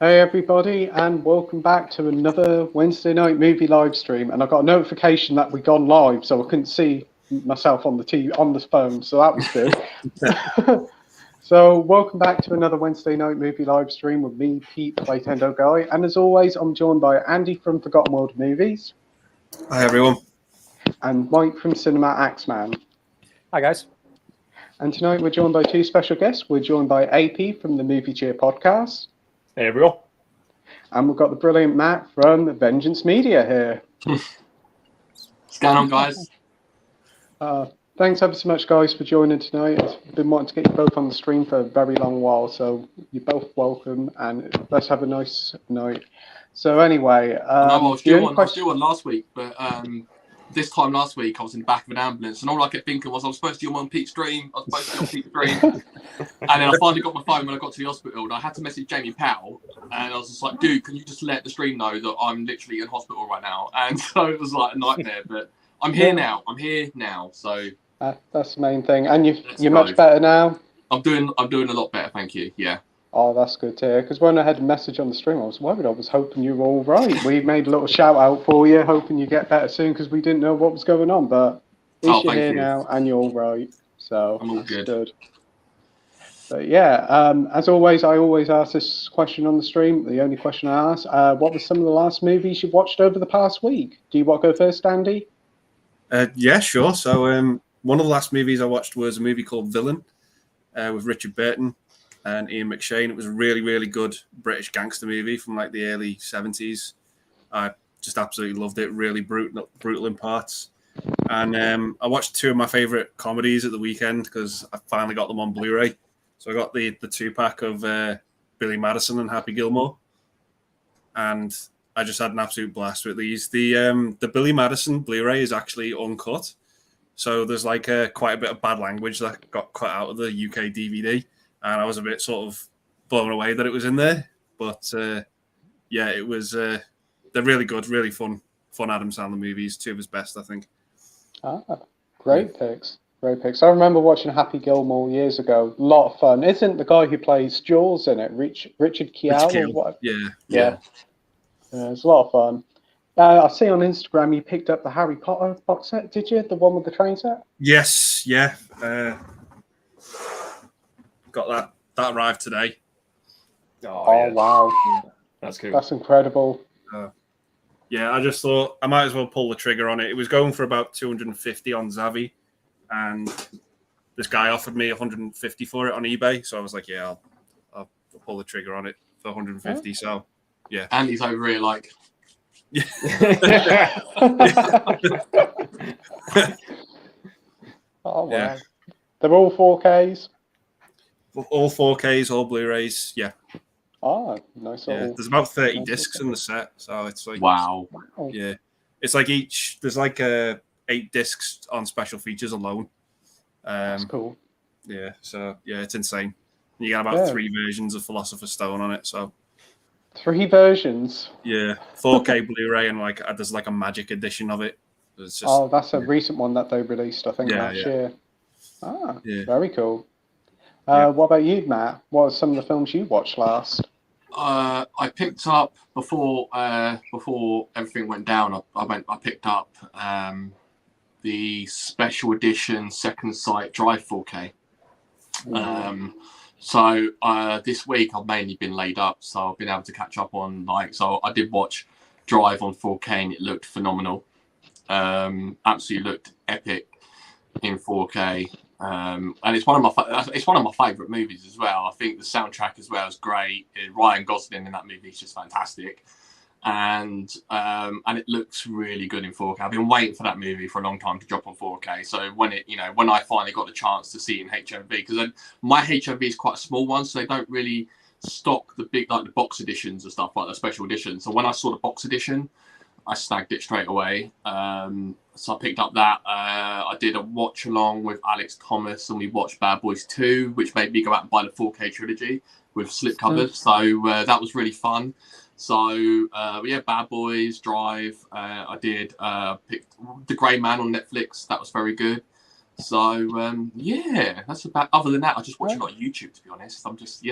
Hey everybody, and welcome back to another Wednesday night movie live stream. And I got a notification that we'd gone live, so I couldn't see myself on the TV on the phone, so that was good. So welcome back to another Wednesday night movie live stream with me, Pete, Playtendoguy, and as always, I'm joined by Andy from Forgotten World Movies. Hi everyone. And Mike from Cinema Axeman. Hi guys. And tonight we're joined by two special guests. We're joined by AP from the Movie Cheer podcast. Hey everyone. And we've got the brilliant Matt from Vengeance Media here. What's going on, guys? Thanks ever so much, guys, for joining tonight. I've been wanting to get you both on the stream for a very long while, so you're both welcome, and let's have a nice night. So anyway... I was due one last week, but this time last week I was in the back of an ambulance, and all I kept thinking was I was supposed to do one on Pete's stream, and then I finally got my phone when I got to the hospital, and I had to message Jamie Powell, and I was just like, dude, can you just let the stream know that I'm literally in hospital right now? And so it was like a nightmare, but I'm here now. So that's the main thing. And you're much better now? I'm doing a lot better, thank you. Yeah. Oh, that's good to hear. Because when I had a message on the stream, I was worried. I was hoping you were all right. We made a little shout out for you, hoping you get better soon, because we didn't know what was going on. But at least you're here now, and you're all right. So I'm all good. But yeah, as always, I always ask this question on the stream. The only question I ask: what were some of the last movies you've watched over the past week? Do you want to go first, Andy? Yeah, sure. So one of the last movies I watched was a movie called Villain with Richard Burton and Ian McShane. It was a really, really good British gangster movie from like the early 70s. I just absolutely loved it. Really brutal in parts. And I watched two of my favorite comedies at the weekend because I finally got them on Blu-ray. So I got the 2-pack of Billy Madison and Happy Gilmore. And I just had an absolute blast with these. The Billy Madison Blu-ray is actually uncut. So there's like quite a bit of bad language that got cut out of the UK DVD. And I was a bit sort of blown away that it was in there. But yeah, it was. They're really good, really fun Adam Sandler movies. Two of his best, I think. Great picks. I remember watching Happy Gilmore years ago. A lot of fun. Isn't the guy who plays Jaws in it Richard Kiel? Or what? Yeah. It's a lot of fun. I see on Instagram you picked up the Harry Potter box set. Did you? The one with the train set? Yes. Yeah. Got that arrived today. Oh yeah. Wow, that's cool. That's incredible. Yeah, I just thought I might as well pull the trigger on it. It was going for about 250 on Zavi, and this guy offered me 150 for it on eBay. So I was like, yeah, I'll pull the trigger on it for 150. Yeah. So yeah, Andy's over here like. Yeah. Oh wow, yeah. They're all 4Ks. All 4Ks, all Blu-rays, yeah. Oh, nice. Yeah, there's about 30 discs in the set, so it's like wow. Yeah, it's like there's like 8 discs on special features alone. That's cool. Yeah, so yeah, it's insane. You got about 3 versions of Philosopher's Stone on it, so 3 versions. Yeah, 4K Blu-ray and like there's like a magic edition of it. It's just, that's a recent one that they released, I think, last year. Very cool. What about you, Matt? What are some of the films you watched last? I picked up before everything went down. I picked up the special edition Second Sight Drive 4K. So this week I've mainly been laid up, so I've been able to catch up on So I did watch Drive on 4K and it looked phenomenal. Absolutely looked epic in 4K. And it's one of my favorite movies as well. I think the soundtrack as well is great. Ryan Gosling in that movie is just fantastic, and it looks really good in 4K. I've been waiting for that movie for a long time to drop on 4K. So when I finally got the chance to see it in HMV, because my HMV is quite a small one, so they don't really stock the big the box editions and stuff like the special editions. So when I saw the box edition, I snagged it straight away. So I picked up that. I did a watch along with Alex Thomas, and we watched Bad Boys 2, which made me go out and buy the 4K trilogy with slipcovers. So that was really fun. So Bad Boys, Drive. I did picked The Grey Man on Netflix. That was very good. So that's about. Other than that, I just watch a lot of YouTube. To be honest, I'm just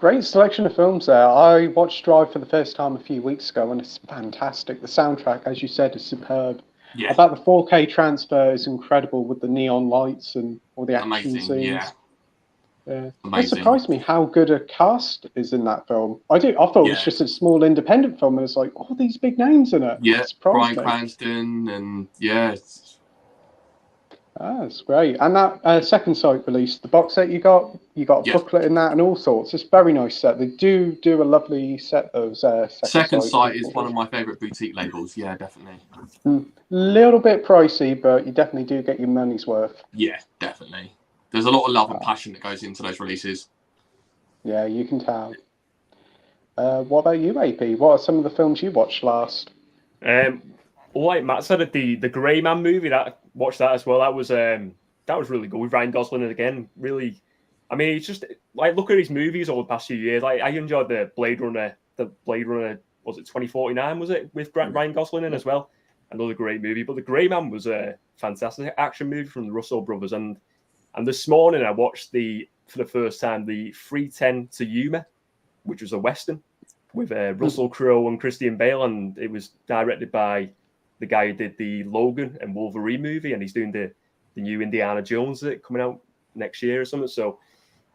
Great selection of films there. I watched Drive for the first time a few weeks ago, and it's fantastic. The soundtrack, as you said, is superb. Yeah. I bet the 4K transfer is incredible with the neon lights and all the action Amazing, scenes. yeah. It Amazing. surprised me how good a cast is in that film. I thought it was just a small independent film, and it's like all these big names in it. Yeah, Surprised Bryan me. Cranston, and yeah. That's great. And that second Sight release, the box set you got a booklet in that and all sorts. It's a very nice set. They do a lovely set, those Second Sight is one of my favourite boutique labels. Yeah, definitely. Little bit pricey, but you definitely do get your money's worth. Yeah, definitely. There's a lot of love and passion that goes into those releases. Yeah, you can tell. What about you, AP? What are some of the films you watched last? Like Matt said, the Grey Man movie, watched that as well. That was really good with Ryan Gosling, and again, really, I mean, it's just like look at his movies over the past few years. I enjoyed the Blade Runner. Was it 2049? Was it with Ryan Gosling in as well? Another great movie. But the Grey Man was a fantastic action movie from the Russo brothers. And this morning I watched for the first time the 3:10 to Yuma, which was a western with Russell Crowe and Christian Bale, and it was directed by the guy who did the Logan and Wolverine movie, and he's doing the new Indiana Jones coming out next year or something. So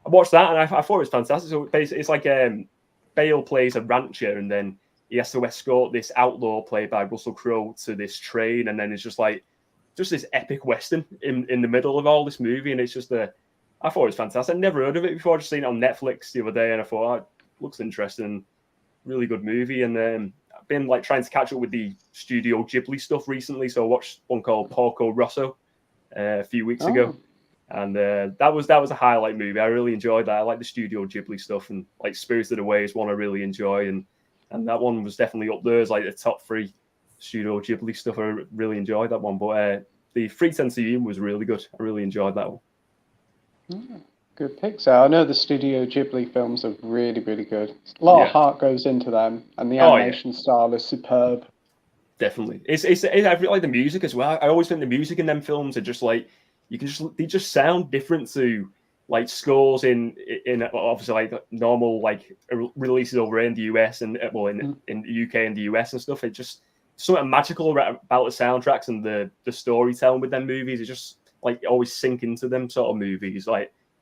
I watched that, and I thought it was fantastic. So it's like Bale plays a rancher, and then he has to escort this outlaw played by Russell Crowe to this train, and then it's just this epic western in the middle of all this movie, and it's just I thought it was fantastic. I'd never heard of it before. I just seen it on Netflix the other day, and I thought, it looks interesting. Really good movie, and I've been trying to catch up with the Studio Ghibli stuff recently. So I watched one called Porco Rosso a few weeks ago, and that was a highlight movie. I really enjoyed that. I like the Studio Ghibli stuff, and Spirited Away is one I really enjoy, and that one was definitely up there as the top 3 Studio Ghibli stuff. I really enjoyed that one, but the 3:10 to Yuma was really good. I really enjoyed that one. Good picks. I know the Studio Ghibli films are really, really good. A lot of heart goes into them, and the animation style is superb. Definitely, it's I really like the music as well. I always think the music in them films are just they just sound different to scores in obviously normal releases over in the US and in the UK and the US and stuff. It just something magical about the soundtracks and the storytelling with them movies. It just always sink into them sort of movies.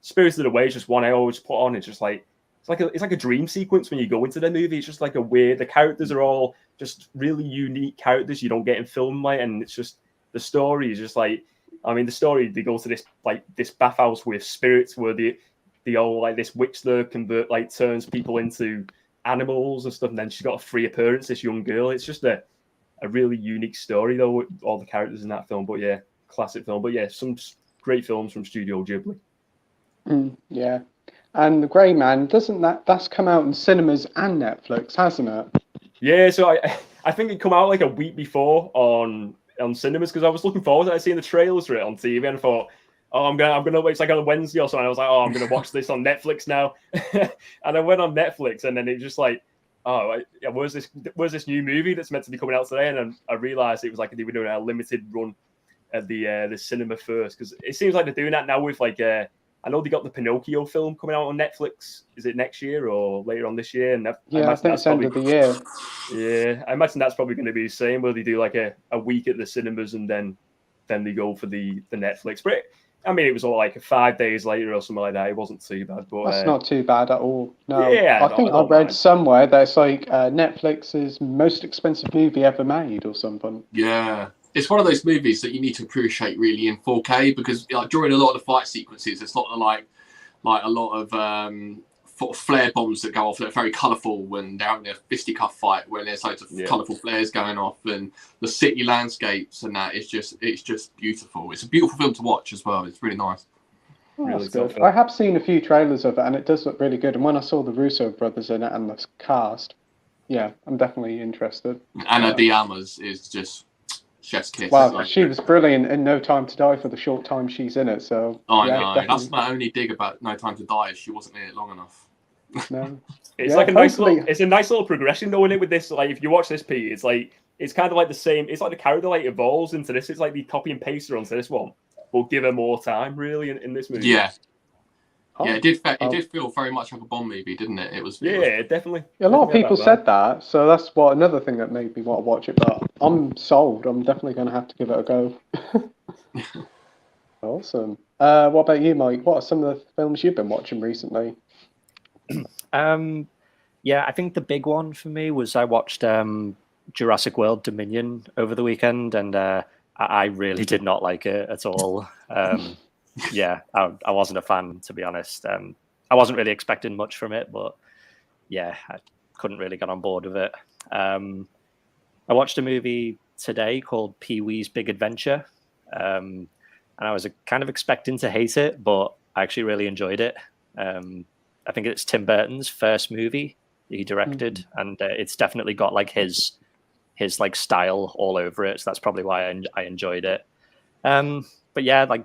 Spirited Away is just one I always put on. It's just it's like a dream sequence when you go into the movie. It's just a weird. The characters are all just really unique characters you don't get in film, and it's just the story is just the story. They go to this bathhouse with spirits where the old this witch there turns people into animals and stuff, and then she's got a free appearance. This young girl. It's just a really unique story though with all the characters in that film. But yeah, classic film. But yeah, some great films from Studio Ghibli. Yeah, and The Grey Man, that's come out in cinemas and Netflix, hasn't it? Yeah, so I think it come out a week before on cinemas because I was looking forward to seeing the trailers for it on TV, and I thought, I'm gonna wait on a Wednesday or something. I was like, I'm gonna watch this on Netflix now, and I went on Netflix, and then it just where's this new movie that's meant to be coming out today? And then I realized it was they were doing a limited run at the cinema first, because it seems like they're doing that now with I know they got the Pinocchio film coming out on Netflix. Is it next year or later on this year? And I think it's end of the year. Yeah, I imagine that's probably going to be the same, where they do a week at the cinemas and then they go for the Netflix. But I mean, it was all 5 days later or something like that. It wasn't too bad. But that's not too bad at all. No, yeah, I think I read somewhere that it's Netflix's most expensive movie ever made or something. Yeah. It's one of those movies that you need to appreciate really in 4K, because during a lot of the fight sequences, it's not a lot of flare bombs that go off that are very colourful when they're having a fisticuff fight, where there's loads of colourful flares going off, and the city landscapes and that it's just beautiful. It's a beautiful film to watch as well. It's really nice. Really good. I have seen a few trailers of it, and it does look really good. And when I saw the Russo brothers in it and the cast, yeah, I'm definitely interested. Anna Diarmas is just chef's kiss. Wow, she was brilliant in No Time to Die for the short time she's in it. So I know. Definitely. That's my only dig about No Time to Die, is she wasn't in it long enough. No. It's a nice little progression though in it with this. If you watch this, Pete, it's kind of the same. It's the character evolves into this. It's the copy and paste onto this one, but give her more time really in this movie. Yeah. Oh, Yeah, it did feel very much like a Bond movie, didn't it? It was. Yeah, definitely. A lot of Definitely people about said that, so that's another thing that made me want to watch it. But I'm sold. I'm definitely going to have to give it a go. Awesome. What about you, Mike? What are some of the films you've been watching recently? Yeah, I think the big one for me was I watched Jurassic World Dominion over the weekend, and I really did not like it at all. Yeah, I wasn't a fan, to be honest. I wasn't really expecting much from it, but yeah, I couldn't really get on board with it. I watched a movie today called Pee-wee's Big Adventure, and I was kind of expecting to hate it, but I actually really enjoyed it. I think it's Tim Burton's first movie he directed, and it's definitely got like his like style all over it. So that's probably why I enjoyed it. But yeah, like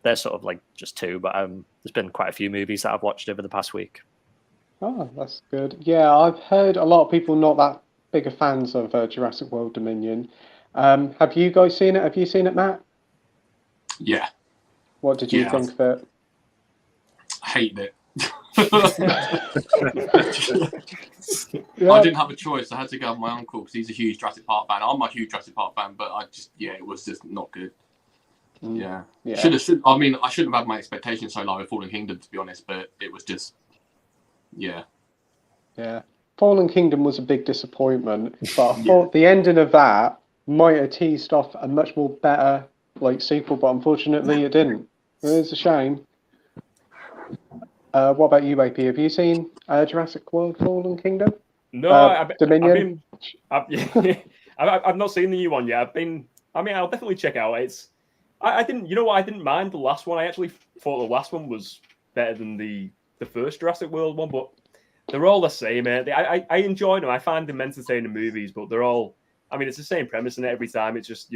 they're sort of like just two, but there's been quite a few movies that I've watched over the past week. Oh, that's good. Yeah, I've heard a lot of people not that bigger fans of Jurassic World Dominion. Have you guys seen it? Have you seen it, Matt? Yeah. What did you think of it? I hated it. Yeah. I didn't have a choice. I had to go with my uncle because he's a huge Jurassic Park fan. I'm a huge Jurassic Park fan, but it was just not good. Yeah. I mean, I shouldn't have had my expectations so low with Fallen Kingdom, to be honest, but it was just, yeah. Fallen Kingdom was a big disappointment, but I thought the ending of that might have teased off a much more better like sequel, but unfortunately it didn't. It is a shame. What about you, AP? Have you seen Jurassic World Fallen Kingdom? No, Dominion? I've not seen the new one yet. I'll definitely check it out. I didn't, you know what? I didn't mind the last one. I actually thought the last one was better than the first Jurassic World one, but they're all the same. I enjoy them. I find them entertaining movies, but they're all, I mean, it's the same premise in it every time. It's just,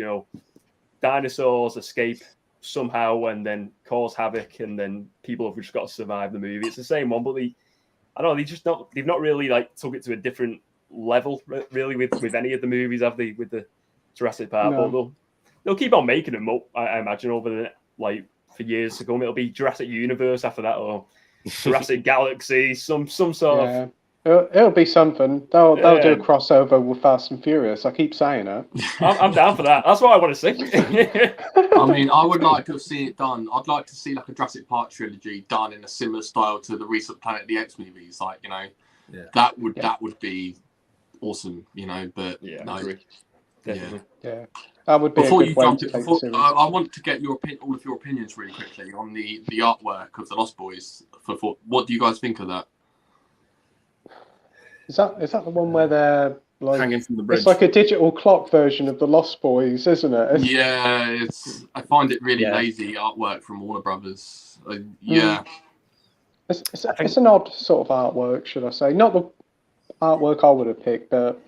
dinosaurs escape somehow and then cause havoc, and then people have just got to survive the movie. It's the same one, but they've not really like took it to a different level really with any of the movies, have they? With the Jurassic Park, No. but they'll keep on making them up. I imagine over the for years to come. It'll be Jurassic Universe after that, or Jurassic Galaxy, some sort of. It'll be something. They'll do a crossover with Fast and Furious. I keep saying it. I'm down for that. That's what I want to see. I mean, I would like to have seen it done. I'd like to see like a Jurassic Park trilogy done in a similar style to the recent Planet of the Apes movies. Like, that would be awesome. But no. I agree. Definitely. Yeah. That would be before a good you way jump to it, take the series. I want to get all of your opinions really quickly on the artwork of the Lost Boys. For what do you guys think of that? Is that the one where they're like hanging from the bridge? It's like a digital clock version of the Lost Boys, isn't it? Yeah, I find it really lazy artwork from Warner Brothers. It's an odd sort of artwork, should I say? Not the artwork I would have picked, but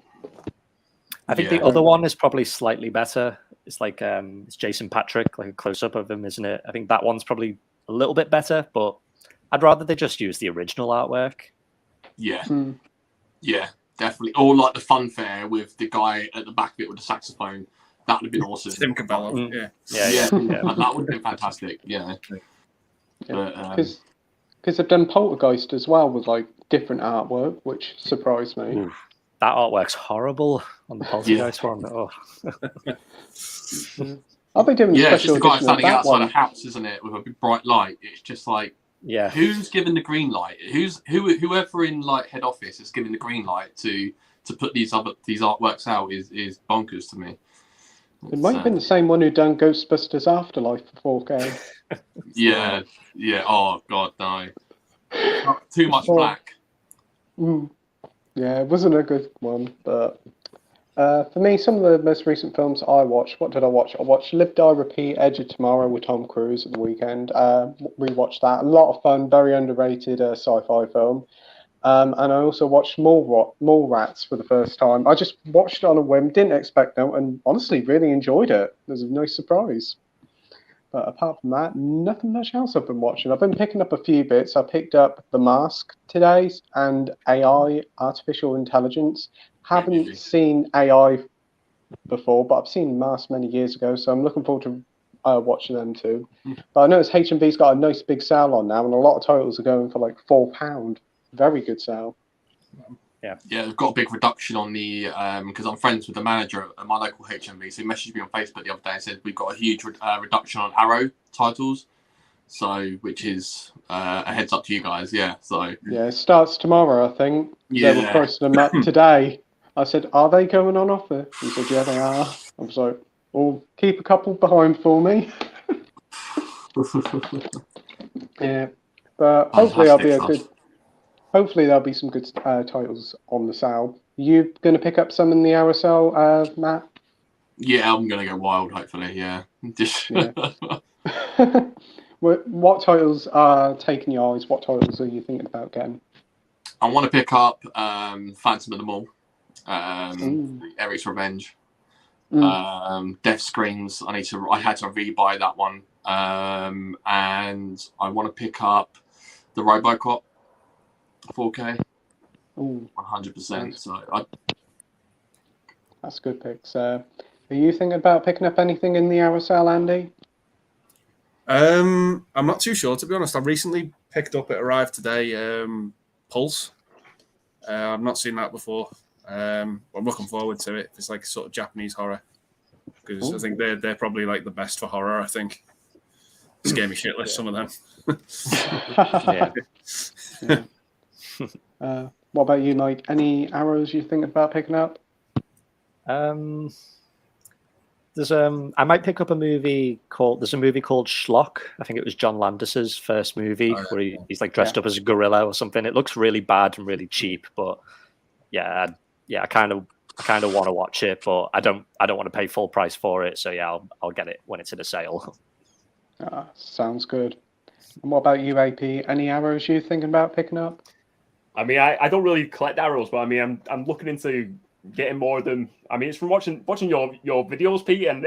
I think the other one is probably slightly better. It's like it's Jason Patrick, like a close up of him, isn't it? I think that one's probably a little bit better, but I'd rather they just use the original artwork. Yeah. Yeah, definitely. Or like the fun fair with the guy at the back of it with the saxophone. That would have been awesome. Tim Cabello. Yeah. That would have been fantastic. Yeah. Because they've done Poltergeist as well with like different artwork, which surprised me. That artwork's horrible on the Poltergeist one. Oh. I'll be doing it's just special the guy edition of standing that outside one. a house, isn't it, with a big bright light. It's just like, who's given the green light? Whoever in like head office is giving the green light to put these artworks out is bonkers to me. It might have been the same one who done Ghostbusters Afterlife for 4K. Yeah. Oh God, no. Too much black. Yeah, it wasn't a good one, but for me, some of the most recent films I watched. What did I watch? I watched Live, Die, Repeat, Edge of Tomorrow with Tom Cruise at the weekend. Rewatched that. A lot of fun, very underrated sci-fi film. And I also watched Mallrats for the first time. I just watched it on a whim, didn't expect it, and honestly really enjoyed it. It was a nice surprise. But apart from that, nothing much else I've been watching. I've been picking up a few bits. I picked up The Mask today and AI, Artificial Intelligence. Haven't seen AI before, but I've seen Mask many years ago, so I'm looking forward to watching them too. But I noticed HMV's got a nice big sale on now, and a lot of titles are going for like £4. Very good sale. Yeah, they've got a big reduction on the because I'm friends with the manager at my local HMV. So he messaged me on Facebook the other day and said we've got a huge reduction on Arrow titles. So, which is a heads up to you guys, yeah. So yeah, it starts tomorrow, I think. Yeah. They were pricing them up today. I said, "Are they going on offer?" He said, "Yeah, they are." I was like, "Well, keep a couple behind for me." Yeah, but hopefully I'll be a good. Hopefully there'll be some good titles on the sale. You going to pick up some in the RSL, Matt? Yeah, I'm gonna go wild. Hopefully, yeah. Just Yeah. What titles are taking your eyes? What titles are you thinking about getting? I want to pick up Phantom of the Mall, Eric's Revenge, Death Screams. I had to rebuy that one, and I want to pick up the RoboCop 4K. 100%. Nice. So That's good picks. Are you thinking about picking up anything in the RSL, Andy? I'm not too sure, to be honest. I've recently picked up, it arrived today, Pulse. I've not seen that before. I'm looking forward to it. It's like sort of Japanese horror, because I think they're probably like the best for horror. I think scare me shitless, some of them. What about you, Mike? Any arrows you think about picking up? There's I might pick up a movie called Schlock. I think it was John Landis's first movie where he's like dressed up as a gorilla or something. It looks really bad and really cheap, but I kind of want to watch it, but I don't want to pay full price for it. So yeah, I'll get it when it's in a sale. Sounds good. And what about you, AP? Any arrows you thinking about picking up? I mean, I don't really collect arrows, but I mean, I'm looking into getting more of them. I mean, it's from watching your videos, Pete, and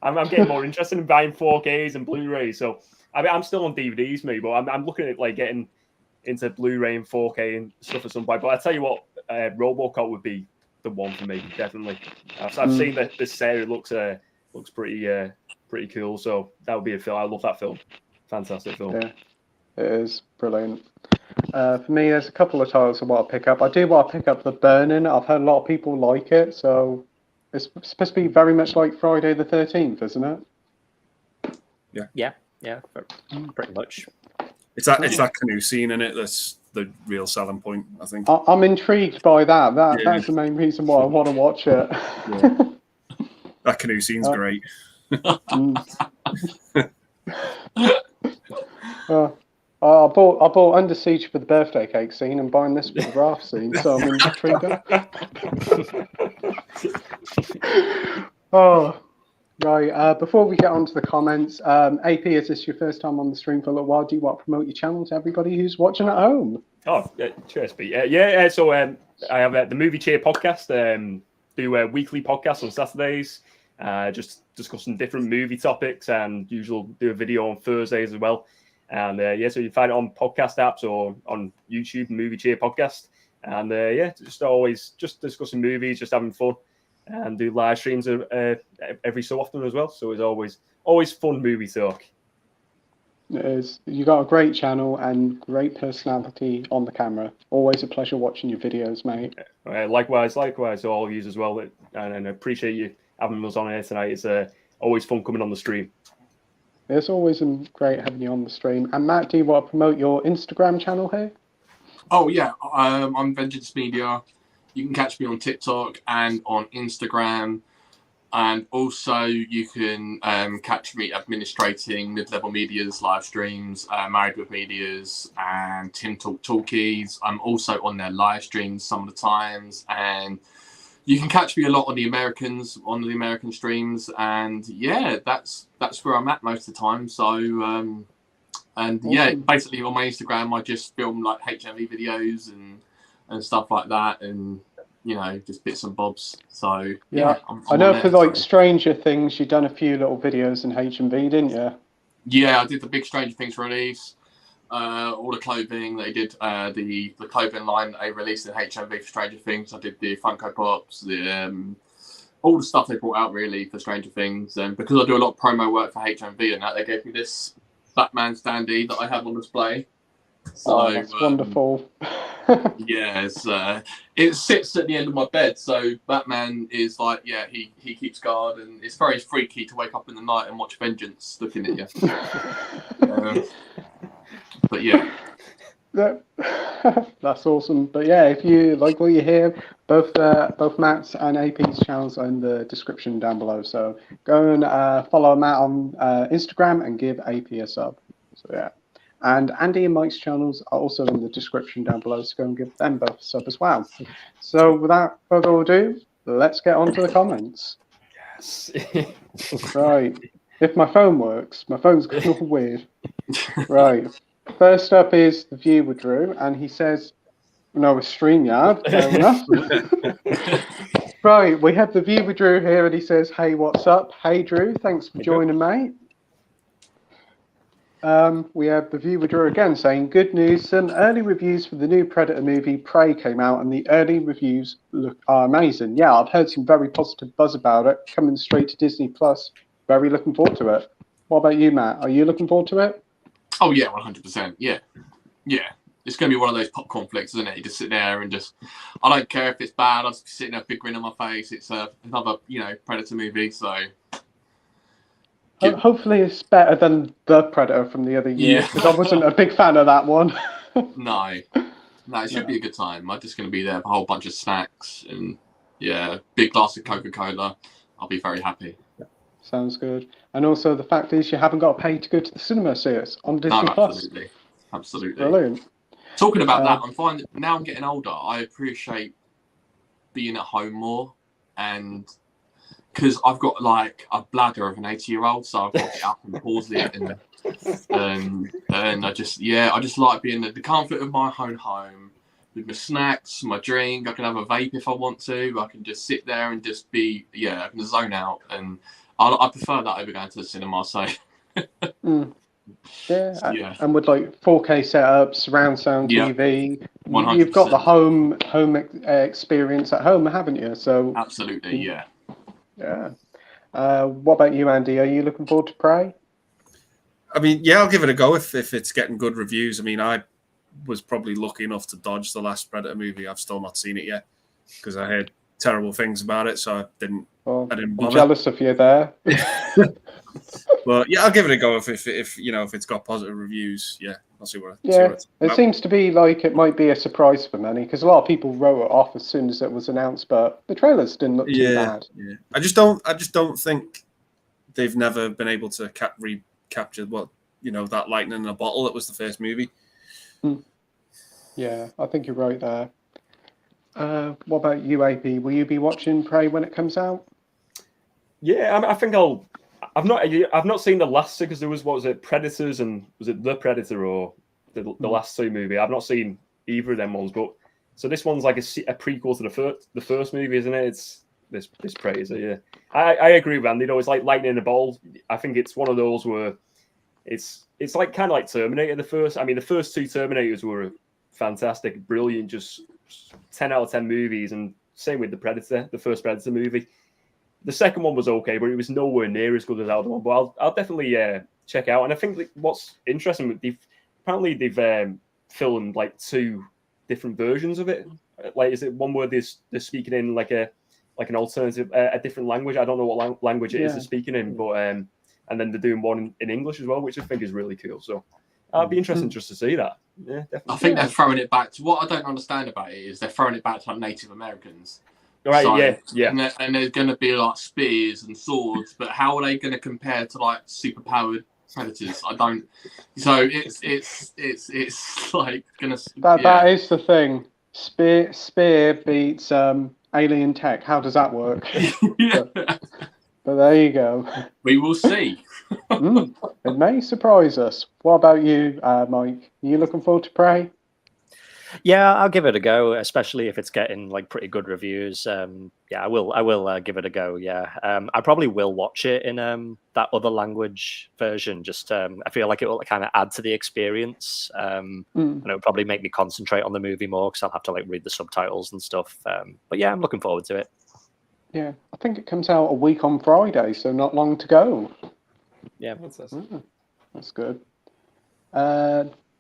I'm getting more interested in buying 4Ks and Blu-rays. So I mean, I'm still on DVDs, me, but I'm looking at like getting into Blu-ray and 4K and stuff at some point. But I tell you what, RoboCop would be the one for me, definitely. I've seen that this series looks pretty cool. So that would be a film. I love that film. Fantastic film. Yeah, it is brilliant. For me, there's a couple of titles I want to pick up. I do want to pick up The Burning. I've heard a lot of people like it, so it's supposed to be very much like Friday the 13th, isn't it? Yeah, pretty much. It's that canoe scene in it that's the real selling point, I think. I'm intrigued by that. That's the main reason why I want to watch it. Yeah. That canoe scene's great. I bought Under Siege for the birthday cake scene and buying this for the raft scene, so I'm intrigued. Right. Before we get on to the comments, AP, is this your first time on the stream for a little while? Do you want to promote your channel to everybody who's watching at home? Oh, cheers, Pete. So I have the Movie Cheer podcast. Do weekly podcasts on Saturdays, just discussing different movie topics, and usually do a video on Thursdays as well. And so you find it on podcast apps or on YouTube, Movie Cheer podcast. And just always just discussing movies, just having fun, and do live streams every so often as well. So it's always fun movie talk. It is. You got a great channel and great personality on the camera. Always a pleasure watching your videos, mate. Likewise, to all of you as well. And I appreciate you having us on here tonight. It's always fun coming on the stream. It's always great having you on the stream. And Matt, do you want to promote your Instagram channel here? Oh yeah, I'm Vengeance Media. You can catch me on TikTok and on Instagram, and also you can catch me administrating Mid-Level Media's live streams, Married with Media's, and Tim Talk Talkies. I'm also on their live streams some of the times, and you can catch me a lot on the American streams, and yeah, that's where I'm at most of the time. So awesome. Basically on my Instagram I just film like HMV videos and stuff like that, and just bits and bobs. So I know for like Stranger Things, you've done a few little videos in HMV, didn't you? Yeah, I did the big Stranger Things release. All the clothing they did, the clothing line that they released in HMV for Stranger Things. I did the Funko Pops, the all the stuff they brought out really for Stranger Things, and because I do a lot of promo work for HMV and that, they gave me this Batman standee that I have on display. So that's wonderful. yeah, it sits at the end of my bed. So Batman is like, yeah, he keeps guard, and it's very freaky to wake up in the night and watch Vengeance looking at you. But yeah. That's awesome. But yeah, if you like what you hear, both Matt's and AP's channels are in the description down below. So go and follow Matt on Instagram and give AP a sub. So yeah, and Andy and Mike's channels are also in the description down below. So go and give them both a sub as well. So without further ado, let's get on to the comments. Yes. Right. If my phone works, my phone's going all weird. Right. First up is the viewer Drew, and he says, "No, it's StreamYard." Fair enough. Right, we have the viewer Drew here, and he says, "Hey, what's up? Hey, Drew, thanks for joining, mate." We have the viewer Drew again saying, "Good news. Some early reviews for the new Predator movie Prey came out, and the early reviews are amazing. Yeah, I've heard some very positive buzz about it. Coming straight to Disney Plus. Very looking forward to it. What about you, Matt? Are you looking forward to it?" Oh yeah, 100%. Yeah. It's going to be one of those popcorn flicks, isn't it? You just sit there and I don't care if it's bad. I'll just be sitting there, big grin on my face. It's another, Predator movie. So hopefully it's better than the Predator from the other year, because I wasn't a big fan of that one. No, it should be a good time. I'm just going to be there for a whole bunch of snacks and big glass of Coca-Cola. I'll be very happy. Sounds good. And also the fact is you haven't got to pay to go to the cinema, see it on Disney Plus. Absolutely. Brilliant. Talking about that, I'm finding now I'm getting older. I appreciate being at home more, and because I've got like a bladder of an 80-year-old, so I've got to get up and pause it, and I just like being at the comfort of my own home with my snacks, my drink. I can have a vape if I want to. I can just sit there and just be I can zone out, and I prefer that over going to the cinema. So. Yeah, and with like 4K setup, surround sound TV, 100%. You've got the home experience at home, haven't you? So absolutely, yeah. What about you, Andy? Are you looking forward to Prey? I mean, yeah, I'll give it a go if it's getting good reviews. I mean, I was probably lucky enough to dodge the last Predator movie. I've still not seen it yet because I heard terrible things about it, so I didn't I'm bother. jealous of you there. But yeah, I'll give it a go if it's got positive reviews. Yeah, I'll see what. It seems to be like it might be a surprise for many because a lot of people wrote it off as soon as it was announced, but the trailers didn't look too bad. Yeah, I just don't think they've never been able to recapture that lightning in a bottle that was the first movie. Yeah, I think you're right there. What about you, AP? Will you be watching Prey when it comes out? Yeah, I think I've not seen the last two because there was, what was it, Predators, and was it The Predator or the last two movie? I've not seen either of them ones, but so this one's like a prequel to the first movie, isn't it? It's this Prey, is it? Yeah, I agree with Andy. It's like lightning in a bottle. I think it's one of those where it's like kind of like Terminator. The first two Terminators were fantastic, brilliant, just 10 out of 10 movies, and same with the first Predator movie. The second one was okay, but it was nowhere near as good as the other one. But I'll definitely check out. And I think what's interesting, they've filmed like two different versions of it. Like, is it one where they're speaking in like an alternative, a different language? I don't know what language it is they're speaking in, but and then they're doing one in English as well, which I think is really cool. So it'll be interesting just to see that. Yeah, definitely. I think they're throwing it back to what I don't understand about it is they're throwing it back to like Native Americans. Right, so, yeah. And there's going to be like spears and swords, but how are they going to compare to like superpowered predators? I don't. So it's like going to. That is the thing. Spear beats alien tech. How does that work? But there you go. We will see. It may surprise us. What about you, Mike? Are you looking forward to Prey? Yeah, I'll give it a go, especially if it's getting like pretty good reviews. I will give it a go. Yeah, I probably will watch it in that other language version. Just I feel like it will kind of add to the experience, and it will probably make me concentrate on the movie more because I'll have to like read the subtitles and stuff. But yeah, I'm looking forward to it. Yeah, I think it comes out a week on Friday, so not long to go. Yeah. That's good.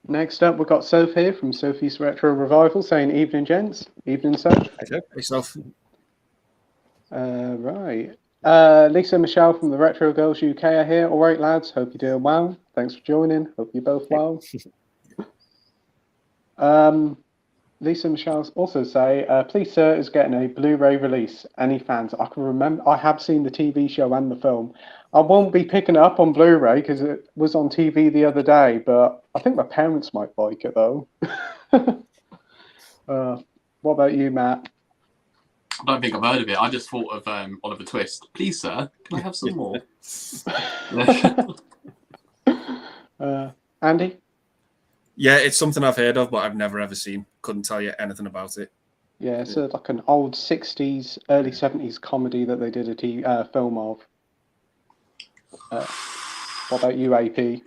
Next up, we've got Soph here from Sophie's Retro Revival saying, "Evening, gents." Evening, Soph. Yourself. Right. Lisa and Michelle from the Retro Girls UK are here. All right, lads. Hope you're doing well. Thanks for joining. Hope you're both well. Lisa and Michelle also say, "Please, sir, is getting a Blu-ray release. Any fans? I can remember. I have seen the TV show and the film. I won't be picking it up on Blu-ray because it was on TV the other day. But I think my parents might like it though." What about you, Matt? I don't think I've heard of it. I just thought of Oliver Twist. Please, sir, can I have some more? Andy? Yeah, it's something I've heard of, but I've never ever seen. Couldn't tell you anything about it. Yeah, it's like an old 60s, early 70s comedy that they did a film of. What about you, AP?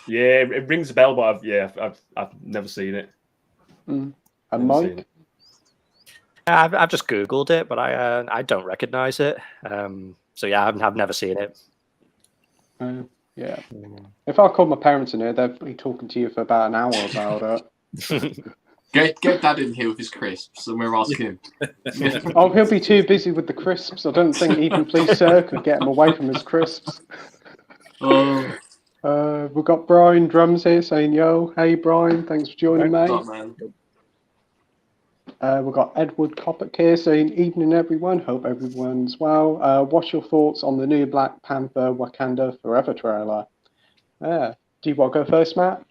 Yeah, it rings a bell, but I've never seen it. And Never Mike? seen it. I've just Googled it, but I don't recognize it. So yeah, I've never seen it. Yeah. If I called my parents in here, they'd be talking to you for about an hour about it. Get Dad in here with his crisps, and we're asking him. Oh, he'll be too busy with the crisps. I don't think even Please Sir could get him away from his crisps. Oh, We've got Brian Drums here saying, "Yo, hey Brian, thanks for joining, mate." what's up, man? We've got Edward Kopic here saying, "Evening, everyone. Hope everyone's well. What's your thoughts on the new Black Panther Wakanda Forever trailer?" Do you want to go first, Matt?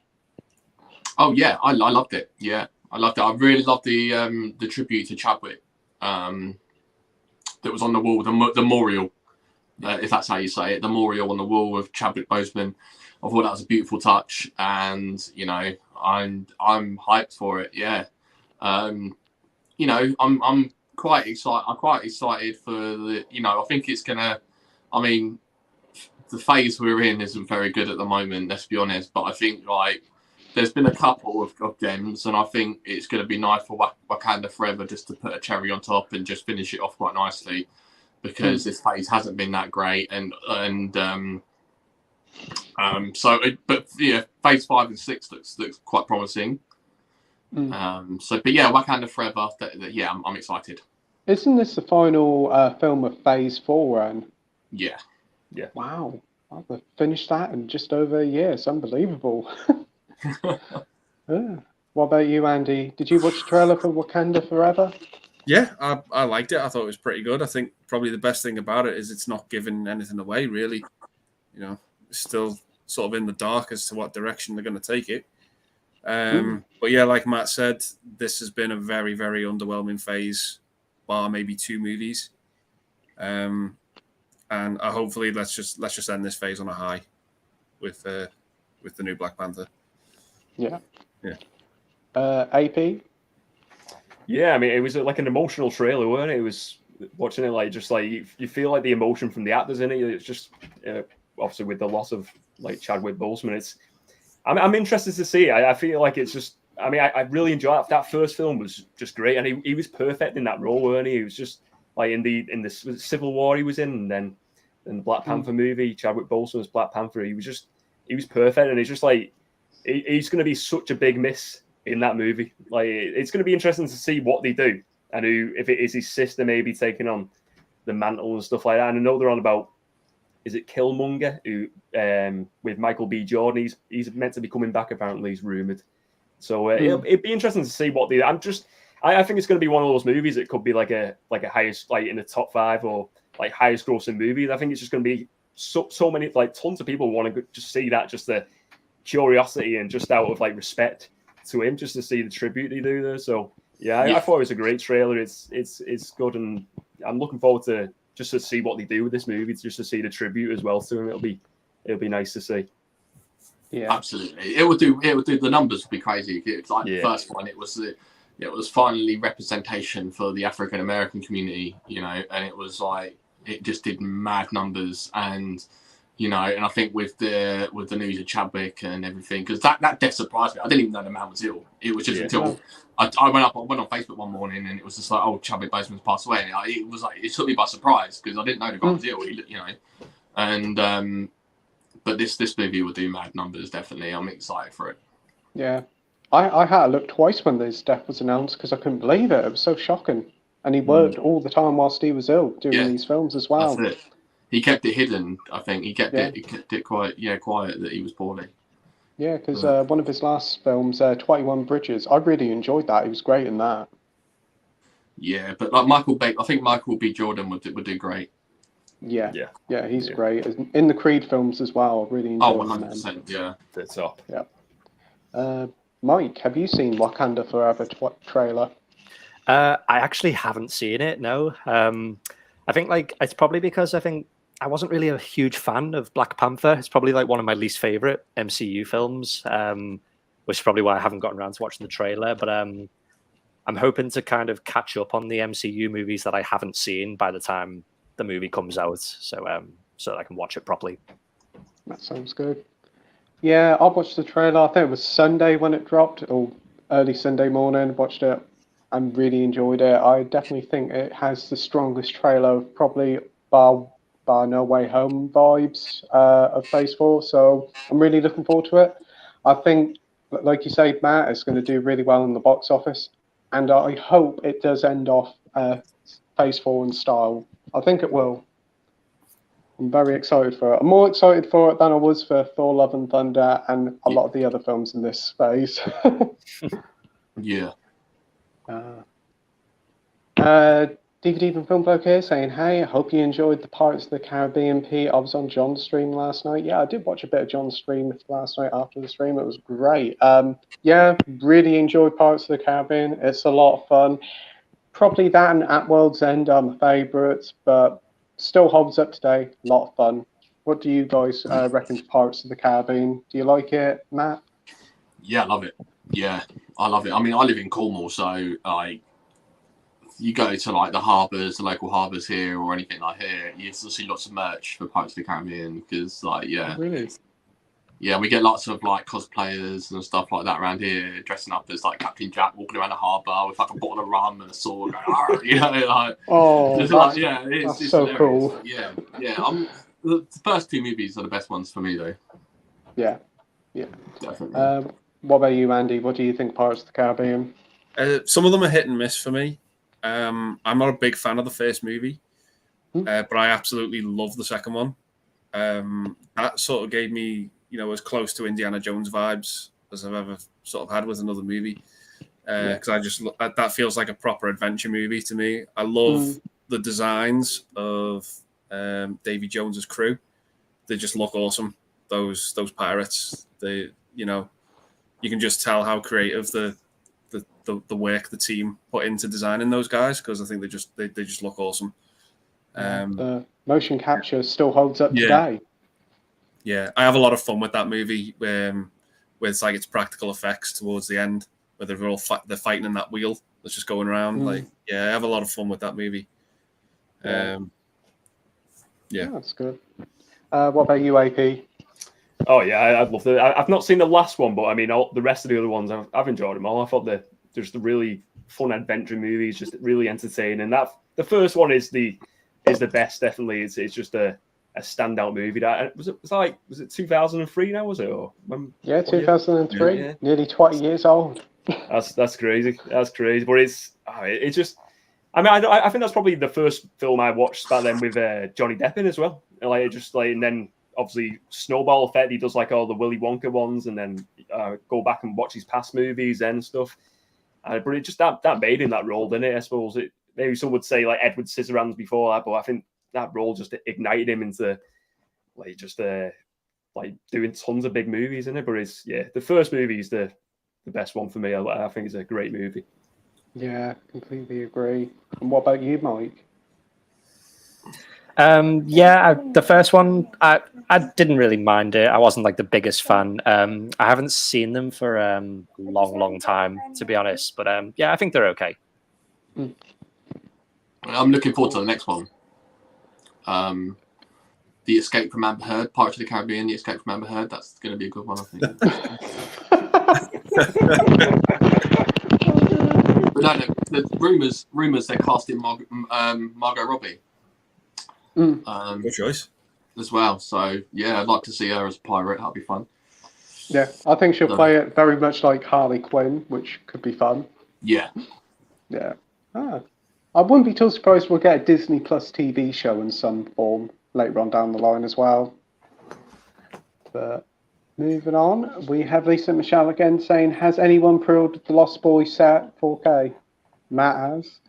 Oh yeah, I loved it. Yeah, I loved it. I really loved the tribute to Chadwick that was on the wall, the memorial, if that's how you say it, the memorial on the wall of Chadwick Boseman. I thought that was a beautiful touch, and you know, I'm hyped for it. Yeah. You know, I'm quite excited. I'm quite excited for the. You know, I think it's gonna. I mean, the phase we're in isn't very good at the moment. Let's be honest. But I think like there's been a couple of gems, and I think it's gonna be nice for Wakanda Forever just to put a cherry on top and just finish it off quite nicely, because this phase hasn't been that great. But yeah, phase 5 and 6 looks quite promising. But yeah, Wakanda Forever. Yeah, I'm excited. Isn't this the final film of Phase 4? And Yeah. wow, I've finished that in just over a year. It's unbelievable. What about you, Andy? Did you watch the trailer for Wakanda Forever? Yeah, I liked it. I thought it was pretty good. I think probably the best thing about it is it's not giving anything away, really. You know, it's still sort of in the dark as to what direction they're going to take it. But yeah, like Matt said, this has been a very, very underwhelming phase, bar maybe 2 movies. And hopefully let's just end this phase on a high with the new Black Panther. Yeah. Yeah. AP? Yeah, I mean, it was like an emotional trailer, wasn't it? It was watching it like just like you feel like the emotion from the actors in it. It's just obviously with the loss of like Chadwick Boseman, I'm interested to see. I feel like it's just. I mean, I really enjoyed it. That first film was just great, and he was perfect in that role, weren't he? He was just like in the Civil War he was in, and then in the Black Panther movie, Chadwick Boseman's Black Panther. He was perfect, and it's just like he's going to be such a big miss in that movie. Like it's going to be interesting to see what they do, and if it is his sister maybe taking on the mantle and stuff like that. And I know they're on about. Is it Killmonger, who with Michael B. Jordan? He's meant to be coming back. Apparently, he's rumored. So it'd be interesting to see what they. I think it's going to be one of those movies that could be like a highest, like in the top 5 or like highest grossing movies. I think it's just going to be so many, like tons of people want to just see that, just the curiosity and just out of like respect to him, just to see the tribute they do there. So yeah, I thought it was a great trailer. It's good, and I'm looking forward to. Just to see what they do with this movie, just to see the tribute as well to him, it'll be nice to see. Yeah, absolutely. It would do. The numbers would be crazy. It's like the first one. It was finally representation for the African American community, you know, and it was like it just did mad numbers, and you know, and I think with the news of Chadwick and everything, because that death surprised me. I didn't even know the man was ill. It was just until I went on Facebook one morning and it was just like, oh, Chadwick Boseman's passed away. And it was like, it took me by surprise because I didn't know the guy was ill. You know, and but this movie will do mad numbers. Definitely, I'm excited for it. Yeah, I had to look twice when his death was announced because I couldn't believe it. It was so shocking, and he worked all the time whilst he was ill doing these films as well. That's it. He kept it hidden. I think he kept it quiet that he was poorly. Yeah, because one of his last films, 21 Bridges, I really enjoyed that. He was great in that. Yeah, but like I think Michael B. Jordan would do great. Yeah, he's great. In the Creed films as well, I really enjoyed him. 100%, yeah. That's up. Yeah. Mike, have you seen Wakanda Forever trailer? I actually haven't seen it, no. I think it's probably because I think I wasn't really a huge fan of Black Panther. It's probably like one of my least favorite MCU films, which is probably why I haven't gotten around to watching the trailer. But I'm hoping to kind of catch up on the MCU movies that I haven't seen by the time the movie comes out, so that I can watch it properly. That sounds good. Yeah, I watched the trailer. I think it was Sunday when it dropped, or early Sunday morning. Watched it and really enjoyed it. I definitely think it has the strongest trailer, probably bar No Way Home vibes of Phase 4. So I'm really looking forward to it. I think, like you say, Matt, it's going to do really well in the box office, and I hope it does end off Phase 4 in style. I think it will. I'm very excited for it. I'm more excited for it than I was for Thor: Love and Thunder and a lot of the other films in this phase. Yeah. DVD and Film Bloke here saying, hey, I hope you enjoyed the Pirates of the Caribbean, Pete. I was on John's stream last night. Yeah, I did watch a bit of John's stream last night after the stream. It was great. Yeah, really enjoyed Pirates of the Caribbean. It's a lot of fun. Probably that and At World's End are my favourites, but still holds up today. A lot of fun. What do you guys reckon to Pirates of the Caribbean? Do you like it, Matt? Yeah, I love it. Yeah, I love it. I mean, I live in Cornwall, so you go to like the harbours, the local harbours here, or anything like here, you still see lots of merch for Pirates of the Caribbean because, Really? Yeah, we get lots of like cosplayers and stuff like that around here, dressing up as like Captain Jack, walking around the harbour with like a bottle of rum and a sword, going, you know, like. Oh, it's so hilarious. cool. Yeah. The first two movies are the best ones for me, though. Yeah. Definitely. What about you, Andy? What do you think, Pirates of the Caribbean? Some of them are hit and miss for me. I'm not a big fan of the first movie, but I absolutely love the second one. That sort of gave me, as close to Indiana Jones vibes as I've ever sort of had with another movie. Because that feels like a proper adventure movie to me. I love the designs of Davy Jones's crew. They just look awesome. Those pirates. They, you can just tell how creative the work the team put into designing those guys, because I think they just look awesome. The motion capture still holds up today. Yeah, I have a lot of fun with that movie. With like its practical effects towards the end, where they're fighting in that wheel that's just going around. I have a lot of fun with that movie. Yeah, that's good. What about you, AP? Oh yeah, I'd love it. I've not seen the last one, but I mean, all the rest of the other ones, I've enjoyed them all. I thought they're just really fun adventure movies, just really entertaining. The first one is the best, definitely. It's just a standout movie. That was it 2003 now, was it? Or 2003. Yeah. Nearly 20 years old. That's crazy. That's crazy. But it's just. I mean, I think that's probably the first film I watched back then with Johnny Depp in as well. And then obviously snowball effect. He does like all the Willy Wonka ones, and then go back and watch his past movies and stuff. But it just that made him that role, didn't it? I suppose maybe some would say like Edward Scissorhands before that, but I think that role just ignited him into doing tons of big movies, isn't it? But the first movie is the best one for me. I think it's a great movie. Yeah, completely agree. And what about you, Mike? The first one, I didn't really mind it. I wasn't like the biggest fan. I haven't seen them for a long time, to be honest. But I think they're okay. I'm looking forward to the next one. The Escape from Amber Heard, Pirates of the Caribbean, The Escape from Amber Heard. That's going to be a good one, I think. But no, the rumours they're casting Margot Robbie. Good choice. As well. So yeah, I'd like to see her as a pirate. That'd be fun. Yeah, I think she'll play it very much like Harley Quinn, which could be fun. Yeah. Yeah. I wouldn't be too surprised we'll get a Disney Plus TV show in some form later on down the line as well. But moving on, we have Lisa Michelle again saying, has anyone pre-ordered the Lost Boys set 4K? Matt has.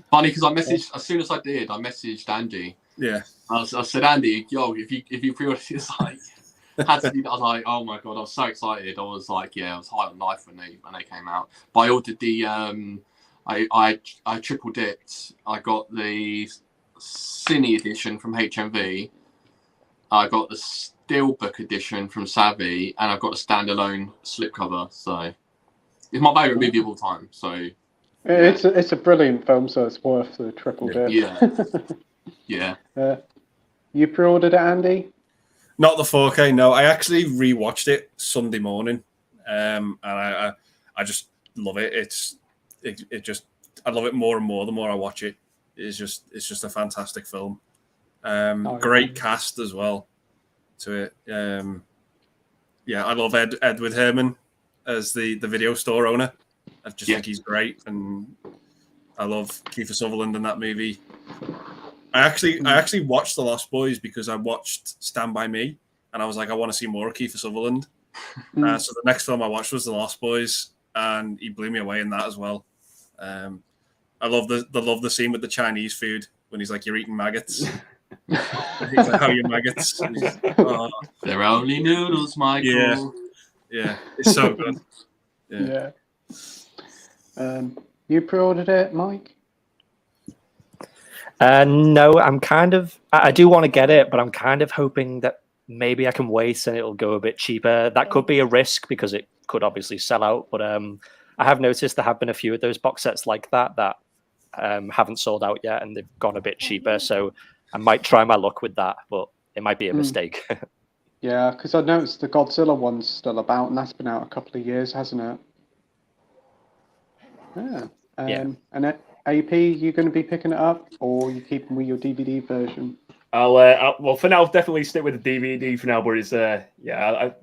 Funny because I messaged, as soon as I did, I messaged Andy. Yeah. I said, Andy, yo, if you pre-ordered it, I was like, oh my god, I was so excited. I was like, yeah, I was high on life when they came out. But I ordered the I triple dipped. I got the Cine edition from HMV. I got the Steelbook edition from Savvy, and I've got a standalone slipcover. So it's my favourite movie of all time. So it's a brilliant film, so it's worth the triple dip. Yeah. You pre-ordered it, Andy? Not the 4K, no. I actually rewatched it Sunday morning, and I just love it. I love it more and more the more I watch it. It's just a fantastic film. Great cast as well to it. Yeah, I love Edward Herman as the video store owner. I just think he's great, and I love Kiefer Sutherland in that movie. I actually watched The Lost Boys because I watched Stand By Me, and I was like, I want to see more of Kiefer Sutherland. So the next film I watched was The Lost Boys, and he blew me away in that as well. I love the scene with the Chinese food when he's like, "You're eating maggots." He's like, "How are you maggots?" And he's like, "Oh, they're only noodles, Michael. Yeah, it's so good. Yeah. You pre-ordered it, Mike? No, I do want to get it, but I'm kind of hoping that maybe I can wait and it'll go a bit cheaper. That could be a risk because it could obviously sell out, but I have noticed there have been a few of those box sets like that haven't sold out yet, and they've gone a bit cheaper, so I might try my luck with that, but it might be a mistake. Yeah, because I noticed the Godzilla one's still about, and that's been out a couple of years, hasn't it? Yeah. And AP, you going to be picking it up, or are you keeping with your DVD version? Well, for now, I'll definitely stick with the DVD for now. But it's a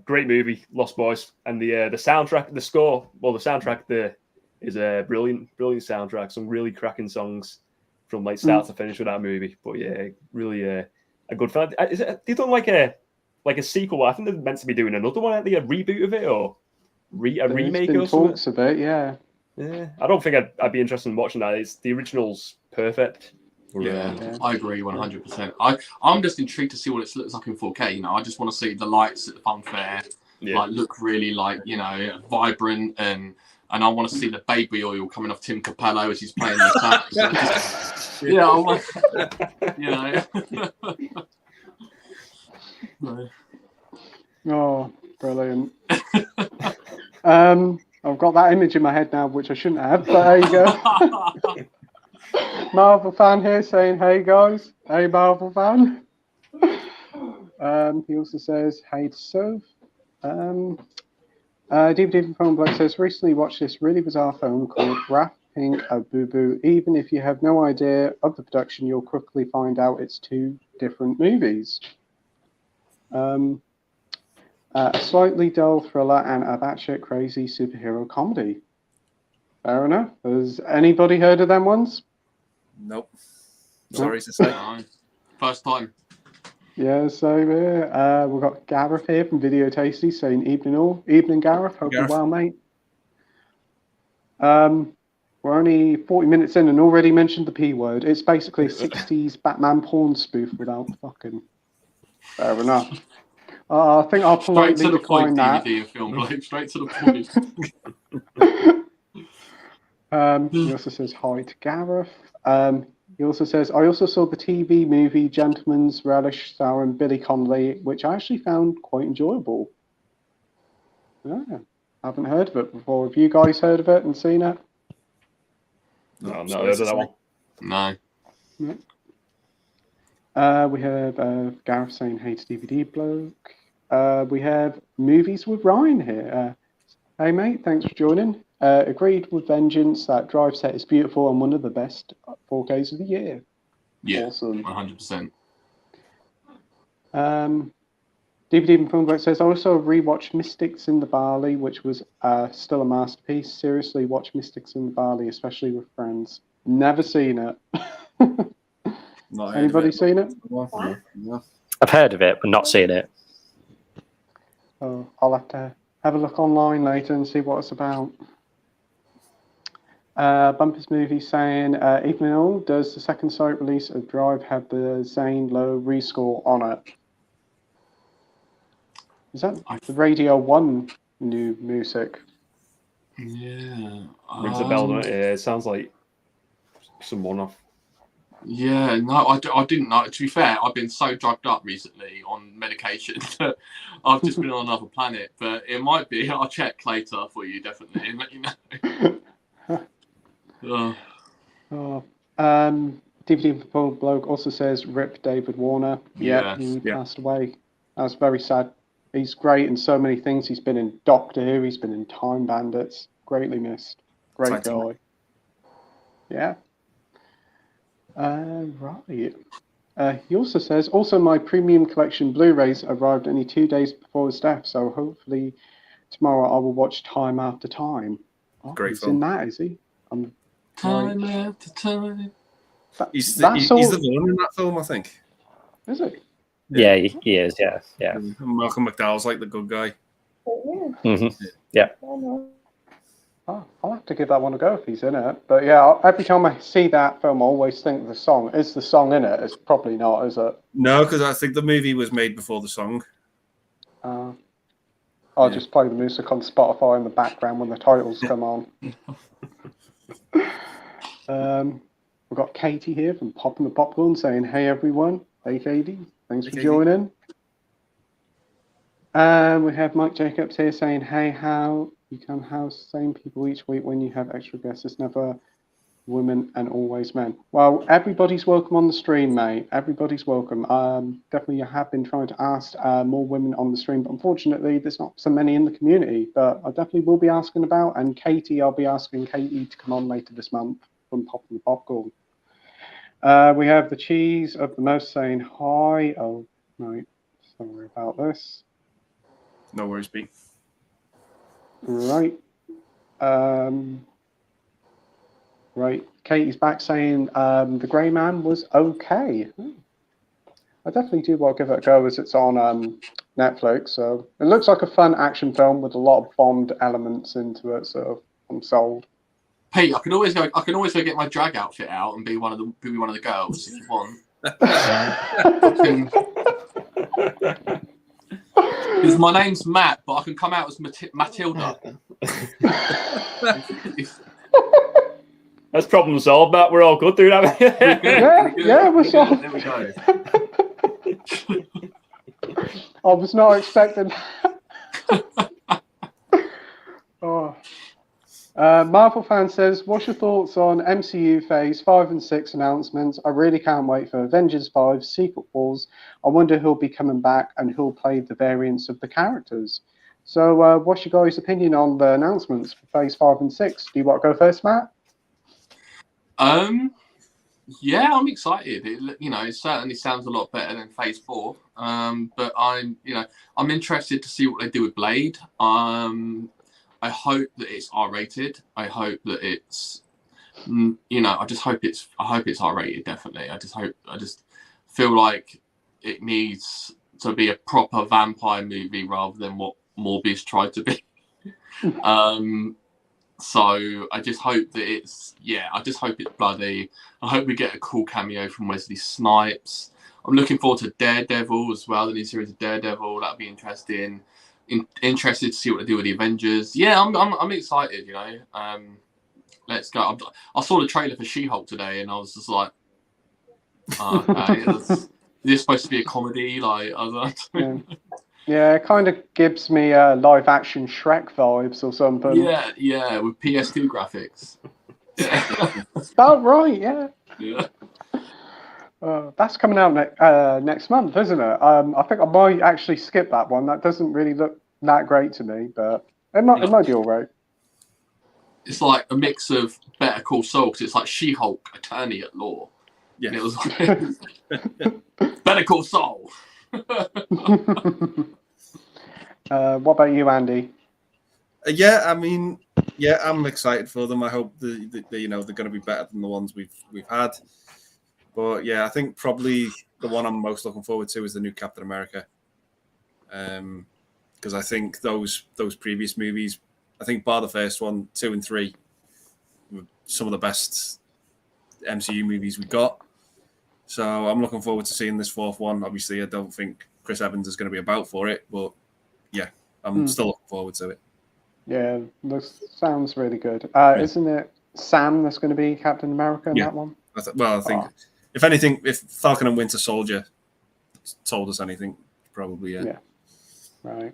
great movie, Lost Boys, and the soundtrack, the score. Well, the soundtrack is a brilliant soundtrack. Some really cracking songs from like start to finish with that movie. But yeah, really a good film. They've done like a sequel. I think they're meant to be doing another one. Are they a reboot of it or a remake or something? Talks of it, yeah. Yeah, I don't think I'd be interested in watching that. The original's perfect. Yeah, I agree 100%. I'm just intrigued to see what it looks like in 4K. You know, I just want to see the lights at the funfair, like look really like vibrant, and I want to see the baby oil coming off Tim Capello as he's playing the sax. Oh, brilliant. I've got that image in my head now, which I shouldn't have, but there you go. Marvel fan here saying, hey guys, hey Marvel fan. He also says, hey to Soph. DVD from Black says, recently watched this really bizarre film called Wrapping a Boo Boo. Even if you have no idea of the production, you'll quickly find out it's two different movies. A slightly dull thriller and a batshit crazy superhero comedy. Fair enough. Has anybody heard of them ones? Nope. Sorry to say. First time. Yeah, so we've got Gareth here from Video Tasty saying, evening all. Evening, Gareth. Hope you're well, mate. We're only 40 minutes in and already mentioned the P word. It's basically a 60s Batman porn spoof without fucking. Fair enough. I think I'll politely decline that. DVD film, Blake. Straight to the point. He also says hi to Gareth. He also says, I also saw the TV movie Gentleman's Relish starring Billy Connolly, which I actually found quite enjoyable. Yeah, haven't heard of it before. Have you guys heard of it and seen it? No, I've not heard of that one. No. We have Gareth saying, hey to DVD bloke. We have Movies with Ryan here. Hey mate, thanks for joining. Agreed with vengeance that drive set is beautiful and one of the best 4Ks of the year. Yeah, awesome. 100%. DVD and Filmbook says, I also rewatched Mystics in the Barley, which was still a masterpiece. Seriously, watch Mystics in the Barley, especially with friends. Never seen it. Not heard of Anybody it. seen it? No. I've heard of it, but not seen it. Oh, I'll have to have a look online later and see what it's about. Bumpers Movie saying, even all, does the second sight release of Drive have the Zane Lowe rescore on it? Is that the Radio 1 new music? Yeah. Rings a bell, doesn't it? Yeah, it sounds like some one-off. Yeah, no, I didn't know. To be fair, I've been so drugged up recently on medication that I've just been on another planet. But it might be. I'll check later for you, definitely, and let you know. DVD for Bloke also says, Rip David Warner. Yeah, Yes. he passed away. That was very sad. He's great in so many things. He's been in Doctor Who. He's been in Time Bandits. Greatly missed. Great guy. Yeah. Right. He also says, also my premium collection Blu-rays arrived only 2 days before his death, so hopefully tomorrow I will watch Time After Time. Oh, Great he's film. in that, is he? Time after time. He's the villain in that film, I think. Is it? Yeah, he is. Yeah, yeah. And Malcolm McDowell's like the good guy. Mm-hmm. Yeah. Oh, I'll have to give that one a go if he's in it. But yeah, every time I see that film, I always think the song. Is the song in it? It's probably not, is it? No, because I think the movie was made before the song. I'll just play the music on Spotify in the background when the titles come on. We've got Katie here from Popping the Popcorn saying, hey everyone. Hey Katie, thanks for joining. We have Mike Jacobs here saying, hey, how you can house the same people each week when you have extra guests. It's never women and always men. Well, everybody's welcome on the stream, mate. Everybody's welcome. Definitely, I have been trying to ask more women on the stream, but unfortunately, there's not so many in the community. But I definitely will be asking about. And Katie, I'll be asking Katie to come on later this month from Popping the Popcorn. We have the Cheese of the Most saying hi. Oh, no, sorry about this. No worries, Pete. Right. Right. Katie's back saying The Grey Man was okay. I definitely do want to give it a go as it's on Netflix. So it looks like a fun action film with a lot of Bond elements into it. So I'm sold. Pete, I can always go get my drag outfit out and be one of the girls if you want. Because my name's Matt, but I can come out as Matilda. That's problem solved, Matt. We're all good through that. Yeah, we're solved. There we go. I was not expecting. Oh. Marvel fan says, what's your thoughts on MCU Phase 5 and 6 announcements? I really can't wait for Avengers 5 Secret Wars. I wonder who'll be coming back and who'll play the variants of the characters. So what's your guys' opinion on the announcements for Phase 5 and 6? Do you want to go first, Matt? Yeah, I'm excited. It certainly sounds a lot better than Phase 4. But I'm interested to see what they do with Blade. I hope that it's R-rated. I hope that it's, I hope it's R-rated. Definitely. I just feel like it needs to be a proper vampire movie rather than what Morbius tried to be. So I just hope that it's bloody. I hope we get a cool cameo from Wesley Snipes. I'm looking forward to Daredevil as well, the new series of Daredevil. That'll be interesting. Interested to see what they do with the Avengers. Yeah, I'm excited. Let's go. I saw the trailer for She-Hulk today, and I was just like, okay, is this supposed to be a comedy? Like, I don't know. Yeah, it kind of gives me live action Shrek vibes or something. Yeah, with PS2 graphics. Yeah. About right, yeah. Yeah. That's coming out next month, isn't it? I think I might actually skip that one. That doesn't really look that great to me, but it might be all right. It's like a mix of Better Call Saul, because it's like She-Hulk, attorney at law. Yeah. And it was like, Better Call Saul. What about you, Andy? Yeah, I mean, yeah, I'm excited for them. I hope they're going to be better than the ones we've had. But yeah, I think probably the one I'm most looking forward to is the new Captain America. Because I think those previous movies, I think bar the first one, 2 and 3, were some of the best MCU movies we got. So I'm looking forward to seeing this fourth one. Obviously, I don't think Chris Evans is going to be about for it, but yeah, I'm still looking forward to it. Yeah, this sounds really good. Isn't it Sam that's going to be Captain America in that one? I think if anything, if Falcon and Winter Soldier told us anything, probably yeah. Right.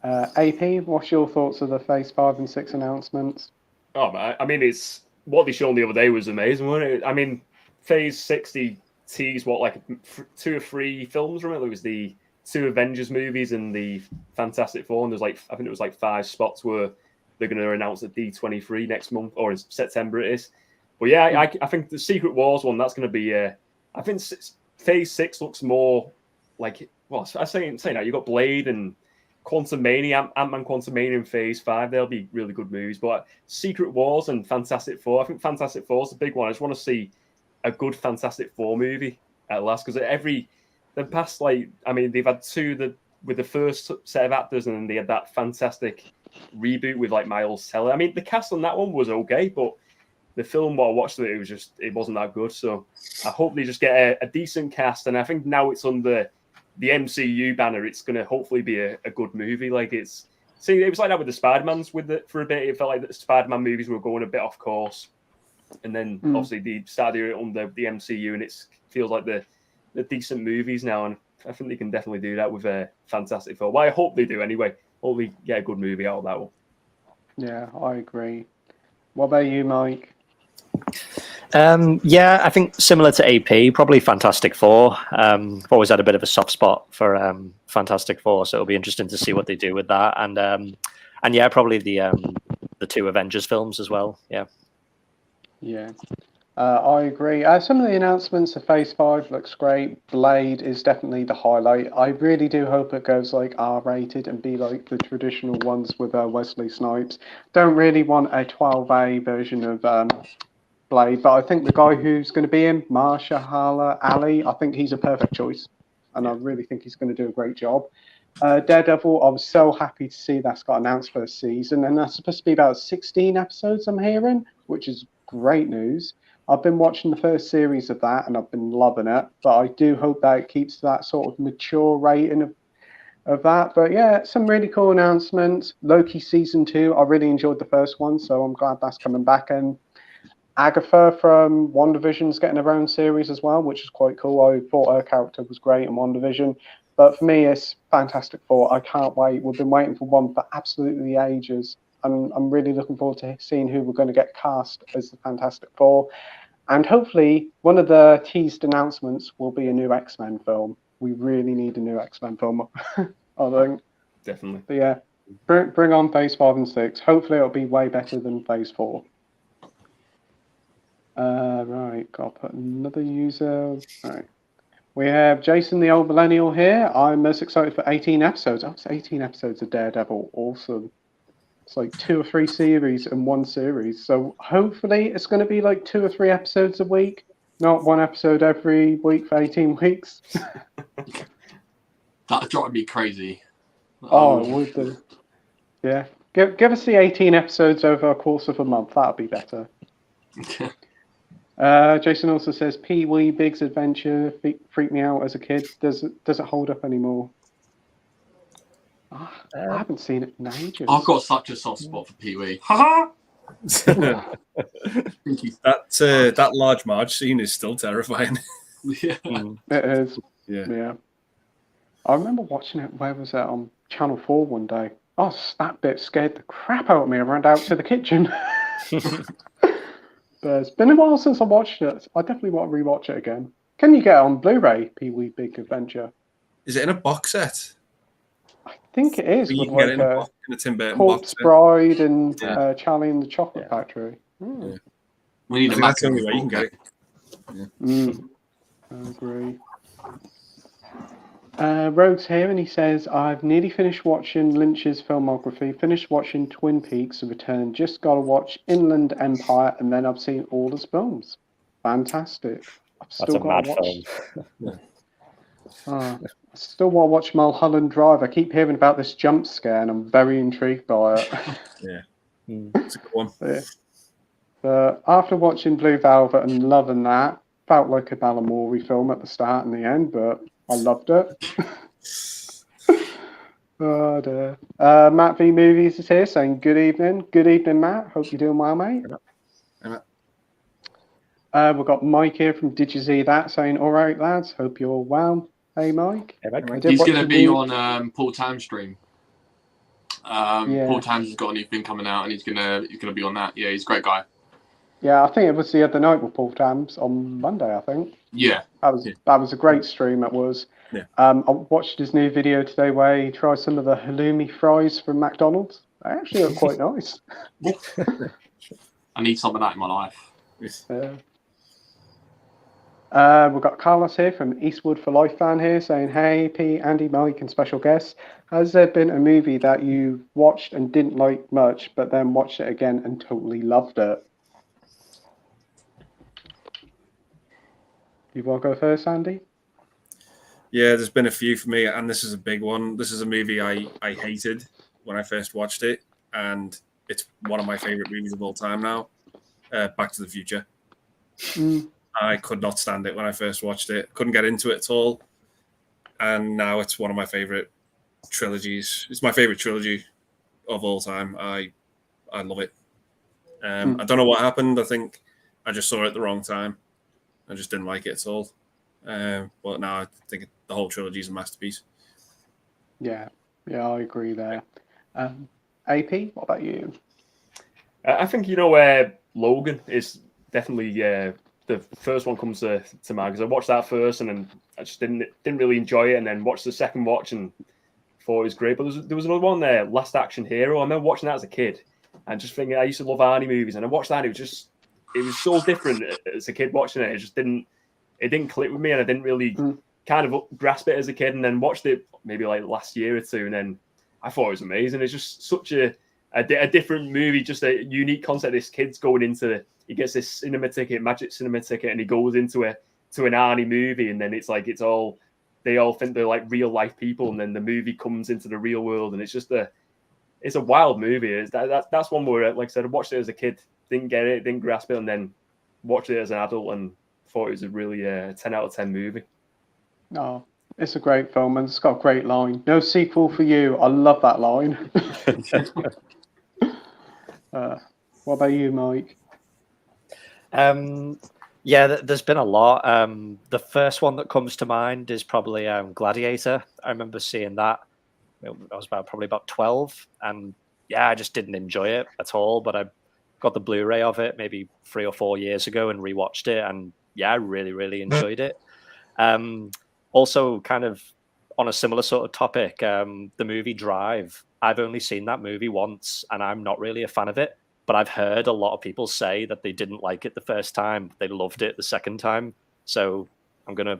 AP, what's your thoughts of the Phase 5 and 6 announcements? Oh, man, I mean, it's what they showed the other day was amazing, wasn't it? I mean, Phase 60 teased 2 or 3 films from it. There was the 2 Avengers movies and the Fantastic Four, and there's I think it was 5 spots where they're going to announce at D23 next month, or in September it is. But yeah, I think the Secret Wars one, that's going to be. I think Phase 6 looks more like. Well, I say that you got Blade and Quantumania, Ant-Man Quantumania in Phase 5. They'll be really good movies. But Secret Wars and Fantastic Four, I think Fantastic Four is the big one. I just want to see a good Fantastic Four movie at last, because the past they've had 2 with the first set of actors, and then they had that fantastic reboot with Miles Teller. I mean, the cast on that one was okay, but the film while I watched it wasn't that good. So I hope they just get a decent cast, and I think now it's under the MCU banner, it's going to hopefully be a good movie. It was like that with the Spider-Mans for a bit. It felt like the Spider-Man movies were going a bit off course, and then obviously they started it under the MCU, and it feels like the decent movies now. And I think they can definitely do that with a Fantastic Four. Well, I hope they do anyway. Hope we get a good movie out of that one. Yeah, I agree. What about you, Mike? Yeah, I think similar to AP, probably Fantastic Four. I've always had a bit of a soft spot for Fantastic Four, so it'll be interesting to see what they do with that. And yeah, probably the 2 Avengers films as well. Yeah. Yeah, I agree. Some of the announcements of Phase 5 looks great. Blade is definitely the highlight. I really do hope it goes R-rated and be like the traditional ones with Wesley Snipes. Don't really want a 12A version of Blade, but I think the guy who's going to be in, Mahershala Ali, I think he's a perfect choice, and I really think he's going to do a great job. Daredevil, I was so happy to see that's got announced for a season, and that's supposed to be about 16 episodes, I'm hearing, which is great news. I've been watching the first series of that, and I've been loving it, but I do hope that it keeps that sort of mature rating of that. But yeah, some really cool announcements. Loki season 2, I really enjoyed the first one, so I'm glad that's coming back. And Agatha from WandaVision's getting her own series as well, which is quite cool. I thought her character was great in WandaVision. But for me, it's Fantastic Four. I can't wait. We've been waiting for one for absolutely ages. I'm really looking forward to seeing who we're going to get cast as the Fantastic Four. And hopefully, one of the teased announcements will be a new X-Men film. We really need a new X-Men film, I think. Definitely. But yeah, bring on Phase 5 and 6. Hopefully, it'll be way better than Phase 4. Right, gotta put another user. Right. We have Jason the Old Millennial here. I'm most excited for 18 episodes. Oh, it's 18 episodes of Daredevil. Awesome. It's 2 or 3 series in one series. So hopefully it's going to be 2 or 3 episodes a week, not 1 episode every week for 18 weeks. That'd drive me crazy. Oh, it would do. Yeah. Give us the 18 episodes over a course of a month. That'd be better. Jason also says Pee-wee Big's Adventure freaked me out as a kid. Does it hold up anymore? I haven't seen it in ages. I've got such a soft spot for Peewee. Ha That large Marge scene is still terrifying. Yeah. It is. Yeah. I remember watching it. Where was it? On Channel 4 one day. Oh, that bit scared the crap out of me. I ran out to the kitchen. But it's been a while since I watched it. I definitely want to rewatch it again. Can you get it on Blu-ray, Peewee Big Adventure? Is it in a box set? I think it is. You With can get it like in a Tim Burton Corpse box set. Bride and Yeah. Charlie and the Chocolate Yeah. Factory. Yeah. We need I a think that's the only Mac way you can get it. I agree. Rogue's here and he says, I've nearly finished watching Lynch's filmography, finished watching Twin Peaks: The Return, just got to watch Inland Empire, and then I've seen all his films. Fantastic. I've That's still a got mad to watch. film. I still want to watch Mulholland Drive. I keep hearing about this jump scare and I'm very intrigued by it. Yeah. Mm. It's a good one. But after watching Blue Velvet and loving that, felt like a Balamory film at the start and the end, but I loved it. Oh dear. Matt V Movies is here saying good evening. Good evening, Matt. Hope you're doing well, mate. Hey, Matt. We've got Mike here from Did You See That saying, all right, lads. Hope you're well. Hey, Mike. Hey, mate. I did He's watch going to the be new- on Paul Tam's stream. Yeah. Paul Tams has got a new thing coming out, and he's gonna be on that. Yeah, he's a great guy. Yeah, I think it was the other night with Paul Tams on Monday, I think. Yeah, That was a great stream, it was. Yeah. I watched his new video today where he tried some of the halloumi fries from McDonald's. They actually look quite nice. I need some of that in my life. We've got Carlos here from Eastwood for Life fan here saying, hey, P, Andy, Mike, and special guests. Has there been a movie that you watched and didn't like much, but then watched it again and totally loved it? You want to go first, Andy? Yeah, there's been a few for me, and this is a big one. This is a movie I hated when I first watched it, and it's one of my favorite movies of all time now. Back to the Future. I could not stand it when I first watched it. Couldn't get into it at all. And now it's one of my favorite trilogies. It's my favorite trilogy of all time. I love it. I don't know what happened. I think I just saw it at the wrong time. I just didn't like it at all. But now I think the whole trilogy is a masterpiece. Yeah, I agree there. AP, what about you? I think, Logan is definitely the first one comes to mind, because I watched that first and then I just didn't really enjoy it, and then watched the second watch and thought it was great. But there was another one there, Last Action Hero. I remember watching that as a kid and just thinking, I used to love Arnie movies, and I watched that. It was so different as a kid watching it. It didn't click with me, and I didn't really kind of grasp it as a kid. And then watched it maybe like last year or two, and then I thought it was amazing. It's just such a different movie, just a unique concept. This kid's going into, he gets this cinema ticket, magic cinema ticket, and he goes into an Arnie movie, and then it's like they all think they're like real life people, and then the movie comes into the real world, and it's just it's a wild movie. That's one where, like I said, I watched it as a kid, didn't get it, didn't grasp it, and then watched it as an adult and thought it was a really 10 out of 10 movie. Oh, it's a great film and it's got a great line. No sequel for you. I love that line. What about you, Mike? Yeah, there's been a lot. The first one that comes to mind is probably Gladiator. I remember seeing that. I was probably about 12, and yeah, I just didn't enjoy it at all. But I got the Blu-ray of it maybe 3 or 4 years ago and rewatched it, and yeah, I really, really enjoyed it. Also, kind of on a similar sort of topic, the movie Drive. I've only seen that movie once, and I'm not really a fan of it. But I've heard a lot of people say that they didn't like it the first time, they loved it the second time. So I'm going to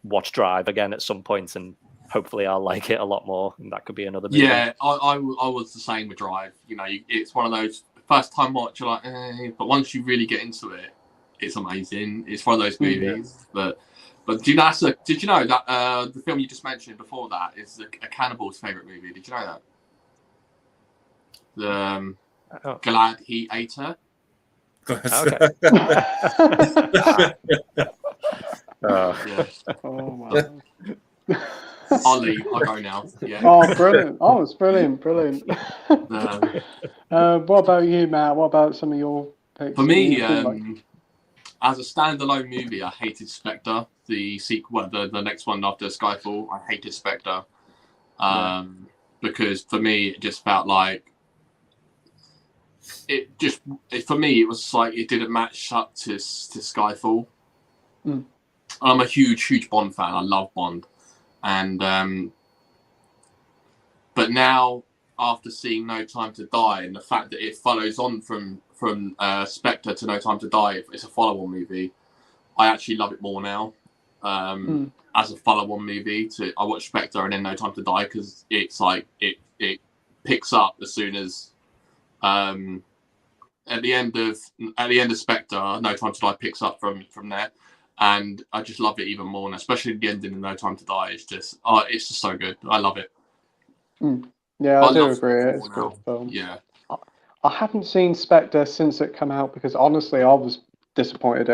watch Drive again at some point, and hopefully I'll like it a lot more. And that could be another movie. Yeah, I was the same with Drive. It's one of those first time watch, you're like, but once you really get into it, it's amazing. It's one of those movies. Yeah. But do you know that the film you just mentioned before that is a cannibal's favourite movie? Did you know that? Glad he ate her. Okay. Yeah. Oh my. I'll leave. I'll go now. Yeah. Oh, brilliant. Oh, it's brilliant. What about you, Matt? What about some of your picks? For me, as a standalone movie, I hated Spectre. The sequel, the next one after Skyfall, I hated Spectre. Because for me, it just felt like for me, it was like it didn't match up to Skyfall. I'm a huge Bond fan. I love Bond, and but now after seeing No Time to Die and the fact that it follows on from Spectre to No Time to Die, it's a follow-on movie. I actually love it more now. As a follow-on movie I watch Spectre and then No Time to Die, because it's like it picks up as soon as at the end of Spectre, No Time to Die picks up from there, and I just love it even more. And especially the ending of No Time to Die is just it's just so good. I love it. Yeah, I do agree. It's a good film. Yeah. I haven't seen Spectre since it came out because honestly, I was disappointed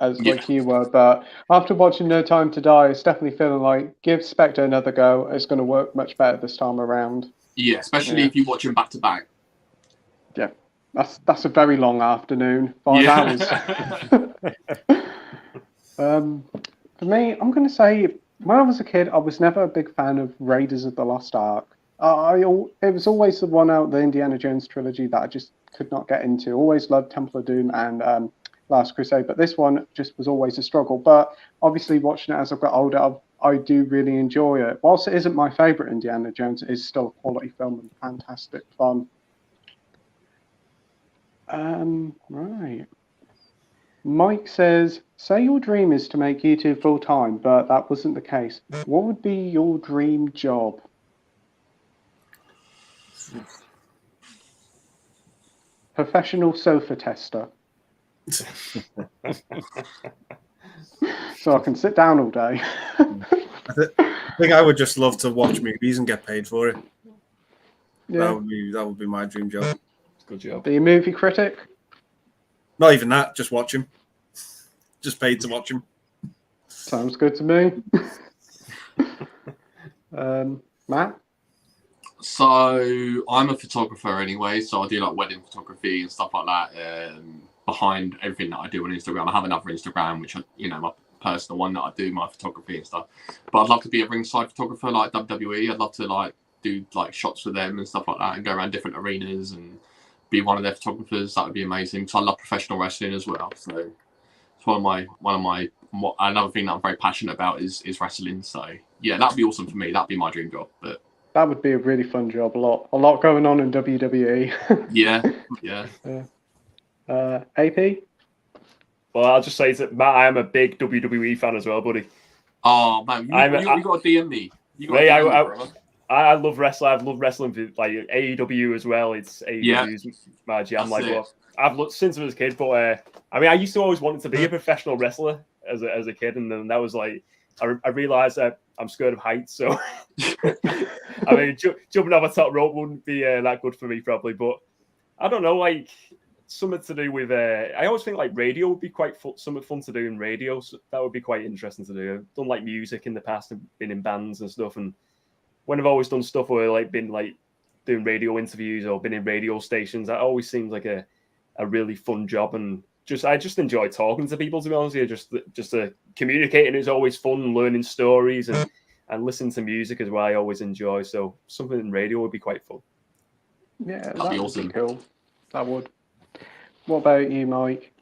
like you were. But after watching No Time to Die, it's definitely feeling like give Spectre another go. It's going to work much better this time around. Yeah, especially if you watch them back to back. Yeah, that's a very long afternoon. 5 hours. For me, I'm going to say when I was a kid, I was never a big fan of Raiders of the Lost Ark. It was always the one out the Indiana Jones trilogy that I just could not get into. Always loved Temple of Doom and Last Crusade, but this one just was always a struggle. But obviously, watching it as I've got older, I do really enjoy it. Whilst it isn't my favourite Indiana Jones, it is still a quality film and fantastic fun. Right. Mike says, say your dream is to make YouTube full time, but that wasn't the case. What would be your dream job? Professional sofa tester. So I can sit down all day. I think I would just love to watch movies and get paid for it. Yeah. That would be my dream job. Good job. Be a movie critic? Not even that, just watch him. Just paid to watch him. Sounds good to me. Matt? So I'm a photographer anyway, so I do like wedding photography and stuff like that. Behind everything that I do on Instagram, I have another Instagram, which my personal one that I do my photography and stuff. But I'd love to be a ringside photographer like WWE. I'd love to do shots with them and stuff like that, and go around different arenas and be one of their photographers. That would be amazing. So I love professional wrestling as well. So it's another thing that I'm very passionate about is wrestling. So yeah, that'd be awesome for me. That'd be my dream job. But that would be a really fun job. A lot going on in WWE. yeah. AP? Well, I'll just say that Matt, I am a big WWE fan as well, buddy. Oh man, you got to DM me. I love wrestling. I've loved wrestling for AEW as well. It's AEW's my jam. I've looked since I was a kid, but I used to always want to be a professional wrestler as a kid, and then that was I realized that I'm scared of heights, so jumping off a top rope wouldn't be that good for me probably. But I don't know, something to do with I always think radio would be quite something fun to do in radio. So that would be quite interesting to do. I've done music in the past and been in bands and stuff, and when I've always done stuff where been doing radio interviews or been in radio stations, that always seems like a really fun job. And I just enjoy talking to people, to be honest with you. Just communicating is always fun, learning stories and listening to music as well. I always enjoy. So something in radio would be quite fun. Yeah, that'd be awesome. Cool. That would. What about you, Mike?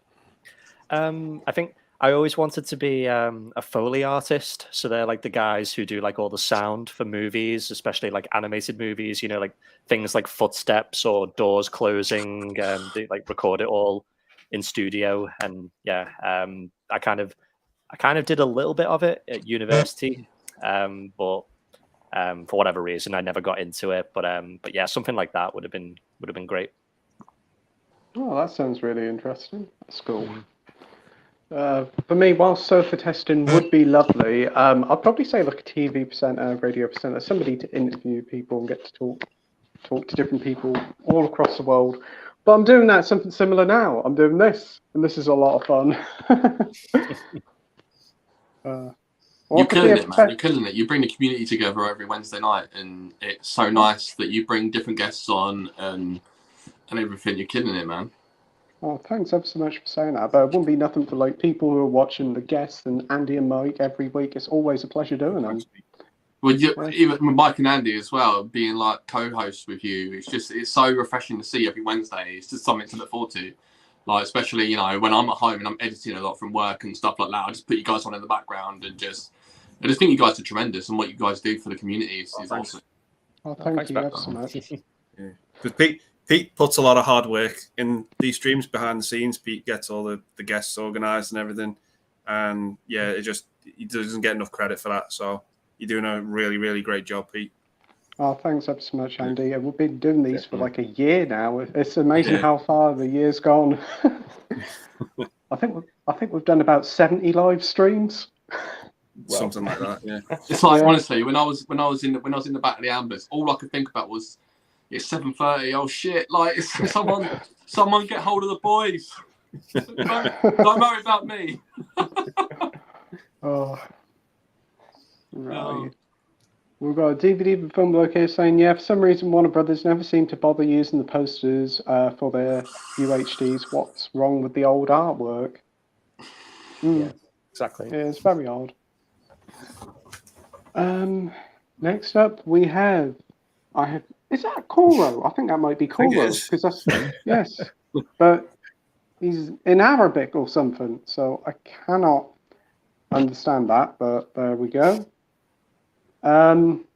I think I always wanted to be a Foley artist. So they're the guys who do all the sound for movies, especially animated movies, things like footsteps or doors closing. They record it all in studio. And I kind of did a little bit of it at university, but for whatever reason, I never got into it. But yeah, something like that would have been great. Oh, that sounds really interesting. That's cool. For me, whilst sofa testing would be lovely, I'd probably say a TV presenter, radio presenter, somebody to interview people and get to talk to different people all across the world. But I'm doing something similar now. I'm doing this, and this is a lot of fun. You're killing it, man. You're killing it. You bring the community together every Wednesday night, and it's so nice that you bring different guests on and everything. You're killing it, man. Oh, thanks ever so much for saying that. But it wouldn't be nothing for people who are watching, the guests and Andy and Mike every week. It's always a pleasure doing them. Well, even with Mike and Andy as well, being co-hosts with you, it's so refreshing to see every Wednesday. It's just something to look forward to. Like, especially, you know, when I'm at home and I'm editing a lot from work and stuff like that, I just put you guys on in the background and I just think you guys are tremendous, and what you guys do for the community is awesome. Oh, thank you ever so much. Yeah. Because Pete puts a lot of hard work in these streams behind the scenes. Pete gets all the guests organised and everything. And yeah, he doesn't get enough credit for that. So you're doing a really, really great job, Pete. Oh, thanks ever so much, Andy. Yeah, we've been doing these for like a year now. It's amazing how far the year's gone. I think we've done about 70 live streams. Something like that, yeah. It's like, honestly, when I was in the back of the ambulance, all I could think about was it's 7:30. Oh shit! Like, someone get hold of the boys. Don't worry about me. Oh, right. We've got a DVD film blog here saying, yeah, for some reason Warner Brothers never seem to bother using the posters for their UHDs. What's wrong with the old artwork? Yeah, exactly. Yeah, it's very odd. Next up we have, is that Koro? I think that might be Koro, because that's yes, but he's in Arabic or something, so I cannot understand that. But there we go.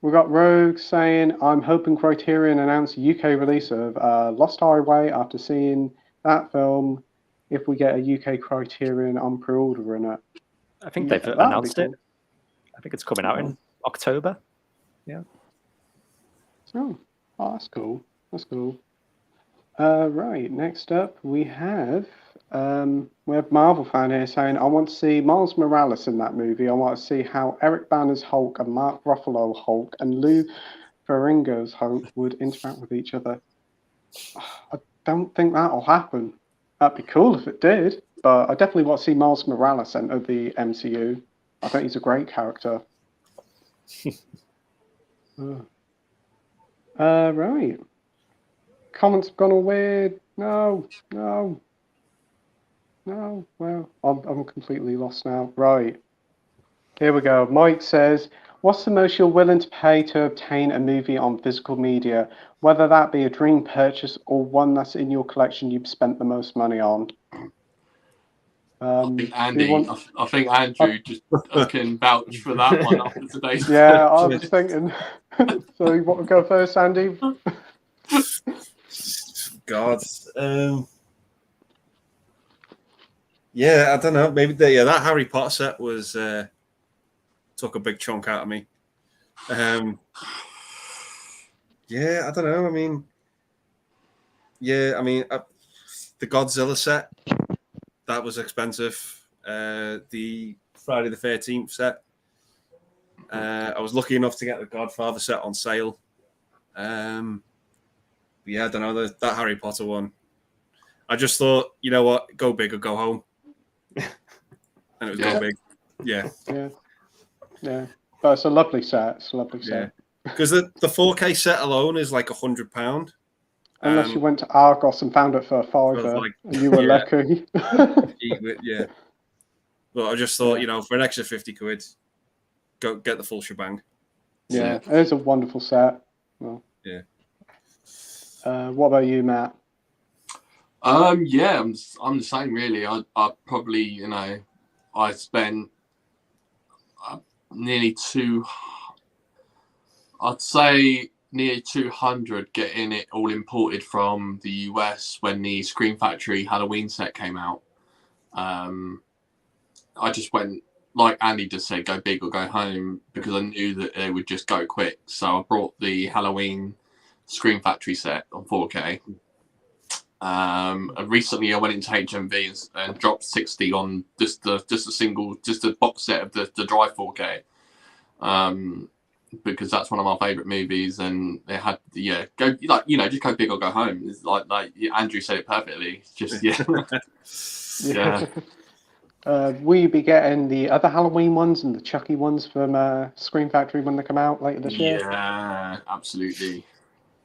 We've got Rogue saying, I'm hoping Criterion announce a UK release of Lost Highway after seeing that film. If we get a UK Criterion, I'm pre-ordering it. I think they've announced it. I think it's coming out in October. Yeah. Oh, that's cool. That's cool. Right, next up we have Marvel fan here saying, I want to see Miles Morales in that movie. I want to see how Eric Banner's Hulk and Mark Ruffalo Hulk and Lou Ferrigno's Hulk would interact with each other. I don't think that'll happen. That'd be cool if it did, but I definitely want to see Miles Morales enter the MCU. I think he's a great character. Right. Comments have gone all weird. No. Well, I'm completely lost now. Right. Here we go. Mike says, what's the most you're willing to pay to obtain a movie on physical media, whether that be a dream purchase or one that's in your collection you've spent the most money on? I think Andrew just can vouch for that one after today's. Yeah, I was thinking. So you want to go first, Andy? God. Yeah, I don't know. Maybe that Harry Potter set was took a big chunk out of me. Yeah, I don't know. I mean, the Godzilla set, that was expensive. The Friday the 13th set. I was lucky enough to get the Godfather set on sale. Yeah, I don't know, that Harry Potter one. I just thought, you know what, go big or go home. And it was go big. Yeah. But it's a lovely set. Set. Because the 4K set alone is like £100. Unless you went to Argos and found it for a £5 and you were lucky. Yeah. But I just thought, for an extra 50 quid, go get the full shebang. Yeah, it is a wonderful set. Well, yeah. What about you, Matt? Yeah, I'm the same really. I probably, I spent nearly 200 getting it all imported from the US when the Scream Factory Halloween set came out. I just went, like Andy just said, go big or go home, because I knew that it would just go quick. So I brought the Halloween Scream Factory set on 4K. And recently I went into HMV and dropped 60 on just a box set of the dry 4K. Because that's one of my favorite movies, and they had just go big or go home. It's like Andrew said it perfectly. It's just yeah. Will you be getting the other Halloween ones and the Chucky ones from Scream Factory when they come out later this year? Yeah, absolutely.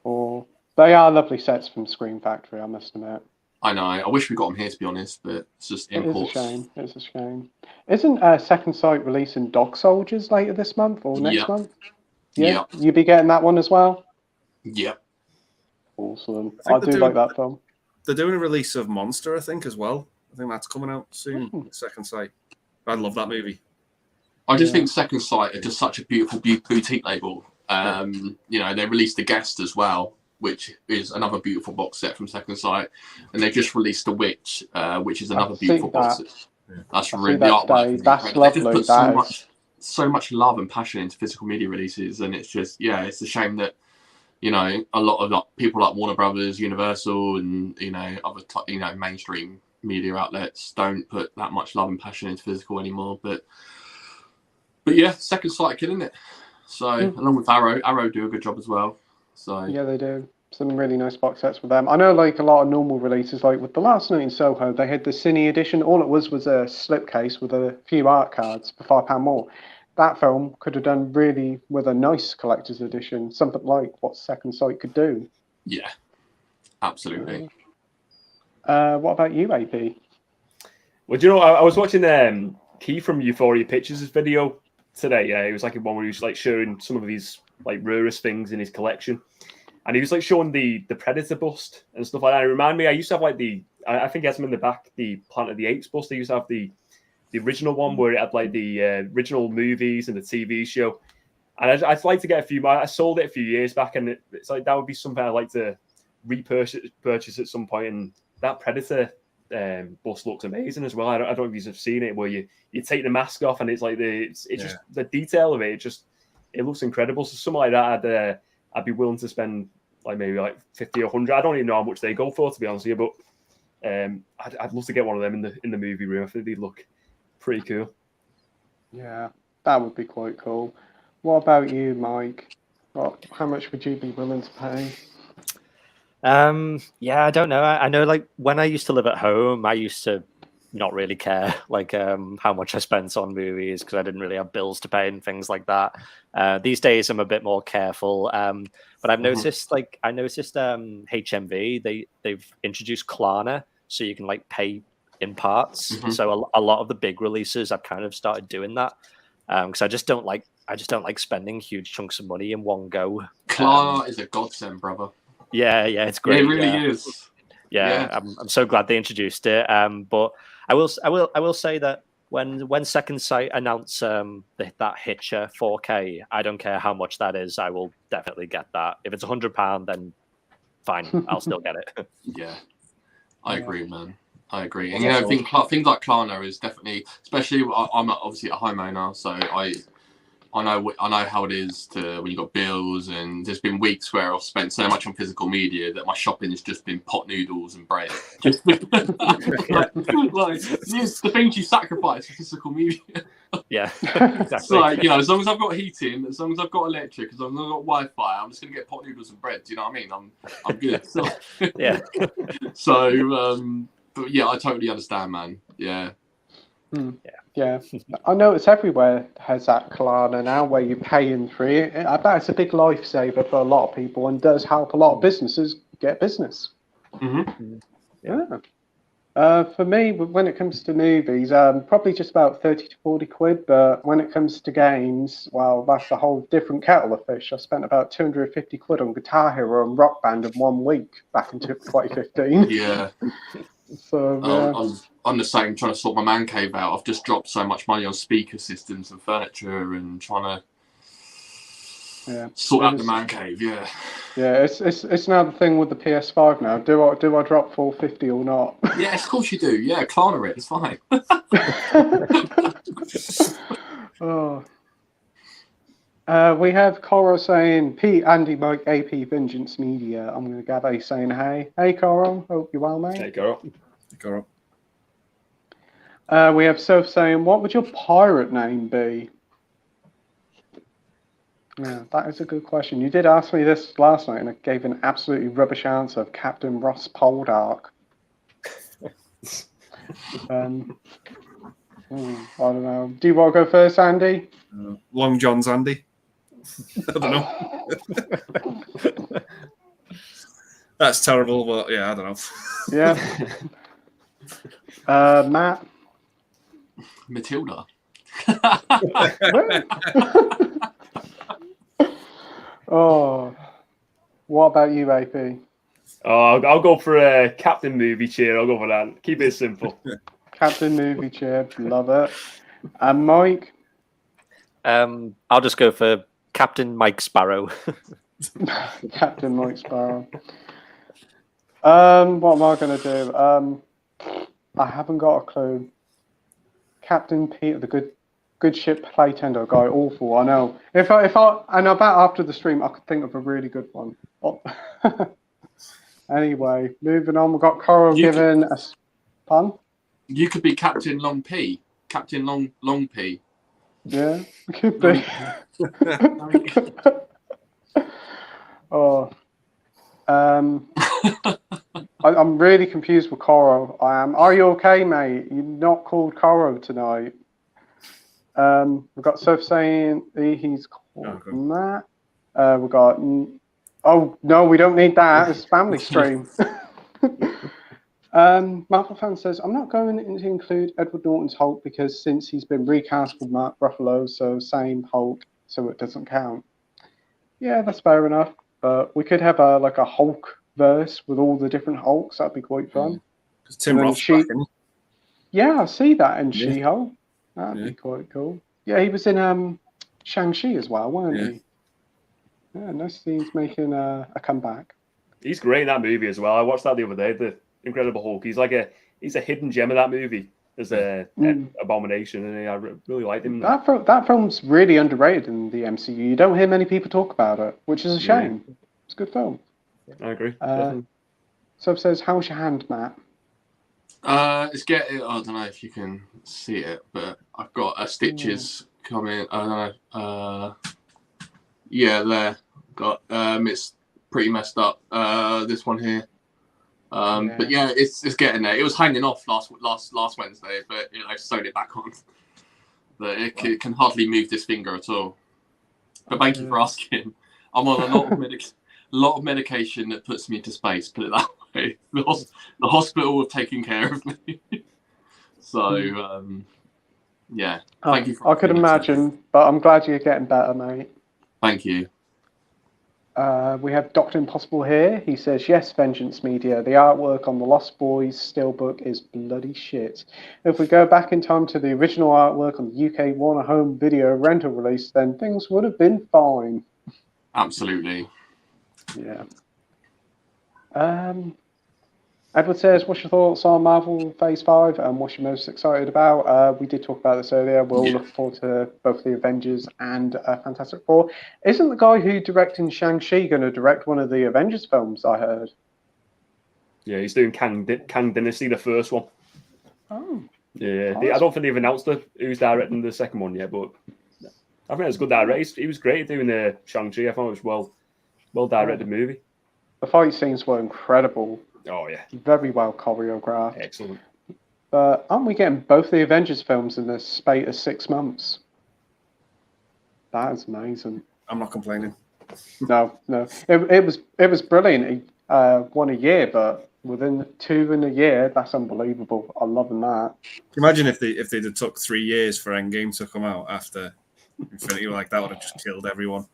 Or they are lovely sets from Scream Factory, I must admit. I know. I wish we got them here, to be honest, but it's just imports. It's a shame. Isn't Second Sight releasing Dog Soldiers later this month or next month? Yeah. You'll be getting that one as well? Yep. Awesome. I do like that film. they're doing a release of Monster, I think, as well. I think that's coming out soon. Second Sight. I love that movie. I just think Second Sight are just such a beautiful boutique label. You know, they released The Guest as well, which is another beautiful box set from Second Sight, and they just released The Witch, which is another beautiful box set. That's really the artwork. That's lovely. They just put so much love and passion into physical media releases, and it's just it's a shame that, you know, a lot of people like Warner Brothers, Universal, and you know other mainstream media outlets don't put that much love and passion into physical anymore. But yeah, Second Sight are killing it. So along with Arrow do a good job as well. So yeah, they do. Some really nice box sets with them. I know, like a lot of normal releases, like with The Last Night in Soho, they had the Cine edition. All it was a slipcase with a few art cards for £5 more. That film could have done really with a nice collector's edition, something like what Second Sight could do. Yeah, absolutely. What about you, AP? Well, do you know, I was watching Key from Euphoria Pictures' video today. It was like one where he was like showing some of these like rarest things in his collection, and he was like showing the Predator bust and stuff like that. It reminded me, I used to have like I think he has them in the back, the Planet of the Apes bust. I used to have the original one where it had like the original movies and the TV show, and I'd like to get a few more. I sold it a few years back, and it's like that would be something I'd like to purchase at some point. And that Predator bust looks amazing as well. I don't know if you've seen it, where you take the mask off and it's like it's just the detail of it. It looks incredible. So something like that, I'd be willing to spend like maybe like 50 or 100. I don't even know how much they go for, to be honest with you, but I'd love to get one of them in the movie room. I think they'd look pretty cool. Yeah, that would be quite cool. What about you, Mike? How much would you be willing to pay? Yeah, I don't know. I know, like when I used to live at home, I used to not really care like how much I spent on movies because I didn't really have bills to pay and things like that. These days I'm a bit more careful. But I've noticed HMV, they've introduced Klarna, so you can like pay in parts. So a lot of the big releases I've kind of started doing that because I just don't like spending huge chunks of money in one go. Klarna is a godsend, brother. Yeah, it's great. It really is. Yeah. I'm so glad they introduced it. But I will say that when Second Sight announce that Hitcher 4K, I don't care how much that is. I will definitely get that. If it's £100, then fine, I'll still get it. Yeah, I agree, man. I agree. And you know, things like Klarna is definitely, especially I'm obviously a homeowner, so I know how it is to when you got bills, and there's been weeks where I've spent so much on physical media that my shopping has just been pot noodles and bread. Just like the things you sacrifice for physical media. Yeah, exactly. So, like, you know, as long as I've got heating, as long as I've got electric, as long as I've got Wi-Fi, I'm just gonna get pot noodles and bread. Do you know what I mean? I'm good. So, yeah. So, but yeah, I totally understand, man. Yeah. Yeah, I know it's everywhere has that Klarna now where you're paying for it. I bet it's a big lifesaver for a lot of people and does help a lot of businesses get business. Yeah. For me, when it comes to movies, probably just about 30 to 40 quid. But when it comes to games, well, that's a whole different kettle of fish. I spent about 250 quid on Guitar Hero and Rock Band in 1 week back in 2015. Yeah. So I'm the same, trying to sort my man cave out. I've just dropped so much money on speaker systems and furniture and trying to sort out the man cave. Yeah, it's now the thing with the PS5 now. Do I drop 450 or not? Yeah, of course you do. Yeah, Klarna it. It's fine. We have Coro saying, Pete, Andy, Mike, AP, Vengeance Media. I'm going to gather saying hey. Hey, Coro. Hope you're well, mate. Hey, Coro. We have Soph saying, what would your pirate name be? Yeah, that is a good question. You did ask me this last night, and I gave an absolutely rubbish answer of Captain Ross Poldark. I don't know. Do you want to go first, Andy? Long John's Andy. I don't know. That's terrible, but yeah, I don't know. Yeah. Matt? Matilda. Oh, what about you, AP? Oh, I'll go for a Captain Movie Cheer. I'll go for that. Keep it simple. Captain Movie Cheer, love it. And Mike? I'll just go for Captain Mike Sparrow. Captain Mike Sparrow. What am I going to do? I haven't got a clue. Captain Peter, the good ship Playtendoguy, awful. I know. If I and I bet after the stream I could think of a really good one. Oh. Anyway, moving on. We've got Coral given a pun. You could be Captain Long P. Captain Long P. Yeah, it could be. Oh. I'm really confused with Coro. I am. Are you okay, mate? You're not called Coro tonight. We've got Soph saying he's called Matt. We've got. Oh no, we don't need that. It's family stream. Marvel fan says, I'm not going to include Edward Norton's Hulk because since he's been recast with Mark Ruffalo, so same Hulk, so it doesn't count. Yeah, that's fair enough. But we could have a Hulk verse with all the different Hulks. That'd be quite fun. Because Tim Roth's back, isn't he? Yeah, I see that in She-Hulk. That'd be quite cool. Yeah, he was in Shang-Chi as well, weren't he? Yeah, nice to see he's making a comeback. He's great in that movie as well. I watched that the other day, The Incredible Hulk. He's a hidden gem of that movie as an abomination, and I really liked him. That film's really underrated in the MCU. You don't hear many people talk about it, which is a shame. It's a good film. I agree. So it says, how's your hand, Matt? It's getting. I don't know if you can see it, but I've got stitches coming. I don't know. Yeah, there. Got. It's pretty messed up. This one here. But yeah, it's getting there. It was hanging off last Wednesday, but I sewed it back on. But it can hardly move this finger at all. But thank you for asking. I'm on a lot of medication that puts me into space. Put it that way. The hospital have taken care of me. So yeah, thank you. I could imagine, but I'm glad you're getting better, mate. Thank you. We have Dr. Impossible here. He says, yes, Vengeance Media. The artwork on the Lost Boys steelbook is bloody shit. If we go back in time to the original artwork on the UK Warner Home Video rental release, then things would have been fine. Absolutely. Yeah. Edward says, what's your thoughts on Marvel Phase 5 and what's you most excited about? We did talk about this earlier. We'll look forward to both the Avengers and Fantastic Four. Isn't the guy who directed Shang-Chi going to direct one of the Avengers films, I heard? Yeah, he's doing Kang Dynasty, the first one. Oh. Yeah, I don't think they've announced who's directing the second one yet, but I think it's a good director. He was great doing the Shang-Chi. I thought it was well directed movie. The fight scenes were incredible. Oh, yeah. Very well choreographed. Excellent. But aren't we getting both the Avengers films in the spate of 6 months? That is amazing. I'm not complaining. No. It was brilliant. He won a year, but within 2 in a year, that's unbelievable. I'm loving that. Imagine if they'd have took 3 years for Endgame to come out after Infinity War, that would have just killed everyone.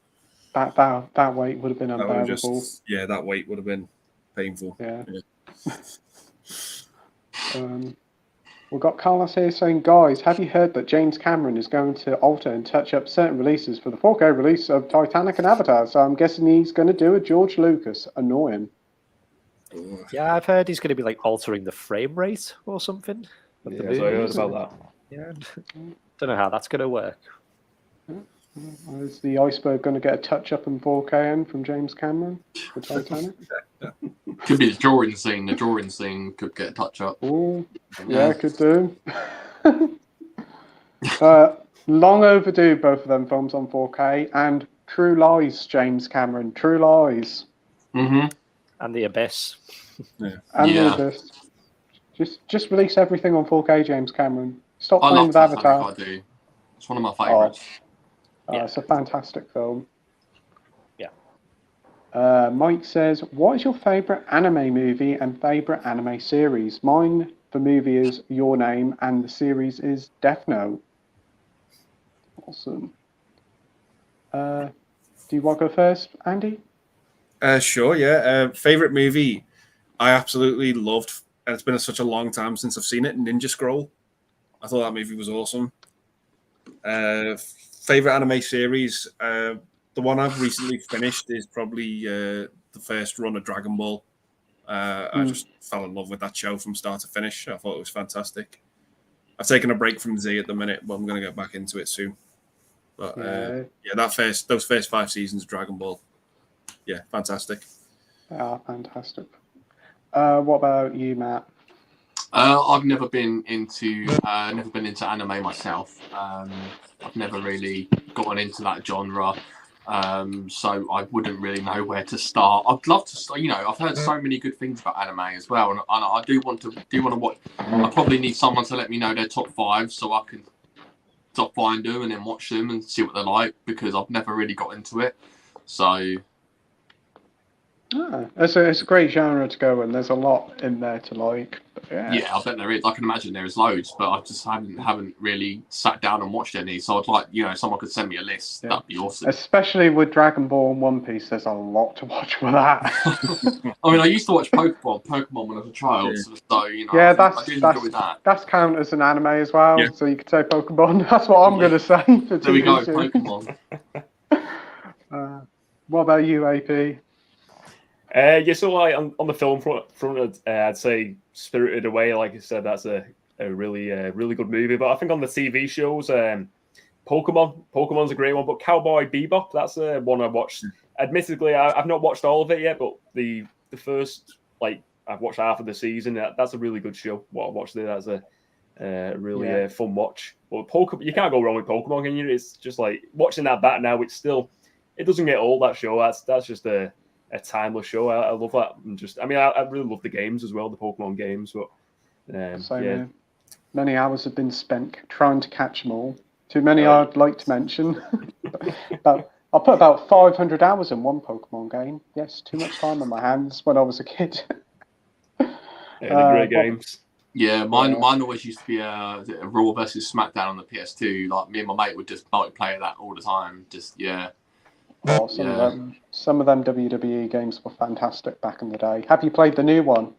That wait would have been unbearable. That wait would have been painful. Yeah. We've got Carlos here saying, guys, have you heard that James Cameron is going to alter and touch up certain releases for the 4K release of Titanic and Avatar? So I'm guessing he's going to do a George Lucas. Annoying. Yeah, I've heard he's going to be altering the frame rate or something. Yeah, so I heard about that. Yeah, don't know how that's going to work. Is the iceberg going to get a touch-up in 4K from James Cameron for Titanic? Could be the drawing scene. The drawing scene could get a touch-up. Oh, yeah, could do. Long overdue, both of them films on 4K. And True Lies, James Cameron. True Lies. Mm-hmm. And The Abyss. The Abyss. Just release everything on 4K, James Cameron. Stop playing with Avatar. I do. It's one of my favourites. It's a fantastic film. Yeah. Mike says, what is your favourite anime movie and favourite anime series? Mine, the movie is Your Name and the series is Death Note. Awesome. Do you want to go first, Andy? Sure, yeah. Favourite movie? I absolutely loved, and it's been such a long time since I've seen it, Ninja Scroll. I thought that movie was awesome. Favorite anime series? The one I've recently finished is probably the first run of Dragon Ball. I just fell in love with that show from start to finish. I thought it was fantastic. I've taken a break from Z at the minute, but I'm going to get back into it soon. But those first 5 seasons of Dragon Ball, yeah, fantastic. Fantastic. What about you, Matt? I've never been into anime myself. I've never really gotten into that genre, so I wouldn't really know where to start. I'd love to start. I've heard so many good things about anime as well, and I do want to watch. I probably need someone to let me know their top 5 so I can find them and then watch them and see what they're like, because I've never really got into it. So it's a great genre to go in. There's a lot in there to like. Yeah, I bet there is. I can imagine there is loads, but I just haven't really sat down and watched any. So I'd like, someone could send me a list. Yeah. That'd be awesome. Especially with Dragon Ball and One Piece, there's a lot to watch for that. I mean, I used to watch Pokemon when I was a child, so I did enjoy that. That's count as an anime as well. Yeah. So you could say Pokemon. That's what I'm going to say. There we go, Pokemon. What about you, AP? So like on the film front, I'd say Spirited Away. Like I said, that's a really good movie. But I think on the TV shows, Pokemon's a great one. But Cowboy Bebop, that's one I watched. Admittedly, I've not watched all of it yet, but the first, I've watched half of the season. That's a really good show. What I watched there, that's a really fun watch. But Pokemon, you can't go wrong with Pokemon, can you? It's just like watching that back now. It doesn't get old, that show. That's just a timeless show. I love that. I really love the games as well, the Pokemon games. But many hours have been spent trying to catch them all. Too many I'd like to mention. But I put about 500 hours in one Pokemon game. Yes, too much time on my hands when I was a kid. They're great games. Yeah, mine always used to be a Raw versus SmackDown on the PS2. Like me and my mate would just multiplayer that all the time. Some of them WWE games were fantastic back in the day. Have you played the new one?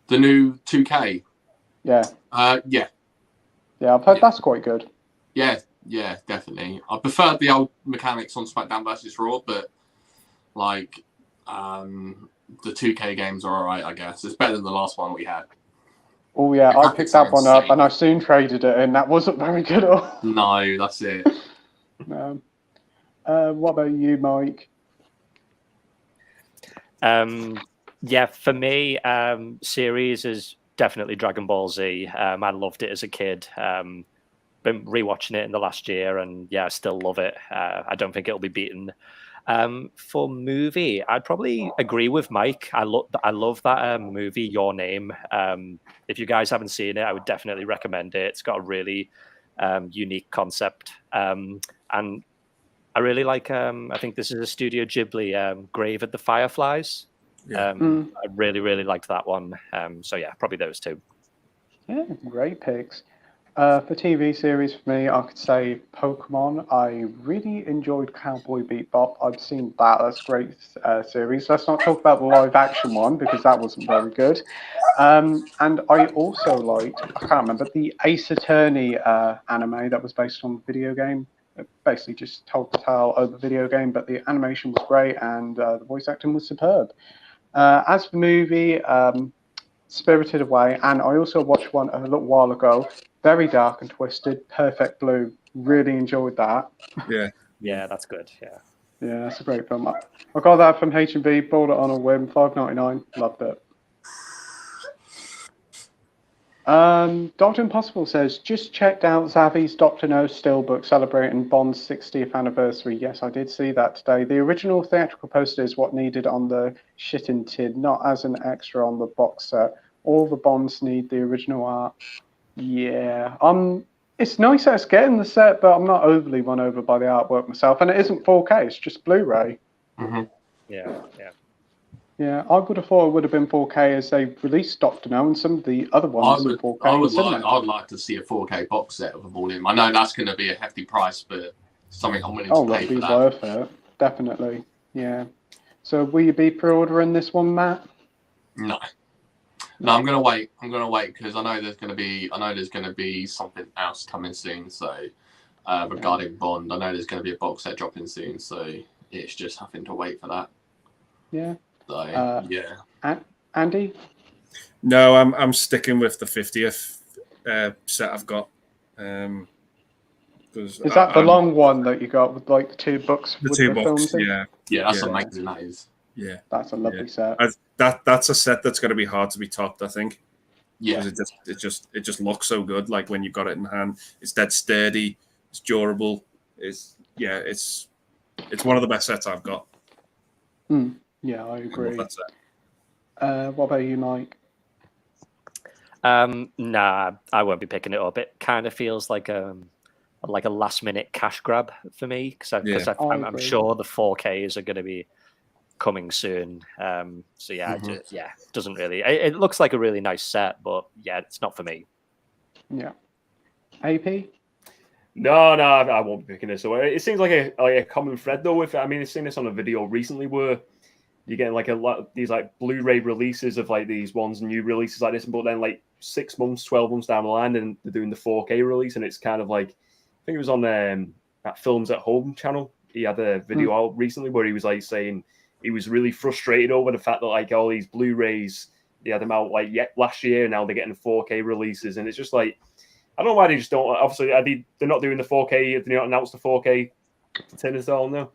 The new 2K? Yeah. Yeah. Yeah, I've heard that's quite good. Yeah, definitely. I prefer the old mechanics on SmackDown versus Raw, but the 2K games are alright, I guess. It's better than the last one we had. Oh yeah, I picked that one up and I soon traded it in. That wasn't very good at all. No, that's it. No. What about you, Mike? For me, series is definitely Dragon Ball Z. I loved it as a kid. Been rewatching it in the last year, and I still love it. I don't think it'll be beaten. For movie, I'd probably agree with Mike. I love that movie, Your Name. If you guys haven't seen it, I would definitely recommend it. It's got a really unique concept, and I really like. I think this is a Studio Ghibli, Grave at the Fireflies. I really, really liked that one. Probably those two. Yeah, great picks. For TV series, for me, I could say Pokemon. I really enjoyed Cowboy Bebop. I've seen that. That's a great series. Let's not talk about the live action one because that wasn't very good. And I also liked, I can't remember, the Ace Attorney anime that was based on the video game. It basically just told the tale of the video game, but the animation was great and the voice acting was superb. As for the movie, Spirited Away, and I also watched one a little while ago, very dark and twisted, Perfect Blue. Really enjoyed that. Yeah, that's good. Yeah, that's a great film. I got that from H&B, bought it on a whim, $5.99, loved it. Dr. Impossible says, just checked out Zavi's Dr. No Steelbook celebrating Bond's 60th anniversary. Yes, I did see that today. The original theatrical poster is what needed on the shitting tin, not as an extra on the box set. All the Bonds need the original art. Yeah, it's nice that it's getting the set, but I'm not overly won over by the artwork myself. And it isn't 4K, it's just Blu-ray. Mm-hmm. Yeah, I would have thought it would have been 4K as they released Dr. No and some of the other ones in 4K. I'd like to see a 4K box set of them all in. I know that's going to be a hefty price, but something I'm willing to pay for that. Oh, that'd be worth it. Definitely. Yeah. So will you be pre-ordering this one, Matt? No, I'm gonna wait. Because I know there's gonna be something else coming soon. So regarding Bond, I know there's gonna be a box set dropping soon. So it's just having to wait for that. Yeah. So yeah. Andy? No, I'm sticking with the 50th set I've got. Is that the long one that you got with like the 2 books? The with 2 the books, films in? Yeah, that's amazing. That is. Yeah, that's a lovely set. That's a set that's going to be hard to be topped, I think. Yeah, it just looks so good. Like when you've got it in hand, it's dead sturdy, it's durable. It's one of the best sets I've got. Yeah, I agree. That's what about you, Mike? Nah, I won't be picking it up. It kind of feels like a last minute cash grab for me because I'm sure the 4Ks are going to be coming soon. So yeah, doesn't really. It looks like a really nice set, but yeah, it's not for me. Yeah. AP? No, I won't be picking this up. It seems like a common thread though. I've seen this on a video recently where you're getting like a lot of these like Blu-ray releases of like these ones, new releases like this, but then like 6 months, 12 months down the line, and they're doing the 4K release, and it's kind of like I think it was on that Films at Home channel. He had a video out recently where he was like saying he was really frustrated over the fact that like all these Blu-rays they had them out like last year, and now they're getting 4K releases, and it's just like I don't know why they just don't. Obviously, they're not doing the 4K. They not announced the 4K tennis all now.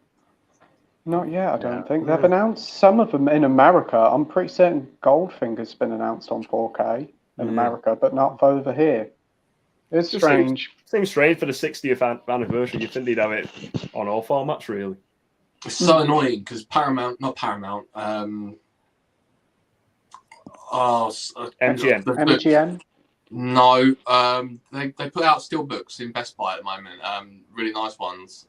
Not yet, I don't think. They've announced some of them in America. I'm pretty certain Goldfinger's been announced on 4K in America, but not over here. It's strange. Seems strange for the 60th anniversary. You'd think they'd have it on all formats, really. It's so annoying because Paramount. MGM. No, they put out steelbooks in Best Buy at the moment. Really nice ones.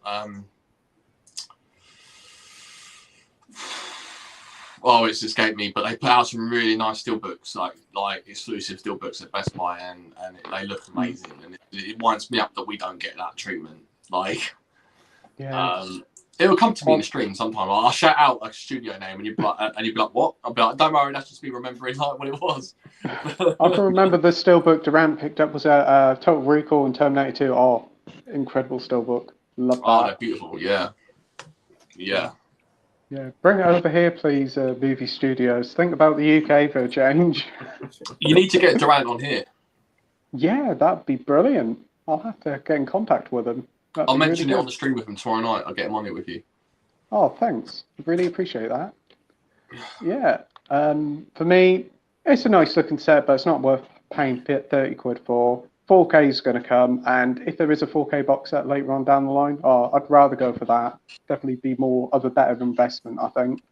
It's escaped me, but they put out some really nice steelbooks, like exclusive steelbooks at Best Buy, and they look amazing. And it winds me up that we don't get that treatment. It will come to me in the stream sometime. I'll shout out a studio name, and you'd be like, "What?" I'll be like, "Don't worry, that's just me remembering like what it was." I can remember the steelbook Durant picked up was a Total Recall and Terminator 2. Oh, incredible steelbook. Love that. Oh, they're beautiful. Yeah. Bring it over here, please, movie studios. Think about the UK for a change. You need to get Durant on here. Yeah, that'd be brilliant. I'll have to get in contact with him. I'll mention it on the stream with him tomorrow night. I'll get him on it with you. Oh, thanks. Really appreciate that. Yeah. For me, it's a nice looking set, but it's not worth paying 30 quid for. 4K is going to come, and if there is a 4K box set later on down the line, I'd rather go for that. Definitely be more of a better investment, I think.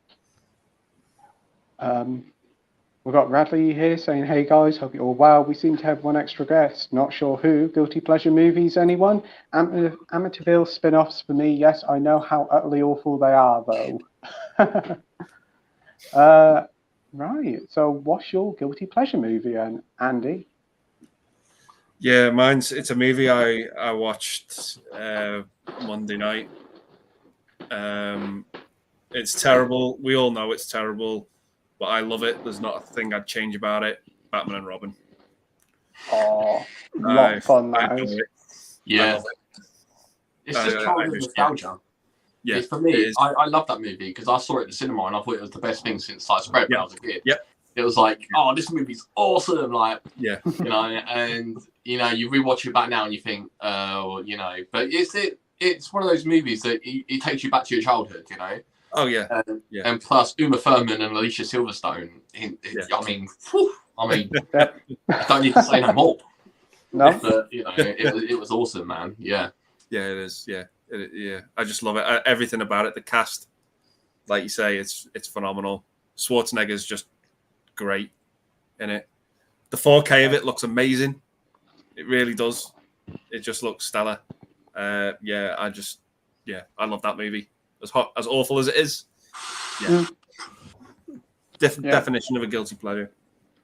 We've got Radley here saying, "Hey guys, hope you're all well. We seem to have one extra guest. Not sure who. Guilty pleasure movies, anyone? Amityville spin-offs for me. Yes, I know how utterly awful they are, though." Right. So, what's your guilty pleasure movie, Andy? Yeah, it's a movie I watched Monday night. It's terrible. We all know it's terrible, but I love it. There's not a thing I'd change about it. Batman and Robin. Oh, a lot of fun that is. Yeah. It's just childhood nostalgia. Yeah, for me, I love that movie because I saw it at the cinema and I thought it was the best thing since sliced bread when I was a kid. Yep. It was like, oh, this movie's awesome. Like, yeah, and you rewatch it back now and you think, but it's one of those movies that it takes you back to your childhood, Oh yeah, and plus Uma Thurman and Alicia Silverstone. I mean, don't need to say no more. No, but it was awesome, man. Yeah, it is. Yeah, I just love it. Everything about it. The cast, like you say, it's phenomenal. Schwarzenegger's just great in it. The 4K of it looks amazing. It really does. It just looks stellar. I love that movie. As awful as it is. Yeah. Definition of a guilty pleasure.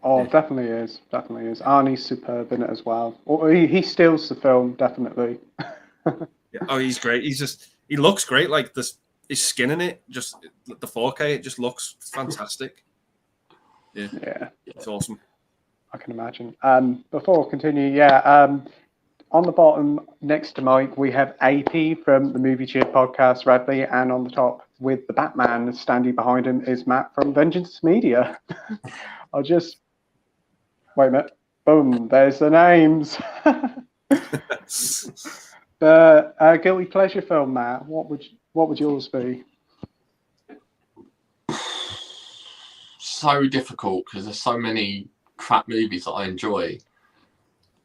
Oh, definitely is. Definitely is. Arnie's superb in it as well. He steals the film, definitely. Yeah. Oh, he's great. He looks great. Like his skin in it, just the 4K, it just looks fantastic. Yeah, it's awesome. I can imagine. Before I continue, on the bottom next to Mike, we have AP from the Movie Cheer podcast, Radley, and on the top with the Batman standing behind him is Matt from Vengeance Media. I'll just wait a minute. Boom, there's the names. The guilty pleasure film, Matt. What would yours be? So difficult because there's so many crap movies that I enjoy.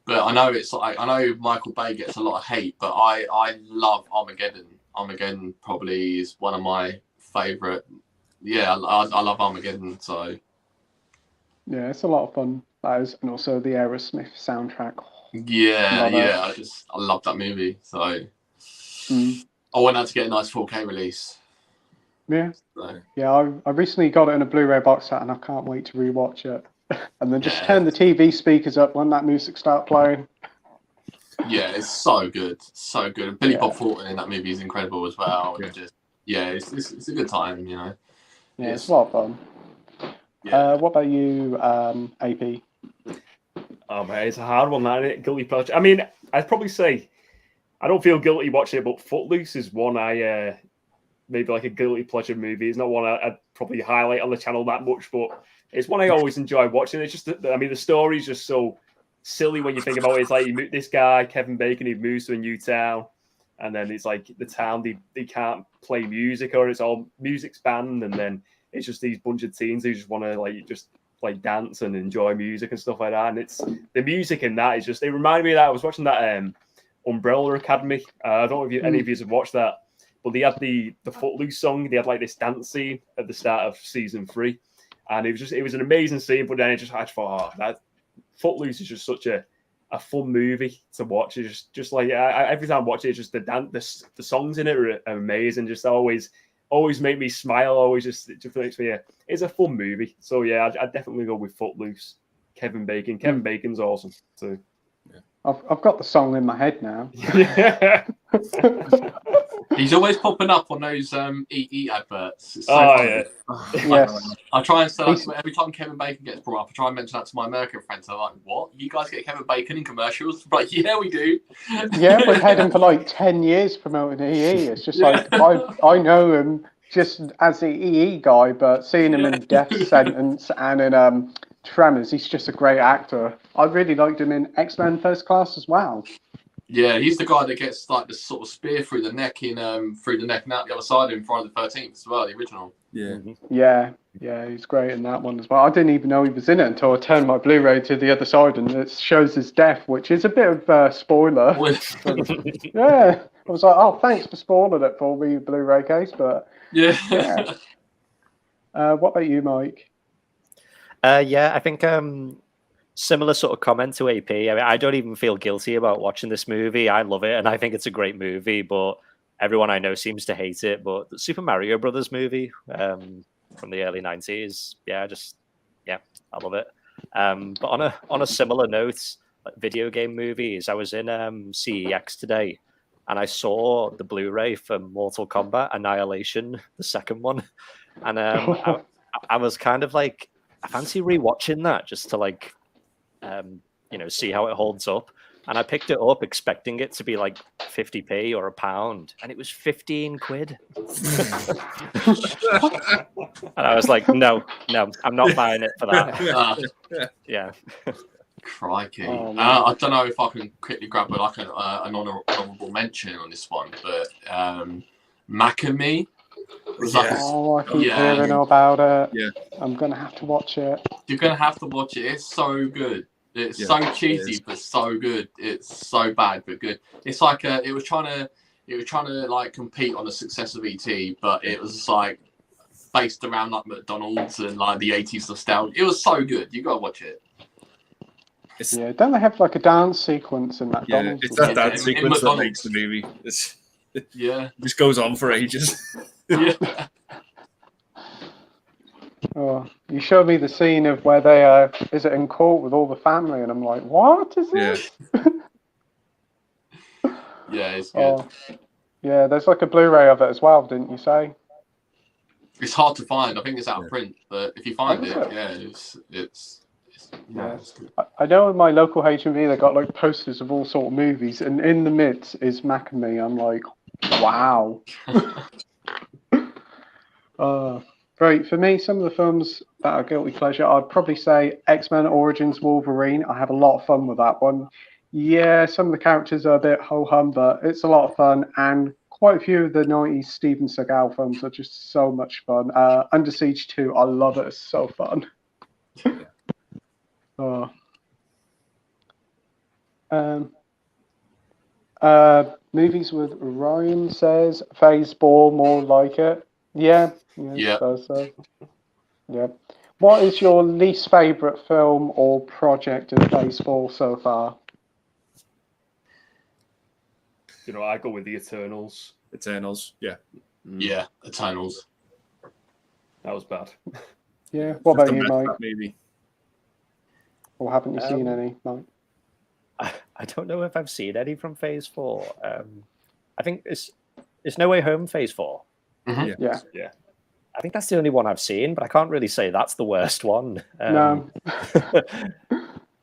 But I know I know Michael Bay gets a lot of hate, but I love Armageddon. Armageddon probably is one of my favourite. Yeah, I love Armageddon. So yeah, it's a lot of fun. That is, and also the Aerosmith soundtrack. Yeah, I love that movie. So I want that to get a nice 4K release. Yeah, So. yeah. I recently got it in a Blu-ray box set, and I can't wait to rewatch it. And then just turn the TV speakers up when that music starts playing. Yeah, it's so good, so good. And Billy Bob Thornton in that movie is incredible as well. It's a good time, you know. Yeah, it's a lot of fun. Yeah. What about you, AP? Oh man, it's a hard one, that, isn't it? Guilty pleasure. I mean, I'd probably say I don't feel guilty watching it, but Footloose is one I maybe like a guilty pleasure movie. It's not one I'd probably highlight on the channel that much, but it's one I always enjoy watching. It's just, the story's just so silly when you think about it. It's like this guy, Kevin Bacon, he moves to a new town, and then it's like the town, they can't play music, or it's all music's banned, and then it's just these bunch of teens who just want to just dance and enjoy music and stuff like that. And it's the music in that is just, it reminded me of that. I was watching that Umbrella Academy. I don't know if any of you have watched that, but they had the Footloose song. They had this dance scene at the start of season 3. And it was an amazing scene, but then I thought, that Footloose is just such a fun movie to watch. It's just every time I watch it, it's just the songs in it are amazing. Just always make me smile. It just makes me it's a fun movie. So yeah, I'd definitely go with Footloose. Kevin Bacon. Kevin Bacon's awesome too. Yeah. I've got the song in my head now. He's always popping up on those EE adverts. It's so funny. Yes. I try and say that every time Kevin Bacon gets brought up. I try and mention that to my American friends. They're like, "What? You guys get Kevin Bacon in commercials?" I'm like, yeah, we do. Yeah, we've had him for 10 years promoting EE. It's just I know him just as the EE guy, but seeing him in Death Sentence and in Tremors, he's just a great actor. I really liked him in X-Men First Class as well. Yeah, he's the guy that gets the sort of spear through the neck and out the other side in Friday the 13th as well, the original. Yeah, he's great in that one as well. I didn't even know he was in it until I turned my Blu-ray to the other side and it shows his death, which is a bit of a spoiler. Yeah, I was like, oh, thanks for spoiling it for me, Blu-ray case, but yeah. What about you, Mike? I think similar sort of comment to AP. I mean, I don't even feel guilty about watching this movie. I love it, and I think it's a great movie, but everyone I know seems to hate it. But the Super Mario Brothers movie from the early 90s, I love it. But on a similar note, video game movies, I was in CEX today, and I saw the Blu-ray for Mortal Kombat Annihilation, the second one, and I was kind of like, I fancy rewatching that just to see how it holds up. And I picked it up expecting it to be 50p or £1, and it was 15 quid. And I was like, no, I'm not buying it for that. Yeah. Crikey. I don't know if I can quickly grab an honourable mention on this one, but Macamee. I keep hearing about it. Yeah. I'm going to have to watch it. You're going to have to watch it. It's so good. It's so cheesy, but so good. It's so bad, but good. It's it was trying to compete on the success of ET, but it was based around McDonald's and the 80s nostalgia. It was so good. You got to watch it. Don't they have a dance sequence in that? Yeah, it's that dance sequence that makes the movie. It just goes on for ages. Yeah. Oh, you showed me the scene of where they is it in court with all the family, and I'm like, what is this? Yeah, it's good. Yeah, there's a Blu-ray of it as well, didn't you say? It's hard to find. I think it's out of print, but if you find it, it? yeah, it's good. I know in my local H&V they got like posters of all sort of movies, and in the midst is Mac and Me. I'm like, wow. Great. For me, some of the films that are guilty pleasure, I'd probably say X-Men Origins Wolverine. I have a lot of fun with that one. Yeah, some of the characters are a bit ho-hum, but it's a lot of fun, and quite a few of the 90s Steven Seagal films are just so much fun. Under Siege 2, I love it. It's so fun. Movies with Ryan says Phase 4, more like it. Yeah. So. Yeah. What is your least favourite film or project in Phase 4 so far? You know, I go with the Eternals. Yeah. Yeah, Eternals. That was bad. Yeah. What about you, Mike? Maybe. Or haven't you seen any, Mike? I don't know if I've seen any from Phase 4. I think it's No Way Home Phase 4. Mm-hmm. Yeah. I think that's the only one I've seen, but I can't really say that's the worst one. No.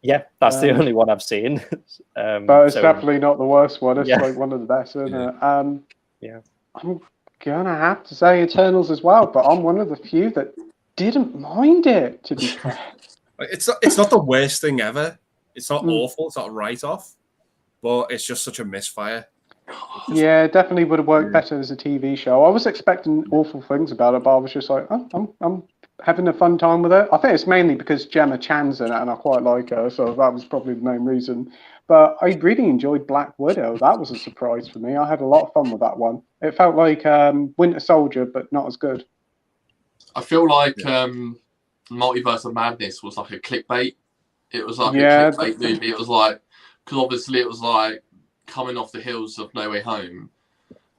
Yeah, that's the only one I've seen. But it's definitely not the worst one. It's like one of the best, isn't it? Yeah. I'm gonna have to say Eternals as well, but I'm one of the few that didn't mind it, to be fair. It's not the worst thing ever. It's not awful. It's not a write-off, but it's just such a misfire. Yeah, definitely would have worked better as a TV show. I was expecting awful things about it, but I was just like, I'm having a fun time with it. I think it's mainly because Gemma Chan's in it, and I quite like her, so that was probably the main reason. But I really enjoyed Black Widow. That was a surprise for me. I had a lot of fun with that one. It felt like Winter Soldier, but not as good. I feel like Multiverse of Madness was like a clickbait. It was like a clickbait movie. It was like, because obviously it was like coming off the heels of No Way Home,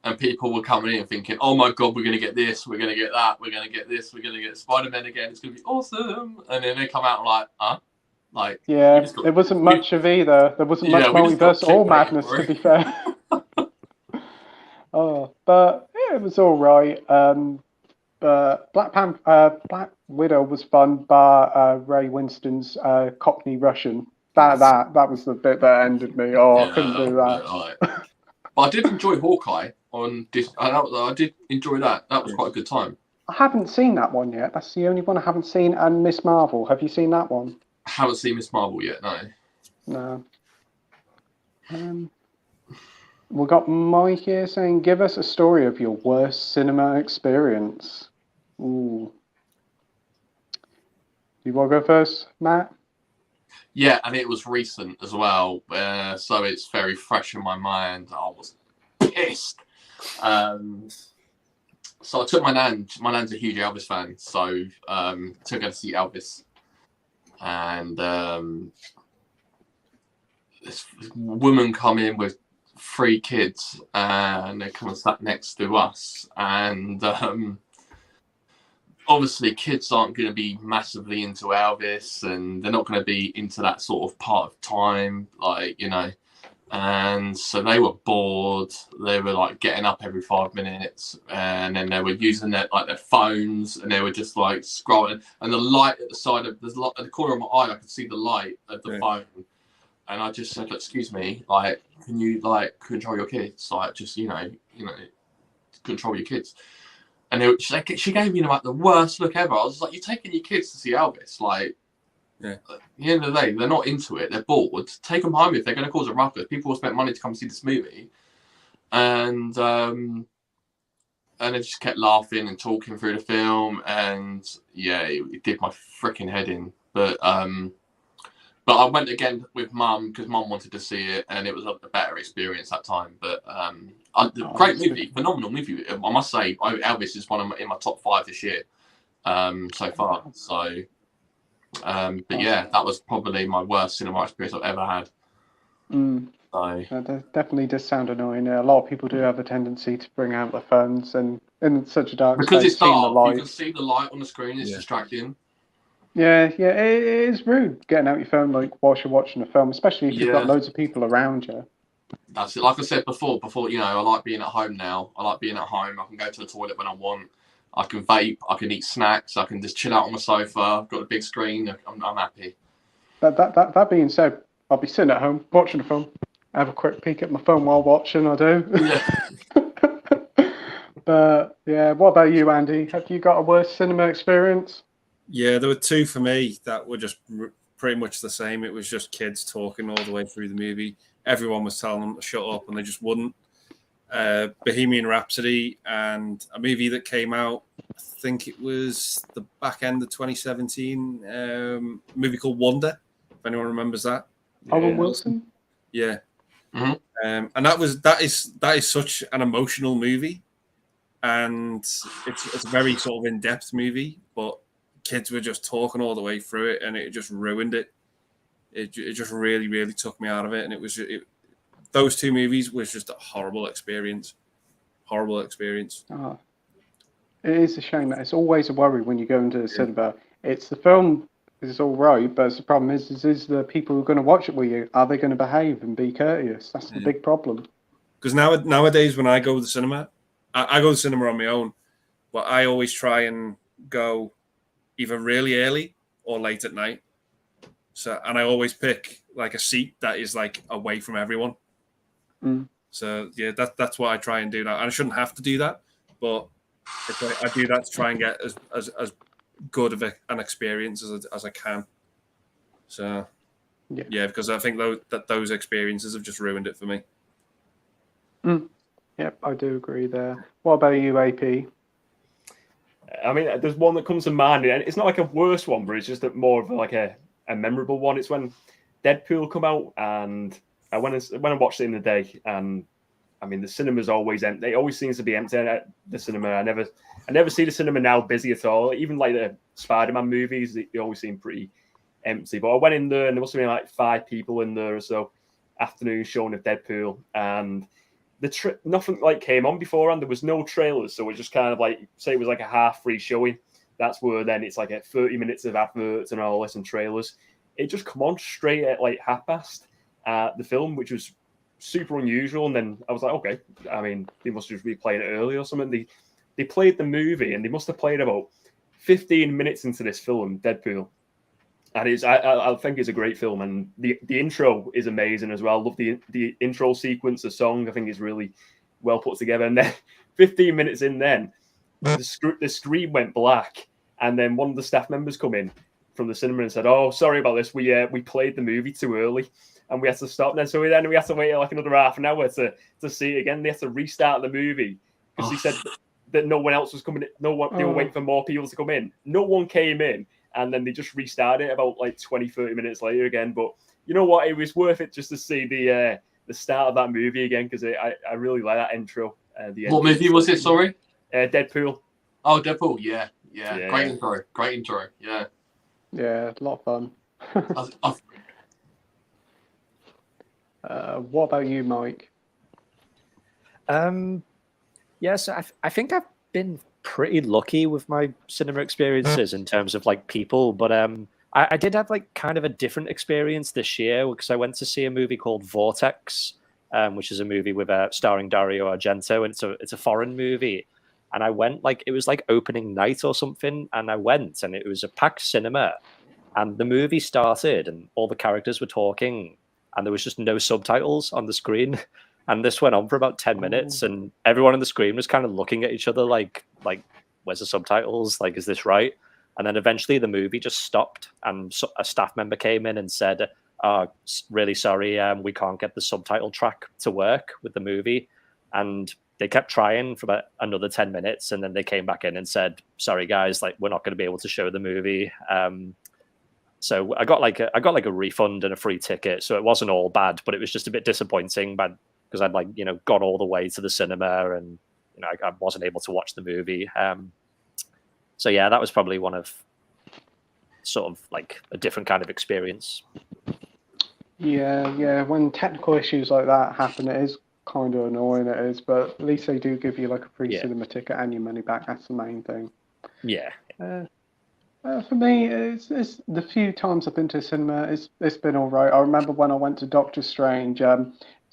and people were coming in thinking, oh my God, we're going to get this, we're going to get that, we're going to get this, we're going to get Spider-Man again, it's going to be awesome. And then they come out like, huh? Like, it wasn't much of either. There wasn't much Multiverse or Madness, to be fair. But yeah, it was all right. But Black Widow was fun, bar Ray Winston's Cockney Russian. That was the bit that ended me. I couldn't do that. But I did enjoy Hawkeye on this. I did enjoy that. That was quite a good time. I haven't seen that one yet. That's the only one I haven't seen. And Miss Marvel, have you seen that one? I haven't seen Miss Marvel yet. No. We've got Mike here saying, give us a story of your worst cinema experience. Ooh. You want to go first, Matt? Yeah, and it was recent as well, so it's very fresh in my mind. I was pissed. So I took my nan. My nan's a huge Elvis fan, so took her to see Elvis. And this woman come in with 3 kids, and they come and sat next to us. And obviously, kids aren't going to be massively into Elvis, and they're not going to be into that sort of part of time, like, you know. And so they were bored. They were like getting up every 5 minutes, and then they were using their phones, and they were just like scrolling. And the light at the side of at the corner of my eye, I could see the light of the phone. And I just said, "Excuse me, like, can you like control your kids? Like, just you know, control your kids." And she gave me like the worst look ever. I was like, "You're taking your kids to see Elvis, like." At the end of the day, they're not into it. They're bored. Take them home if they're going to cause a ruckus. People will spend money to come see this movie, and they just kept laughing and talking through the film, and it did my freaking head in. But I went again with Mum because Mum wanted to see it, and it was a better experience that time. But great movie, phenomenal movie. I must say, Elvis is in my top 5 this year so far. So. But yeah, that was probably my worst cinema experience I've ever had. That definitely does sound annoying. A lot of people do have a tendency to bring out their phones, and in such a dark because space, it's dark, you can see the light on the screen. It's distracting. Yeah, it is rude getting out your phone like whilst you're watching a film, especially if you've got loads of people around you. That's it. Like I said before, I like being at home now. I like being at home. I can go to the toilet when I want. I can vape, I can eat snacks, I can just chill out on the sofa. I've got a big screen. I'm happy. That being said, I'll be sitting at home watching a film. I have a quick peek at my phone while watching. I do. Yeah. But yeah, what about you, Andy? Have you got a worse cinema experience? Yeah, there were two for me that were just pretty much the same. It was just kids talking all the way through the movie. Everyone was telling them to shut up, and they just wouldn't. Bohemian Rhapsody and a movie that came out, I think it was the back end of 2017, a movie called Wonder, if anyone remembers that. Owen Wilson? Yeah. Mm-hmm. And that is such an emotional movie, and it's a very sort of in-depth movie, but kids were just talking all the way through it, and it just ruined it. It just really, really took me out of it, and those two movies was just a horrible experience. Horrible experience. Oh, it is a shame. It's always a worry when you go into the cinema. It's the film is all right, but the problem is the people who are going to watch it with you, are they going to behave and be courteous? That's the big problem. Because nowadays when I go to the cinema, I go to the cinema on my own, but I always try and go either really early or late at night. And I always pick like a seat that is like away from everyone. So yeah, that's what I try and do now. And I shouldn't have to do that, but I do that to try and get as good of an experience as I can. So yeah, because I think those experiences have just ruined it for me. Yep, I do agree there. What about you, AP? I mean, there's one that comes to mind, and it's not like a worse one, but it's just more of like a memorable one. It's when Deadpool come out, and when I watched it in the day, and I mean the cinema's always empty. It always seems to be empty at the cinema. I never see the cinema now busy at all. Even like the Spider-Man movies, they always seem pretty empty. But I went in there, and there must have been like 5 people in there or so. Afternoon showing of Deadpool, and nothing like came on beforehand. There was no trailers, so it was just kind of like, say it was like a half free showing. That's where then it's like 30 minutes of adverts and all this and trailers. It just come on straight at like past the film, which was super unusual. And then I was like, okay, I mean, they must just be playing it early or something. They played the movie, and they must have played about 15 minutes into this film, Deadpool. And I think it's a great film, and the intro is amazing as well. I love the intro sequence, the song. I think is really well put together. And then 15 minutes in, then the screen went black, and then one of the staff members come in from the cinema and said, "Oh, sorry about this. We played the movie too early, and we had to stop." Then we had to wait like another half an hour to see it again. They had to restart the movie because he said that no one else was coming in. They were waiting for more people to come in. No one came in. And then they just restarted it about like 20, 30 minutes later again. But you know what? It was worth it just to see the start of that movie again, because I really like that intro. What movie was it, sorry? Deadpool. Oh, Deadpool, yeah. Great intro, yeah. Yeah, a lot of fun. What about you, Mike? Yes, I think I've been pretty lucky with my cinema experiences in terms of like people, but I did have like kind of a different experience this year because I went to see a movie called Vortex, which is a movie with starring Dario Argento, and it's a foreign movie. And I went like it was like opening night or something, and I went, and it was a packed cinema, and the movie started, and all the characters were talking, and there was just no subtitles on the screen. And this went on for about 10 minutes, and everyone on the screen was kind of looking at each other like, where's the subtitles? Like, is this right? And then eventually the movie just stopped, and a staff member came in and said, "Oh, really sorry, we can't get the subtitle track to work with the movie." And they kept trying for about another 10 minutes, and then they came back in and said, "Sorry, guys, like we're not going to be able to show the movie." So I got like a refund and a free ticket, so it wasn't all bad, but it was just a bit disappointing, because I'd got all the way to the cinema, and I wasn't able to watch the movie. So yeah, that was probably one of sort of like a different kind of experience. Yeah. When technical issues like that happen, it is kind of annoying. It is, but at least they do give you like a free cinema ticket and your money back. That's the main thing. Yeah. For me, it's the few times I've been to cinema, it's been all right. I remember when I went to Doctor Strange.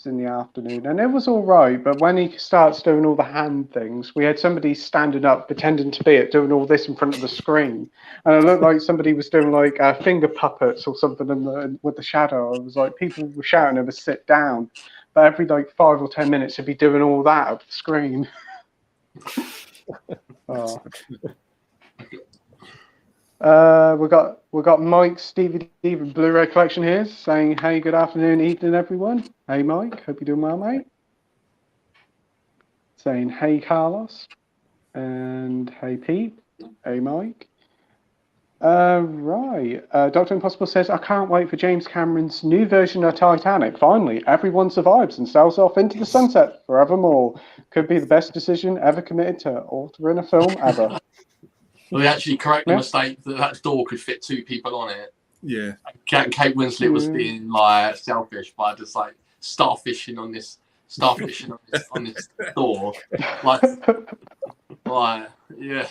was in the afternoon, and it was all right. But when he starts doing all the hand things, we had somebody standing up pretending to be it, doing all this in front of the screen, and it looked like somebody was doing like finger puppets or something with the shadow. It was like people were shouting over "sit down," but every like 5 or 10 minutes, he'd be doing all that up the screen. Oh. We got Mike's DVD and Blu-ray collection here, saying, "Hey, good afternoon, evening, everyone." Hey, Mike, hope you're doing well, mate. Saying, "Hey, Carlos," and "Hey, Pete." Hey, Mike. Right. Dr. Impossible says, "I can't wait for James Cameron's new version of Titanic. Finally, everyone survives and sails off into the sunset forevermore. Could be the best decision ever committed to authoring a film ever." Well, they actually correct the mistake that door could fit 2 people on it. Yeah. Kate Winslet was being like selfish by just like starfishing on this door. Like yeah.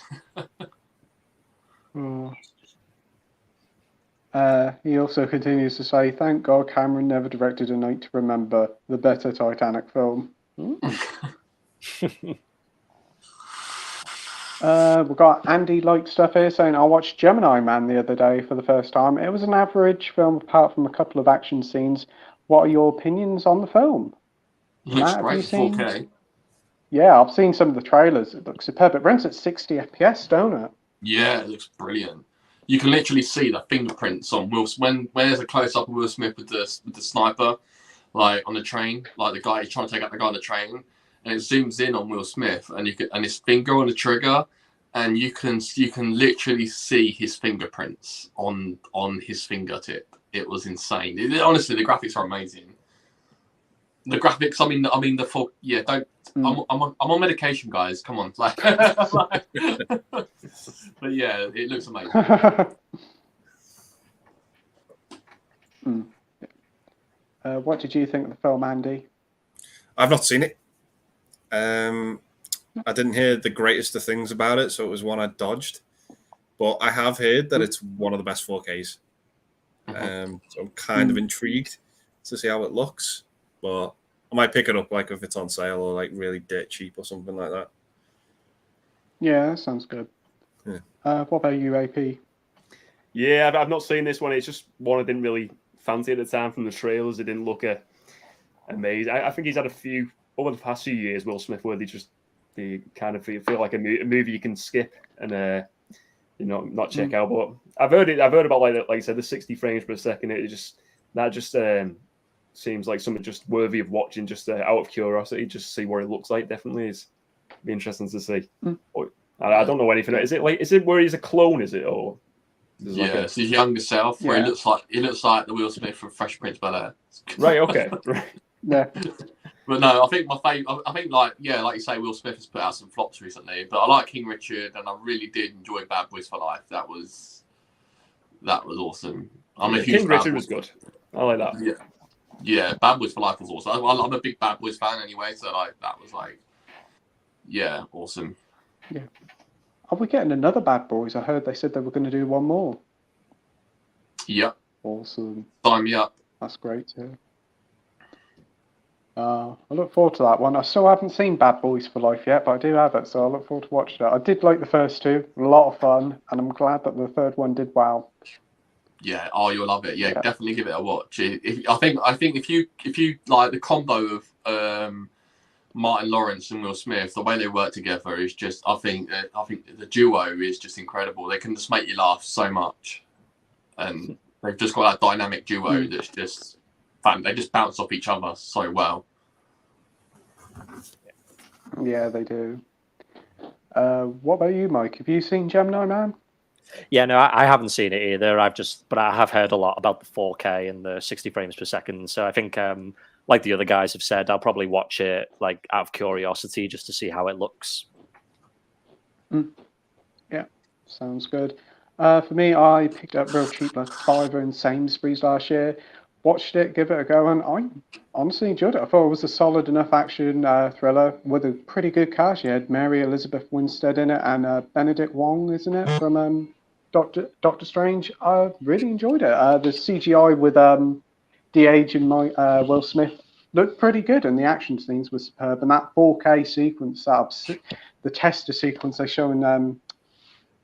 He also continues to say, "Thank God Cameron never directed A Night to Remember, the better Titanic film." We've got Andy like stuff here saying, "I watched Gemini Man the other day for the first time. It was an average film apart from a couple of action scenes. What are your opinions on the film?" Looks great in 4K. Yeah, I've seen some of the trailers. It looks superb. It runs at 60 FPS, don't it? Yeah, it looks brilliant. You can literally see the fingerprints on Will when there's a close up of Will Smith with the sniper, like on the train, like the guy he's trying to take out the guy on the train, and it zooms in on Will Smith, and his finger on the trigger, and you can literally see his fingerprints on his fingertip. It was insane. Honestly, the graphics are amazing. The graphics, I mean, the full, yeah. Don't. I'm on medication, guys. Come on, like, but yeah, it looks amazing. What did you think of the film, Andy? I've not seen it. I didn't hear the greatest of things about it, so it was one I dodged. But I have heard that it's one of the best 4Ks. So I'm kind of intrigued to see how it looks. But I might pick it up like if it's on sale or like really dirt cheap or something like that. Yeah, that sounds good. Yeah. What about you, AP? Yeah, I've not seen this one. It's just one I didn't really fancy at the time from the trailers. It didn't look amazing. I think he's had a few over the past few years, Will Smith, where they kind of feel like a movie you can skip and not check out. But I've heard about like I said, the 60 frames per second. That just seems like something just worthy of watching, just out of curiosity, just to see what it looks like. Definitely, it's be interesting to see. I don't know anything. Is it where he's a clone? Is it or? It's his younger self, where he looks like the Will Smith from Fresh Prince of Bel-Air. Right. Okay. Right. Yeah. But no, I think like you say, Will Smith has put out some flops recently. But I like King Richard, and I really did enjoy Bad Boys for Life. That was awesome. King Richard was good. I like that. Yeah, Bad Boys for Life was awesome. I'm a big Bad Boys fan anyway, so like that was like, yeah, awesome. Yeah. Are we getting another Bad Boys? I heard they said they were going to do one more. Yep. Awesome. Sign me up. That's great too. I look forward to that one. I still haven't seen Bad Boys for Life yet, but I do have it, so I look forward to watching it. I did like the first two, a lot of fun, and I'm glad that the third one did well. Yeah, you'll love it. Yeah, definitely give it a watch. I think if you like the combo of Martin Lawrence and Will Smith, the way they work together is just, I think the duo is just incredible. They can just make you laugh so much, and they've just got that dynamic duo that's just fun. They just bounce off each other so well. Yeah, they do. What about you, Mike? Have you seen Gemini Man? Yeah, no, I haven't seen it either. But I have heard a lot about the 4K and the 60 frames per second. So I think, like the other guys have said, I'll probably watch it like out of curiosity just to see how it looks. Yeah, sounds good. For me, I picked up real cheap like $5 in Sainsbury's last year. Watched it, give it a go, and I honestly enjoyed it. I thought it was a solid enough action thriller with a pretty good cast. You had Mary Elizabeth Winstead in it and Benedict Wong, isn't it, from Doctor Strange. I really enjoyed it. The CGI with de-aging Will Smith looked pretty good, and the action scenes were superb. And that 4K sequence, the tester sequence they show in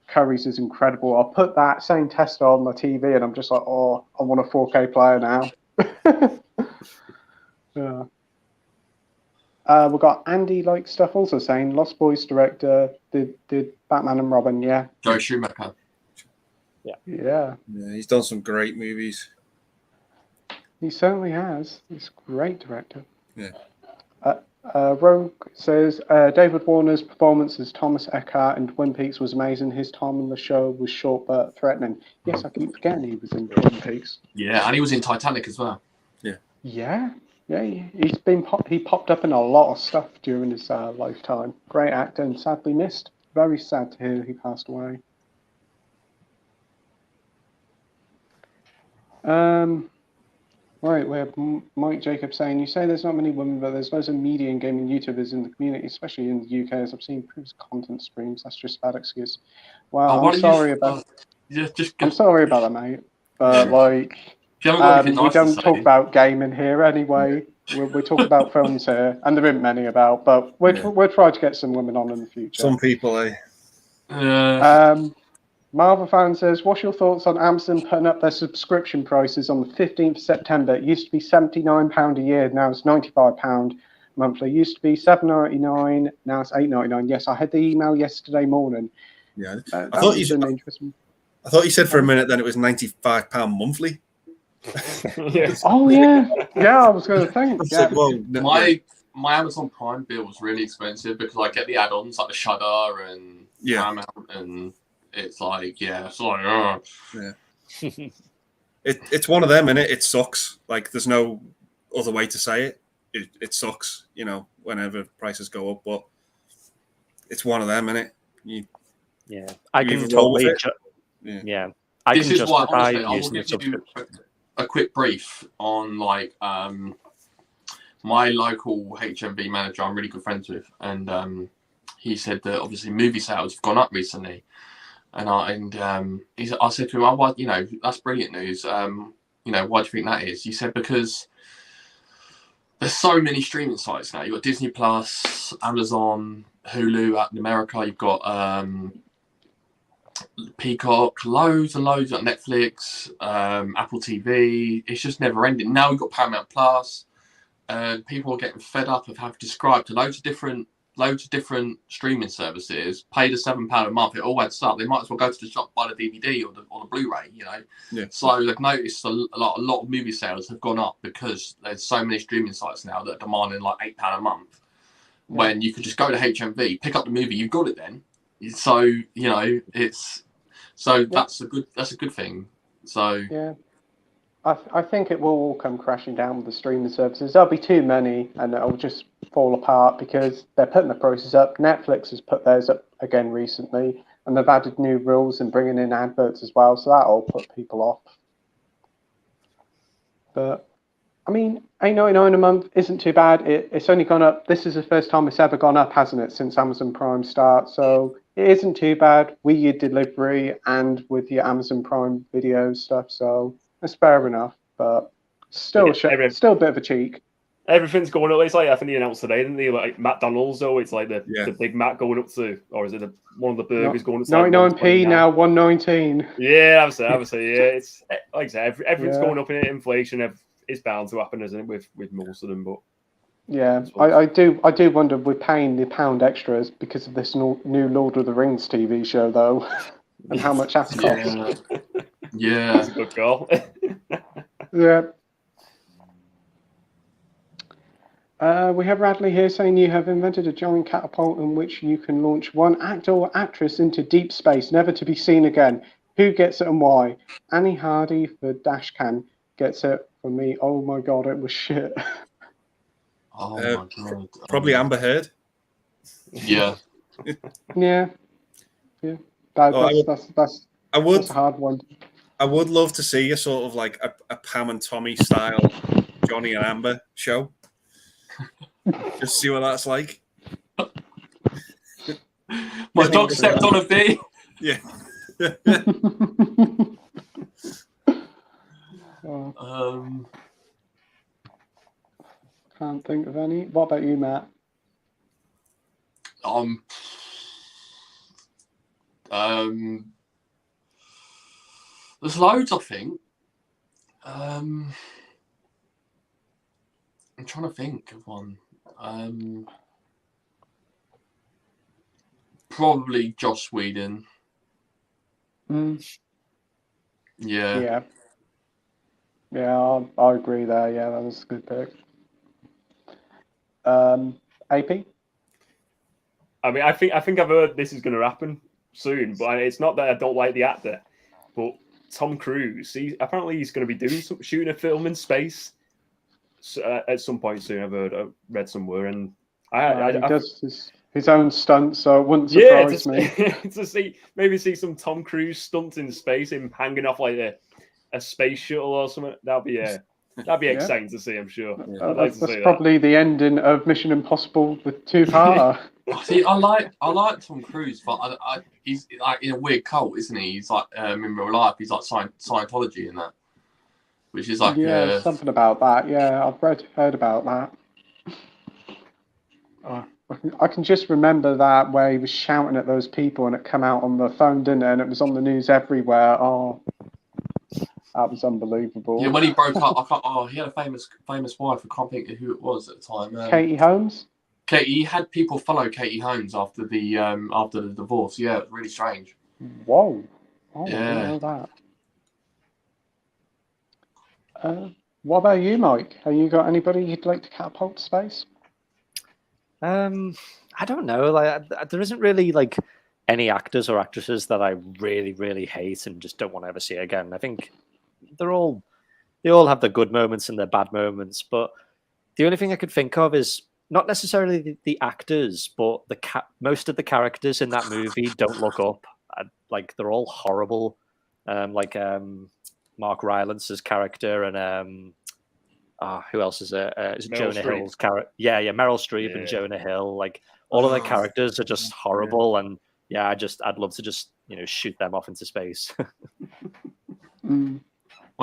Curry's is incredible. I'll put that same tester on my TV, and I'm just like, oh, I want a 4K player now. Yeah. We've got Andy like stuff also saying Lost Boys director did Batman and Robin, yeah. Joe Schumacher. Yeah. He's done some great movies. He certainly has. He's a great director. Yeah. Rogue says David Warner's performance as Thomas Eckhart in Twin Peaks was amazing. His time on the show was short but threatening. Yes, I keep forgetting he was in Twin Peaks. Yeah, and he was in Titanic as well. Yeah. He popped up in a lot of stuff during his lifetime. Great actor and sadly missed. Very sad to hear he passed away. Right, we have Mike Jacobs saying, you say there's not many women, but there's loads of media and gaming YouTubers in the community, especially in the UK, as I've seen previous content streams. That's just a bad excuse. Well, I'm sorry about that, mate. But, we don't talk about gaming here anyway. We talk about films here, and there aren't many about, but we'll try to get some women on in the future. Some people, eh? Marvel fan says, what's your thoughts on Amazon putting up their subscription prices on the 15th of September? It used to be £79 a year, now it's £95 monthly. It used to be $7.99, now it's $8.99. Yes, I had the email yesterday morning. Yeah, I thought you said for a minute then it was £95 monthly. Oh yeah, I was going to think. Yeah. My Amazon Prime bill was really expensive because I get the add-ons like the Shudder and Paramount, and it's like it's one of them, innit? It sucks. Like there's no other way to say it. It sucks, whenever prices go up, but it's one of them, innit? I can totally. I this can is why justify honestly, I will using the give subscription. you a quick brief on my local HMV manager. I'm really good friends with, and he said that obviously movie sales have gone up recently, and I said to him, "Oh, that's brilliant news. Why do you think that is?" He said, "Because there's so many streaming sites now. You've got Disney Plus, Amazon, Hulu out in America. You've got Peacock, loads and loads on Netflix, Apple TV. It's just never ending. Now we've got Paramount Plus, and people are getting fed up of having to subscribe to loads of different streaming services. Pay the £7 a month. It all adds up. They might as well go to the shop, buy the DVD or the Blu-ray. Yeah. So they've noticed a lot of movie sales have gone up because there's so many streaming sites now that are demanding like £8 a month. Yeah. When you could just go to HMV, pick up the movie, you've got it then. So that's a good thing. So I think it will all come crashing down with the streaming services. There'll be too many, and it'll just fall apart because they're putting the prices up. Netflix has put theirs up again recently, and they've added new rules and bringing in adverts as well. So that'll put people off. But I mean, $8.99 a month isn't too bad. It's only gone up. This is the first time it's ever gone up, hasn't it, since Amazon Prime start? So it isn't too bad with your delivery and with your Amazon Prime Video stuff. So it's fair enough, but still, still a bit of a cheek. Everything's going up. It's like I think they announced today, didn't they? Like McDonald's, though. It's like the Big Mac going up to, or is it one of the burgers going up to 99p now, $1.19. Yeah, obviously, yeah. It's like I said, everything's going up in inflation. It's bound to happen, isn't it? With most of them, but yeah, I do wonder we're paying the £1 extras because of this new Lord of the Rings TV show, though, and how much that's cost. Yeah, that's a good call. Yeah. We have Radley here saying you have invented a giant catapult in which you can launch one actor or actress into deep space, never to be seen again. Who gets it and why? Annie Hardy for Dashcam gets it. For me, oh my god, it was shit. Oh my god. Probably Amber Heard. Yeah. Yeah. That's a hard one. I would love to see a sort of like a Pam and Tommy style Johnny and Amber show. Just see what that's like. My dog stepped on a bee. Yeah. Can't think of any. What about you, Matt? There's loads, I think. I'm trying to think of one. Probably Joss Whedon. Yeah. Yeah, I agree there. Yeah, that was a good pick. AP? I mean, I think I've heard this is going to happen soon, but it's not that I don't like the actor, but Tom Cruise, apparently he's going to be doing shooting a film in space at some point soon. I've read somewhere, and he does his own stunts, so it wouldn't surprise me. To see some Tom Cruise stunts in space, him hanging off like a space shuttle or something. That'd be exciting to see, I'm sure. That's probably the ending of Mission Impossible with two-parter. See, I like Tom Cruise, but he's like in a weird cult, isn't he? He's like in real life, he's like Scientology and that, which is like something about that. Yeah, I've heard about that. I can just remember that where he was shouting at those people and it came out on the phone, didn't it? And it was on the news everywhere. Oh, that was unbelievable. Yeah, when he broke up, he had a famous wife. I can't think of who it was at the time. Katie Holmes. He had people follow Katie Holmes after the divorce. Yeah, it was really strange. Whoa! Oh, yeah. I didn't know that. What about you, Mike? Have you got anybody you'd like to catapult to space? I don't know. Like, there isn't really like any actors or actresses that I really, really hate and just don't want to ever see again. I think they all have their good moments and their bad moments, but the only thing I could think of is not necessarily the actors, but most of the characters in that movie don't look up. Like, they're all horrible. Mark Rylance's character and who else is it? Is it Jonah Hill's character? Yeah, Meryl Streep and Jonah Hill. Like, all of their characters are just horrible, and I'd love to just shoot them off into space. Well,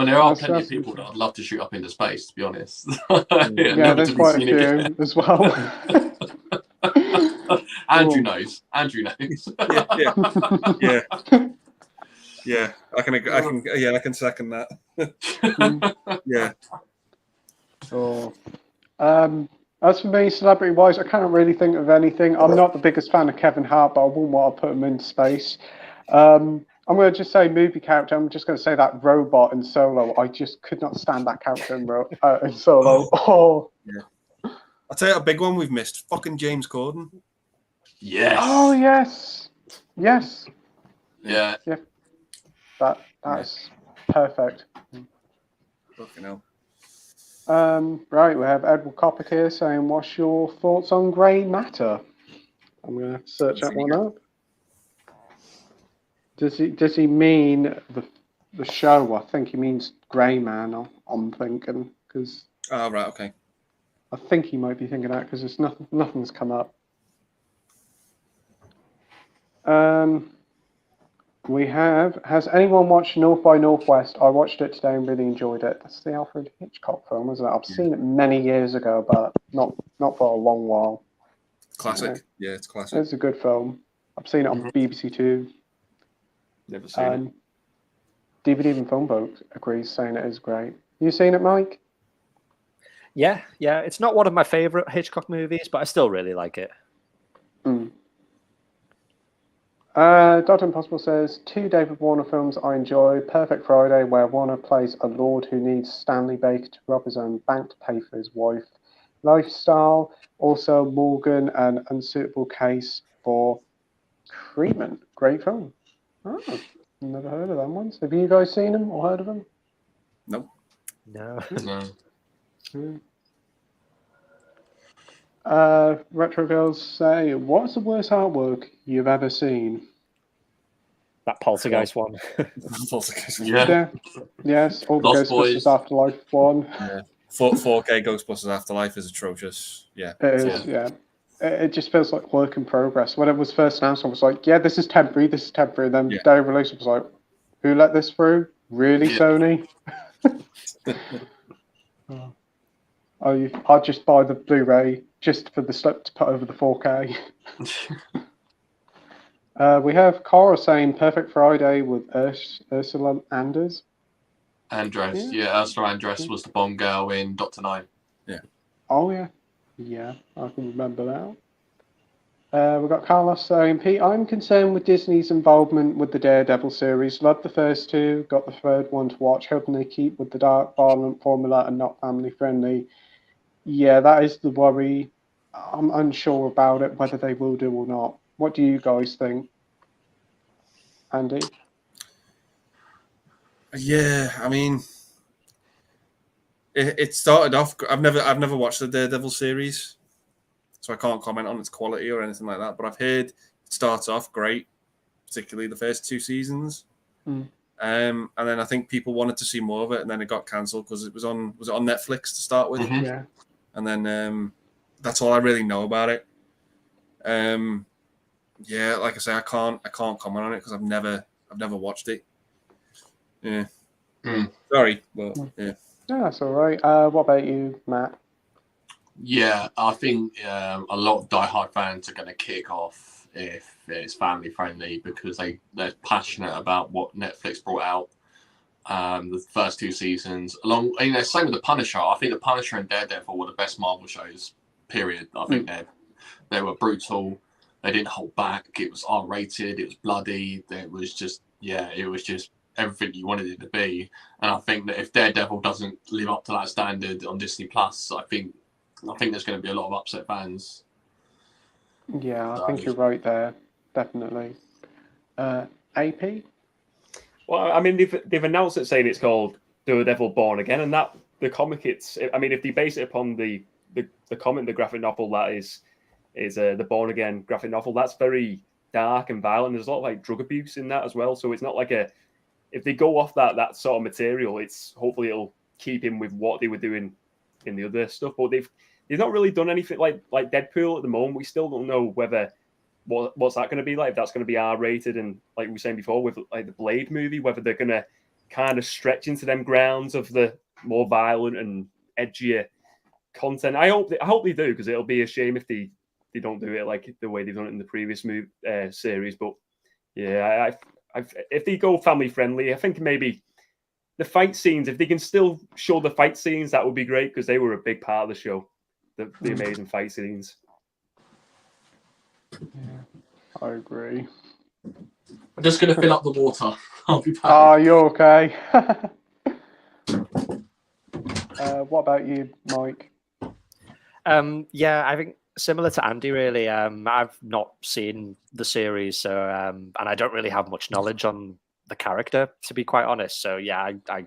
there are plenty of people that I'd love to shoot up into space, to be honest. There's quite a few as well. Andrew knows. Yeah. I can second that. Yeah. So, as for me, celebrity-wise, I can't really think of anything. I'm not the biggest fan of Kevin Hart, but I wouldn't want to put him in space. I'm going to just say movie character. I'm just going to say that robot in Solo. I just could not stand that character in Solo. Oh. Yeah. I'll tell you a big one we've missed. Fucking James Corden. Yes. Oh, yes. Yes. Yeah. Yeah. That's perfect. Fucking hell. Right, we have Edward Coppock here saying, what's your thoughts on grey matter? I'm going to search that one up. Does he mean the show? I think he means Grey Man. I'm thinking because. Oh right, okay. I think he might be thinking that because nothing's come up. Has anyone watched North by Northwest? I watched it today and really enjoyed it. That's the Alfred Hitchcock film, isn't it? I've seen it many years ago, but not for a long while. Classic. Yeah, it's classic. It's a good film. I've seen it on BBC Two. Never seen it. DVD and Film Book agrees, saying it is great. You seen it, Mike? Yeah. It's not one of my favorite Hitchcock movies, but I still really like it. Dr. Impossible says, 2 David Warner films I enjoy. Perfect Friday, where Warner plays a lord who needs Stanley Baker to rob his own bank to pay for his wife. Lifestyle, also Morgan, an unsuitable case for treatment. Great film. Oh, never heard of them ones. Have you guys seen them or heard of them? Nope. No. Retro Girls say, what's the worst artwork you've ever seen? That Poltergeist one. Yeah. Yes, all the Ghostbusters Afterlife one. Yeah. 4K Ghostbusters Afterlife is atrocious. Yeah. It is, yeah. It just feels like work in progress. When it was first announced, I was like, yeah, this is temporary. And then the day of release, I was like, who let this through? Really, Sony? I'd just buy the Blu-ray just for the stuff to put over the 4K. We have Cara saying Perfect Friday with Ursula Anders. Andress, yeah, Ursula Andress was the Bond girl in Doctor No. Yeah. Oh yeah, yeah, I can remember that. We've got Carlos saying, Pete, I'm concerned with Disney's involvement with the Daredevil series. Loved the first two, got the third one to watch, hoping they keep with the dark, violent formula and not family friendly. Yeah, that is the worry. I'm unsure about it, whether they will do or not. What do you guys think, Andy? Yeah, I mean, it started off. I've never watched the Daredevil series, so I can't comment on its quality or anything like that. But I've heard it starts off great, particularly the first two seasons. And then I think people wanted to see more of it, and then it got cancelled because was it on Netflix to start with? Mhm. Yeah. And then that's all I really know about it. Yeah, like I say, I can't comment on it because I've never watched it. Yeah. Sorry, but yeah. Yeah, that's all right. What about you, Matt? Yeah, I think a lot of diehard fans are going to kick off if it's family friendly because they're passionate about what Netflix brought out. The first two seasons, same with the Punisher. I think the Punisher and Daredevil were the best Marvel shows. Period. I think they were brutal. They didn't hold back. It was R-rated. It was bloody. It was just everything you wanted it to be. And I think that if Daredevil doesn't live up to that standard on Disney Plus, I think there's going to be a lot of upset fans. Yeah, I think you're right there. Definitely. AP? Well, I mean, they've announced it saying it's called Daredevil Born Again, and that the comic. I mean, if they base it upon the comic, the graphic novel that is the Born Again graphic novel, that's very dark and violent. There's a lot of like drug abuse in that as well. So it's not like if they go off that sort of material, hopefully it'll keep in with what they were doing in the other stuff. But they've not really done anything like Deadpool at the moment. We still don't know whether what's that going to be like. If that's going to be R-rated, and like we were saying before with like the Blade movie, whether they're going to kind of stretch into them grounds of the more violent and edgier content. I hope they do, because it'll be a shame if they don't do it like the way they've done it in the previous series. But yeah, if they go family friendly, I think maybe the fight scenes, if they can still show the fight scenes, that would be great, because they were a big part of the show. The amazing fight scenes. Yeah, I agree. I'm just going to fill up the water. I'll be back. Oh, you're okay. What about you, Mike? Yeah, I think similar to Andy, really. I've not seen the series, so and I don't really have much knowledge on the character, to be quite honest. So yeah, I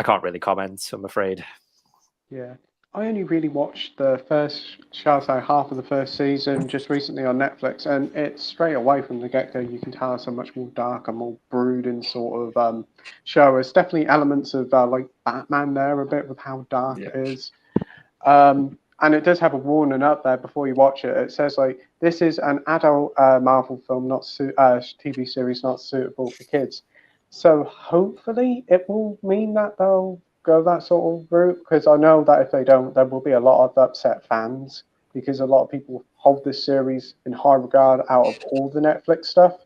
can't really comment, I'm afraid. Yeah, I only really watched the first, shall I say, half of the first season just recently on Netflix, and it's straight away from the get-go. You can tell it's a much more dark and more brooding sort of show. There's definitely elements of like Batman there, a bit with how dark it is. And it does have a warning up there before you watch it. It says like, this is an adult Marvel film, not TV series, not suitable for kids. So hopefully it will mean that they'll go that sort of route, because I know that if they don't, there will be a lot of upset fans, because a lot of people hold this series in high regard out of all the Netflix stuff.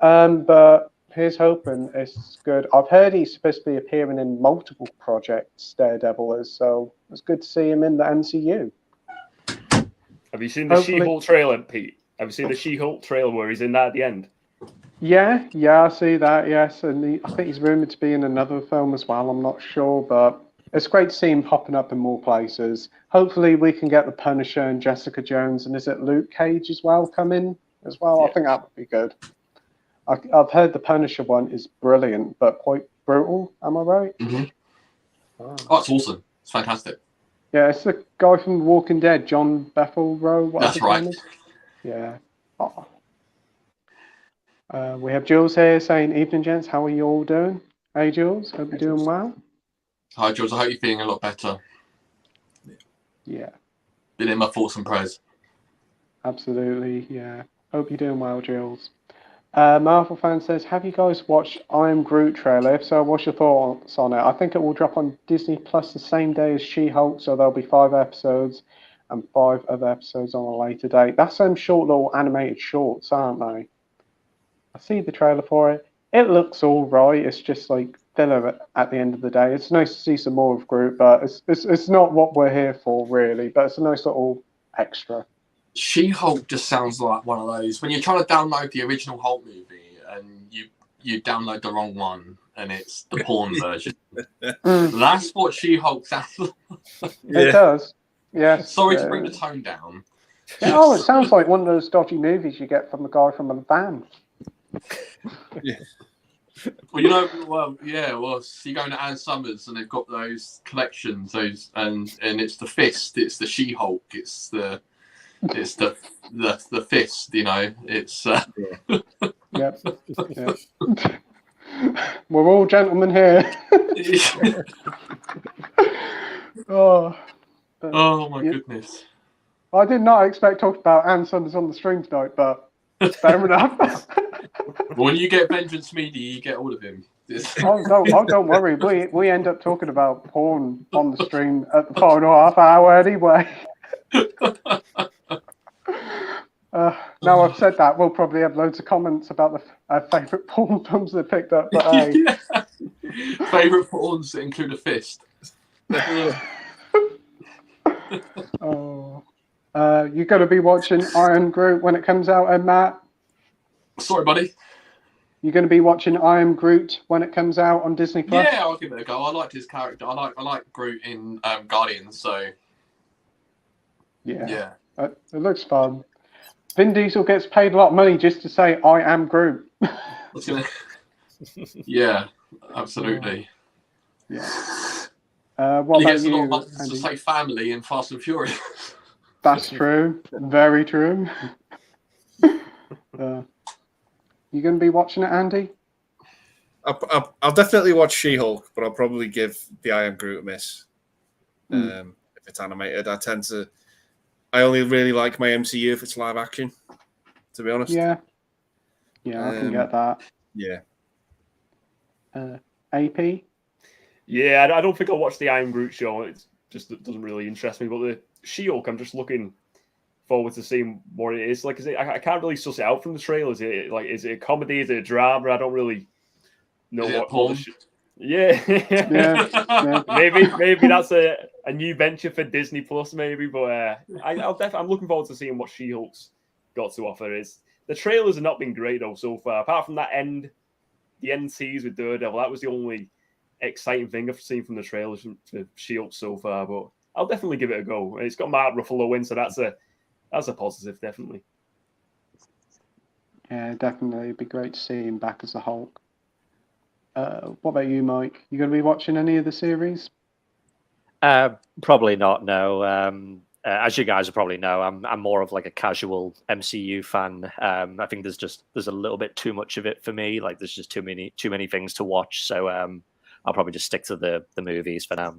But here's hoping it's good. I've heard he's supposed to be appearing in multiple projects, Daredevil is, so it's good to see him in the MCU. Have you seen the She-Hulk trailer, Pete? Have you seen the She-Hulk trailer where he's in that at the end? Yeah, I see that, yes. And I think he's rumoured to be in another film as well, I'm not sure, but it's great to see him popping up in more places. Hopefully we can get the Punisher and Jessica Jones, and is it Luke Cage as well come in as well? Yeah. I think that would be good. I've heard the Punisher one is brilliant, but quite brutal, am I right? Mm-hmm. Oh, it's awesome. It's fantastic. Yeah, it's the guy from The Walking Dead, John Bethel-Rowe. That's right. Yeah. Oh. We have Jules here saying, evening, gents. How are you all doing? Hey, Jules. Hope you're doing well. Hi, Jules. I hope you're feeling a lot better. Yeah. Been in my thoughts and prayers. Absolutely, yeah. Hope you're doing well, Jules. Marvel fan says, have you guys watched I Am Groot trailer? If so, what's your thoughts on it? I think it will drop on Disney Plus the same day as She-Hulk, so there'll be 5 episodes and 5 other episodes on a later date. That's them short little animated shorts, aren't they? I see the trailer for it. It looks all right. It's just like filler at the end of the day. It's nice to see some more of Groot, but it's not what we're here for, really. But it's a nice little extra. She-Hulk just sounds like one of those when you're trying to download the original Hulk movie and you download the wrong one and it's the porn version. That's what She-Hulk sounds like. It does. Yes. Sorry to bring the tone down. Yeah, oh, it sounds like one of those dodgy movies you get from a guy from a van. Yeah. Well, so you go to Ann Summers and they've got those collections, and it's the fist, it's the She-Hulk, it's the fist, it's Yep. We're all gentlemen here. Oh my goodness. I did not expect talking about Ann Summers on the stream tonight, but fair enough. When you get Vengeance Media, you get all of him. Don't worry. We end up talking about porn on the stream at the final half hour anyway. Now I've said that, we'll probably have loads of comments about the favourite porn films they picked up. But hey. Favourite porns that include a fist. You're going to be watching Iron Groot when it comes out, Matt? Sorry, buddy. You're going to be watching I Am Groot when it comes out on Disney Plus? Yeah, I'll give it a go. I liked his character. I like Groot in Guardians, so yeah. It looks fun. Vin Diesel gets paid a lot of money just to say I am Groot. Yeah, absolutely. Yeah. What he about gets a you, lot of money Andy? to say family in Fast and Furious. That's true. Very true. You going to be watching it, Andy? I'll definitely watch She-Hulk, but I'll probably give the I Am Groot a miss. If it's animated, I only really like my MCU if it's live action, to be honest. Yeah, I can get that. Yeah. AP? Yeah, I don't think I'll watch the I Am Groot show. It just doesn't really interest me. But the She-Hulk, I'm just looking forward to seeing what it is. Like, I can't really suss it out from the trailer. Is it a comedy? Is it a drama? I don't really know what Yeah. Maybe that's a new venture for Disney Plus, maybe. But I'm looking forward to seeing what She-Hulk's got to offer. The trailers have not been great though so far. Apart from the end tease with Daredevil, that was the only exciting thing I've seen from the trailers for She-Hulk so far. But I'll definitely give it a go. It's got Mark Ruffalo in, so that's a positive, definitely. Yeah, definitely. It'd be great to see him back as a Hulk. What about you, Mike? You going to be watching any of the series? Probably not. No. As you guys probably know, I'm more of like a casual MCU fan. I think there's a little bit too much of it for me. Like there's just too many things to watch. So I'll probably just stick to the movies for now.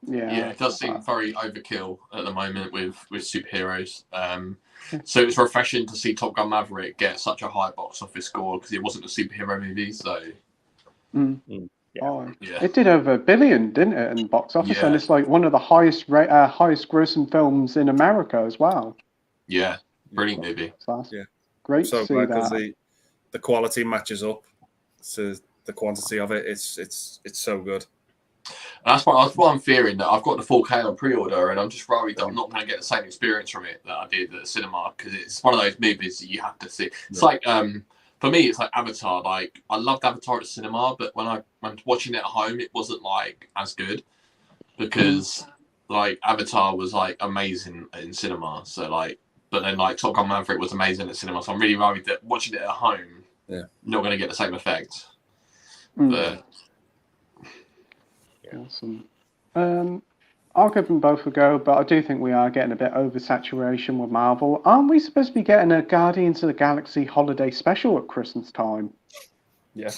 Yeah, it does seem very overkill at the moment with superheroes. So it's refreshing to see Top Gun Maverick get such a high box office score because it wasn't a superhero movie. So it did over $1 billion, didn't it, in box office? And it's like one of the highest grossing films in America as well. Yeah, brilliant movie. Yeah, great so to see because that. the quality matches up to the quantity of it. It's so good. And that's what I'm fearing, that I've got the 4K on pre-order and I'm just worried that I'm not going to get the same experience from it that I did at the cinema, because it's one of those movies that you have to see. It's like for me, it's like Avatar. Like I loved Avatar at the cinema, but when I'm watching it at home, it wasn't like as good because like Avatar was like amazing in cinema. So like, but then like Top Gun Maverick was amazing at cinema. So I'm really worried that watching it at home, not going to get the same effect. But awesome. I'll give them both a go, but I do think we are getting a bit oversaturation with Marvel. Aren't we supposed to be getting a Guardians of the Galaxy holiday special at Christmas time? Yeah.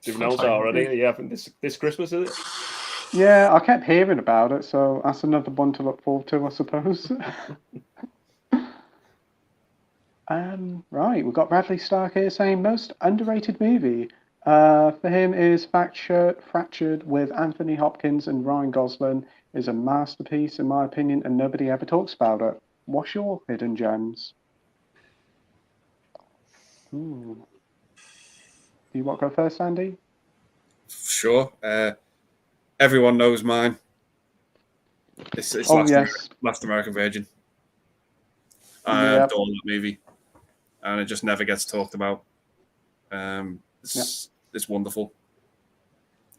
You've known that already? Yeah, I think this Christmas, is it? Yeah, I kept hearing about it, so that's another one to look forward to, I suppose. Right, we've got Bradley Stark here saying most underrated movie. For him is Fractured with Anthony Hopkins and Ryan Gosling is a masterpiece in my opinion, and nobody ever talks about it. What's your hidden gems? Do you want to go first, Andy? Sure. Everyone knows mine. It's Last American Virgin. I adore that movie, and it just never gets talked about. It's wonderful.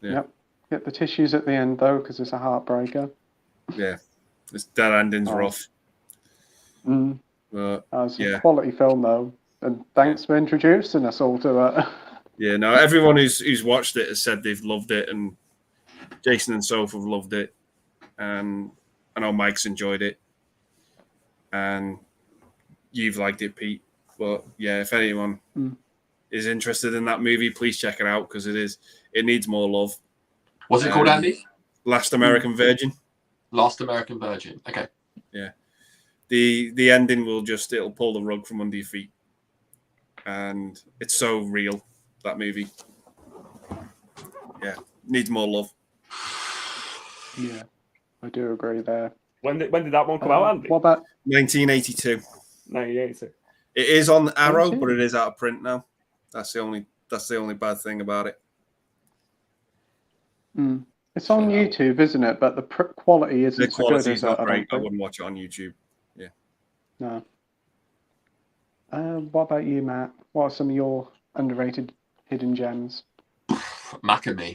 Yep. Get the tissues at the end though, because it's a heartbreaker. Yeah, that ending's rough. But it's a quality film though, and thanks for introducing us all to it. Yeah, no, everyone who's watched it has said they've loved it, and Jason and Soph have loved it, and I know Mike's enjoyed it, and you've liked it, Pete. But yeah, if anyone is interested in that movie, please check it out because it needs more love. What's it called, Andy? Last American Virgin. Last American Virgin. Okay. Yeah. The ending it'll pull the rug from under your feet. And it's so real, that movie. Yeah. Needs more love. Yeah. I do agree there. When did that one come out, Andy? What about 1982? 1982. It is on Arrow, but it is out of print now. That's the only bad thing about it. It's on YouTube, isn't it? But the quality isn't the quality so good. Is not great. I wouldn't watch it on YouTube. Yeah. No. What about you, Matt? What are some of your underrated hidden gems? Maccabee.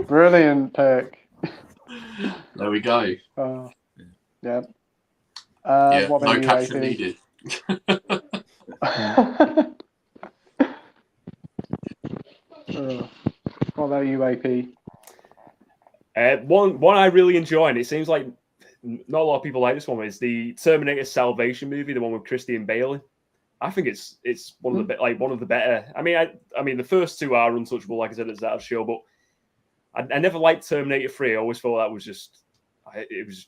Brilliant pick. There we go. Yeah. No What about you, caption AP? needed. What about you, AP? One I really enjoy, and it seems like not a lot of people like this one, is the Terminator Salvation movie, the one with Christian Bale. I think it's one of the better. I mean, the first two are untouchable, like I said, it's that show, but I never liked Terminator 3. I always thought that was just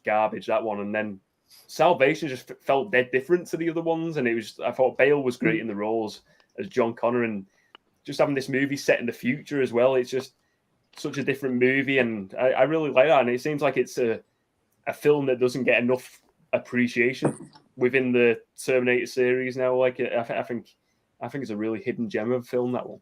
garbage, that one. And then Salvation just felt dead different to the other ones, and I thought Bale was great in the roles as John Connor, and just having this movie set in the future as well. It's just such a different movie, and I really like that. And it seems like it's a film that doesn't get enough appreciation within the Terminator series now. Like, I think it's a really hidden gem of a film, that one.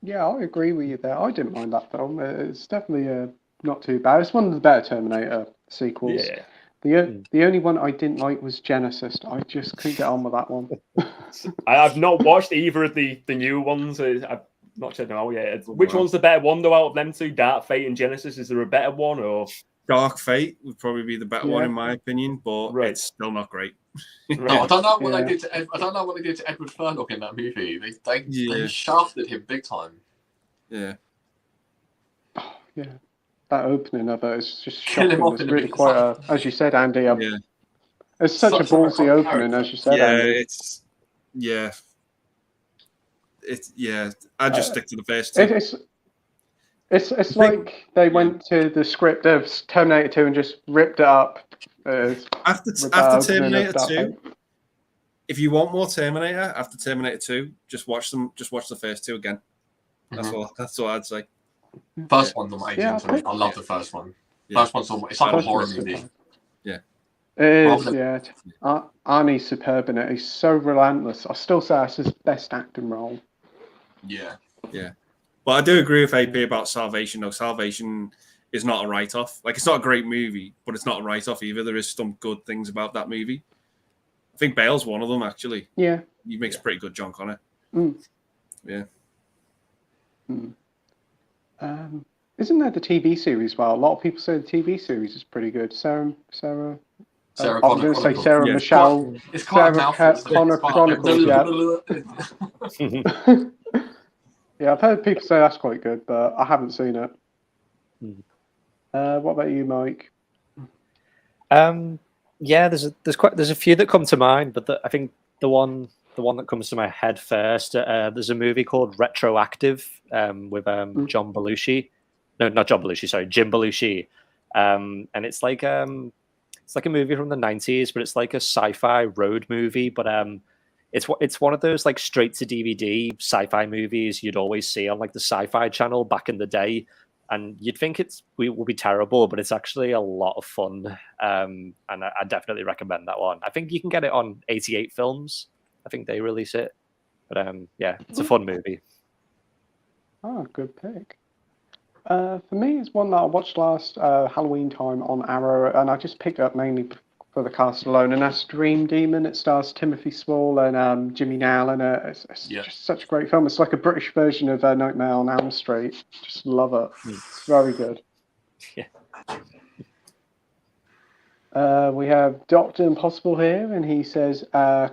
Yeah, I agree with you there. I didn't mind that film. It's definitely not too bad. It's one of the better Terminator sequels. Yeah. The only one I didn't like was Genesis. I just couldn't get on with that one. I've not watched either of the new ones. I've not checked them out yet. Which one's the better one, though, out of them two? Dark Fate and Genesis? Is there a better one? Or Dark Fate would probably be the better one in my opinion, but it's still not great. No, I don't know what they did to. I don't know what they did to Edward Furlong in that movie. They shafted him big time. Yeah. Yeah. That opening of it is just shocking. It's really quite as you said, Andy. It's such a ballsy opening, as you said, Andy. I'd just stick to the first two. It's like they went to the script of Terminator 2 and just ripped it up. After Terminator 2, if you want more Terminator after Terminator 2, just watch the first two again. That's all I'd say. First one's amazing to me. I love the first one. First one's it's like a horror movie. Yeah. It is, yeah. Arnie's superb in it. He's so relentless. I still say it's his best acting role. Yeah. Yeah. But I do agree with AP about Salvation, though. Salvation is not a write-off. Like, it's not a great movie, but it's not a write-off either. There is some good things about that movie. I think Bale's one of them, actually. Yeah. He makes pretty good John Connor. Yeah. Isn't there the TV series? Well, a lot of people say the TV series is pretty good. Sarah Connor. I was going to say Sarah Michelle. It's Sarah Connor Chronicles. Yeah. Yeah, I've heard people say that's quite good, but I haven't seen it. What about you, Mike? Yeah, there's a few that come to mind, but I think the one that comes to my head first, there's a movie called Retroactive with John Belushi. No, not John Belushi. Sorry, Jim Belushi. And it's like It's like a movie from the 90s, but it's like a sci-fi road movie. But it's one of those like straight to DVD sci-fi movies you'd always see on like the Sci-Fi Channel back in the day, and you'd think it will be terrible, but it's actually a lot of fun. And I definitely recommend that one. I think you can get it on 88 Films. I think they release it. But yeah, it's a fun movie. Oh, good pick. For me, it's one that I watched last Halloween time on Arrow, and I just picked up mainly for the cast alone, and that's Dream Demon. It stars Timothy Spall and Jimmy Nail, and it's just such a great film. It's like a British version of Nightmare on Elm Street. Just love it. It's very good. Yeah. We have Dr. Impossible here, and he says,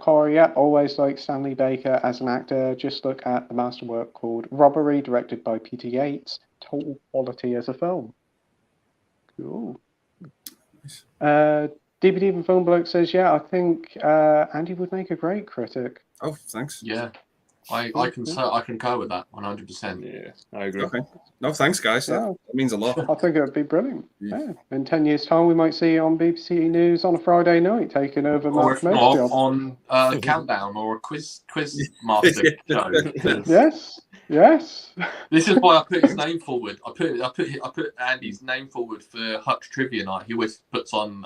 Corey, yep, always like Stanley Baker as an actor. Just look at the masterwork called Robbery, directed by Peter Yates. Total quality as a film. Cool. DVD and Film Bloke says, yeah, I think Andy would make a great critic. Oh, thanks. Yeah, I concur with that 100%. Yeah, I agree. Okay. No, thanks, guys. Yeah. That means a lot. I think it would be brilliant. Yeah. In 10 years' time, we might see you on BBC News on a Friday night, taking over Or Mark if Mo's not, job. on Countdown or a quiz master show. Yes. This is why I put his name forward. I put Andy's name forward for Hutch Trivia Night. He always puts on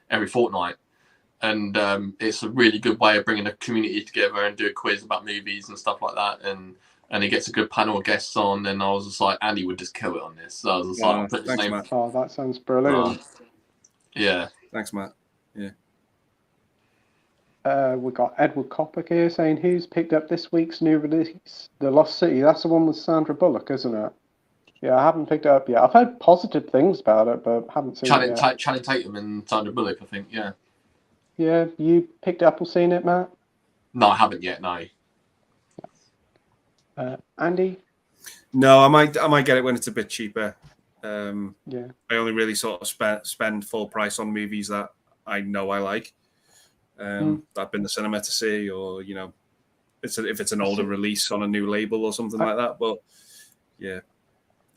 every fortnight, and it's a really good way of bringing a community together and do a quiz about movies and stuff like that. And he gets a good panel of guests on. And I was just like, Andy would just kill it on this. So I was just like, I'll put his name. Matt. Oh, that sounds brilliant. Yeah. Thanks, Matt. Yeah. We've got Edward Coppock here saying, who's picked up this week's new release, The Lost City? That's the one with Sandra Bullock, isn't it? Yeah, I haven't picked it up yet. I've heard positive things about it, but haven't seen it yet. Channing Tatum and Sandra Bullock, I think, yeah. Yeah, you picked it up or seen it, Matt? No, I haven't yet, no. Andy? No, I might get it when it's a bit cheaper. Yeah. I only really sort of spend full price on movies that I know I like. That I've been to cinema to see, or if it's an older release on a new label or something like that. But yeah,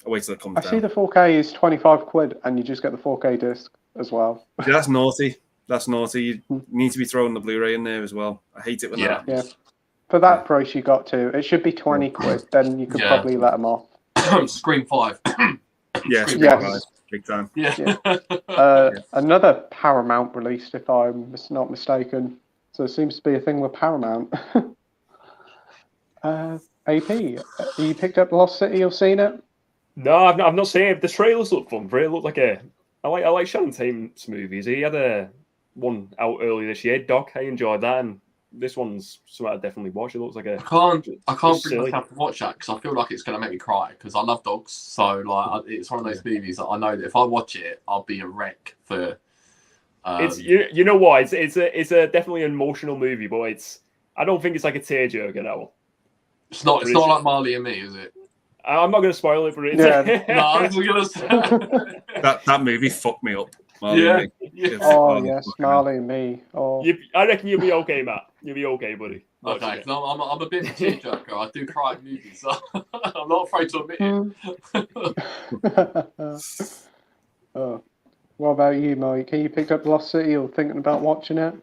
I'll wait till it comes down. I see the 4K is 25 quid, and you just get the 4K disc as well. Yeah, that's naughty. That's naughty. You need to be throwing the Blu-ray in there as well. I hate it when that happens. Yeah. For that price, you got to. It should be 20 quid. Then you could probably let them off. Scream 5. Yeah, Scream 5. Big time. Yeah. Another Paramount released, if I'm not mistaken. So it seems to be a thing with Paramount. AP, you picked up Lost City or seen it? No, I've not seen it. The trailers look fun. It looked like I like Channing Tatum's movies. He had a one out earlier this year, Doc. I enjoyed that, and this one's something I definitely watch. It looks like I can't bring myself to watch that because I feel like it's going to make me cry because I love dogs. So like, it's one of those movies that I know that if I watch it, I'll be a wreck for. It's you know what? It's a definitely an emotional movie, but I don't think it's like a tearjerker. That one. It's not like Marley and Me, is it? I'm not going to spoil it for it. Yeah. No, I was going to say that movie fucked me up. Marley and Me. Oh yes, Marley and Me. Oh. I reckon you'll be okay, Matt. You'll be okay, buddy. Okay, so I'm a bit of a tearjerker. I do cry at movies, so I'm not afraid to admit it. Oh. What about you, Mike? Have you picked up Lost City or thinking about watching it?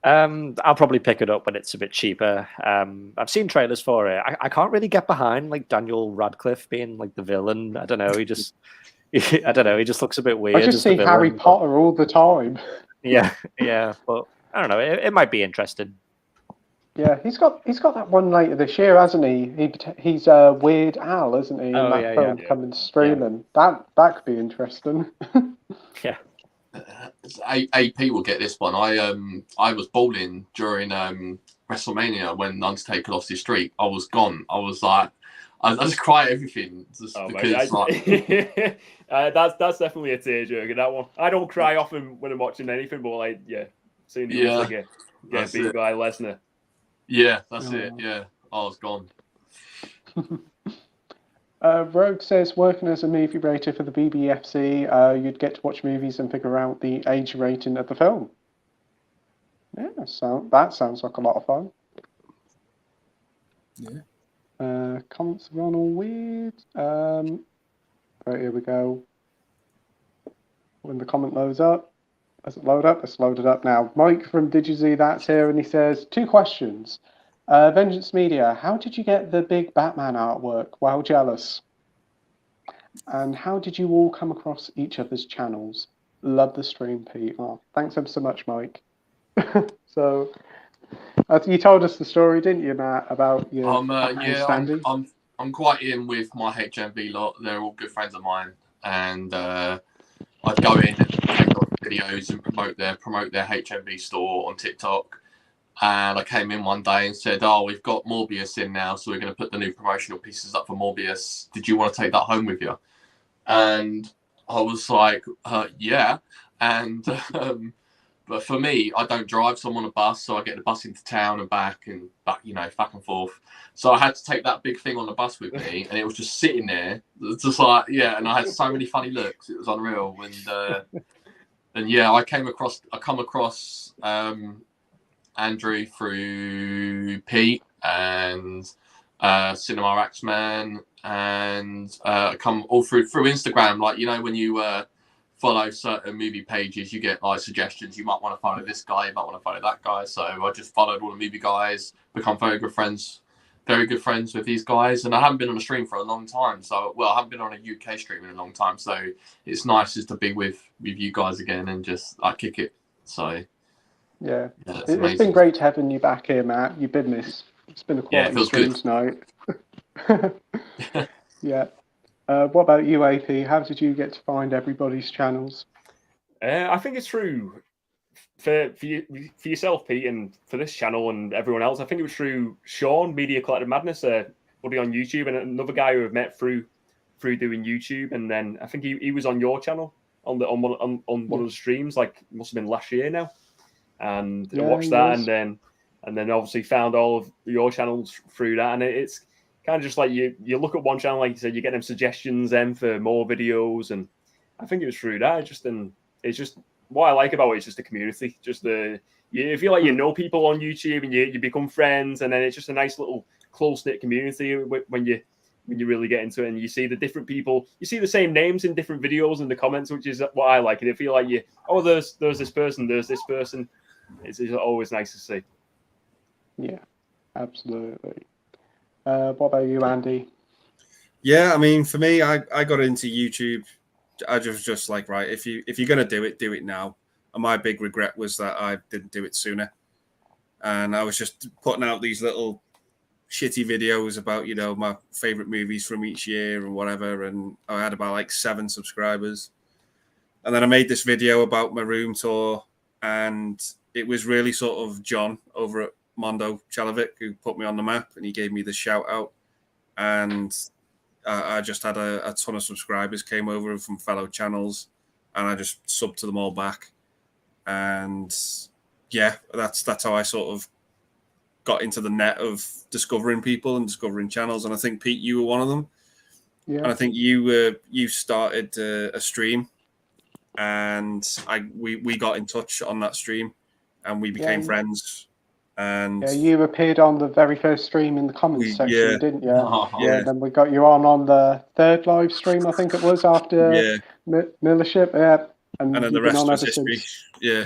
I'll probably pick it up when it's a bit cheaper. I've seen trailers for it. I can't really get behind like Daniel Radcliffe being like the villain. I don't know. He just looks a bit weird. I just see Harry Potter all the time. Yeah, but I don't know. It might be interesting. Yeah, he's got that one later this year, hasn't he? He's Weird Al, isn't he? Oh, that film coming streaming. Yeah. That could be interesting. Yeah. AP will get this one. I was bowling during WrestleMania when Undertaker lost his streak. I was gone. I was like, I just cry at everything just because. That's definitely a tearjerker. That one. I don't cry often when I'm watching anything, but seeing the beat by Lesnar. Yeah, that's it. Yeah, I was gone. Rogue says, working as a movie rater for the BBFC, you'd get to watch movies and figure out the age rating of the film. Yeah, so that sounds like a lot of fun. Yeah. Comments have gone all weird. Right, here we go. When the comment loads up. Does it load up? It's loaded up now. Mike from Did You See That's here, and he says 2 questions. Vengeance Media, how did you get the big Batman artwork? Wow, jealous. And how did you all come across each other's channels? Love the stream, Pete. Oh, thanks ever so much, Mike. So, you told us the story, didn't you, Matt, about your standing? I'm quite in with my HMV lot. They're all good friends of mine, and I'd go in and take off videos and promote their HMV store on TikTok. And I came in one day and said, "Oh, we've got Morbius in now, so we're going to put the new promotional pieces up for Morbius. Did you want to take that home with you?" And I was like, "Yeah." And but for me, I don't drive, so I'm on a bus, so I get the bus into town and back, back and forth. So I had to take that big thing on the bus with me, and it was just sitting there, just like, yeah. And I had so many funny looks; it was unreal. And yeah, I come across Andrew through Pete and Cinema Axeman, and come all through Instagram. Like, when you follow certain movie pages, you get like suggestions. You might want to follow this guy, you might want to follow that guy. So I just followed all the movie guys, become very good friends with these guys. And I haven't been on a stream for a long time. So, I haven't been on a UK stream in a long time. So it's nice just to be with you guys again and just kick it. So yeah, it's been great having you back here, Matt. You've been missed. It's been a quality stream tonight. Yeah. What about you, AP? How did you get to find everybody's channels? I think it's through for yourself, Pete, and for this channel and everyone else. I think it was through Sean, Media Collective Madness, buddy on YouTube, and another guy who I've met through doing YouTube. And then I think he was on your channel on one of the streams, like must have been last year now. And I watched that, and then obviously found all of your channels through that, and it's kind of just like you look at one channel, like you said, you get them suggestions then for more videos, and I think it was through that. It's just what I like about it is just the community, you feel like you know people on YouTube and you become friends, and then it's just a nice little close knit community when you really get into it, and you see the different people, you see the same names in different videos in the comments, which is what I like. And I feel like there's this person, there's this person. It's always nice to see. Yeah, absolutely. What about you, Andy? Yeah, I mean, for me, I got into YouTube. I was just like, right, if you're gonna do it now. And my big regret was that I didn't do it sooner. And I was just putting out these little shitty videos about, my favorite movies from each year and whatever. And I had about like 7 subscribers. And then I made this video about my room tour, and it was really sort of John over at Mondo Chalavic who put me on the map, and he gave me the shout out, and I just had a ton of subscribers came over from fellow channels, and I just subbed to them all back. And yeah, that's how I sort of got into the net of discovering people and discovering channels. And I think, Pete, you were one of them. Yeah. And I think you started a stream, and we got in touch on that stream, and we became friends. And you appeared on the very first stream in the comments section, didn't you? Yeah. Then we got you on the third live stream, I think it was, after Millership. Yeah. And then the rest was history. Yeah.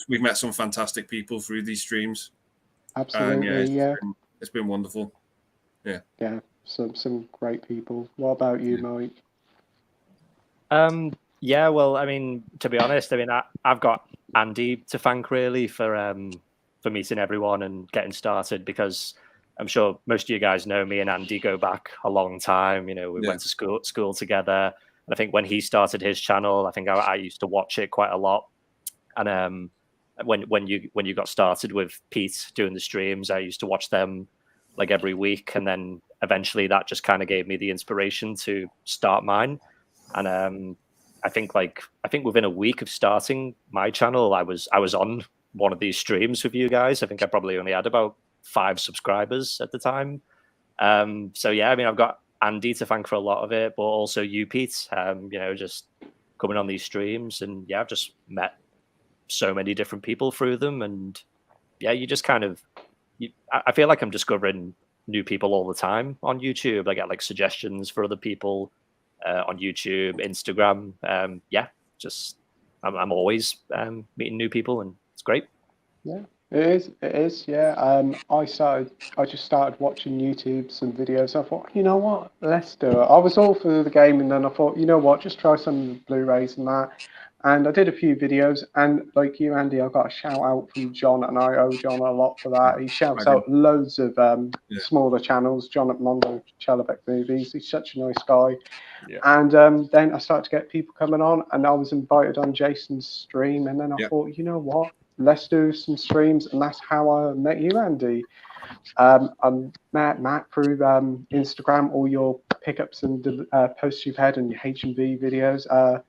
We've met some fantastic people through these streams. Absolutely, and it's been wonderful. Yeah. Yeah, some great people. What about you, Mike? Yeah, well, I mean, to be honest, I've got Andy to thank really for meeting everyone and getting started, because I'm sure most of you guys know me and Andy go back a long time. We went to school together. And I think when he started his channel, I think I used to watch it quite a lot. And when you got started with Pete doing the streams, I used to watch them like every week. And then eventually that just kind of gave me the inspiration to start mine. And I think within a week of starting my channel, I was on one of these streams with you guys. I think I probably only had about 5 subscribers at the time. So yeah, I've got Andy to thank for a lot of it, but also you, Pete, just coming on these streams. And yeah, I've just met so many different people through them. And yeah, you just I feel like I'm discovering new people all the time on YouTube. I get like suggestions for other people on YouTube, Instagram. I'm always meeting new people, and it's great. Yeah, it is. Yeah. I just started watching YouTube, some videos. I thought, you know what, let's do it. I was all for the game, and then I thought, you know what, just try some of the Blu-rays and that. And I did a few videos, and like you, Andy, I got a shout out from John, and I owe John a lot for that. He shouts out loads of smaller channels. John at Mondo Chellebeck Movies. He's such a nice guy. Yeah. And then I started to get people coming on, and I was invited on Jason's stream, and then I thought, you know what, let's do some streams, and that's how I met you, Andy. I met Matt through Instagram, all your pickups and posts you've had and your H&V videos.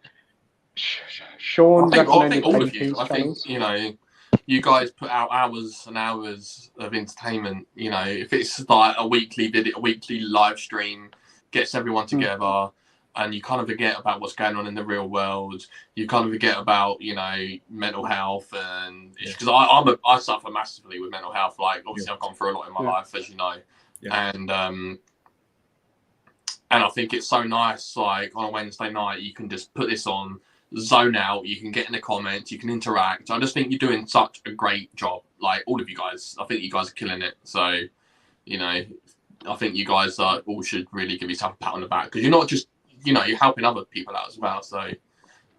Sean recommended all of AP's you. I channels. think, you know, you guys put out hours and hours of entertainment. You know, if it's like a weekly video, a weekly live stream, gets everyone together, and you kind of forget about what's going on in the real world. You kind of forget about, you know, mental health, and because I suffer massively with mental health. Like, obviously, I've gone through a lot in my life, as you know, and I think it's so nice. Like on a Wednesday night, you can just put this on, zone out. You can get in the comments, you can interact. I just think you're doing such a great job. Like all of you guys, I think you guys are killing it. So, you know, I think you guys all should really give yourself a pat on the back, because you're not just, you know, you're helping other people out as well. So,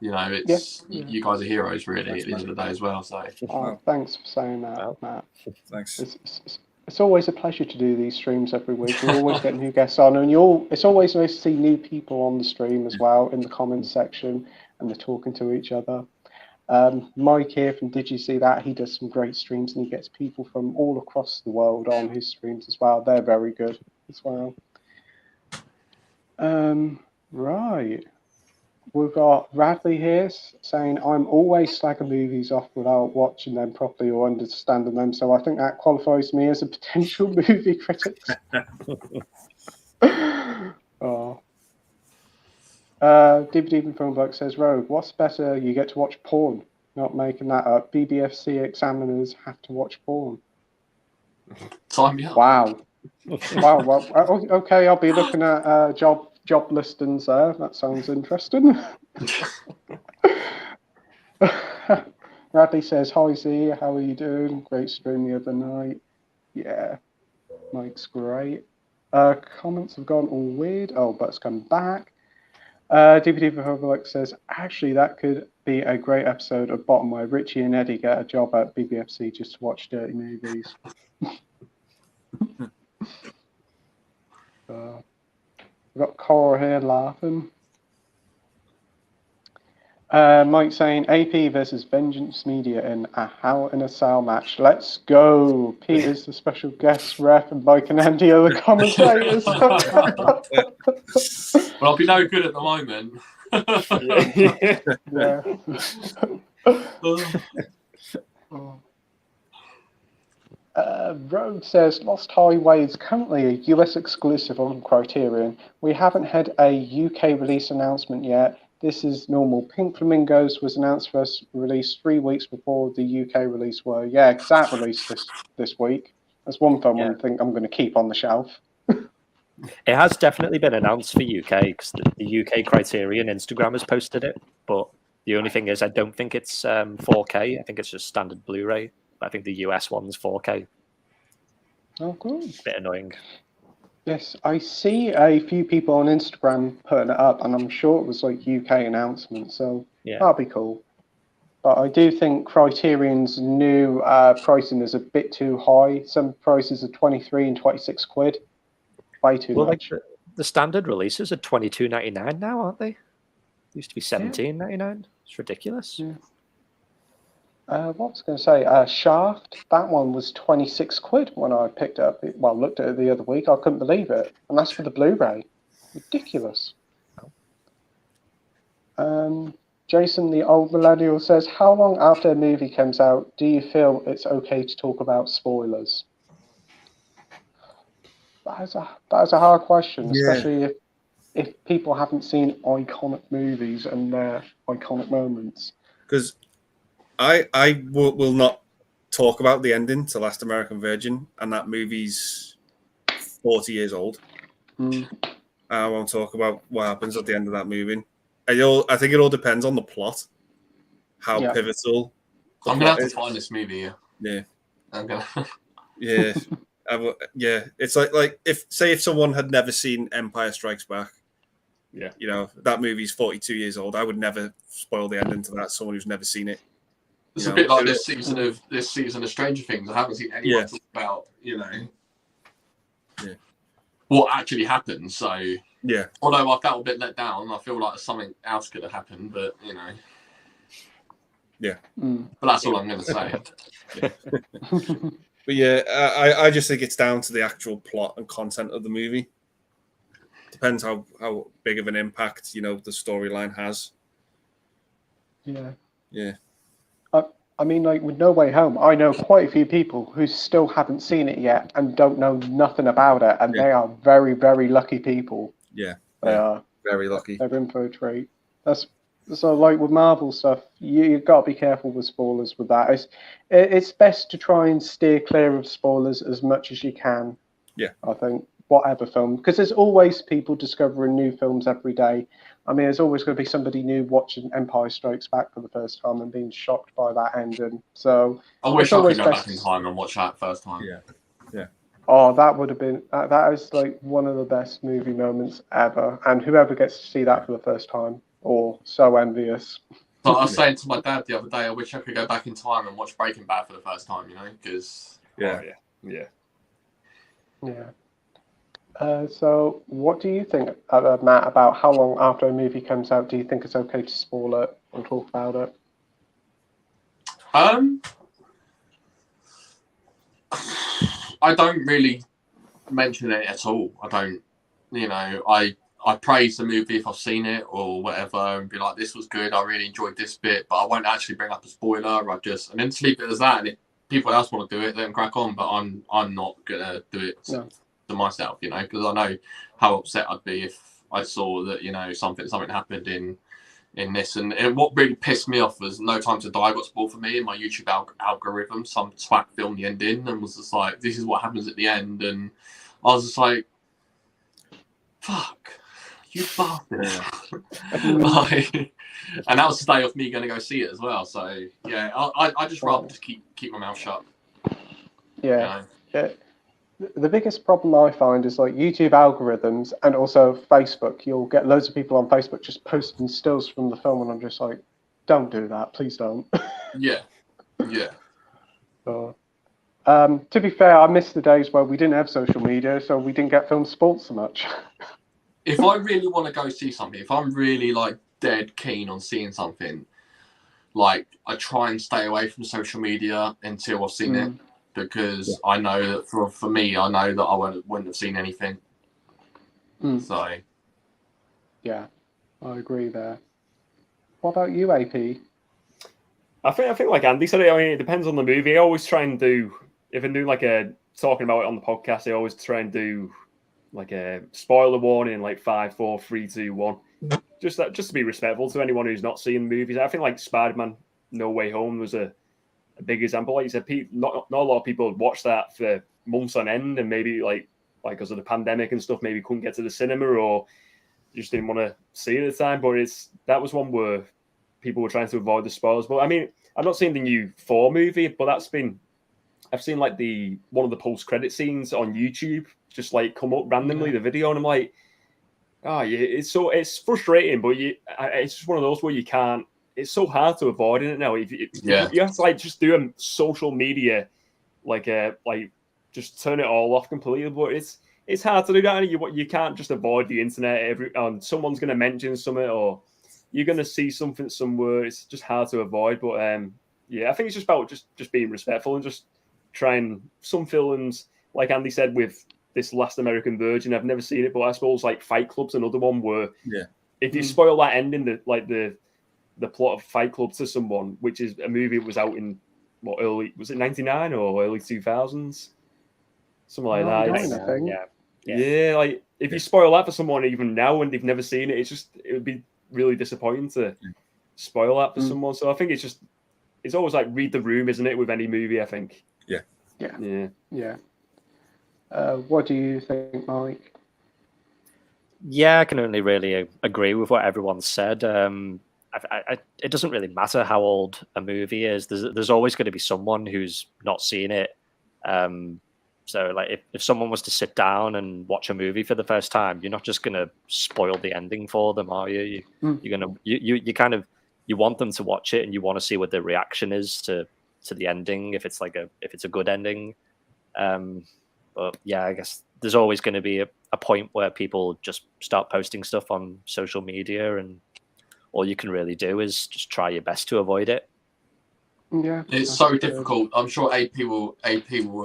you know, it's you guys are heroes really at the end of the day as well. So, thanks for saying that, Matt. Thanks. It's always a pleasure to do these streams every week. We always get new guests on, and it's always nice to see new people on the stream as well in the comments section, and they're talking to each other. Mike here from Did You See That? He does some great streams, and he gets people from all across the world on his streams as well. They're very good as well. Right. We've got Radley here saying, I'm always slagging movies off without watching them properly or understanding them, so I think that qualifies me as a potential movie critic. DVD Film Bloke says, Rogue, what's better? You get to watch porn. Not making that up. BBFC examiners have to watch porn. Sign me up. Wow. Wow. Well, okay, I'll be looking at job listings there. That sounds interesting. Radley says, hi Z, how are you doing? Great stream the other night. Yeah, Mike's great. Comments have gone all weird. Oh, but it's come back. DVD for Public says, actually, that could be a great episode of Bottom where Richie and Eddie get a job at BBFC just to watch dirty movies. We've got Cora here laughing. Mike saying, AP versus Vengeance Media in a Hell in a Cell match. Let's go. Peter's the special guest ref, and Mike and Andy are the commentators. Well, I'll be no good at the moment. Rogue says, Lost Highway is currently a US exclusive on Criterion. We haven't had a UK release announcement yet. This is normal. Pink Flamingos was announced for release 3 weeks before the UK release were. Yeah, because that released this week. That's one film I think I'm going to keep on the shelf. It has definitely been announced for UK, because the UK Criterion Instagram has posted it. But the only thing is, I don't think it's 4K. I think it's just standard Blu-ray. I think the US one's 4K. Oh, cool. Bit annoying. Yes, I see a few people on Instagram putting it up, and I'm sure it was like UK announcement, so that'll be cool. But I do think Criterion's new pricing is a bit too high. Some prices are 23 and 26 quid. Way too much. Like the standard releases are $22.99 now, aren't they? Used to be $17.99. It's ridiculous. Yeah. What was I going to say? Shaft, that one was 26 quid when I picked it up. Looked at it the other week. I couldn't believe it. And that's for the Blu-ray. Ridiculous. Jason, the old millennial, says, how long after a movie comes out do you feel it's okay to talk about spoilers? That is a hard question, especially if people haven't seen iconic movies and their iconic moments. Because I will not talk about the ending to Last American Virgin, and that movie's 40 years old. I won't talk about what happens at the end of that movie. I think it all depends on the plot, how pivotal. I'm gonna have to find this movie. Yeah, I'm gonna. yeah, yeah. It's like if someone had never seen Empire Strikes Back, yeah, you know that movie's 42 years old. I would never spoil the ending to that. Someone who's never seen it. It's a bit like this season of Stranger Things. I haven't seen anyone talk about what actually happened. So although I felt a bit let down, I feel like something else could have happened. But but that's all I'm going to say. But yeah, I just think it's down to the actual plot and content of the movie. Depends how big of an impact the storyline has. Yeah. I mean, like with No Way Home, I know quite a few people who still haven't seen it yet and don't know nothing about it, and they are very, very lucky people. Yeah, they are very lucky. They're in for a treat. That's so like with Marvel stuff. You've got to be careful with spoilers with that. It's best to try and steer clear of spoilers as much as you can. Yeah, I think whatever film, because there's always people discovering new films every day. I mean, there's always going to be somebody new watching Empire Strikes Back for the first time and being shocked by that ending. So I wish I could go back in time and watch that first time. Yeah. Oh, that would have been that is like one of the best movie moments ever. And whoever gets to see that for the first time, or so envious. But I was saying to my dad the other day, I wish I could go back in time and watch Breaking Bad for the first time. Because yeah. So, what do you think, Matt, about how long after a movie comes out do you think it's okay to spoil it or talk about it? I don't really mention it at all. I don't, I praise the movie if I've seen it or whatever and be like, this was good. I really enjoyed this bit, but I won't actually bring up a spoiler. And then just leave it as that. And if people else want to do it, then crack on. But I'm not gonna do it. No. To myself, because I know how upset I'd be if I saw that something happened in this, and what really pissed me off was No Time to Die got spoiled for me in my YouTube algorithm. Some swag filmed the ending and was just like, this is what happens at the end, and I was just like, fuck you bastard. And that was the day of me going to go see it as well. So yeah, I just rather just keep my mouth shut. Yeah. The biggest problem I find is like YouTube algorithms and also Facebook. You'll get loads of people on Facebook just posting stills from the film, and I'm just like, don't do that, please don't. Yeah. So, to be fair, I miss the days where we didn't have social media, so we didn't get filmed sports so much. If I really want to go see something, if I'm really like dead keen on seeing something, like I try and stay away from social media until I've seen it. Because I know that for me, I know that I wouldn't have seen anything. So, yeah, I agree there. What about you, AP? I think like Andy said, I mean, it depends on the movie. I always try and do, if I'm doing like talking about it on the podcast, I always try and do like a spoiler warning, like 5, 4, 3, 2, 1. Just to be respectful to anyone who's not seen the movies. I think like Spider-Man No Way Home was a big example. Like you said, not a lot of people watched that for months on end, and maybe like because of the pandemic and stuff, maybe couldn't get to the cinema or just didn't want to see it at the time. But that was one where people were trying to avoid the spoilers. But I mean, I've not seen the new Thor movie, but I've seen like one of the post-credit scenes on YouTube just like come up randomly, the video, and I'm like, it's frustrating, but it's just one of those where you can't. It's so hard to avoid it now. You have to like just do a social media, like just turn it all off completely. But it's hard to do that. You can't just avoid the internet. Someone's going to mention something, or you're going to see something somewhere. It's just hard to avoid. But I think it's just about just being respectful and just trying. Some films, like Andy said, with this Last American Virgin, I've never seen it, but I suppose like Fight Club's another one where if you spoil that ending, the plot of Fight Club to someone, which is a movie that was out in was it 99 or early 2000s? Something like that. Yeah, like if you spoil that for someone even now and they've never seen it, it would be really disappointing to spoil that for someone. So I think it's always like read the room, isn't it, with any movie, I think. Yeah. What do you think, Mike? Yeah, I can only really agree with what everyone said. It doesn't really matter how old a movie is. There's always going to be someone who's not seen it. So, like, if someone was to sit down and watch a movie for the first time, you're not just going to spoil the ending for them, are you? You're gonna you kind of you want them to watch it, and you want to see what their reaction is to the ending. If it's a good ending. But yeah, I guess there's always going to be a point where people just start posting stuff on social media, and all you can really do is just try your best to avoid it. Yeah, it's so difficult. I'm sure AP will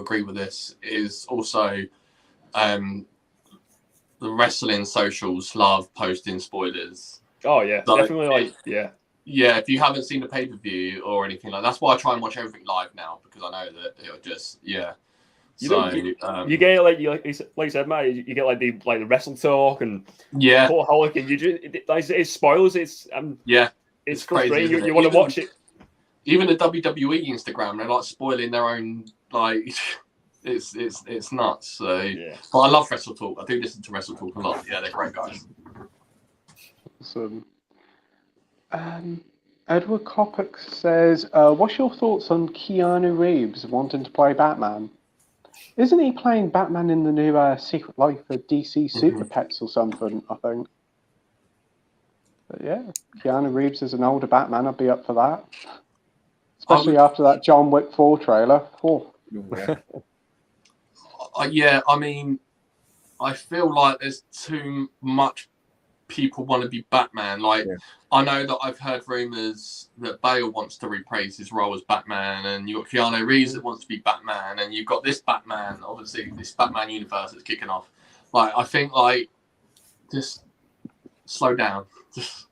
agree with this. Is also the wrestling socials love posting spoilers. Oh yeah, So definitely. Yeah, if you haven't seen the pay-per-view or anything that's why I try and watch everything live now, because I know that it'll just You get like you said, Matt. You get like the wrestle talk and Cultaholic, and you just it's spoilers. It's it's frustrating. crazy. You want to watch it. Even the WWE Instagram, they're like spoiling their own it's nuts. So, but I love Wrestle Talk. I do listen to Wrestle Talk a lot. Yeah, they're great guys. Awesome. Edward Kopic says, what's your thoughts on Keanu Reeves wanting to play Batman? Isn't he playing Batman in the new Secret Life of DC Super Pets or something, I think? But yeah, Keanu Reeves is an older Batman. I'd be up for that. Especially after that John Wick 4 trailer. Oh. Yeah, I mean, I feel like there's too much people want to be Batman. I know that I've heard rumors that Bale wants to reprise his role as Batman, and you've got Keanu Reeves that wants to be Batman, and you've got this Batman, obviously this Batman universe that's kicking off. I think just slow down. Just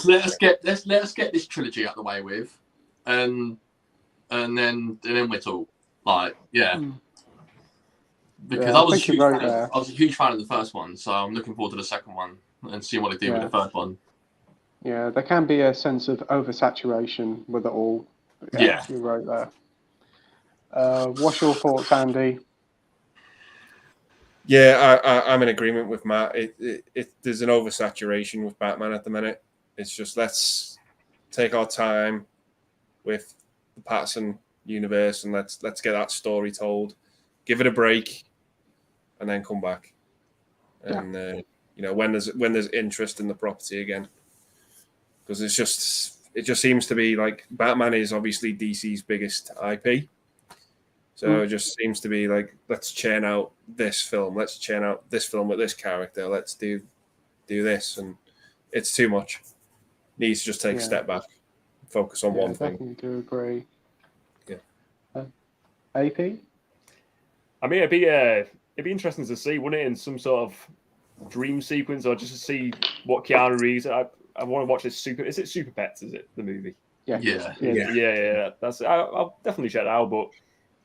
let us get this trilogy out of the way with, and then we're talk. Because I was a huge fan of the first one, so I'm looking forward to the second one and seeing what they do with the third one. Yeah, there can be a sense of oversaturation with it all. Yeah, you're right there. What's your thoughts, Andy? Yeah, I'm in agreement with Matt. There's an oversaturation with Batman at the minute. It's just let's take our time with the Patterson universe and let's get that story told. Give it a break, and then come back. And when there's interest in the property again, because it just seems to be like Batman is obviously DC's biggest IP. So it just seems to be like, let's churn out this film. Let's churn out this film with this character. Let's do this, and it's too much. Needs to just take a step back, focus on one thing. I definitely do agree. Yeah. AP. I mean, it'd be interesting to see, wouldn't it, in some sort of dream sequence, or just to see what Keanu Reeves. I want to watch this Is it Super Pets? Is it the movie? Yeah. That's. I'll definitely check that out. But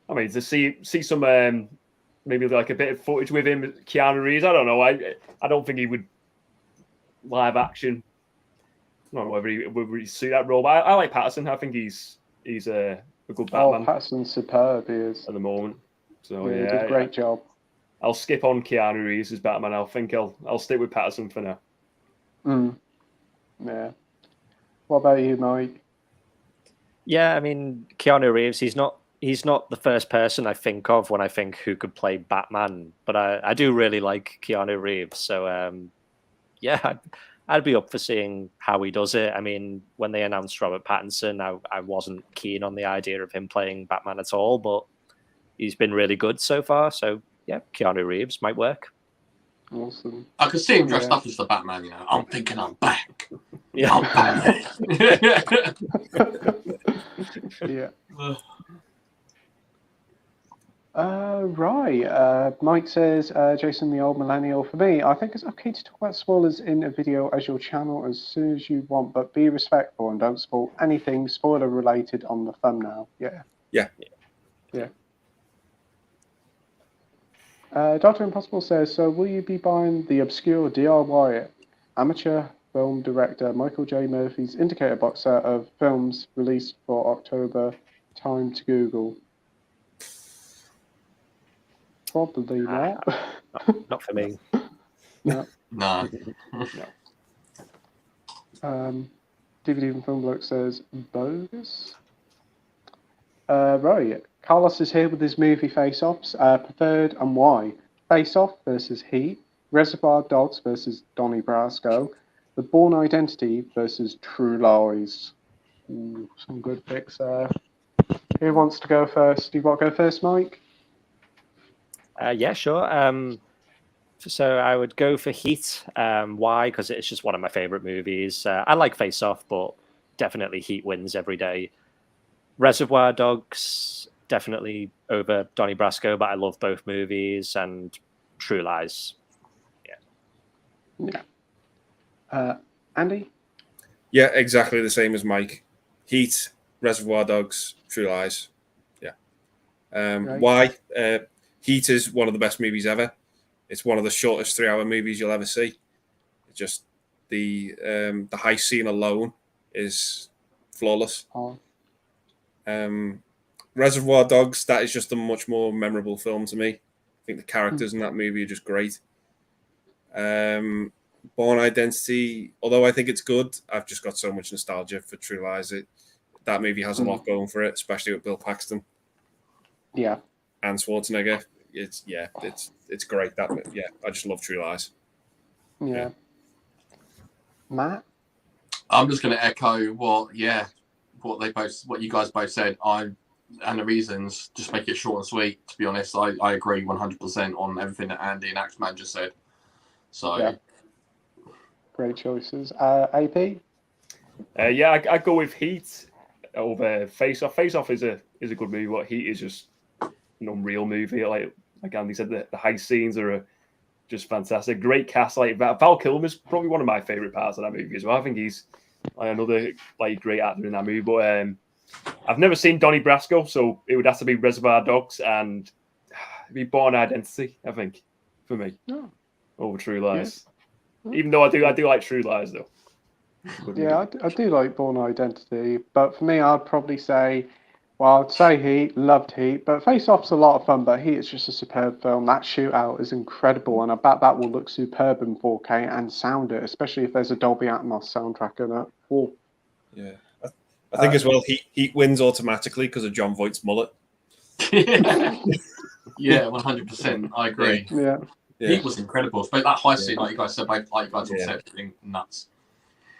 I mean, to see some maybe like a bit of footage with him, Keanu Reeves. I don't know. I don't think he would live action. I don't know whether he would suit that role. But I like Patterson. I think he's a good Batman. Oh, Patterson's superb. He is at the moment. So he did a great job. I'll skip on Keanu Reeves as Batman. I'll stick with Patterson for now. Yeah. What about you, Mike? Yeah, I mean, Keanu Reeves, he's not the first person I think of when I think who could play Batman, but I do really like Keanu Reeves. So I'd be up for seeing how he does it. I mean, when they announced Robert Pattinson, I wasn't keen on the idea of him playing Batman at all, but he's been really good so far. So yeah, Keanu Reeves might work. Awesome. I could see him dressed up as the Batman. I'm thinking I'm back. Yeah. I'm back. Yeah. Right. Mike says, Jason the Old Millennial. For me, I think it's okay to talk about spoilers in a video as your channel as soon as you want, but be respectful and don't spoil anything spoiler related on the thumbnail. Yeah. Dr. Impossible says, so will you be buying the obscure DIY amateur film director Michael J. Murphy's indicator box set of films released for October? Time to Google. Probably not. Not for me. No. No. DVD and Film Bloke says bogus. Right. Carlos is here with his movie face-offs. Preferred and why? Face-Off versus Heat. Reservoir Dogs versus Donnie Brasco. The Bourne Identity versus True Lies. Ooh, some good picks there. Who wants to go first? Do you want to go first, Mike? Yeah, sure. So I would go for Heat. Why? Because it's just one of my favorite movies. I like Face Off, but definitely Heat wins every day. Reservoir Dogs, definitely over Donnie Brasco, but I love both movies. And True Lies. Yeah. Andy? Yeah, exactly the same as Mike. Heat, Reservoir Dogs, True Lies. Yeah. Right. Why? Heat is one of the best movies ever. It's one of the shortest 3-hour movies you'll ever see. Just the heist scene alone is flawless. Oh. Reservoir Dogs, that is just a much more memorable film to me. I think the characters in that movie are just great. Bourne Identity, although I think it's good, I've just got so much nostalgia for True Lies. That movie has a lot going for it, especially with Bill Paxton. Yeah. And Schwarzenegger. It's great. I just love True Lies. Yeah. Matt? I'm just going to echo what you guys both said. And the reasons, just make it short and sweet. To be honest, I agree 100% on everything that Andy and Axeman just said. So, yeah. Great choices. AP? I go with Heat over Face Off. Face Off is a good movie, but Heat is just an unreal movie. Like Andy said, the heist scenes are just fantastic. Great cast. Like Val Kilmer's probably one of my favorite parts of that movie as well. I think he's another great actor in that movie. But I've never seen Donnie Brasco, so it would have to be Reservoir Dogs and it'd be Bourne Identity, I think, for me. Oh. Over True Lies. Yeah. Even though I do like True Lies though. Yeah, I do like Bourne Identity, but for me, I'd probably say, I'd say Heat, loved Heat, but Face Off's a lot of fun, but Heat is just a superb film. That shootout is incredible, and I bet that will look superb in 4K and sound it, especially if there's a Dolby Atmos soundtrack in it. Oh. Yeah, I think as well, Heat wins automatically because of John Voight's mullet. Yeah, 100%. I agree. Yeah. Heat was incredible. But that heist scene, like you guys said, all said, nuts.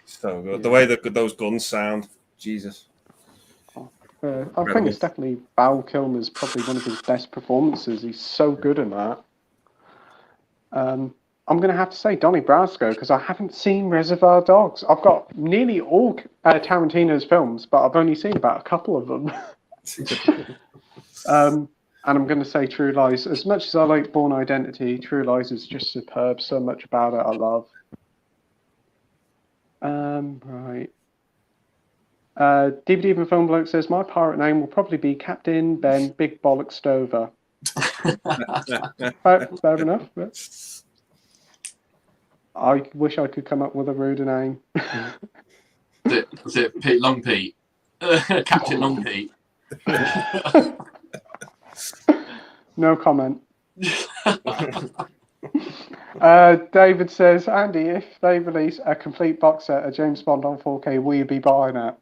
So good. The way that those guns sound, Jesus. I think it's definitely Val Kilmer's probably one of his best performances. He's so good in that. I'm going to have to say Donnie Brasco because I haven't seen Reservoir Dogs. I've got nearly all Tarantino's films, but I've only seen about a couple of them. And I'm going to say True Lies. As much as I like Bourne Identity, True Lies is just superb. So much about it I love. Right. DVD and Film Bloke says, my pirate name will probably be Captain Ben Big Bollock Stover. Fair enough. But I wish I could come up with a ruder name. Was it Pete Long Pete? Captain Long Pete. No comment. David says, Andy, if they release a complete box set of James Bond on 4K, will you be buying it?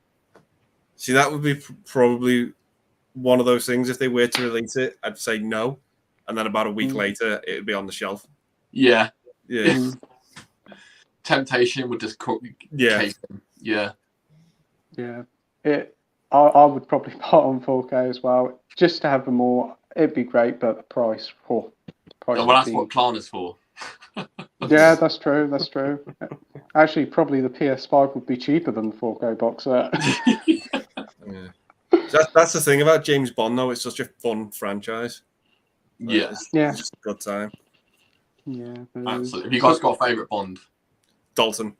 See, that would be probably one of those things. If they were to release it, I'd say no. And then about a week later, it would be on the shelf. Yeah. Yeah. Temptation would just cook. Yeah. Yeah. Yeah. I would probably put on 4K as well. Just to have them all. It'd be great, but the price. Well, that's what Klarna's for. Yeah, that's true. That's true. Actually, probably the PS5 would be cheaper than the 4K box set. Yeah. That's the thing about James Bond, though. It's such a fun franchise. Yeah. It's just a good time. Yeah. Absolutely. Have you guys got a favourite Bond? Dalton,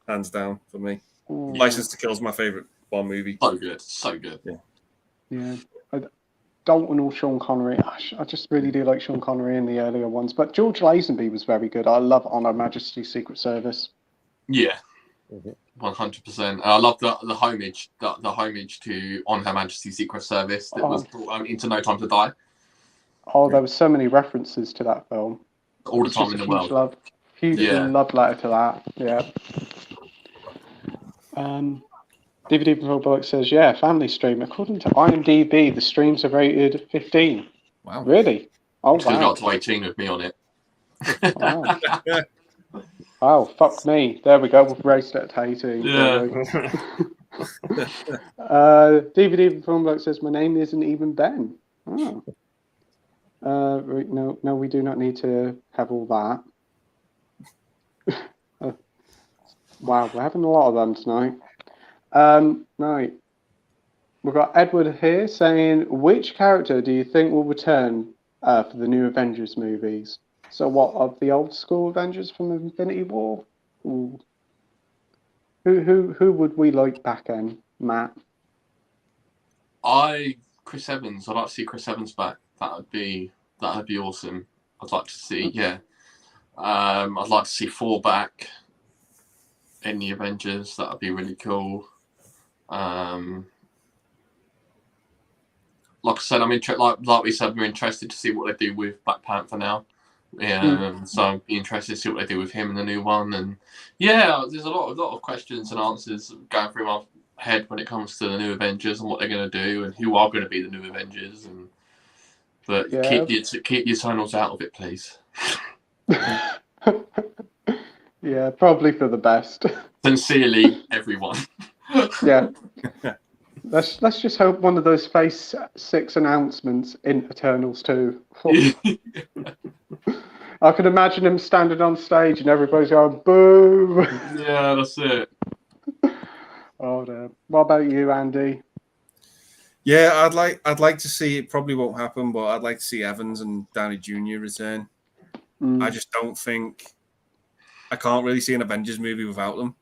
hands down for me. Yeah. License to Kill is my favourite Bond movie. So good. So good. Yeah. Dalton or Sean Connery. I just really do like Sean Connery in the earlier ones. But George Lazenby was very good. I love On Her Majesty's Secret Service. Yeah. 100%. I love the homage, the homage to On Her Majesty's Secret Service that was brought into No Time to Die. Oh, there were so many references to that film. All the time in the world. Love. Huge love letter to that. Yeah. DVD Before Bullock says, yeah, family stream. According to IMDb, the streams are rated 15. Wow. Really? Oh, Still wow. got to 18 with me on it. Wow. Wow, fuck me. There we go. We've raised it to 18. Yeah. DVD Before Bullock says, my name isn't even Ben. Oh. No, we do not need to have all that. Wow, we're having a lot of them tonight. Right. We've got Edward here saying, which character do you think will return for the new Avengers movies? So what, of the old school Avengers from Infinity War? Ooh. Who would we like back in, Matt? Chris Evans. I'd like to see Chris Evans back. That'd be awesome. I'd like to see, I'd like to see Thor back in the Avengers. That'd be really cool. Like I said, I'm interested. Like we said, we're interested to see what they do with Black Panther now. So I'd be interested to see what they do with him in the new one. And there's a lot of questions and answers going through my head when it comes to the new Avengers and what they're going to do and who are going to be the new Avengers. But keep the Eternals out of it, please. Yeah, probably for the best. Sincerely, everyone. Yeah. Let's just hope one of those Phase 6 announcements in Eternals 2. I can imagine him standing on stage and everybody's going, boo! Yeah, that's it. Oh, no. What about you, Andy? Yeah, I'd like to see, it probably won't happen, but I'd like to see Evans and Downey Jr. return. I just don't think, I can't really see an Avengers movie without them,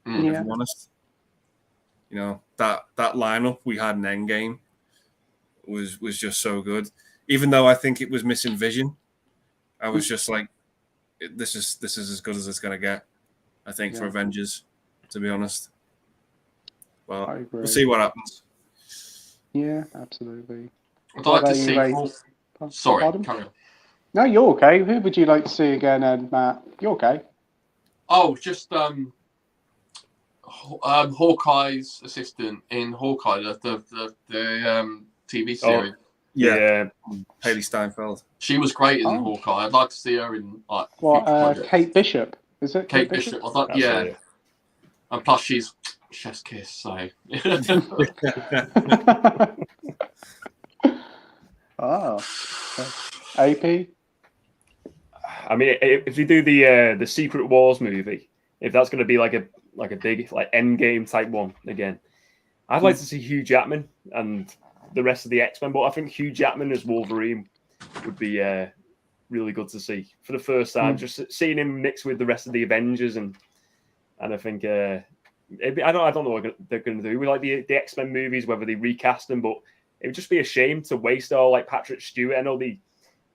if I'm honest. You know, that lineup we had in Endgame was just so good. Even though I think it was missing Vision, I was just like, this is as good as it's gonna get. I think for Avengers, to be honest. Well, we'll see what happens. Yeah, absolutely. I'd like to see. Sorry, carry on. No, you're okay. Who would you like to see again, Matt? You're okay. Oh, just Hawkeye's assistant in Hawkeye, the TV series. Haley Steinfeld. She was great in Hawkeye. I'd like to see her in Kate Bishop. Is it Kate Bishop? And plus she's chef's kiss. So. AP. I mean, if you do the Secret Wars movie, if that's going to be like a big Endgame type one again, I'd like to see Hugh Jackman and the rest of the X-Men. But I think Hugh Jackman as Wolverine would be really good to see for the first time. Just seeing him mixed with the rest of the Avengers, and I think I don't know what they're going to do with the X-Men movies, whether they recast them, but it would just be a shame to waste all Patrick Stewart. I know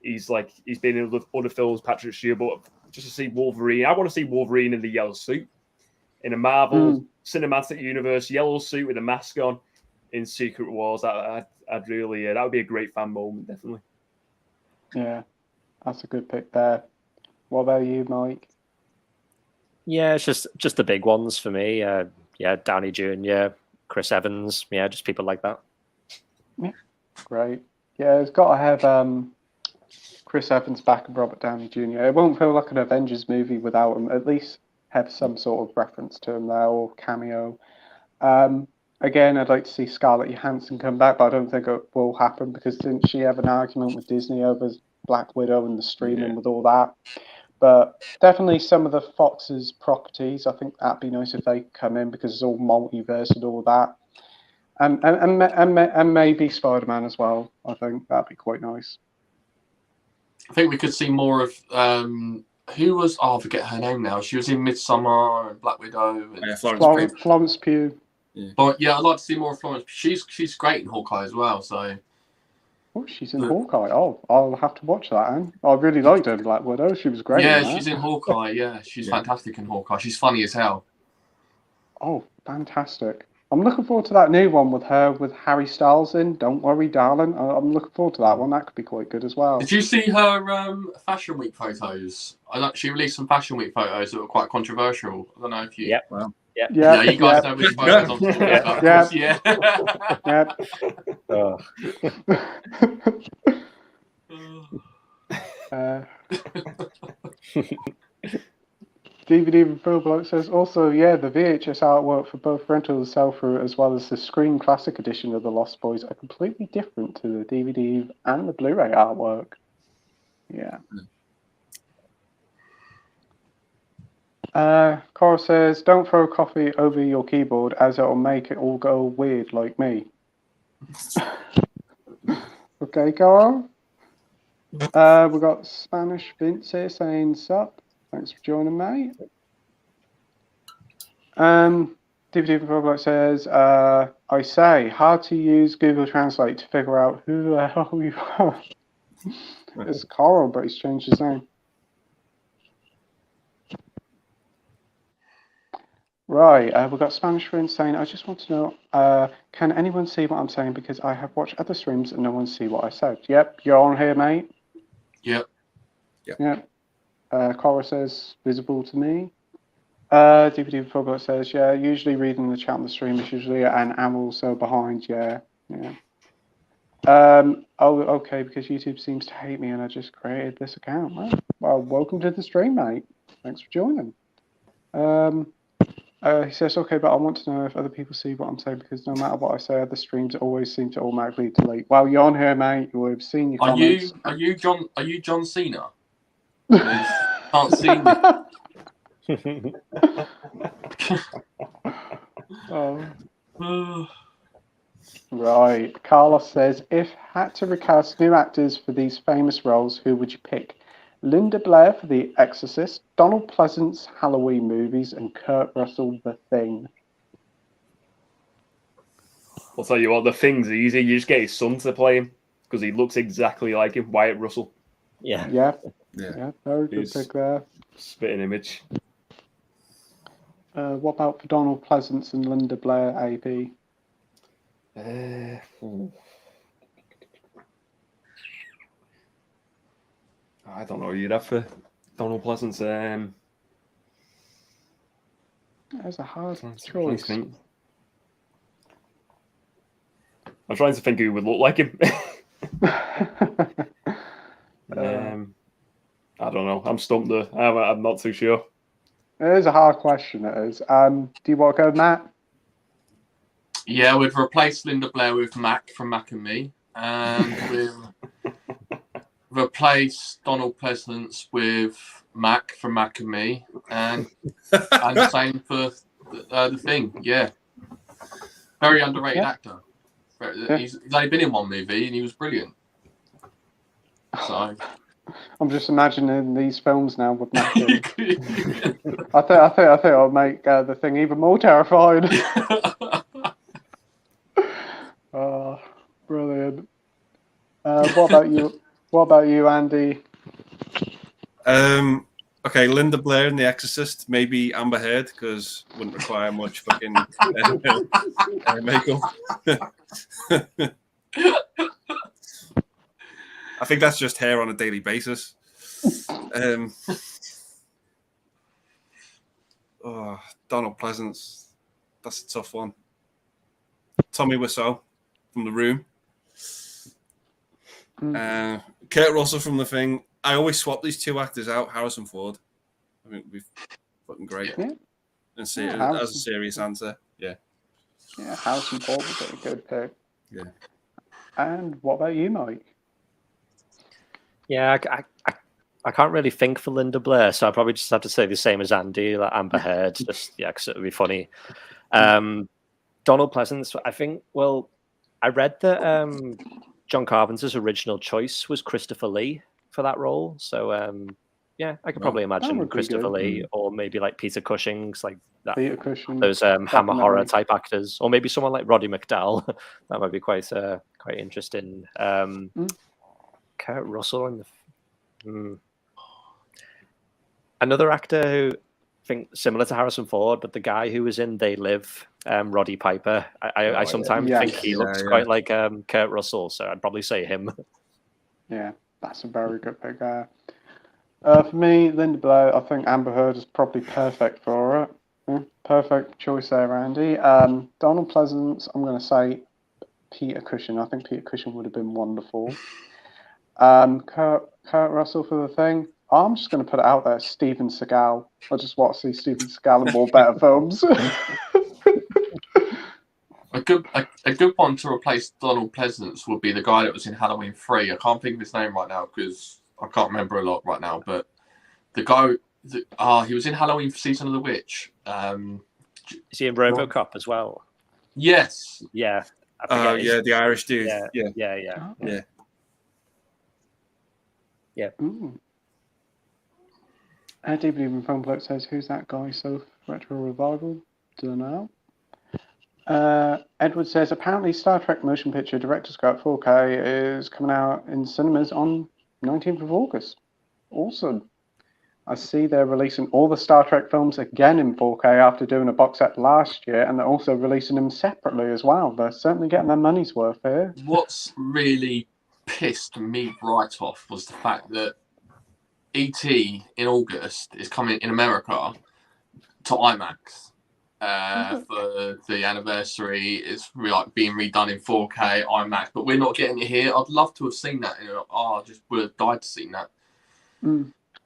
he's been in other films, Patrick Stewart, but just to see Wolverine, I want to see Wolverine in the yellow suit in a Marvel Cinematic Universe yellow suit with a mask on in Secret Wars. I'd really that would be a great fan moment, definitely. Yeah, that's a good pick there. What about you, Mike? Yeah, it's just the big ones for me. Downey Jr., Chris Evans. Yeah, just people like that. Yeah, great. Yeah, it's got to have Chris Evans back and Robert Downey Jr. It won't feel like an Avengers movie without him. At least have some sort of reference to him there or cameo. Again, I'd like to see Scarlett Johansson come back, but I don't think it will happen because didn't she have an argument with Disney over Black Widow and the streaming with all that? But definitely some of the Fox's properties, I think that'd be nice if they come in because it's all multiverse and all that. And maybe Spider-Man as well. I think that'd be quite nice. I think we could see more of who was I forget her name now. She was in Midsommar and Black Widow. And Florence Pugh. Yeah. But yeah, I'd like to see more of Florence. She's great in Hawkeye as well. So. Oh, she's in Hawkeye. Oh, I'll have to watch that. Anne. I really liked her in Black Widow. She was great. Yeah, she's in Hawkeye. Yeah, she's fantastic in Hawkeye. She's funny as hell. Oh, fantastic. I'm looking forward to that new one with her, with Harry Styles in. Don't worry, darling. I'm looking forward to that one. That could be quite good as well. Did you see her Fashion Week photos? She released some Fashion Week photos that were quite controversial. I don't know if you. Yep. Wow. Yep. Yeah, you guys know which photos I'm talking about. Yeah. Yeah. Oh. DVD with Phil Bloke says also, yeah, the VHS artwork for both rentals sell through as well as the Screen Classic edition of The Lost Boys are completely different to the DVD and the Blu-ray artwork. Yeah. Cora says, don't throw coffee over your keyboard as it'll make it all go weird like me. Okay, Cora. We've got Spanish Vince here saying sup. Thanks for joining, mate. DVD from Roblox says, I say, hard to use Google Translate to figure out who the hell you are. It's Coral, but he's changed his name. Right, we've got Spanish friends saying, I just want to know, can anyone see what I'm saying? Because I have watched other streams and no one see what I said. Yep, you're on here, mate. Yep. Yep. Cora says, visible to me. DVD Public says, yeah, usually reading the chat on the stream is usually, and I'm also behind, yeah. Oh, okay, because YouTube seems to hate me and I just created this account. Well, welcome to the stream, mate. Thanks for joining. He says, okay, but I want to know if other people see what I'm saying because no matter what I say, other streams always seem to automatically delete. Well, you're on here, mate. We've seen your comments. Are you John Cena? Can't see me. Oh. Right. Carlos says, if had to recast new actors for these famous roles, who would you pick? Linda Blair for The Exorcist, Donald Pleasant's Halloween movies, and Kurt Russell, The Thing. I'll tell you what, The Thing's easy. You just get his son to play him because he looks exactly like him, Wyatt Russell. Yeah. Very good pick there. Spitting image. What about for Donald Pleasance and Linda Blair, AP? I don't know. You'd have for Donald Pleasance. That's a hard choice. I'm trying to think who would look like him. I don't know. I'm stumped there. I'm not too sure. It is a hard question, it is. Do you want to go, Matt? Yeah, we'd replace Linda Blair with Mac from Mac and Me. And we'll replace Donald Pleasance with Mac from Mac and Me. And same for The Thing, yeah. Very underrated actor. He's only been in one movie and he was brilliant. So... I'm just imagining these films now with Matt. I think it'll make The Thing even more terrifying. Oh, brilliant. What about you, Andy? Okay, Linda Blair in The Exorcist, maybe Amber Heard because wouldn't require much fucking makeup. I think that's just hair on a daily basis. Donald Pleasance, that's a tough one. Tommy Wiseau from The Room. Kurt Russell from The Thing. I always swap these two actors out. Harrison Ford. I think we've fucking great. Yeah. And see it as a serious answer. Yeah. Yeah, Harrison Ford would be a good pick. Yeah. And what about you, Mike? Yeah, I can't really think for Linda Blair, so I probably just have to say the same as Andy, like Amber Heard, just because it would be funny. Donald Pleasance, I think. Well, I read that John Carpenter's original choice was Christopher Lee for that role, so yeah, I could probably imagine Christopher Lee or maybe like Peter Cushing's, like that. Peter Cushing, those Hammer horror type actors, or maybe someone like Roddy McDowall. That might be quite interesting. Kurt Russell and another actor who think similar to Harrison Ford, but the guy who was in They Live, Roddy Piper, I sometimes think he looks quite like Kurt Russell, so I'd probably say him. Yeah, that's a very good pick. For me, Linda Blair, I think Amber Heard is probably perfect for it. Yeah, perfect choice there, Andy. Donald Pleasance, I'm going to say Peter Cushing. I think Peter Cushing would have been wonderful. Kurt Russell for the thing. I'm just going to put it out there, Steven Seagal. I just want to see Steven Seagal in more better films. A good one to replace Donald Pleasance would be the guy that was in Halloween 3. I can't think of his name right now because I can't remember a lot right now. But the guy, he was in Halloween Season of the Witch. Is he in RoboCop as well? Yes. Yeah. The Irish dude. Yeah. Ooh. DVD Phone Bloke says, who's that guy? So retro revival? Don't know. Edward says, apparently Star Trek motion picture director's cut 4K is coming out in cinemas on 19th of August. Awesome. I see they're releasing all the Star Trek films again in 4K after doing a box set last year, and they're also releasing them separately as well. They're certainly getting their money's worth here. What's really pissed me right off was the fact that E.T. in August is coming in America to IMAX for the anniversary. It's being redone in 4K IMAX, but we're not getting it here. I'd love to have seen that. I just would have died to see that.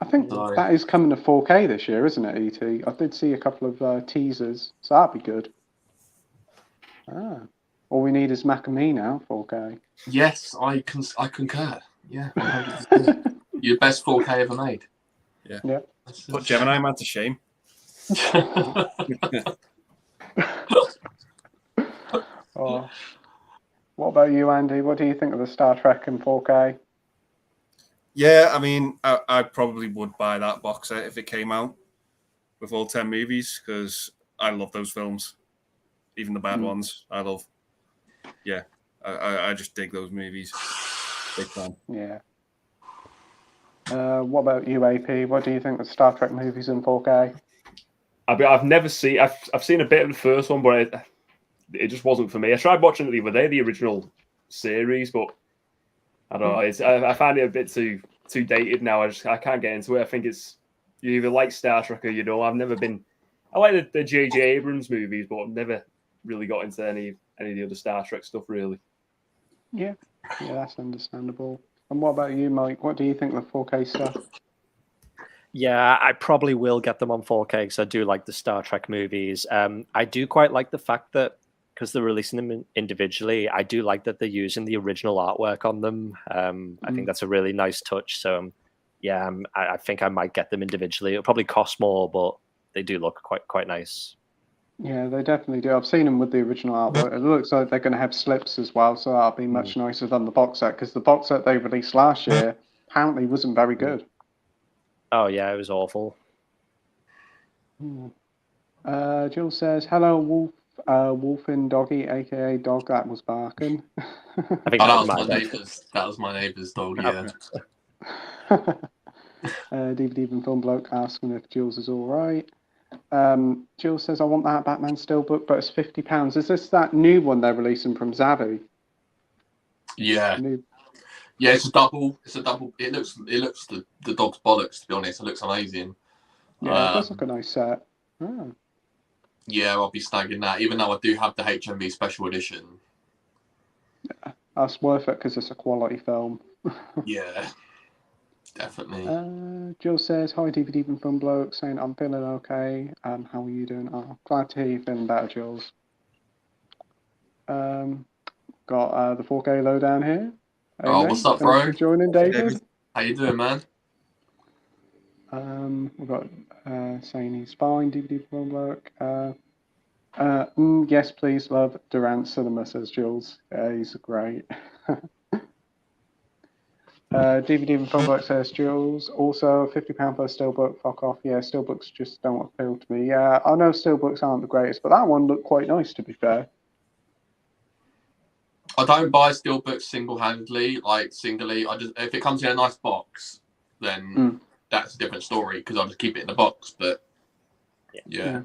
I think that is coming to 4K this year, isn't it, E.T.? I did see a couple of teasers, so that'd be good. All we need is Mac and Me now, 4K. Yes, I concur. Yeah. Your best 4K ever made. Yeah. Put Gemini Man to shame. What about you, Andy? What do you think of the Star Trek in 4K? Yeah, I mean, I probably would buy that box set if it came out with all 10 movies because I love those films, even the bad ones. I love. Yeah, I just dig those movies. Big fan. Yeah. What about you, AP? What do you think of Star Trek movies in 4K? I've never seen. I've seen a bit of the first one, but it just wasn't for me. I tried watching it the other day, the original series, but I don't know. I find it a bit too dated now. I can't get into it. I think it's you either like Star Trek or you don't. I've never been. I like the J.J. Abrams movies, but I've never really got into any of the other Star Trek stuff, really. Yeah, that's understandable. And what about you, Mike? What do you think of the 4K stuff? Yeah, I probably will get them on 4K because I do like the Star Trek movies. I do quite like the fact that because they're releasing them individually, I do like that they're using the original artwork on them. I think that's a really nice touch. So, yeah, I think I might get them individually. It'll probably cost more, but they do look quite nice. Yeah, they definitely do. I've seen them with the original artwork. It looks like they're going to have slips as well, so that'll be much nicer than the box set, because the box set they released last year apparently wasn't very good. Oh, yeah, it was awful. Jill says, hello, Wolfin Doggy, a.k.a. Dog That Was Barking. I think that was my neighbour's dog, yeah. DVD and Film Bloke asking if Jill's is all right. Jill says, I want that Batman Steelbook, but it's £50. Is this that new one they're releasing from Zavvi? Yeah. Yeah, it's a double. It looks the dog's bollocks, to be honest. It looks amazing. Yeah, it does look a nice set. Oh. Yeah, I'll be snagging that, even though I do have the HMV special edition. Yeah, that's worth it because it's a quality film. Yeah, definitely. Jill says, hi, DVD and Film Bloke, saying I'm feeling okay. How are you doing? Oh, glad to hear you're feeling better, Jules. Got the 4K lowdown here. Hey, oh, mate. what's up, Thanks bro? for joining, David. How you doing, man? We've got saying he's fine, DVD Film Bloke. Yes, please, love Durant Cinema, says Jules. Yeah, he's great. DVD and Film Bloke says Jules. Also, £50 per Steelbook, fuck off. Yeah, Steelbooks just don't appeal to me. Yeah, I know Steelbooks aren't the greatest, but that one looked quite nice, to be fair. I don't buy Steelbooks single-handedly, singly. I just if it comes in a nice box, then that's a different story because I'll just keep it in the box. But Yeah.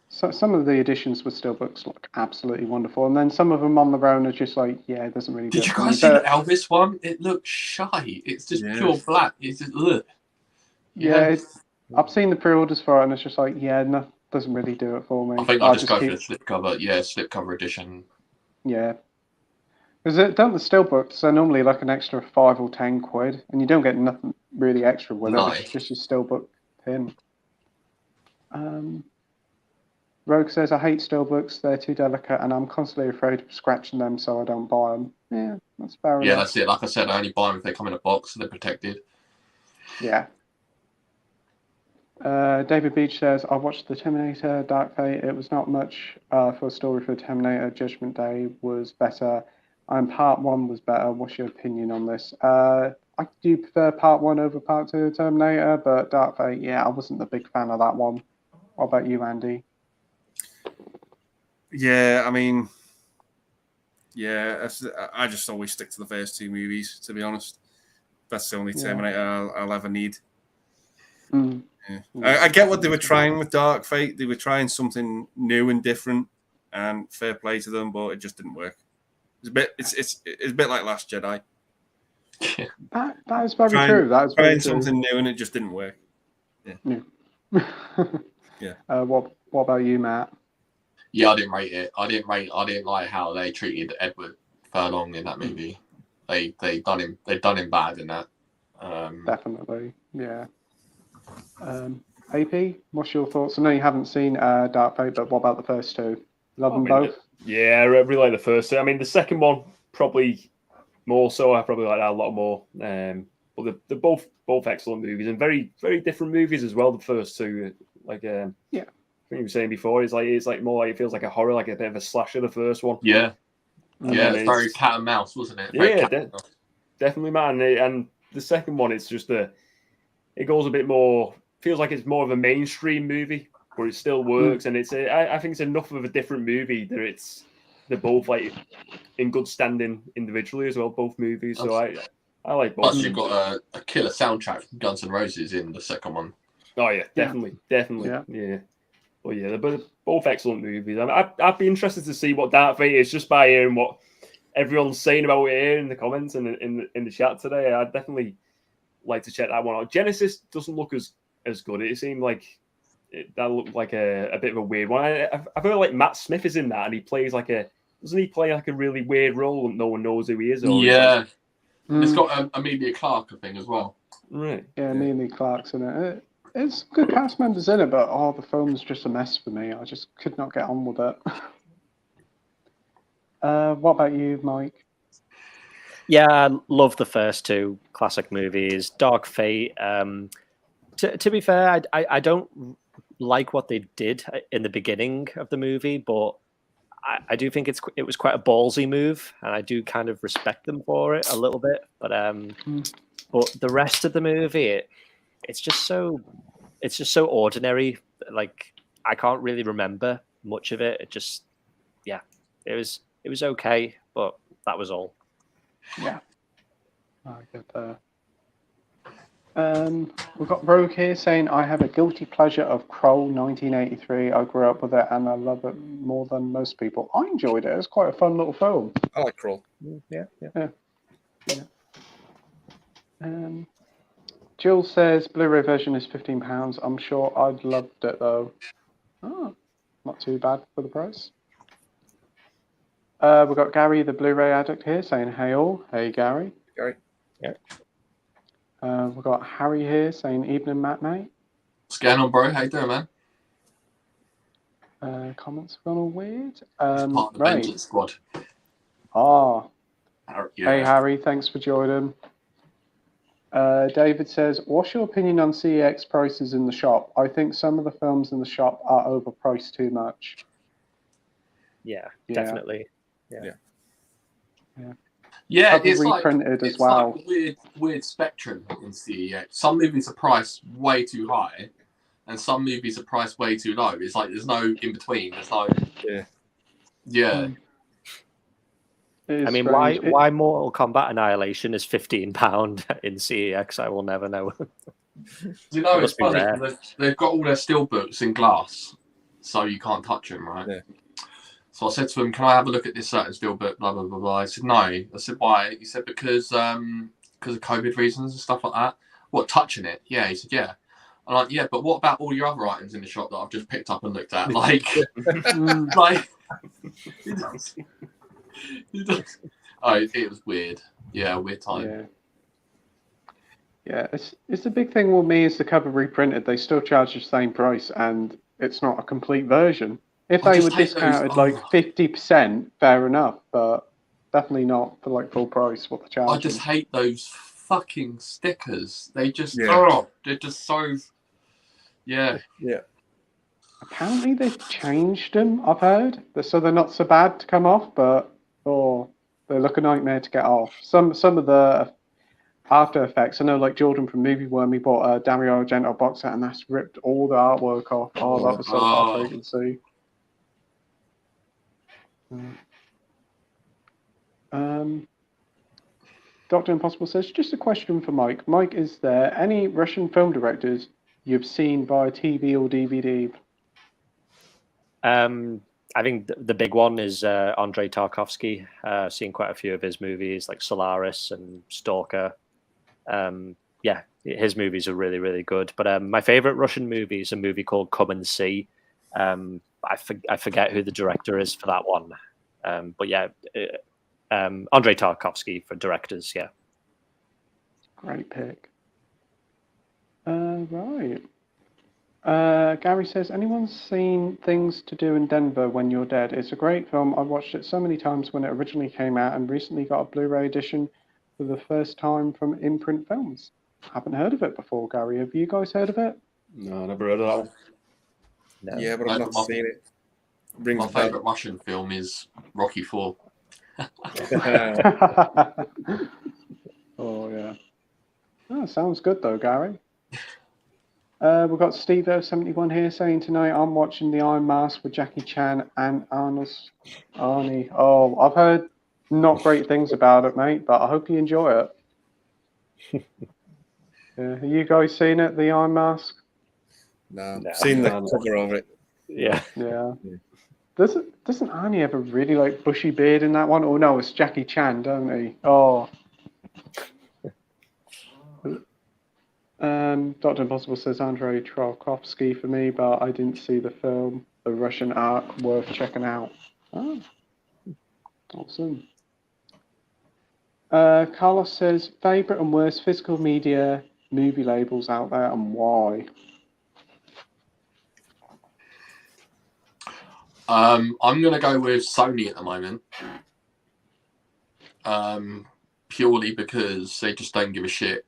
So some of the editions with steelbooks look absolutely wonderful, and then some of them on their own are just like, it doesn't really. Did you guys see the Elvis one? It looks shy. It's just pure black. It's just ugh. I've seen the pre-orders for it, and it's just like, no, doesn't really do it for me. I think I'll just go for the slipcover. Yeah, slipcover edition. Yeah. Because don't the steelbooks are normally like an extra £5 or £10, and you don't get nothing really extra with it. It's just your steelbook pin. Rogue says, I hate steelbooks. They're too delicate, and I'm constantly afraid of scratching them, so I don't buy them. Yeah, that's fair enough. Yeah, that's it. Like I said, I only buy them if they come in a box, so they're protected. Yeah. David Beach says, I watched The Terminator, Dark Fate. It was not much for a story for Terminator. Judgment Day was better. And Part 1 was better. What's your opinion on this? I do prefer Part 1 over Part 2 of Terminator, but Dark Fate, I wasn't a big fan of that one. What about you, Andy? Yeah, I mean, I just always stick to the first two movies, to be honest. That's the only Terminator I'll ever need. Mm. Yeah. I get what they were trying with Dark Fate. They were trying something new and different, and fair play to them, but it just didn't work. It's a bit like Last Jedi. That is very true. That is very true. Trying something new and it just didn't work. Yeah. What about you, Matt? Yeah, I didn't rate it. I didn't like how they treated Edward Furlong in that movie. They done him bad in that. Definitely, yeah. AP, what's your thoughts? I know you haven't seen Dark Fate, but what about the first two? Love them both? Yeah, I really like the first two. I mean, the second one probably more so. I probably like that a lot more. But they're both excellent movies and very, very different movies as well. The first two, like I think you were saying before, it's like more like it feels like a horror, like a bit of a slasher. The first one, yeah, it's very cat and mouse, wasn't it? Definitely, man. And the second one, it's just it goes a bit more. Feels like it's more of a mainstream movie, where it still works, and I think it's enough of a different movie that they're both like in good standing individually as well. Both movies, so I like both. Plus, you've got a killer soundtrack from Guns N' Roses in the second one. Oh yeah, definitely. Yeah. Well, yeah, they're both excellent movies. I'd be interested to see what Dark Fate is just by hearing what everyone's saying about it here in the comments and in the chat today. I'd definitely like to check that one out. Genesis doesn't look as good. It seemed like that looked like a bit of a weird one. I've heard like Matt Smith is in that, and he plays doesn't he play like a really weird role and no one knows who he is? It's got Amelia Clark, I think, as well. Right. Yeah, Amelia Clark's in it. It's good cast members in it, but the film's just a mess for me. I just could not get on with it. What about you, Mike? Yeah, I love the first two classic movies. Dark Fate. To be fair, I don't like what they did in the beginning of the movie, but I do think it was quite a ballsy move, and I do kind of respect them for it a little bit. But the rest of the movie, it's just so ordinary. Like I can't really remember much of it. It just it was okay, but that was all. Yeah, I get that. We've got Rogue here saying, I have a guilty pleasure of Kroll 1983. I grew up with it and I love it more than most people. I enjoyed it. It was quite a fun little film. I like Kroll. Yeah. Jill says, Blu-ray version is £15. I'm sure I'd loved it though. Oh, not too bad for the price. We've got Gary, the Blu-ray addict here saying, hey all. Hey, Gary. Gary. Yeah. We've got Harry here saying, evening, Matt, mate. What's going on, bro? How you doing, man? Comments have gone all weird. Part of the Vengeance Squad. Hey, Harry, thanks for joining. David says, what's your opinion on CEX prices in the shop? I think some of the films in the shop are overpriced too much. Yeah. Definitely. Yeah, it's reprinted as well. Like weird spectrum in CEX. Some movies are priced way too high, and some movies are priced way too low. It's like there's no in between. There's no. Yeah. I mean, why Mortal Kombat Annihilation is £15 in CEX? I will never know. You know, It it's must be funny rare. 'cause they've got all their steelbooks in glass, so you can't touch them, right? Yeah. So I said to him, "Can I have a look at this certain steelbook?" Blah blah blah blah. He said, "No." I said, "Why?" He said, "Because of COVID reasons and stuff like that." What, touching it? Yeah. He said, "Yeah." I'm like, "Yeah, but what about all your other items in the shop that I've just picked up and looked at?" Like, like he does. Oh, it was weird. Yeah, weird time. Yeah, it's the big thing with me is the cover reprinted. They still charge the same price, and it's not a complete version. If I they just were hate discounted those- like 50%, fair enough, but definitely not for like full price what they're charging. I just hate those fucking stickers. They just they're just so Yeah. Apparently they've changed them, I've heard. So they're not so bad to come off, but they look a nightmare to get off. Some of the After Effects, I know like Jordan from Movie Worm, he bought a Dario Argento box set and that's ripped all the artwork off. Oh, that was so frustrating to see. Dr. Impossible says, just a question for Mike. Mike, is there any Russian film directors you've seen via TV or DVD? I think the big one is Andrei Tarkovsky. Seen quite a few of his movies, like Solaris and Stalker. Yeah, his movies are really, really good. But my favorite Russian movie is a movie called Come and See. I forget who the director is for that one. But yeah, Andrei Tarkovsky for directors. Yeah. Great pick. Right. Gary says, anyone seen Things to Do in Denver When You're Dead? It's a great film. I watched it so many times when it originally came out and recently got a Blu-ray edition for the first time from Imprint Films. Haven't heard of it before, Gary. Have you guys heard of it? No, I never heard of that one. No. Yeah, but I've not seen it. Rings My a bell. favourite Russian film is Rocky 4. Oh, yeah. Oh, sounds good, though, Gary. We've got Steve71 here saying tonight I'm watching The Iron Mask with Jackie Chan and Arnie. Oh, I've heard not great things about it, mate, but I hope you enjoy it. Have you guys seen it, The Iron Mask? No, No. seen the No. cover of it. Yeah. Yeah. Doesn't Arnie have a really like bushy beard in that one? Oh no, it's Jackie Chan, don't he? Oh. Dr. Impossible says Andrei Tarkovsky for me, but I didn't see the film. The Russian Ark, worth checking out. Oh, awesome. Carlos says favorite and worst physical media movie labels out there and why. I'm going to go with Sony at the moment. Purely because they just don't give a shit.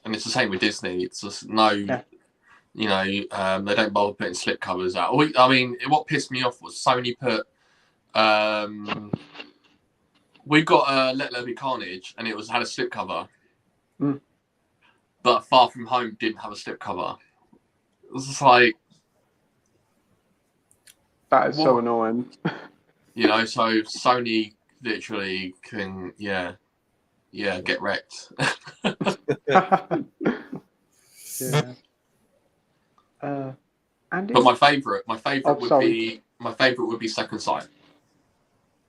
And it's the same with Disney. It's just you know, they don't bother putting slip covers out. I mean, what pissed me off was Sony put, we got Let There Be Carnage and it had a slip cover. But Far From Home didn't have a slip cover. It was just like, that is so annoying. You know, so Sony literally can, get wrecked. Yeah. Andy? But my favorite would be Second Sight.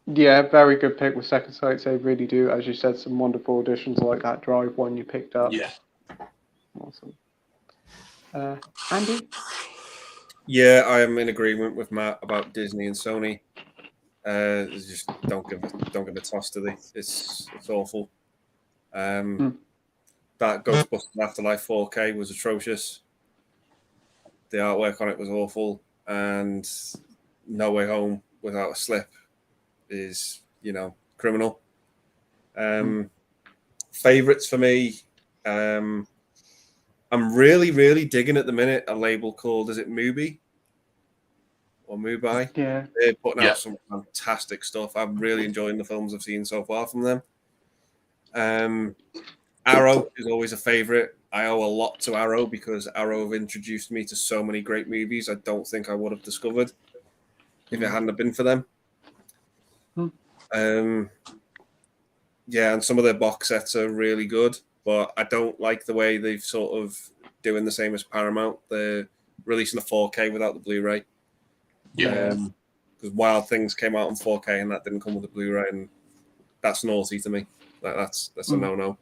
Yeah, very good pick with Second Sight. They really do, as you said, some wonderful auditions like that Drive one you picked up. Yeah. Awesome. Andy? Yeah, I am in agreement with Matt about Disney and Sony. Just don't give a toss to them. It's awful. That Ghostbusters Afterlife 4K was atrocious. The artwork on it was awful, and No Way Home without a slip is, criminal. Favorites for me. I'm really, really digging at the minute a label called, is it Mubi? Or Mubi? Yeah. They're putting out some fantastic stuff. I'm really enjoying the films I've seen so far from them. Arrow is always a favorite. I owe a lot to Arrow because Arrow have introduced me to so many great movies I don't think I would have discovered if it hadn't have been for them. Yeah, and some of their box sets are really good, but I don't like the way they've sort of doing the same as Paramount. They're releasing a 4K without the Blu-ray. Yeah. Because Wild Things came out on 4K and that didn't come with the Blu-ray, and that's naughty to me. That's a no-no.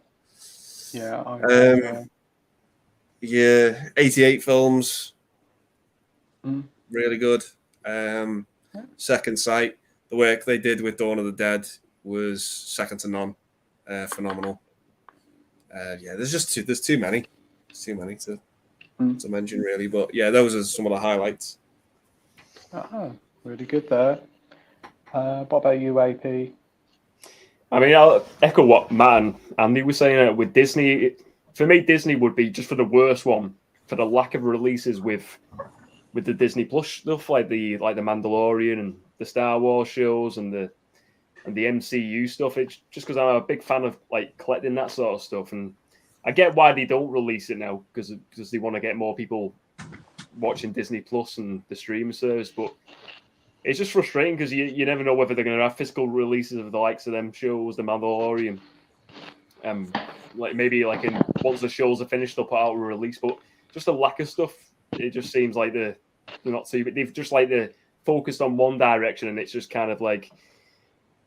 Yeah. Yeah, 88 films, really good. Second Sight, the work they did with Dawn of the Dead was second to none. Phenomenal. There's too many. There's too many to mention, really. But yeah, those are some of the highlights. Really good there. What about you, AP? I mean, I'll echo what Matt and Andy was saying with Disney. For me, Disney would be just for the worst one for the lack of releases with the Disney Plus stuff like the Mandalorian and the Star Wars shows and the MCU stuff. It's just because I'm a big fan of like collecting that sort of stuff, and I get why they don't release it now because they want to get more people watching Disney Plus and the streaming service. But it's just frustrating because you never know whether they're going to have physical releases of the likes of them shows, the Mandalorian. Like maybe like once the shows are finished, they'll put out a release. But just a lack of stuff. It just seems like they're not too. But they've just like they're focused on one direction, and it's just kind of like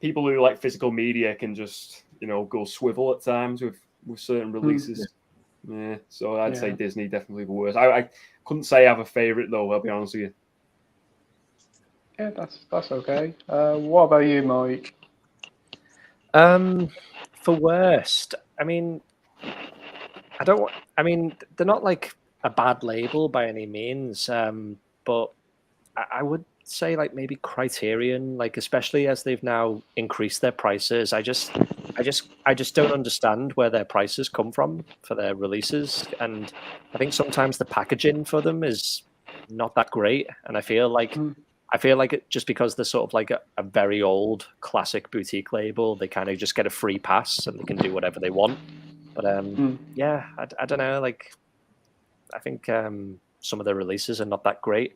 people who like physical media can just go swivel at times with certain releases. Yeah, so I'd say Disney definitely the worst. I couldn't say I have a favorite though. I'll be honest with you. Yeah, that's okay. What about you, Mike? For worst, I mean, they're not like a bad label by any means, but I would say like maybe Criterion, like especially as they've now increased their prices. I just don't understand where their prices come from for their releases, and I think sometimes the packaging for them is not that great, and I feel like just because they're sort of like a very old classic boutique label, they kind of just get a free pass and they can do whatever they want. But I don't know. Like, I think some of the releases are not that great.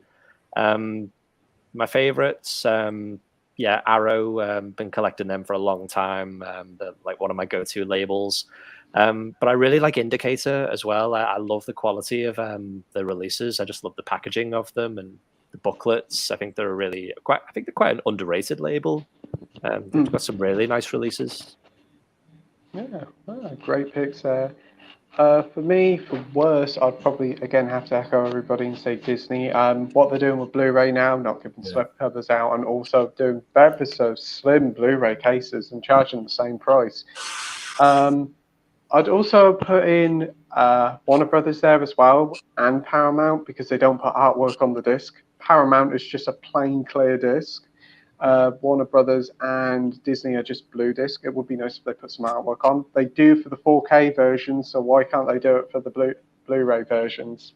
My favorites, Arrow. Been collecting them for a long time. They're like one of my go-to labels. But I really like Indicator as well. I love the quality of the releases. I just love the packaging of them and the booklets. I think they're quite an underrated label. They've got some really nice releases. Yeah, great picks there. For me, for worse, I'd probably again have to echo everybody and say Disney. What they're doing with Blu-ray now, not giving slip covers out, and also doing very so slim Blu-ray cases and charging the same price. I'd also put in Warner Brothers there as well, and Paramount, because they don't put artwork on the disc. Paramount is just a plain clear disc. Warner Brothers and Disney are just blue disc. It would be nice if they put some artwork on. They do for the 4K versions, so why can't they do it for the Blu-ray versions?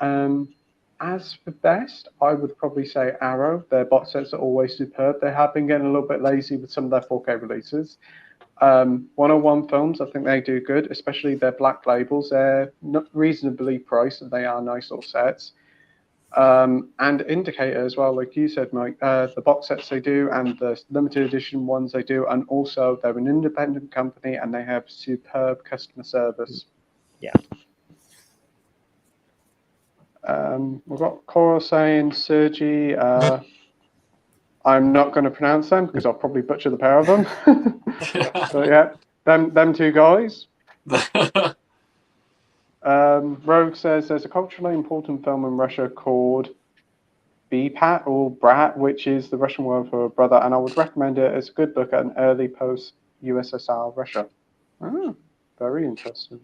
As for best, I would probably say Arrow. Their box sets are always superb. They have been getting a little bit lazy with some of their 4K releases. 101 Films, I think they do good, especially their black labels. They're not reasonably priced, and they are nice little sets. And Indicator as well, like you said, Mike, the box sets they do and the limited edition ones they do, and also they're an independent company and they have superb customer service. Yeah. We've got Coral saying Sergi. I'm not going to pronounce them because I'll probably butcher the pair of them. But yeah, them two guys. Rogue says there's a culturally important film in Russia called BPAT or Brat, which is the Russian word for brother, and I would recommend it as a good look at an early post-USSR Russia. Very interesting.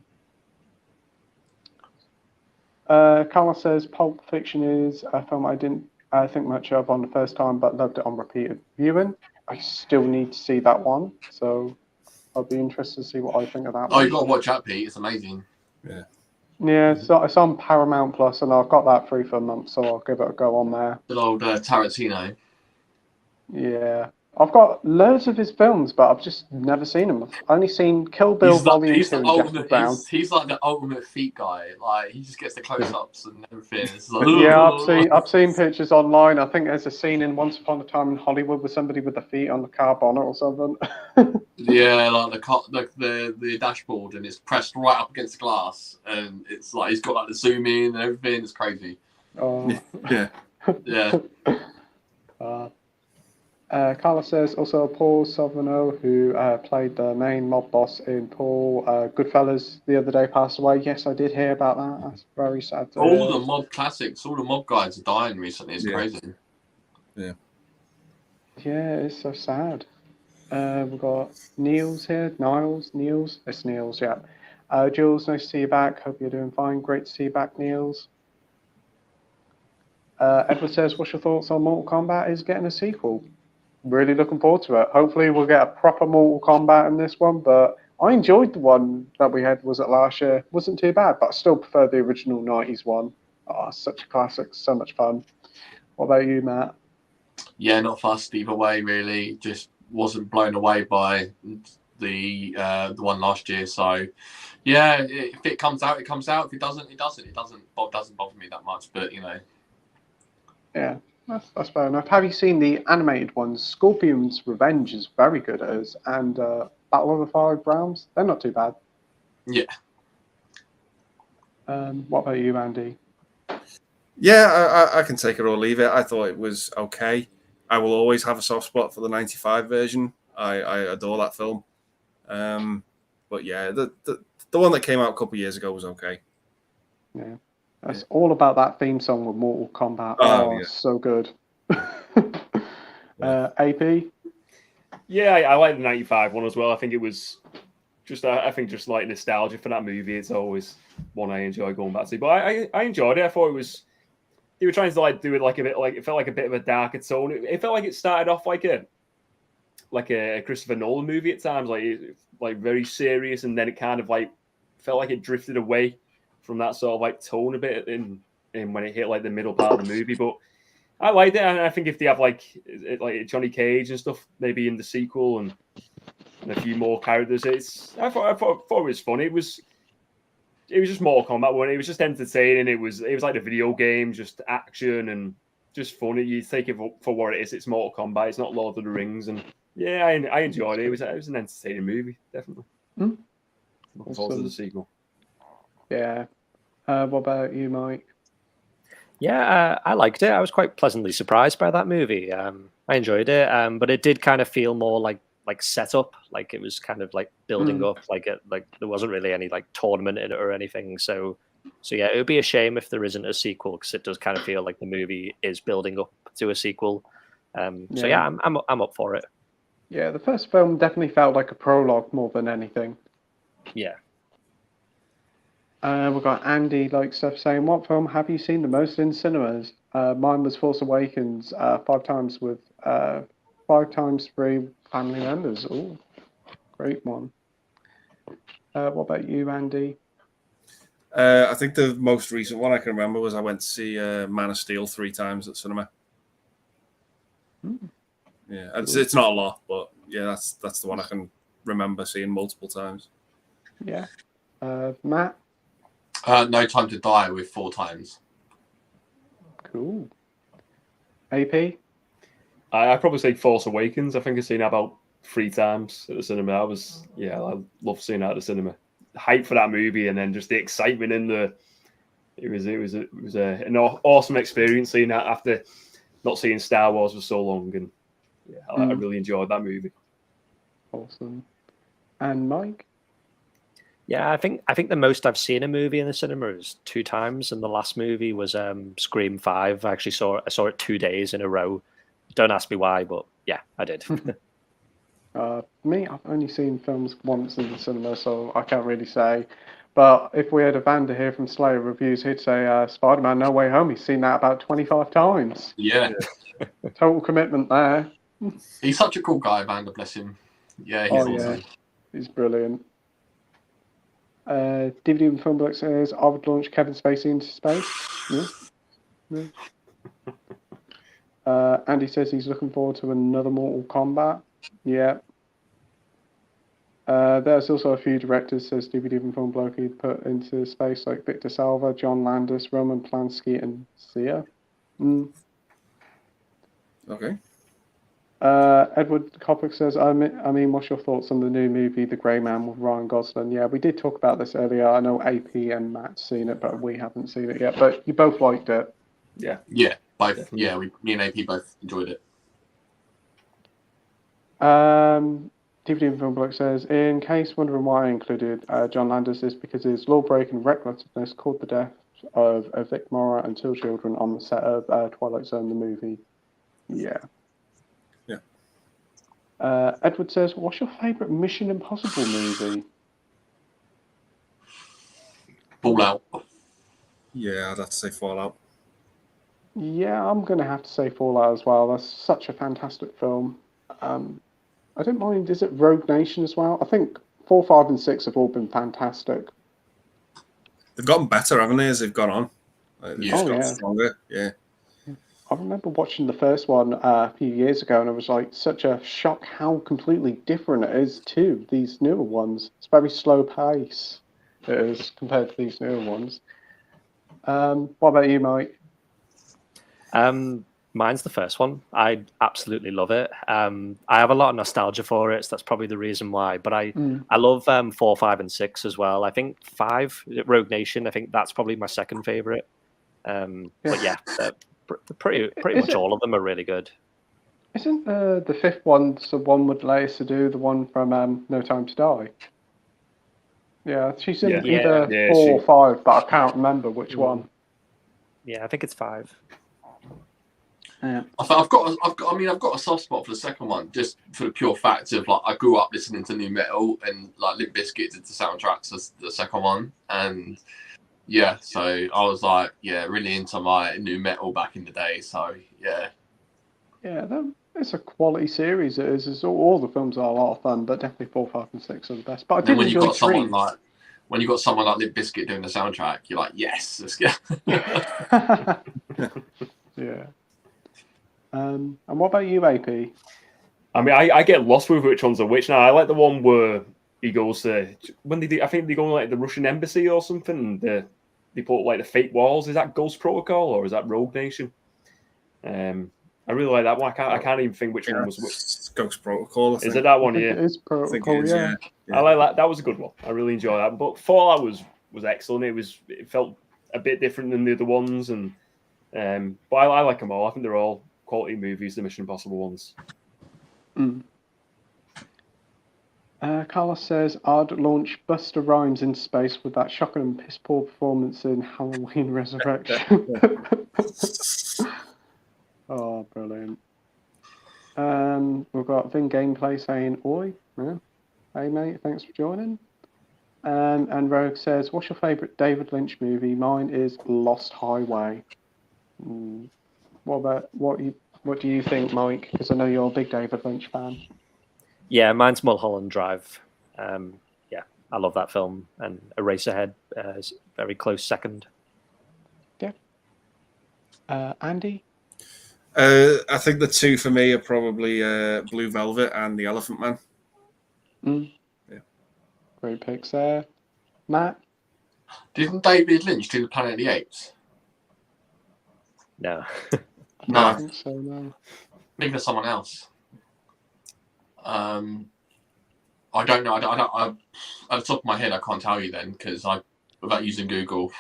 Carlos says Pulp Fiction is a film I didn't think much of on the first time, but loved it on repeated viewing. I still need to see that one, so I'll be interested to see what I think of that one. Oh, you've got to watch that, Pete. It's amazing. Yeah. Yeah, so it's on Paramount Plus, and I've got that free for a month, so I'll give it a go on there. Good old Tarantino. Yeah. I've got loads of his films, but I've just never seen them. I've only seen Kill Bill Volume 2 and Jackie Brown. He's like the ultimate feet guy. Like he just gets the close-ups and everything. It's like, Yeah, I've seen pictures online. I think there's a scene in Once Upon a Time in Hollywood with somebody with the feet on the car bonnet or something. Yeah, like the dashboard, and it's pressed right up against the glass, and it's like he's got like the zoom in and everything. It's crazy. Oh. Yeah. Yeah. Carla says also Paul Savino, who played the main mob boss in Paul Goodfellas the other day, passed away. Yes, I did hear about that. That's very sad. All the mob classics, all the mob guys are dying recently. It's crazy. Yeah. Yeah, it's so sad. We've got Niels here. Niels. It's Niels, yeah. Jules, nice to see you back. Hope you're doing fine. Great to see you back, Niels. Edward says, what's your thoughts on Mortal Kombat is getting a sequel? Really looking forward to it. Hopefully we'll get a proper Mortal Kombat in this one, but I enjoyed the one that we had, was it last year? Wasn't too bad, but I still prefer the original 90s one. Oh, such a classic, so much fun. What about you, Matt? Yeah, not fussed either way, really. Just wasn't blown away by the one last year. So, yeah, if it comes out, it comes out. If it doesn't, it doesn't. It doesn't bother me that much. But Yeah, that's fair enough. Have you seen the animated ones? Scorpion's Revenge is very good as, and Battle of the Five Realms, they're not too bad. Yeah. What about you, Andy? Yeah, I can take it or leave it. I thought it was okay. I will always have a soft spot for the 95 version. I adore that film. But yeah, the one that came out a couple of years ago was okay. Yeah. It's all about that theme song with Mortal Kombat. Oh, yeah. So good. AP? Yeah, I like the 95 one as well. I think it was just, I think just like nostalgia for that movie. It's always one I enjoy going back to. But I enjoyed it. I thought it was, they were trying to like do it like a bit, like it felt like a bit of a darker tone. It felt like it started off like a Christopher Nolan movie at times, like very serious, and then it kind of like felt like it drifted away from that sort of like tone a bit in when it hit like the middle part of the movie. But I liked it, and I think if they have like Johnny Cage and stuff maybe in the sequel and a few more characters, I thought it was funny. It was just Mortal Kombat one. It was just entertaining. It was like a video game, just action and just funny. You take it for what it is. It's Mortal Kombat. It's not Lord of the Rings. And yeah, I enjoyed it. It was an entertaining movie, definitely. Looking forward to the sequel. Yeah. What about you, Mike? Yeah, I liked it. I was quite pleasantly surprised by that movie. I enjoyed it, but it did kind of feel more like set up, like it was kind of like building up, like there wasn't really any like tournament in it or anything. So yeah, it would be a shame if there isn't a sequel, because it does kind of feel like the movie is building up to a sequel. So yeah, I'm up for it. Yeah, the first film definitely felt like a prologue more than anything. Yeah. We've got Andy like stuff saying, what film have you seen the most in cinemas? Mine was Force Awakens 5 times with 5 times 3 family members. Oh, great one. What about you, Andy? I think the most recent one I can remember was I went to see Man of Steel 3 times at cinema. Yeah, it's not a lot, but yeah, that's the one I can remember seeing multiple times. Yeah. Matt? No Time to Die with 4 times. Cool. AP? I'd probably say Force Awakens. I think I've seen it about 3 times at the cinema. I love seeing that at the cinema. The hype for that movie, and then just the excitement in it was an awesome experience seeing that after not seeing Star Wars for so long, and yeah, I really enjoyed that movie. Awesome. And Mike? Yeah, I think the most I've seen a movie in the cinema is 2 times, and the last movie was Scream 5. I actually saw it 2 days in a row. Don't ask me why, but yeah, I did. Me, I've only seen films once in the cinema, so I can't really say. But if we had Evander here from Slayer Reviews, he'd say Spider-Man No Way Home. He's seen that about 25 times. Yeah. Total commitment there. He's such a cool guy, Evander, bless him. Yeah, he's awesome. Yeah. He's brilliant. DVD and Film Book says, I would launch Kevin Spacey into space. Yeah. Andy says he's looking forward to another Mortal Kombat. Yeah. There's also a few directors, says DVD and Film Bloke, he put into space, like Victor Salva, John Landis, Roman Polanski, and Sia. Okay. Edward Kopic says, I mean, what's your thoughts on the new movie, The Grey Man, with Ryan Gosling? Yeah, we did talk about this earlier. I know AP and Matt's seen it, but we haven't seen it yet. But you both liked it. Yeah. Yeah, both. Definitely. Yeah, me and AP both enjoyed it. DVD and Film Bloke says, in case wondering why I included John Landis, is because his law-breaking recklessness caused the death of Vic Morrow and two children on the set of Twilight Zone, the movie. Yeah. Edward says, what's your favourite Mission Impossible movie? Fallout. Yeah, I'd have to say Fallout. Yeah, I'm going to have to say Fallout as well. That's such a fantastic film. I don't mind, is it Rogue Nation as well? I think 4, 5, and 6 have all been fantastic. They've gotten better, haven't they, as they've gone on? They've just gotten stronger, yeah. I remember watching the first one a few years ago, and it was like such a shock how completely different it is to these newer ones. It's very slow pace, it is, compared to these newer ones. What about you, Mike? Mine's the first one. I absolutely love it. I have a lot of nostalgia for it, so that's probably the reason why. But I love 4, 5, and 6 as well. I think 5, Rogue Nation, I think that's probably my second favourite. But yeah, pretty much all of them are really good. Isn't the fifth one the one with Leia Sadu, the one from No Time to Die? Yeah, she's in either 4 or 5, but I can't remember which one. Yeah, I think it's 5. Yeah. I've got a soft spot for the second one, just for the pure fact of like I grew up listening to new metal, and like Limp Bizkit did the soundtracks as the second one, and yeah, so I was like, really into my new metal back in the day. So yeah, it's a quality series. It is. All the films are a lot of fun, but definitely 4, 5, and 6 are the best. But I did enjoy 3. When you got someone like Limp Bizkit doing the soundtrack, you're like, yes, let's go. Yeah. And what about you, AP? I mean, I get lost with which ones are which now. I like the one where he goes to I think they go to like the Russian embassy or something. And they put like the fake walls. Is that Ghost Protocol or is that Rogue Nation? I really like that one. I can't even think which one was which. Ghost Protocol. Is it that one? Yeah, it is Protocol. Yeah. I like that. That was a good one. I really enjoyed that. But Fallout was excellent. It felt a bit different than the other ones, and but I like them all. I think they're all quality movies, the Mission Impossible ones. Carlos says, I'd launch Buster Rhymes in space with that shocking and piss poor performance in Halloween Resurrection. Oh, brilliant. We've got Vin Gameplay saying, oi. Yeah. Hey, mate, thanks for joining. And Rogue says, what's your favourite David Lynch movie? Mine is Lost Highway. What do you think, Mike? Because I know you're a big David Lynch fan. Yeah, mine's Mulholland Drive. I love that film, and Eraserhead is very close second. Yeah. Andy? I think the two for me are probably Blue Velvet and The Elephant Man. Yeah. Great picks there. Matt? Didn't David Lynch do the Planet of the Apes? No. No. I think so, no. Maybe there's someone else. I don't know. I at the top of my head, I can't tell you then because without using Google.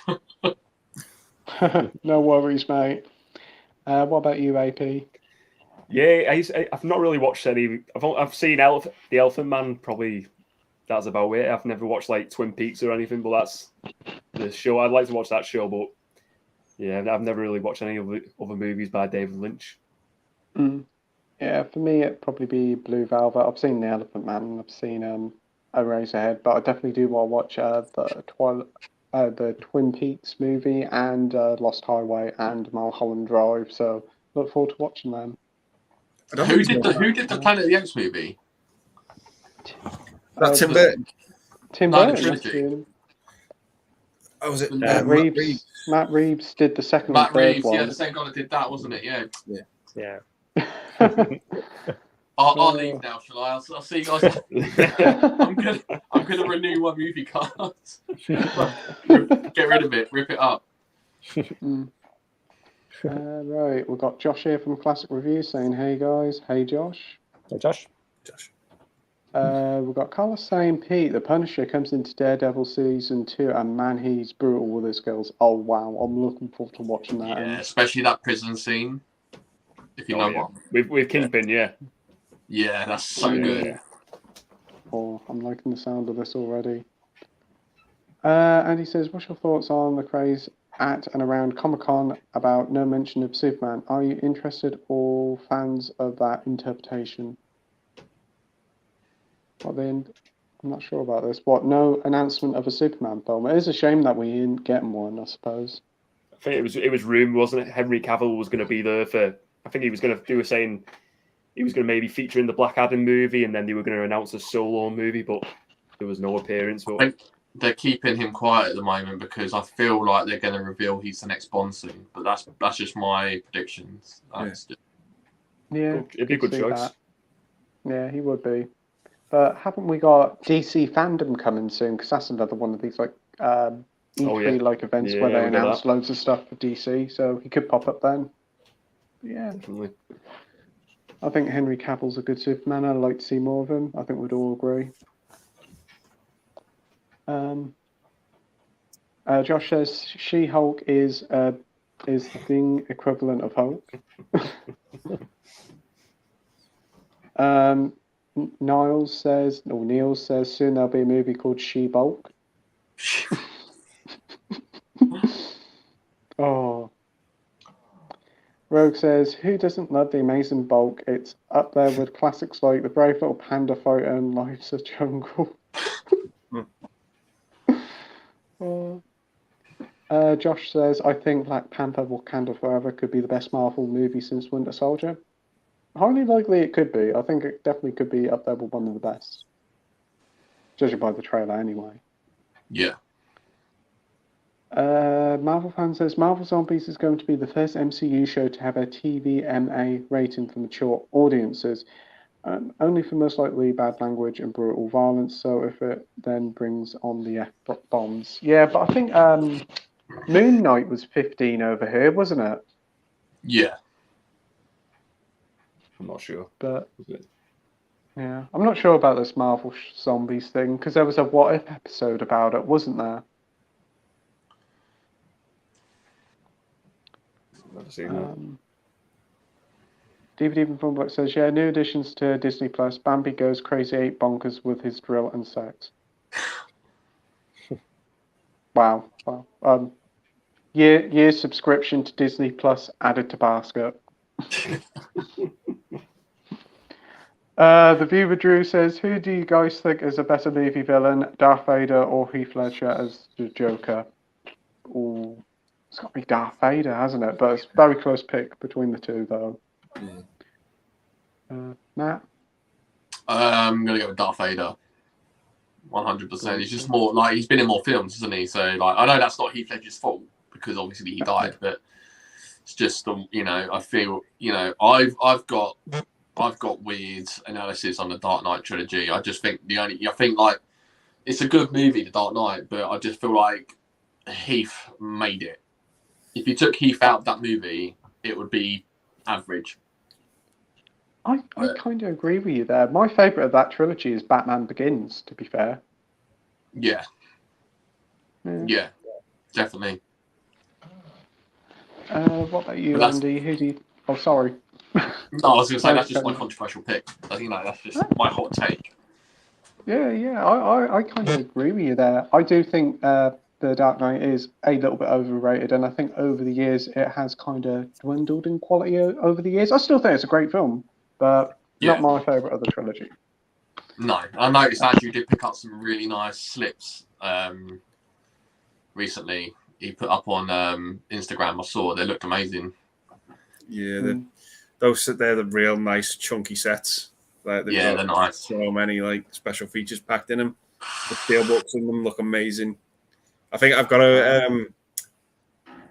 No worries, mate. What about you, AP? Yeah, I've not really watched any. I've seen The Elephant Man. Probably that's about it. I've never watched like Twin Peaks or anything, but that's the show. I'd like to watch that show, but yeah, I've never really watched any other movies by David Lynch. Yeah, for me, it'd probably be Blue Velvet. I've seen The Elephant Man. I've seen Eraserhead, but I definitely do want to watch the Twin Peaks movie and Lost Highway and Mulholland Drive. So look forward to watching them. Who did the Planet of the Apes movie? Tim Burton. Tim Burton. Oh, was it Matt Reeves? Matt Reeves did the second Matt and third Reeves, one. yeah, the same guy that did that, wasn't it? Yeah. Yeah. I'll leave now, shall I? I'll see you guys. I'm gonna renew my movie card. Get rid of it. Rip it up. Right, we've got Josh here from Classic Review saying, "Hey guys, hey Josh." Hey, Josh. We've got Carlos saying, "Pete, the Punisher comes into Daredevil season 2, and man, he's brutal with his skills." Oh wow, I'm looking forward to watching that. Yeah, especially that prison scene. If you know what, with Kingpin, yeah. Yeah, that's so good. Oh, I'm liking the sound of this already. And he says, "What's your thoughts on the craze at and around Comic-Con about no mention of Superman? Are you interested or fans of that interpretation?" What then? I'm not sure about this. What? No announcement of a Superman film? It is a shame that we didn't get one, I suppose. I think it was rumored, wasn't it? Henry Cavill was going to be there for. I think he was going to do a saying. He was going to maybe feature in the Black Adam movie, and then they were going to announce a solo movie, but there was no appearance. But I think they're keeping him quiet at the moment because I feel like they're going to reveal he's the next Bond soon. But that's just my predictions. Yeah, it'd be a good choice. That. Yeah, he would be. But haven't we got DC fandom coming soon? Because that's another one of these like E3 like events where they announce loads of stuff for DC. So he could pop up then. Yeah, definitely. I think Henry Cavill's a good Superman. I'd like to see more of him. I think we'd all agree. Josh says She-Hulk is the thing equivalent of Hulk. Neil says soon there'll be a movie called She-Bulk. Oh. Rogue says, "Who doesn't love the amazing Bulk? It's up there with classics like The Brave Little Panda Fighter and Life's a Jungle." Josh says, "I think Black Panther Wakanda Forever could be the best Marvel movie since Winter Soldier." Highly likely it could be. I think it definitely could be up there with one of the best. Judging by the trailer anyway. Yeah. Marvel fan says, "Marvel Zombies is going to be the first MCU show to have a TVMA rating for mature audiences. Only for most likely bad language and brutal violence, so if it then brings on the F-bombs." Yeah, but I think Moon Knight was 15 over here, wasn't it? Yeah. I'm not sure. But yeah, I'm not sure about this Marvel Zombies thing, because there was a What If episode about it, wasn't there? Never seen that. DVD from Funbook says, "Yeah, new additions to Disney Plus. Bambi goes crazy 8 bonkers with his drill and sex." Wow. Year subscription to Disney Plus added to basket. The Viewer Drew says, "Who do you guys think is a better movie villain, Darth Vader or Heath Ledger as the Joker?" Ooh, it's got to be Darth Vader, hasn't it? But it's a very close pick between the two, though. Matt? I'm going to go with Darth Vader. 100%. He's just more like he's been in more films, isn't he? So like I know that's not Heath Ledger's fault because obviously he died, but it's just I feel I've got weird analysis on the Dark Knight trilogy. I just think I think like it's a good movie, The Dark Knight, but I just feel like Heath made it. If you took Heath out of that movie, it would be average. I kind of agree with you there. My favourite of that trilogy is Batman Begins, to be fair. Yeah, definitely. What about you, Andy? Who do you... Oh, sorry. No, I was going to say that's just my controversial pick. I think that's just my hot take. Yeah, I kind of agree with you there. I do think The Dark Knight is a little bit overrated, and I think over the years it has kind of dwindled in quality over the years. I still think it's a great film, but not my favourite of the trilogy. No, I noticed Andrew did pick up some really nice slips recently. He put up on Instagram. I saw they looked amazing. Yeah, they're the real nice chunky sets. Like they're nice. So many like special features packed in them. The steelbooks in them look amazing. I think I've got to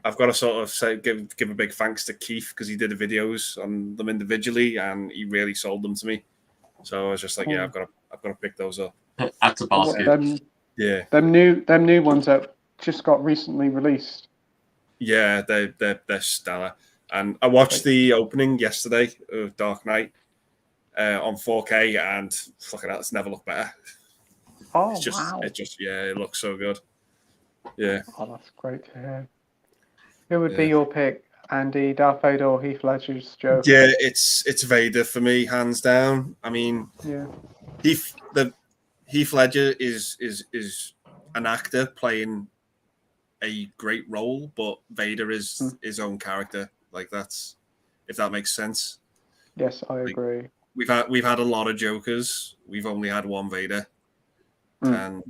I've got to sort of say give a big thanks to Keith because he did the videos on them individually and he really sold them to me. So I was just like, yeah, I've got to pick those up. Add to basket. Yeah, them new ones that just got recently released. Yeah, they're stellar. And I watched the opening yesterday of Dark Knight on 4K, and fucking hell, it's never looked better. Oh, wow! It looks so good. Yeah. Oh, that's great to hear. Who would be your pick, Andy? Darth Vader or Heath Ledger's Joker? Yeah, it's Vader for me, hands down. I mean, Heath Ledger is an actor playing a great role, but Vader is his own character. Like that's, if that makes sense. Yes, I agree. We've had a lot of Jokers. We've only had one Vader, and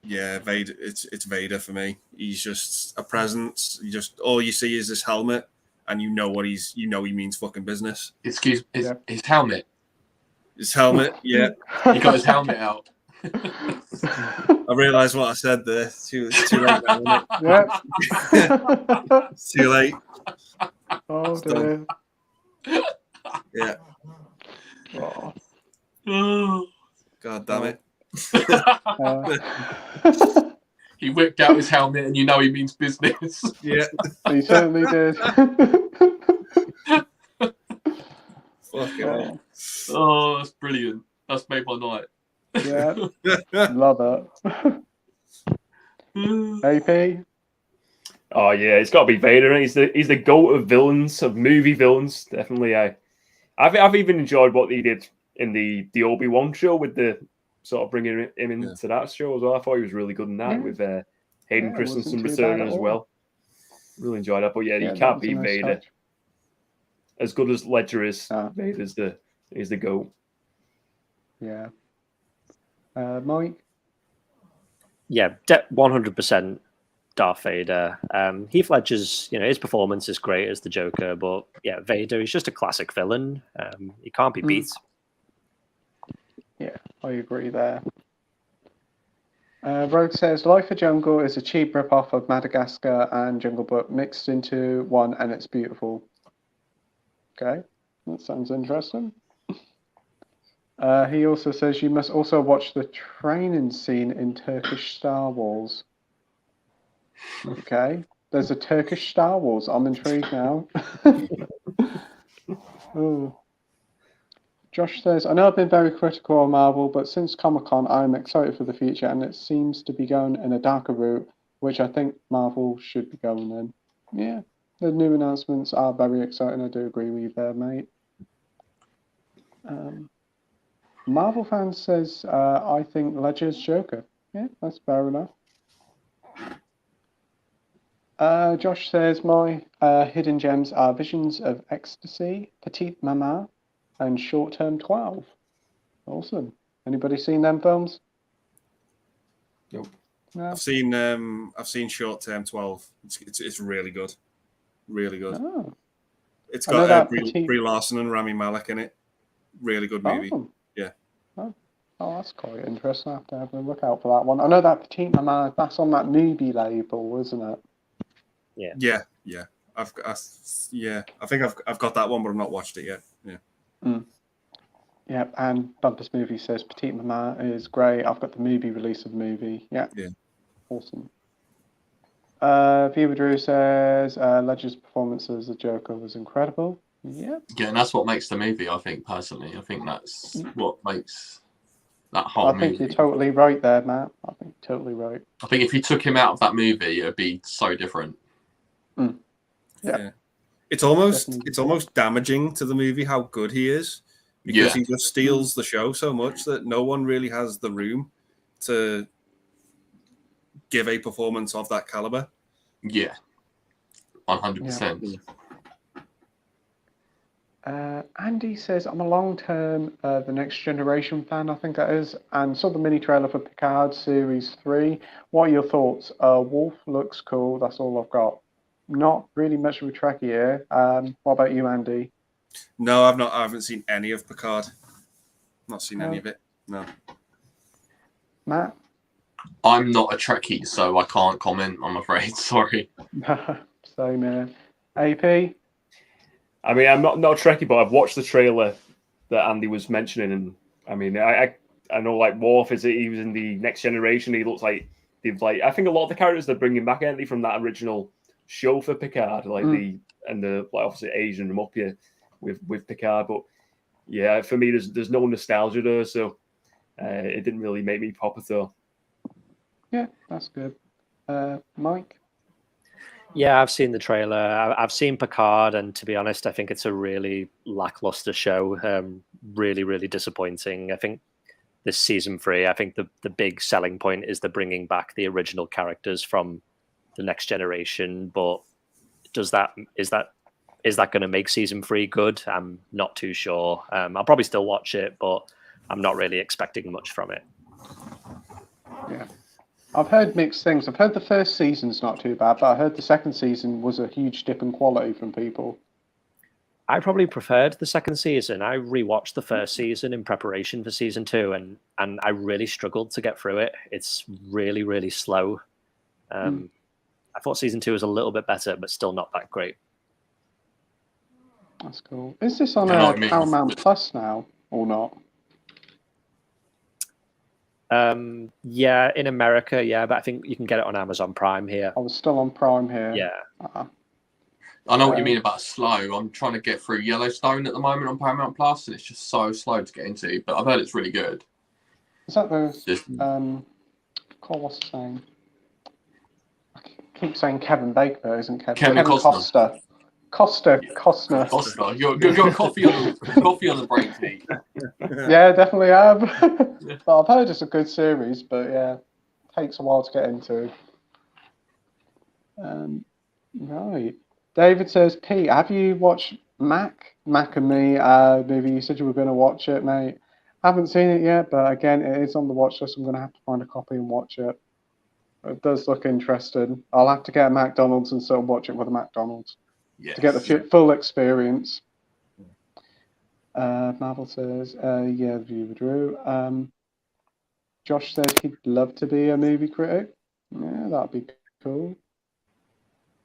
yeah, Vader. It's Vader for me. He's just a presence. All you see is this helmet, and you know he means fucking business. Excuse his helmet. His helmet, yeah. He got his helmet out. I realised what I said there. Too late now, isn't it? It's too late. Oh dear. Yeah. Oh. God damn it. He whipped out his helmet and you know he means business. Yeah. He certainly did. Fucking hell. Oh, that's brilliant. That's made my night. Yeah. Love it. AP? Oh yeah, it's got to be Vader. He's the GOAT of villains, of movie villains. Definitely. I've even enjoyed what he did in the Obi-Wan show with the sort of bringing him into that show as well. I thought he was really good in that with Hayden Christensen returning as well. Really enjoyed that. But yeah, you can't beat Vader. Touch. As good as Ledger is, Vader's the GOAT. Yeah. Mike? Yeah, 100% Darth Vader. Heath Ledger's, his performance is great as the Joker, but yeah, Vader is just a classic villain. He can't be beat. Yeah, I agree there. Rogue says, Life of Jungle is a cheap rip-off of Madagascar and Jungle Book mixed into one, and it's beautiful. Okay, that sounds interesting. He also says, you must also watch the training scene in Turkish Star Wars. Okay, there's a Turkish Star Wars. I'm intrigued now. Oh. Josh says, I know I've been very critical of Marvel, but since Comic-Con, I'm excited for the future, and it seems to be going in a darker route, which I think Marvel should be going in. Yeah, the new announcements are very exciting. I do agree with you there, mate. Marvel fan says, I think Ledger's Joker. Yeah, that's fair enough. Josh says, my hidden gems are Visions of Ecstasy, Petite Maman, and Short Term 12. Awesome. Anybody seen them films? Nope. No. I've seen Short Term 12. It's really good. Really good. Oh. It's got Brie Larson and Rami Malek in it. Really good movie. Oh. Yeah. Oh, that's quite interesting. I have to have a look out for that one. I know that Petite Maman, that's on that movie label, isn't it? Yeah. Yeah. I think I've got that one, but I've not watched it yet. Yeah. Yeah, and Bumpus Movie says Petite Maman is great. I've got the movie release of the movie. Yeah. Awesome. Viewer Drew says Ledger's performance as the Joker was incredible. Yeah. Yeah, and that's what makes the movie, I think, personally. I think that's what makes that whole movie. I think you're totally right there, Matt. I think you're totally right. I think if you took him out of that movie, it would be so different. Yeah. It's almost damaging to the movie how good he is, because he just steals the show so much that no one really has the room to give a performance of that caliber. Yeah, 100%. Andy says, I'm a long-term The Next Generation fan, I think that is, and saw the mini trailer for Picard Series 3. What are your thoughts? Wolf looks cool, that's all I've got. Not really much of a Trekkie here. What about you, Andy? No, I haven't seen any of Picard. Not seen any of it. No. Matt? I'm not a Trekkie, so I can't comment, I'm afraid. Sorry. Same here. AP? I mean, I'm not a Trekkie, but I've watched the trailer that Andy was mentioning, and I mean, I know like Worf he was in the Next Generation. He looks like they've like I think a lot of the characters they're bringing back, aren't they, from that original show for Picard, like like obviously Asian them up here with Picard, but yeah, for me there's no nostalgia there, so it didn't really make me pop at all. Yeah, that's good. Mike? Yeah, I've seen the trailer. I've seen Picard, and to be honest, I think it's a really lackluster show. Really, really disappointing. I think this season 3, I think the big selling point is the bringing back the original characters from the Next Generation. But is that going to make season 3 good? I'm not too sure. I'll probably still watch it, but I'm not really expecting much from it. Yeah. I've heard mixed things. I've heard the first season's not too bad, but I heard the second season was a huge dip in quality from people. I probably preferred the second season. I rewatched the first season in preparation for season 2, and I really struggled to get through it. It's really, really slow. I thought season 2 was a little bit better, but still not that great. That's cool. Is this on Paramount Plus now or not? Yeah, in America, yeah, but I think you can get it on Amazon Prime here. I was still on Prime here. Yeah. I know what you mean about slow. I'm trying to get through Yellowstone at the moment on Paramount Plus, and it's just so slow to get into. But I've heard it's really good. Is that the what's his name? I keep saying Kevin Bacon, but isn't Kevin Costner? Costner. You've got coffee on the break, Pete. Yeah, definitely have. But I've heard it's a good series, but yeah, takes a while to get into. Right. David says, Pete, have you watched Mac and Me movie? You said you were going to watch it, mate. Haven't seen it yet, but again, it is on the watch list. I'm going to have to find a copy and watch it. It does look interesting. I'll have to get a McDonald's and sort of watch it with a McDonald's to get the full experience. Marvel says, yeah, viewer Drew. Josh says he'd love to be a movie critic. Yeah, that'd be cool.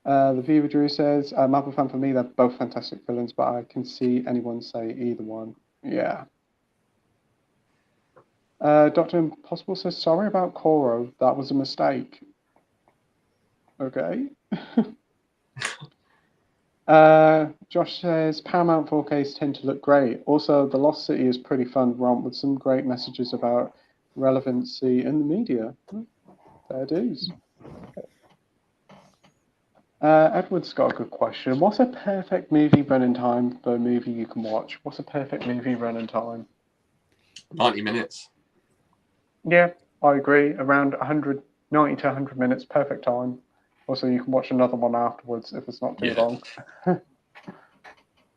The viewer Drew says, Marvel fan for me, they're both fantastic villains, but I can see anyone say either one. Yeah. Dr. Impossible says, sorry about Koro, that was a mistake. Okay. Josh says, Paramount 4Ks tend to look great. Also, The Lost City is pretty fun romp with some great messages about relevancy in the media. Fair dues. Edward's got a good question. What's a perfect movie running time for a movie you can watch? What's a perfect movie running time? 90 minutes. Yeah, I agree. Around 90 to 100 minutes, perfect time. Also, you can watch another one afterwards if it's not too long.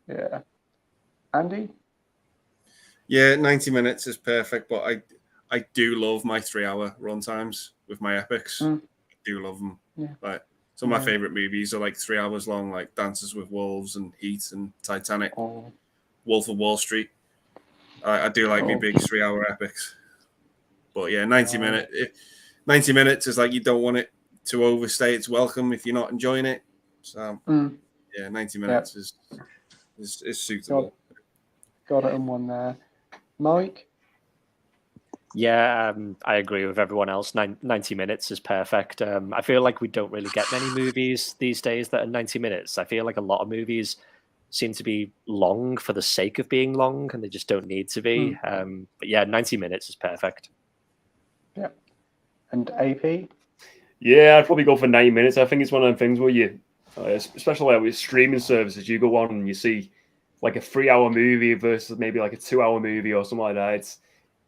Yeah. Andy? Yeah, 90 minutes is perfect, but I do love my 3-hour run times with my epics. I do love them. Yeah. Like, some of my favorite movies are like 3 hours long, like Dances with Wolves and Heat and Titanic, Wolf of Wall Street. I do like me big 3-hour epics. But yeah, 90 minutes is like you don't want it to overstay its welcome if you're not enjoying it. So yeah, 90 minutes is suitable. Got it in one there. Mike? Yeah, I agree with everyone else. 90 minutes is perfect. I feel like we don't really get many movies these days that are 90 minutes. I feel like a lot of movies seem to be long for the sake of being long, and they just don't need to be. But yeah, 90 minutes is perfect. Yeah. And AP? Yeah, I'd probably go for 9 minutes. I think it's one of them things where you, especially with streaming services, you go on and you see like a 3-hour movie versus maybe like a 2-hour movie or something like that.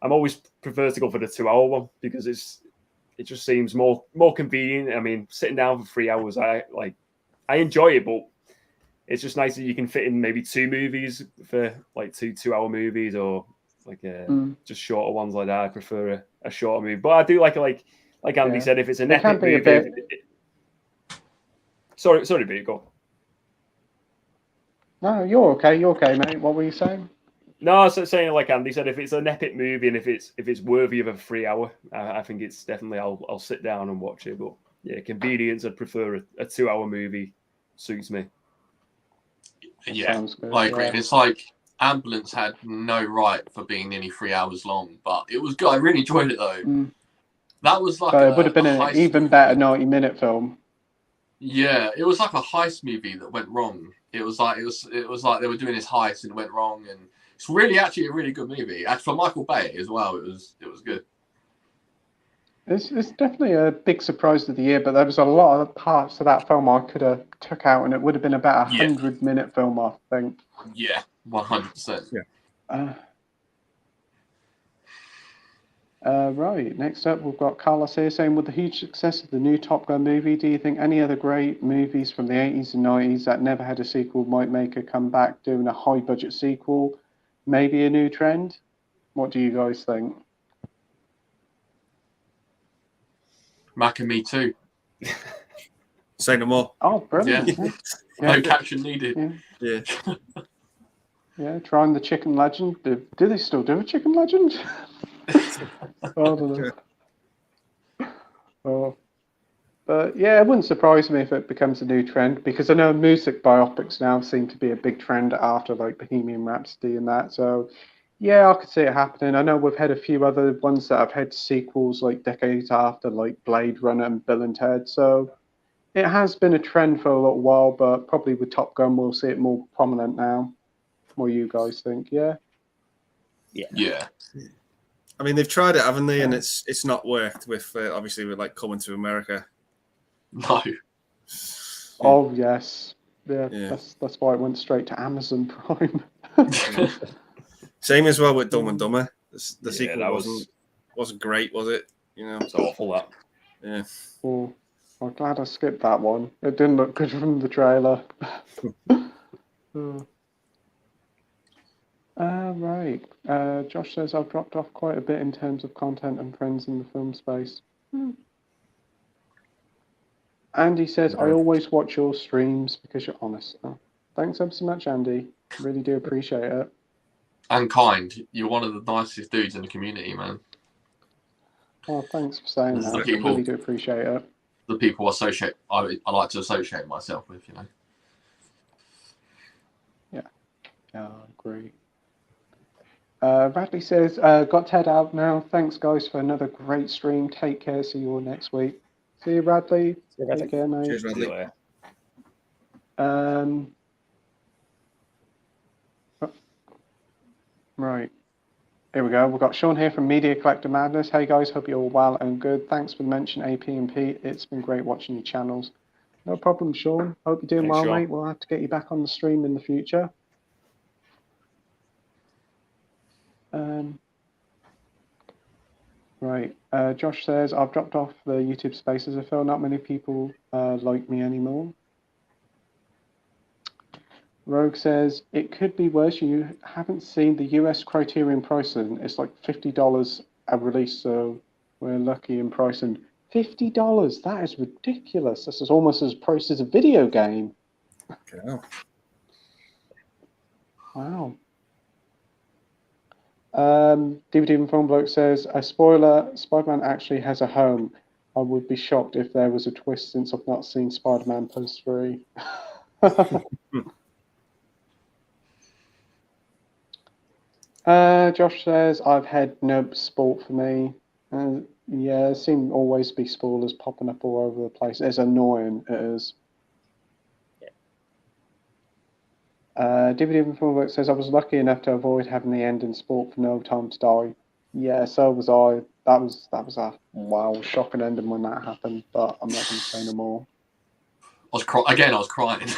I'm always prefer to go for the 2-hour one because it just seems more convenient. I mean, sitting down for 3 hours, I enjoy it, but it's just nice that you can fit in maybe 2 movies for like 2-hour movies or like just shorter ones like that. I prefer a shorter movie, but I do like Andy said, if it's an epic movie. Sorry, Pete, go. No, you're okay, mate. What were you saying? No, I was saying like Andy said, if it's an epic movie and if it's worthy of a 3-hour, I think it's definitely I'll sit down and watch it. But yeah, convenience, I'd prefer a 2-hour movie suits me. Yeah, Sounds good, I agree. yeah. And it's like Ambulance had no right for being nearly 3 hours long, but it was good. I really enjoyed it though. Mm. That was like But it would have been a an heist even movie. better 90-minute film. Yeah, it was like a heist movie that went wrong. It was like they were doing this heist and it went wrong, and it's really actually a really good movie. And for Michael Bay as well, it was good. It's definitely a big surprise of the year, but there was a lot of parts of that film I could have took out, and it would have been about a 100-minute film, I think. Yeah, 100%. Yeah. Right, next up we've got Carlos here saying, with the huge success of the new Top Gun movie, do you think any other great movies from the 80s and 90s that never had a sequel might make a comeback doing a high-budget sequel? Maybe a new trend? What do you guys think? Mac and Me Too. Say no more. Oh, brilliant. Yeah. Yeah. No caption needed. Yeah. Yeah. Yeah, trying the Chicken Legend. Do they still do a Chicken Legend? I don't know. Oh. But yeah, it wouldn't surprise me if it becomes a new trend, because I know music biopics now seem to be a big trend after like Bohemian Rhapsody and that. So yeah, I could see it happening. I know we've had a few other ones that have had sequels like decades after, like Blade Runner and Bill and Ted. So it has been a trend for a little while, but probably with Top Gun we'll see it more prominent now. What do you guys think? Yeah. Yeah. I mean, they've tried it, haven't they? And it's not worked with obviously with like Coming to America. No. Oh yes. Yeah. Yeah. That's why it went straight to Amazon Prime. Same as well with Dumb and Dumber. The sequel that wasn't great, was it? You know, it's awful that. Yeah. Oh, I'm glad I skipped that one. It didn't look good from the trailer. Right. Josh says I've dropped off quite a bit in terms of content and friends in the film space. Andy says, I always watch your streams because you're honest. Oh, thanks ever so much, Andy. Really do appreciate it. And kind. You're one of the nicest dudes in the community, man. Oh, thanks for saying that. I People- really do appreciate it. The people I like to associate myself with, you know. Yeah, I agree. Radley says, got Ted out now. Thanks, guys, for another great stream. Take care. See you all next week. See you, Radley. Take care, mate. Cheers, Radley. Right. Here we go. We've got Sean here from Media Collector Madness. Hey, guys. Hope you're all well and good. Thanks for the mention, AP and Pete. It's been great watching your channels. No problem, Sean. Hope you're doing Thanks, well, Sean. mate. We'll have to get you back on the stream in the future. Right. Josh says, I've dropped off the YouTube spaces. I feel not many people like me anymore. Rogue says, it could be worse. You haven't seen the US Criterion pricing. It's like $50 a release, so we're lucky in pricing. $50? That is ridiculous. This is almost as priced as a video game. Okay. Wow. DVD and Film Bloke says, a spoiler, Spider-Man actually has a home. I would be shocked if there was a twist since I've not seen Spider-Man post 3. Josh says, I've had no sport for me. Yeah, there seem to always be spoilers popping up all over the place. It's annoying, it is. DVD Informer says, I was lucky enough to avoid having the end in sport for No Time to Die. Yeah, so was I. That was a wow, shocking ending when that happened, but I'm not going to say no more. I was crying.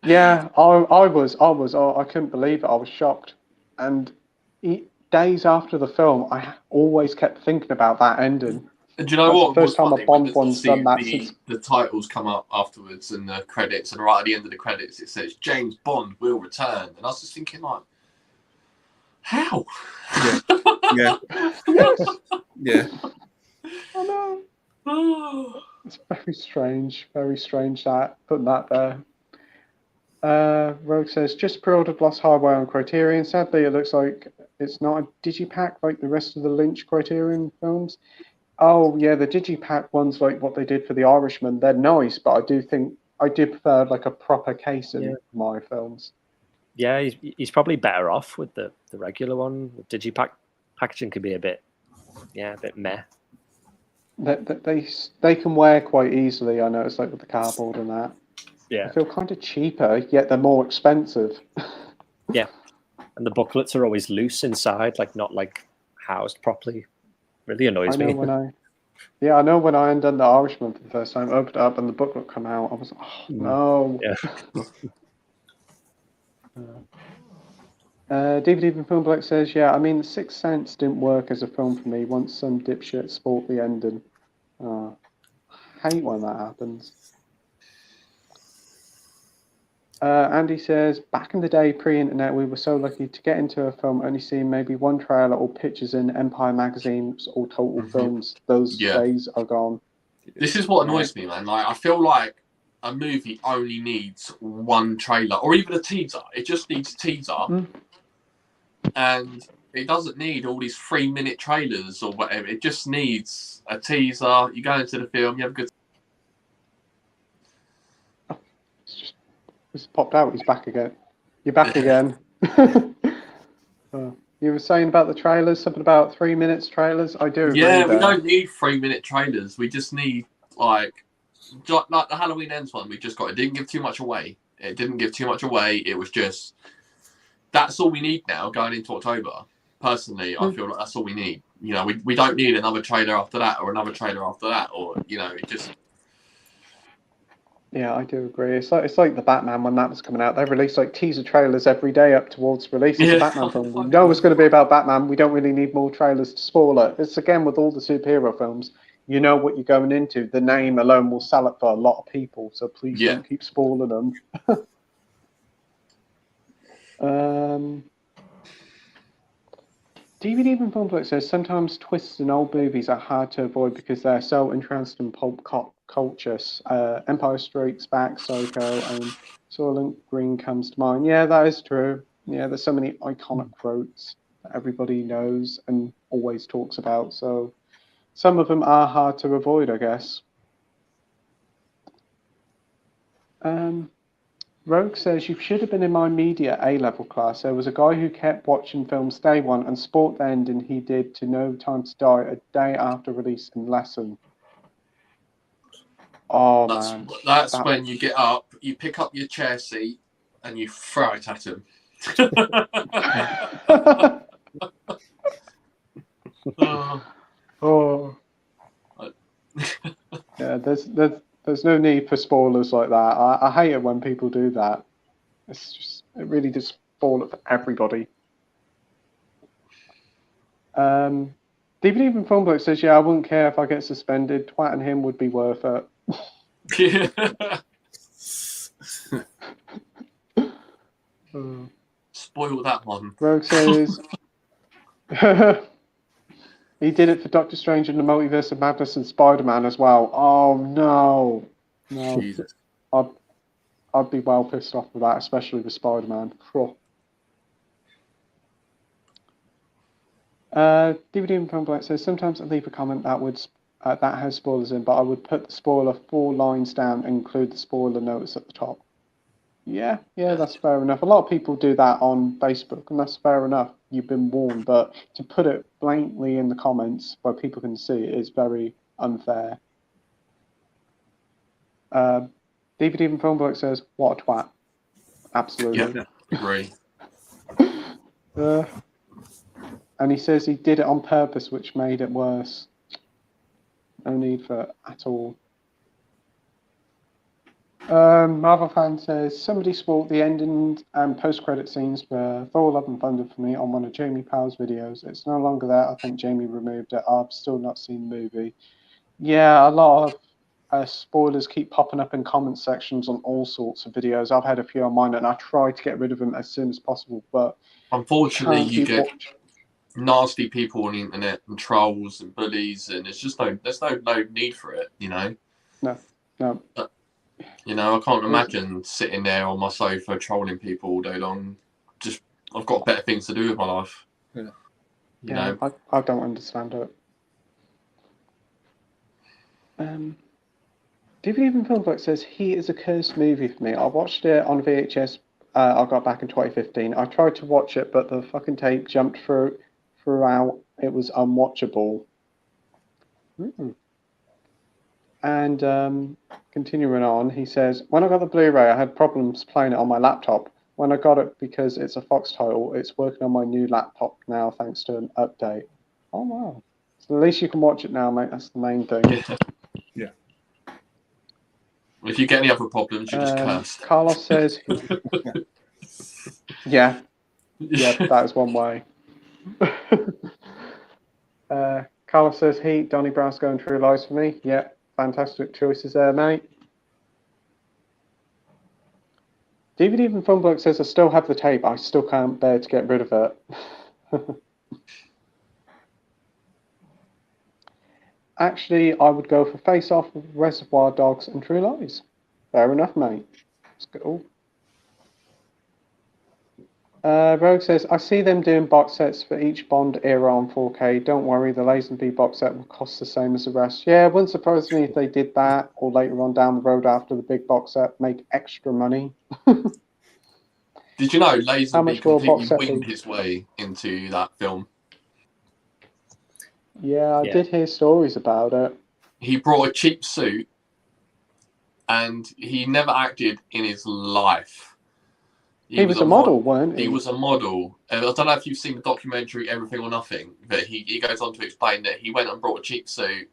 Yeah, I was. I couldn't believe it. I was shocked. And days after the film, I always kept thinking about that ending. And do you know That's what? the first time a Bond one's done that the, since... the titles come up afterwards and the credits, and right at the end of the credits it says James Bond will return. And I was just thinking, like, how? Yeah. Yes. Yeah. I know. It's very strange that putting that there. Rogue says, just pre-ordered Lost Highway on Criterion. Sadly, it looks like it's not a digipack like the rest of the Lynch Criterion films. Oh yeah, the digipack ones, like what they did for The Irishman, they're nice, but I do prefer like a proper case in my films. Yeah, he's probably better off with the regular one. The digipack packaging can be a bit meh. They can wear quite easily. I noticed, like with the cardboard and that. Yeah, They feel kind of cheaper, yet they're more expensive. yeah, and the booklets are always loose inside, like not like housed properly. Really annoys me. I know when I undone The Irishman for the first time, opened it up and the booklet come out, I was like, oh no. Yeah. DVD from Film Black says, yeah, I mean, The Sixth Sense didn't work as a film for me once some dipshit spoilt the ending. I hate when that happens. Andy says, back in the day, pre-internet, we were so lucky to get into a film only seeing maybe one trailer or pictures in Empire magazines or Total Films. Those days are gone. This is what annoys me, man. Like, I feel like a movie only needs one trailer or even a teaser. It just needs a teaser. And it doesn't need all these 3-minute trailers or whatever. It just needs a teaser. You go into the film, you have a good... It's popped out. He's back again. You're back again. You were saying about the trailers, something about 3 minutes trailers. I do agree. Yeah, we don't need 3-minute trailers. We just need like the Halloween Ends one. We just got. It didn't give too much away. It didn't give too much away. It was just that's all we need now going into October. Personally, I feel like that's all we need. You know, we don't need another trailer after that or another trailer after that, or you know, it just. Yeah, I do agree. It's like the Batman when that was coming out. They released like teaser trailers every day up towards release of the Batman film. We know it's going to be about Batman. We don't really need more trailers to spoil it. It's again with all the superhero films. You know what you're going into. The name alone will sell it for a lot of people. So please don't keep spoiling them. DVD from Film says sometimes twists in old movies are hard to avoid because they're so interested in pulp culture. Empire Strikes Back, Psycho, and Soylent Green comes to mind. Yeah, that is true. Yeah, there's so many iconic quotes that everybody knows and always talks about. So some of them are hard to avoid, I guess. Rogue says, you should have been in my media A-level class. There was a guy who kept watching films day one and sport the ending he did to No Time to Die a day after release in lesson. Oh, man. That's when you get up, you pick up your chair seat, and you throw it at him. Yeah, there's no need for spoilers like that. I hate it when people do that. It really does spoil it for everybody. DVD from Filmblock says, yeah, I wouldn't care if I get suspended. Twatting him would be worth it. Spoil that one. Rogue says, he did it for Doctor Strange and the Multiverse of Madness and Spider-Man as well. Oh, no. Jesus. I'd be well pissed off with that, especially with Spider-Man. DVD from Black says, sometimes I leave a comment that has spoilers in, but I would put the spoiler 4 lines down and include the spoiler notice at the top. Yeah, that's fair enough. A lot of people do that on Facebook, and that's fair enough. You've been warned, but to put it blatantly in the comments where people can see it is very unfair. DVD from Filmblock says, what a twat. Absolutely. Yeah, agree. And he says he did it on purpose, which made it worse. No need for it at all. Marvel fan says, somebody spoiled the ending and post-credit scenes for Thor Love and Thunder for me on one of Jamie Powell's videos. It's no longer there. I think Jamie removed it. I've still not seen the movie. Yeah, a lot of spoilers keep popping up in comment sections on all sorts of videos. I've had a few on mine, and I try to get rid of them as soon as possible. But unfortunately, you get nasty people on the internet and trolls and bullies, and it's just there's no need for it, you know. No. You know, I can't imagine sitting there on my sofa trolling people all day long. Just, I've got better things to do with my life. Yeah. You know, I don't understand it. DVD Even Film Book says Heat is a cursed movie for me. I watched it on VHS. I got back in 2015. I tried to watch it, but the fucking tape jumped throughout. It was unwatchable. And continuing on, he says, when I got the Blu-ray, I had problems playing it on my laptop. When I got it, because it's a Fox title, it's working on my new laptop now, thanks to an update. Oh, wow. So at least you can watch it now, mate. That's the main thing. Yeah. If you get any other problems, you're just cursed. Carlos says, yeah, that is one way. Carlos says, Heat, Donnie Brown's going through lives for me. Yeah, fantastic choices there, mate. DVD Even Funbloke says, I still have the tape. I still can't bear to get rid of it. Actually, I would go for Face Off, Reservoir Dogs, and True Lies. Fair enough, mate. Let's go. Rogue says, I see them doing box sets for each Bond era on 4K. Don't worry, the Lazenby box set will cost the same as the rest. Yeah, it wouldn't surprise me if they did that, or later on down the road after the big box set, make extra money. Did you know Lazenby completely winged his way into that film? Yeah, I did hear stories about it. He brought a cheap suit, and he never acted in his life. He was a model, weren't he? He was a model. I don't know if you've seen the documentary Everything or Nothing, but he goes on to explain that he went and brought a cheap suit,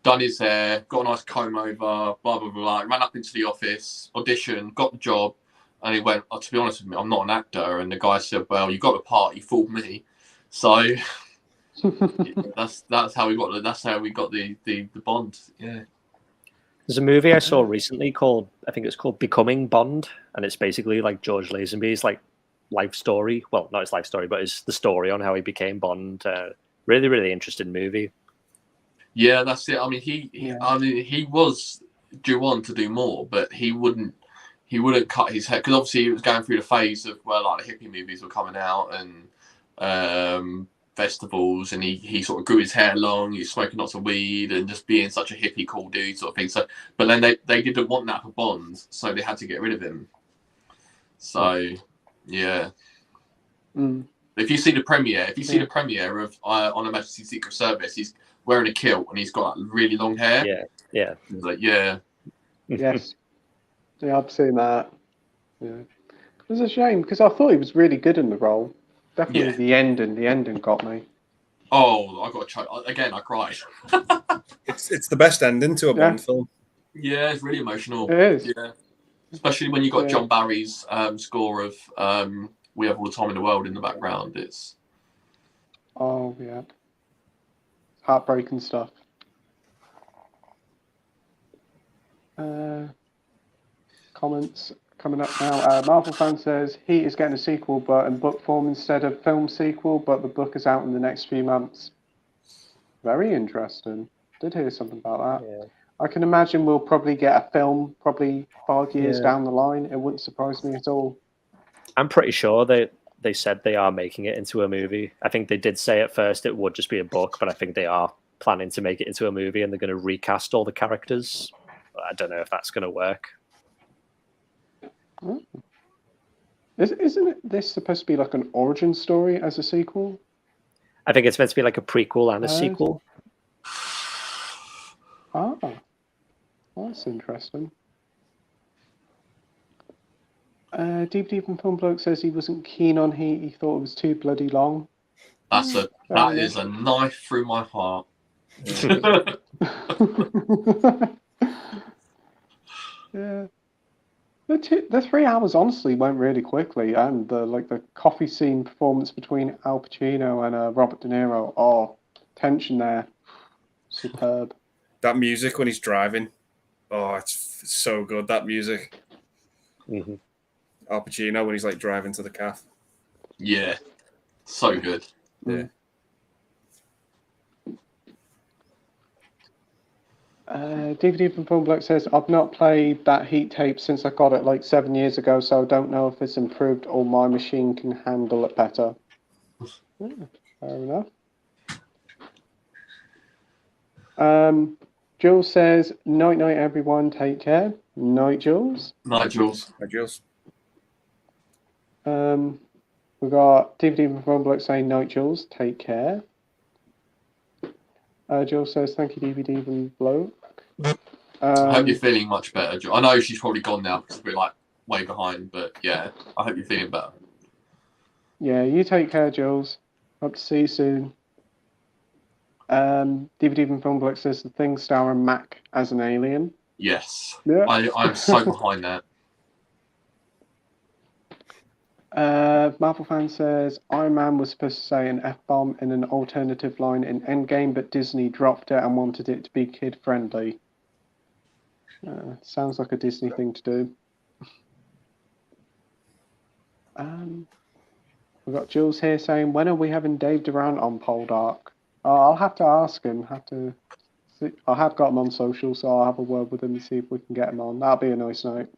done his hair, got a nice comb over, blah, blah, blah, ran up into the office, auditioned, got the job, and he went, oh, to be honest with me, I'm not an actor. And the guy said, well, you got the part, you fooled me. So that's how we got the Bond. Yeah. There's a movie I saw recently called, I think it's called Becoming Bond, and it's basically like George Lazenby's like life story. Well, not his life story, but it's the story on how he became Bond. Really, really interesting movie. Yeah, that's it. I mean, he was due on to do more, but he wouldn't cut his hair because obviously he was going through the phase of where like the hippie movies were coming out and festivals, and he sort of grew his hair long. He was smoking lots of weed and just being such a hippie cool dude sort of thing. So, but then they didn't want that for Bond, so they had to get rid of him. So, yeah. If you see the premiere, of On Her Majesty's Secret Service, he's wearing a kilt and he's got like, really long hair. Yeah. He's like, yeah. Yes. Yeah, I've seen that. Yeah. It was a shame because I thought he was really good in the role. Definitely the ending got me. Oh, I got again. I cried. It's the best ending to a Bond film. Yeah, it's really emotional. It is. Yeah, especially when you got John Barry's score of "We Have All the Time in the World" in the background. It's heartbreaking stuff. Comments coming up now. Marvel fan says Heat is getting a sequel, but in book form instead of film sequel, but the book is out in the next few months. Very interesting. Did hear something about that. Yeah. I can imagine we'll probably get a film probably 5 years down the line. It wouldn't surprise me at all. I'm pretty sure they said they are making it into a movie. I think they did say at first it would just be a book, but I think they are planning to make it into a movie and they're going to recast all the characters. I don't know if that's going to work. Isn't this supposed to be like an origin story as a sequel? I think it's meant to be like a prequel and a sequel. Well, that's interesting. DVD from Film Bloke says he wasn't keen on Heat. He thought it was too bloody long. That is a knife through my heart. Yeah. The 3 hours honestly went really quickly, and the coffee scene performance between Al Pacino and Robert De Niro. Oh, tension there, superb. That music when he's driving, it's so good. That music. Mm-hmm. Al Pacino when he's like driving to the calf. Yeah, so good. Yeah. DVD from Film Bloke says, I've not played that Heat tape since I got it like 7 years ago, so I don't know if it's improved or my machine can handle it better. Yeah, fair enough. Jules says, night, everyone. Take care. Night, Jules. Night, Jules. Hi, Jules. We've got DVD from Bloke saying, night, Jules. Take care. Jules says, thank you, DVD from Bloke. I hope you're feeling much better. I know she's probably gone now because we're like way behind, but yeah, I hope you're feeling better. Yeah, you take care, Jules. Hope to see you soon. DVD from Film Bloke says the Thing starring Mac as an alien. Yes. Yeah. I'm so behind that. Marvel fan says Iron Man was supposed to say an F-bomb in an alternative line in Endgame, but Disney dropped it and wanted it to be kid-friendly. Sounds like a Disney thing to do. We've got Jules here saying, when are we having Dave Durant on Poldark? I'll have to ask him. I have got him on social, so I'll have a word with him and see if we can get him on. That'll be a nice night.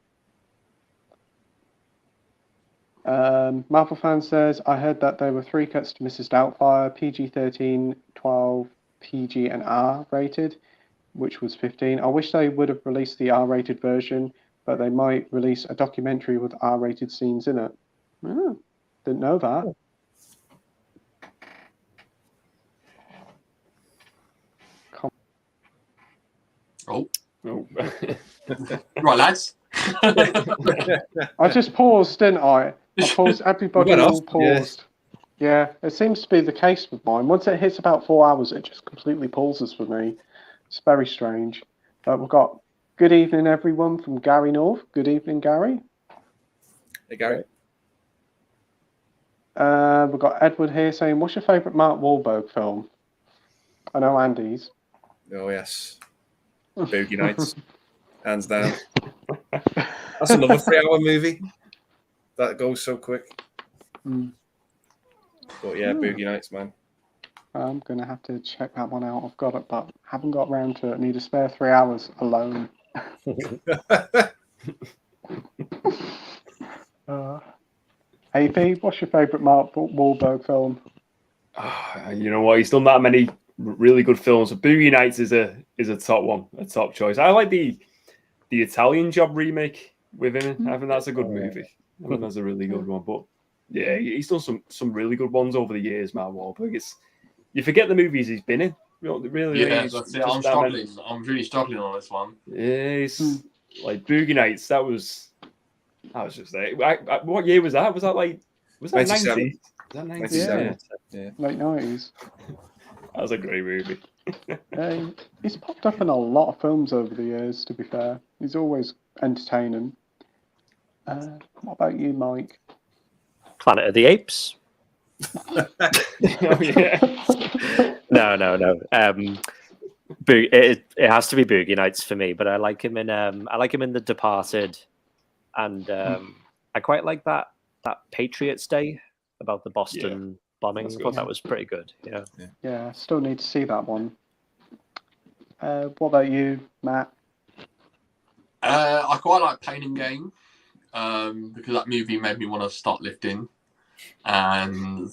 Marvel fan says, I heard that there were 3 cuts to Mrs. Doubtfire, PG-13, 12, PG and R rated, which was 15. I wish they would have released the R-rated version, but they might release a documentary with R-rated scenes in it. Oh, didn't know that. Oh. Right, lads. I just paused, didn't I? I paused. Everybody all paused. Yeah, it seems to be the case with mine. Once it hits about 4 hours, it just completely pauses for me. It's very strange. We've got good evening, everyone, from Gary North. Good evening, Gary. Hey, Gary. We've got Edward here saying, what's your favourite Mark Wahlberg film? I know Andy's. Oh, yes. Boogie Nights. Hands down. That's another 3-hour movie. That goes so quick. But yeah, Boogie Nights, man. I'm going to have to check that one out. I've got it, but haven't got around to it. I need to spare 3 hours alone. AP, what's your favourite Mark Wahlberg film? You know what? He's done that many really good films. Boogie Nights is a top one, a top choice. I like the Italian Job remake with him. I think that's a good movie. I think that's a really good one. But yeah, he's done some really good ones over the years, Mark Wahlberg. You forget the movies he's been in. Really, yeah, that's it. I'm struggling. I'm really struggling on this one. Yeah, like Boogie Nights. That was just there. What year was that? Was that 90s? Was that 90s? Yeah. Late 90s. That was a great movie. He's popped up in a lot of films over the years, to be fair. He's always entertaining. What about you, Mike? Planet of the Apes. Oh, yeah. No. It has to be Boogie Nights for me, but I like him in The Departed, and I quite like that Patriots Day about the Boston bombing. I thought that was pretty good. Yeah, I still need to see that one. What about you, Matt? I quite like Pain and Gain because that movie made me want to start lifting. And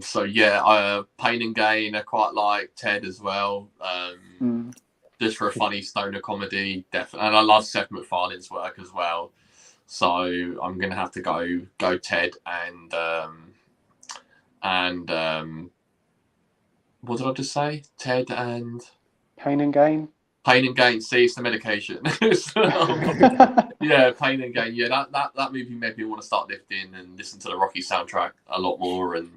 so yeah, Pain and Gain. I quite like Ted as well. Just for a funny stoner comedy, definitely. And I love Seth MacFarlane's work as well. So I'm gonna have to go Ted and what did I just say? Ted and Pain and Gain. Pain and Gain. See, it's the medication. Yeah, Pain and Gain. Yeah, that movie made me want to start lifting and listen to the Rocky soundtrack a lot more, and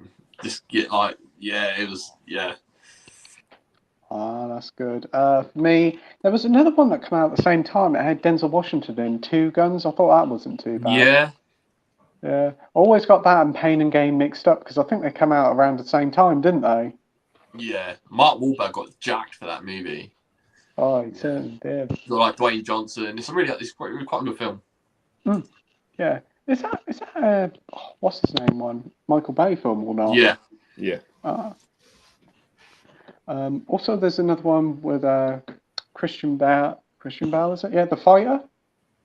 just get it was. That's good. For me, there was another one that came out at the same time. It had Denzel Washington in, Two Guns. I thought that wasn't too bad. Yeah. Always got that and Pain and Gain mixed up because I think they come out around the same time, didn't they? Yeah. Mark Wahlberg got jacked for that movie. Oh, he certainly did. Like Dwayne Johnson. It's quite a good film. Yeah. Is that what's his name one? Michael Bay film or not? Yeah. Also, there's another one with Christian Bale. Christian Bale, is it? Yeah, The Fighter.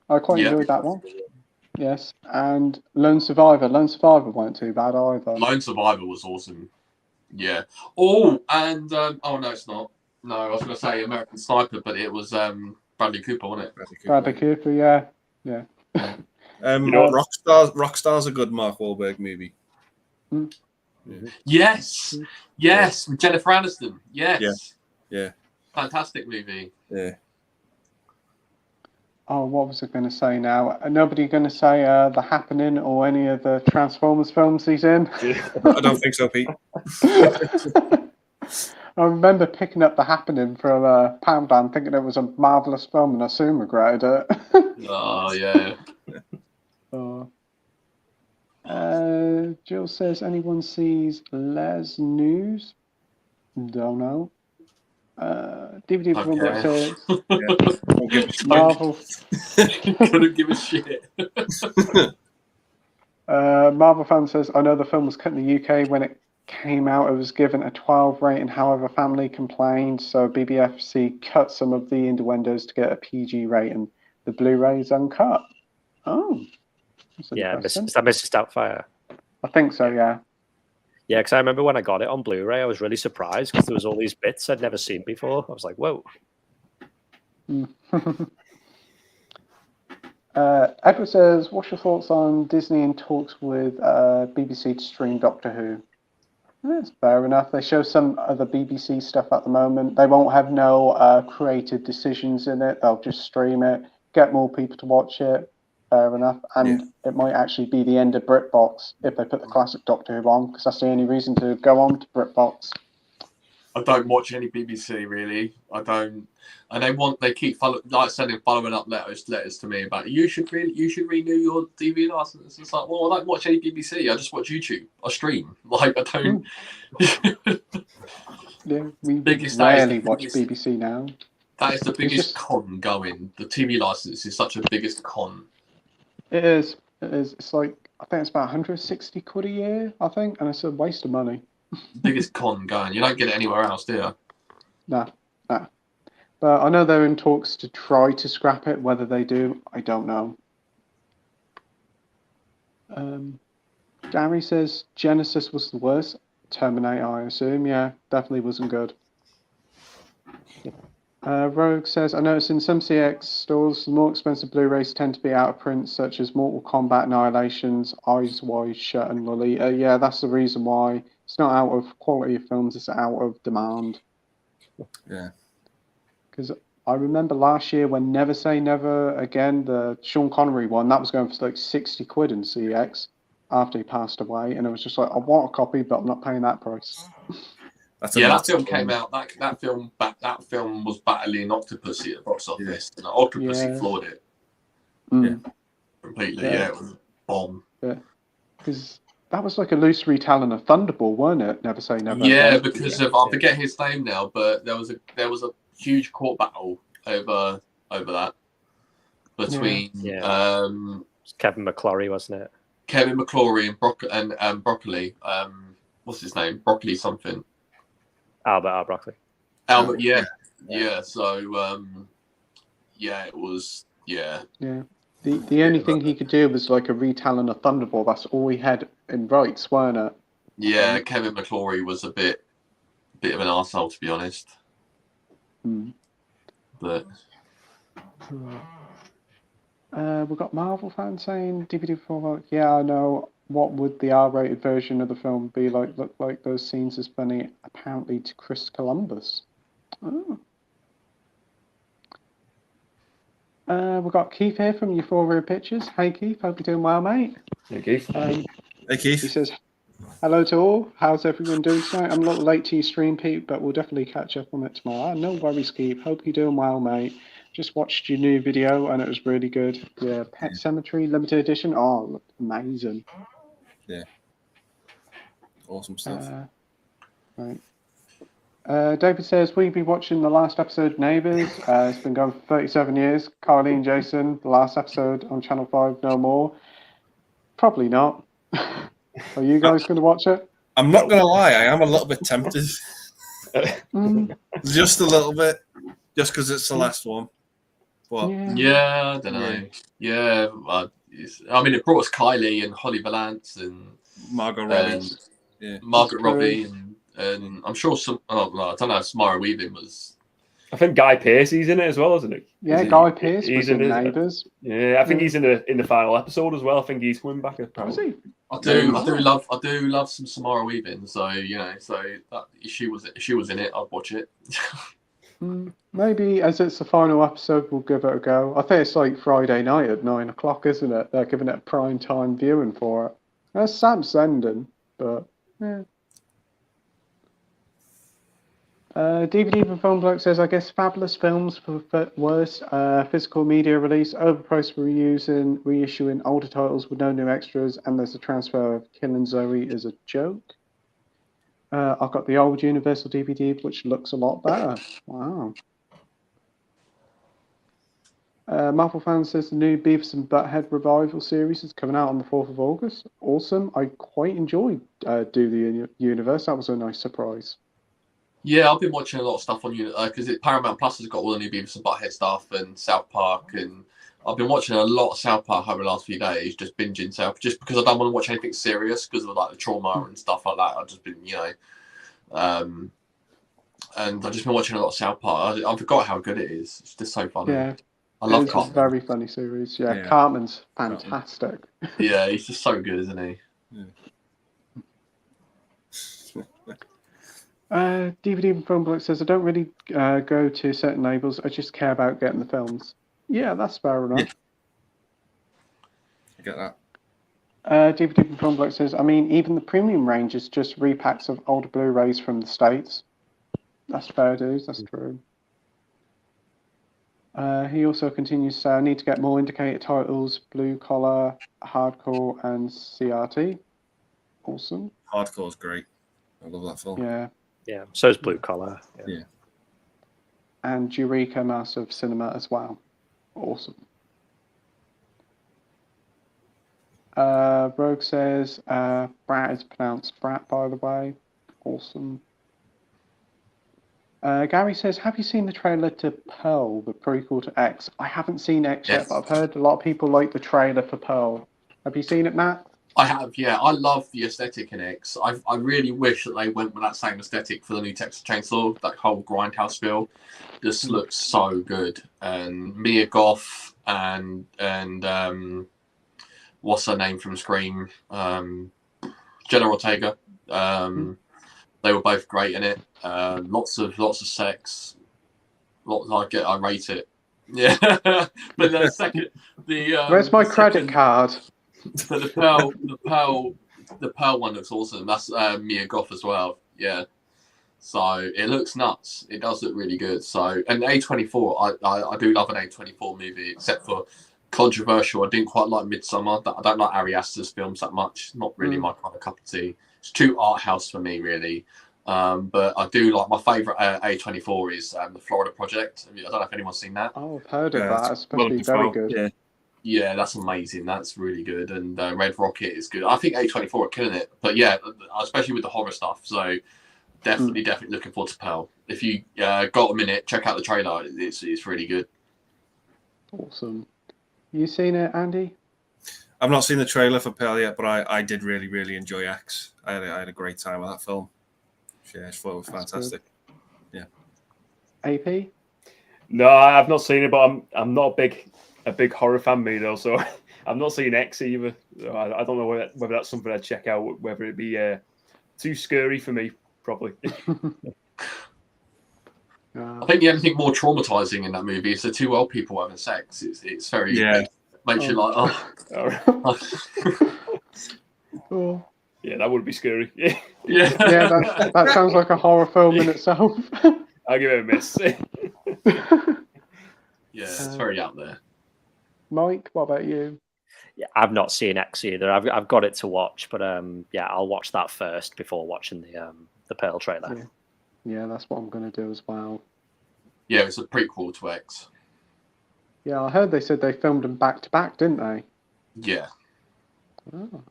I quite enjoyed that one. Yes, and Lone Survivor. Lone Survivor weren't too bad either. Lone Survivor was awesome. Yeah. Oh, and oh no, it's not. No, I was going to say American Sniper, but it was Bradley Cooper, wasn't it? Bradley Cooper, yeah. Rockstar's a good Mark Wahlberg movie. Yes, with Jennifer Aniston. Yes, yeah, fantastic movie. Yeah. Oh, what was I going to say now? Nobody going to say The Happening or any of the Transformers films he's in? I don't think so, Pete. I remember picking up The Happening from Poundland, thinking it was a marvellous film, and I soon regretted it. Oh, yeah. Jill says, anyone sees Les News? Don't know. DVD Okay. says Marvel. Couldn't give a shit. Marvel fan says, I know the film was cut in the UK when it came out. It was given a 12 rating. However, family complained, so BBFC cut some of the innuendos to get a PG rating. The Blu-ray is uncut. Oh. Yeah, is that Mrs. Doubtfire? I think so, yeah. Yeah, because I remember when I got it on Blu-ray, I was really surprised because there was all these bits I'd never seen before. I was like, whoa. Edward says, what's your thoughts on Disney in talks with BBC to stream Doctor Who? That's fair enough. They show some other BBC stuff at the moment. They won't have no creative decisions in it. They'll just stream it, get more people to watch it. Fair enough. And it might actually be the end of BritBox if they put the classic Doctor Who on, because that's the only reason to go on to BritBox. I don't watch any BBC really. I don't, and they keep following up letters to me about you should renew your DVD license. It's like, well, I don't watch any BBC. I just watch YouTube. I stream. Like I don't. Yeah, we rarely watch BBC now. That is the biggest con going. The TV license is such a biggest con. It is. It's like, I think it's about 160 quid a year, I think, and it's a waste of money. Biggest con going. You don't get it anywhere else, do you? Nah. But I know they're in talks to try to scrap it. Whether they do, I don't know. Gary says Genesis was the worst. Terminator, I assume. Yeah, definitely wasn't good. Rogue says, I noticed in some CX stores, the more expensive Blu-rays tend to be out of print, such as Mortal Kombat Annihilations, Eyes Wide Shut, and Lolita. Yeah, that's the reason why. It's not out of quality of films, it's out of demand. Yeah. Because I remember last year when Never Say Never Again, the Sean Connery one, that was going for like 60 quid in CX after he passed away. And it was just like, I want a copy, but I'm not paying that price. That film came out. That film was battling Octopussy at the box office. And Octopussy floored it. Completely. Yeah, it was a bomb. Because that was like a loose retelling of Thunderball, weren't it? Never Say Never. Yeah, because of I forget his name now, but there was a huge court battle over that between Kevin McClory, wasn't it? Kevin McClory and Broccoli. What's his name? Broccoli something. Albert R. Broccoli. Albert, yeah. So, it was, The only thing he could do was like a retelling of Thunderball. That's all he had in rights, weren't it? Yeah, Kevin McClory was a bit of an arsehole, to be honest. But we've got Marvel fans saying DVD for I know. What would the R-rated version of the film be like? Look like those scenes as funny, apparently, to Chris Columbus. Oh. We've got Keith here from Euphoria Pictures. Hey, Keith. Hope you're doing well, mate. Hey, Keith. Hey, Keith. He says, hello to all. How's everyone doing tonight? I'm a little late to your stream, Pete, but we'll definitely catch up on it tomorrow. No worries, Keith. Hope you're doing well, mate. Just watched your new video, and it was really good. Yeah, Pet Cemetery Limited Edition. Oh, it looked amazing. Yeah. Awesome stuff. Right. David says, will you be watching the last episode of Neighbours? It's been going for 37 years. Carly and Jason, the last episode on Channel 5, no more. Probably not. Are you guys going to watch it? I'm not going to lie, I am a little bit tempted. Just a little bit. Just because it's the last one. But, I don't know. Yeah, I mean, it brought us Kylie and Holly Valance and Margot Robbie. Margaret Robbie and I'm sure some. I don't know if Samara Weaving was I think Guy Pearcey's in it as well, isn't he? Yeah, Is Guy Pearce was in it? Neighbours. Yeah, I think he's in the final episode as well. I think he's coming back. Was he? I do love some Samara Weaving. So that if she was in it, I'd watch it. Maybe as it's the final episode, we'll give it a go. I think it's like Friday night at 9 o'clock, isn't it? They're giving it a prime time viewing for it. That's Sam Sendon, but yeah. DVD from Film Bloke says, I guess fabulous films for worst physical media release, overpriced reissuing older titles with no new extras, and there's a transfer of Killing Zoe as a joke. I've got the old Universal DVD, which looks a lot better. Wow. Marvel Fan says the new Beavis and Butthead revival series is coming out on the 4th of August. Awesome. I quite enjoyed Do the Universe. That was a nice surprise. Yeah, I've been watching a lot of stuff on because Paramount Plus has got all the new Beavis and Butthead stuff and South Park, and I've been watching a lot of South Park over the last few days, just binging South, just because I don't want to watch anything serious because of like the trauma and stuff like that. I've just been, and I've just been watching a lot of South Park. I forgot how good it is. It's just so funny. Yeah, I love it's a Cartman. very funny series. Yeah, Cartman's fantastic. Yeah, he's just so good, isn't he? Yeah. DVD and Film Bloke says, I don't really go to certain labels. I just care about getting the films. Yeah, that's fair enough. Yeah. I get that. DVD and Film Bloke says, I mean, even the premium range is just repacks of older Blu-rays from the States. That's fair dues, that's true. He also continues to say, I need to get more indicator titles, Blue Collar, Hardcore, and CRT. Awesome. Hardcore's great. I love that film. Yeah. Yeah, so is Blue Collar. Yeah. And Eureka Master of Cinema as well. Awesome. Rogue says, Brat is pronounced Brat, by the way. Awesome. Gary says, have you seen the trailer to Pearl, the prequel to X? I haven't seen X yet, but I've heard a lot of people like the trailer for Pearl. Have you seen it, Matt? I have, yeah. I love the aesthetic in X. I really wish that they went with that same aesthetic for the new Texas Chainsaw. That whole grindhouse feel just looks so good. And Mia Goth and what's her name from Scream? Jenna Ortega. They were both great in it. Lots of sex. I rate it. Yeah, but the second, where's my credit card? But the Pearl one looks awesome. That's Mia Goth as well. Yeah, so it looks nuts. It does look really good. So, and A24, I do love an A24 movie, except for controversial. I didn't quite like Midsummer. I don't like Ari Aster's films that much. Not really my kind of cup of tea. It's too art house for me, really. But I do like, my favourite A24 is the Florida Project. I don't know if anyone's seen that. Oh, I've heard of that. It's supposed to be very good. Yeah, that's amazing. That's really good. And Red Rocket is good. I think A24 are killing it. But yeah, especially with the horror stuff. So definitely looking forward to Pearl. If you got a minute, check out the trailer. It's really good. Awesome. You seen it, Andy? I've not seen the trailer for Pearl yet, but I did really, really enjoy X. I had a great time with that film. Yeah, I thought it was fantastic. Good. Yeah. AP? No, I've not seen it, but I'm not a big horror fan, me though. So I've not seen X either. So I don't know whether that's something I'd check out. Whether it be too scary for me, probably. I think the only thing more traumatizing in that movie is the two old people having sex. It's very makes you like oh. Yeah, that would be scary. Yeah, that sounds like a horror film in itself. I'll give it a miss. Yeah, it's very out there. Mike, what about you? Yeah, I've not seen X either. I've got it to watch, but I'll watch that first before watching the Pearl trailer. Yeah, that's what I'm going to do as well. Yeah, it's a prequel to X. Yeah, I heard they said they filmed them back to back, didn't they? Yeah. Oh.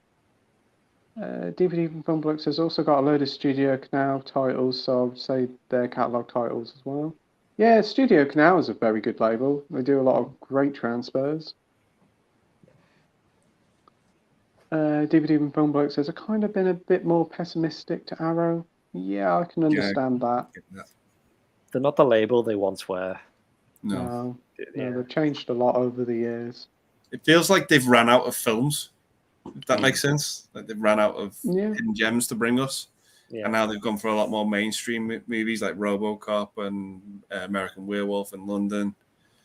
DVD from Film Blocks has also got a load of Studio Canal titles, so I would say their catalogue titles as well. Yeah, Studio Canal is a very good label. They do a lot of great transfers. DVD from Film Blocks says, I've kind of been a bit more pessimistic to Arrow. Yeah, I can understand that. They're not the label they once were. No. No, they've changed a lot over the years. It feels like they've ran out of films. If that makes sense. Like they've ran out of hidden gems to bring us. Yeah. And now they've gone for a lot more mainstream movies like RoboCop and American Werewolf in London.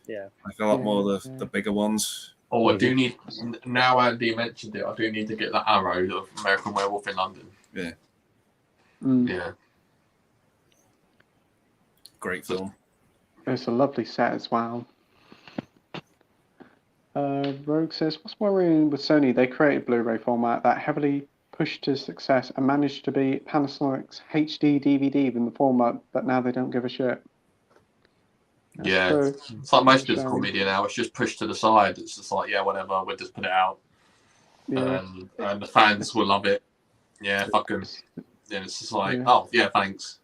Yeah. Like a lot more of the bigger ones. Oh, I do need, now Andy mentioned it, I do need to get the Arrow of American Werewolf in London. Yeah. Yeah. Great film. It's a lovely set as well. Rogue says, what's worrying with Sony? They created Blu-ray format that heavily pushed to success and managed to be Panasonic's HD DVD in the format, but now they don't give a shit. True. It's like most physical media now. It's just pushed to the side. It's just like, yeah, whatever. We'll just put it out, and the fans will love it. Yeah, fuck them. And it's just like, oh yeah, thanks.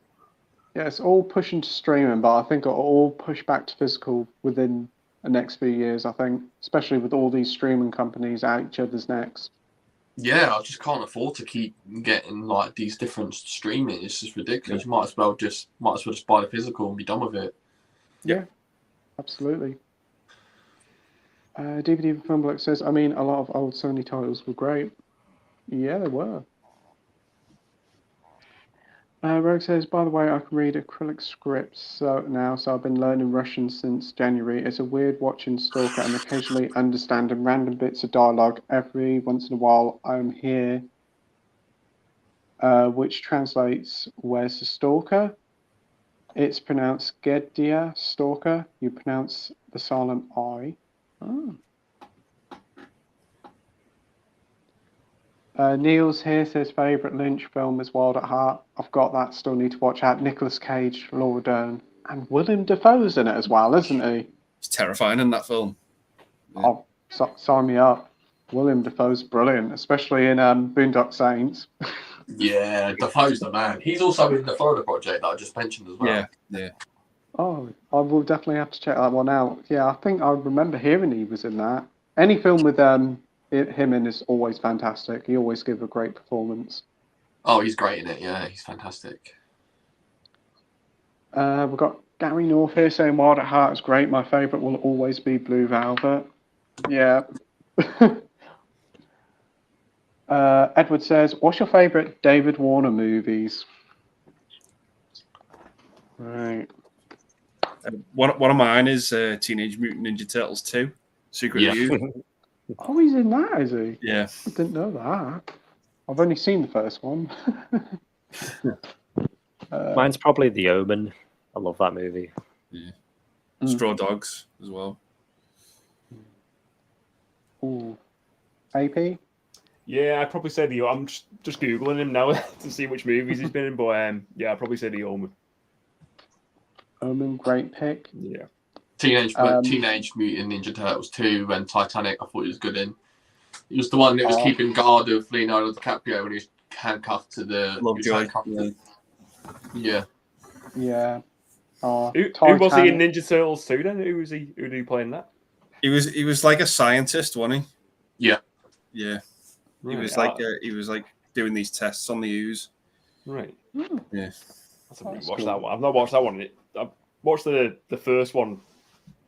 Yeah, it's all pushing to streaming, but I think it'll all push back to physical within the next few years. I think, especially with all these streaming companies at each other's necks. Yeah, I just can't afford to keep getting like these different streaming. It's just ridiculous. You might as well just buy the physical and be done with it. Yeah, absolutely. DVD Funblock says, I mean, a lot of old Sony titles were great. Yeah, they were. Rogue says, by the way, I can read acrylic scripts now, so I've been learning Russian since January. It's a weird watching Stalker and occasionally understanding random bits of dialogue. Every once in a while, I'm here, which translates, where's the Stalker? It's pronounced Gedia, Stalker. You pronounce the silent I. Oh. Neil's here says favourite Lynch film is Wild at Heart. I've got that, still need to watch out. Nicolas Cage, Laura Dern, and Willem Dafoe's in it as well, isn't he? He's terrifying in that film. Yeah. Oh, sign me up. Willem Dafoe's brilliant, especially in Boondock Saints. Yeah, Dafoe's the man. He's also in the Florida Project that I just mentioned as well. Yeah. Oh, I will definitely have to check that one out. Yeah, I think I remember hearing he was in that. Any film with him in is always fantastic. He always gives a great performance. Oh, he's great in it. Yeah, he's fantastic. We've got Gary North here saying Wild at Heart is great. My favourite will always be Blue Velvet. Yeah. Edward says, what's your favourite David Warner movies? Right. One of mine is Teenage Mutant Ninja Turtles 2, Secret View. Oh, he's in that, is he? Yeah. I didn't know that. I've only seen the first one. Mine's probably The Omen. I love that movie. Yeah. Straw Dogs as well. Ooh. AP? Yeah, I'd probably say the. I'm just googling him now to see which movies he's been in, but yeah, I'd probably say the Omen. Omen, great pick. Yeah. Teenage Mutant Ninja Turtles 2 and Titanic, I thought he was good in. He was the one that was keeping guard of Leonardo DiCaprio when he was handcuffed to the. Yeah. Yeah. Oh, who was he in Ninja Turtles 2 then? Who did he play in that? He was like a scientist, wasn't he? Yeah. Yeah. Right. He was like doing these tests on the ooze. Right. Yeah. Watch that one. I've not watched that one. I've watched the first one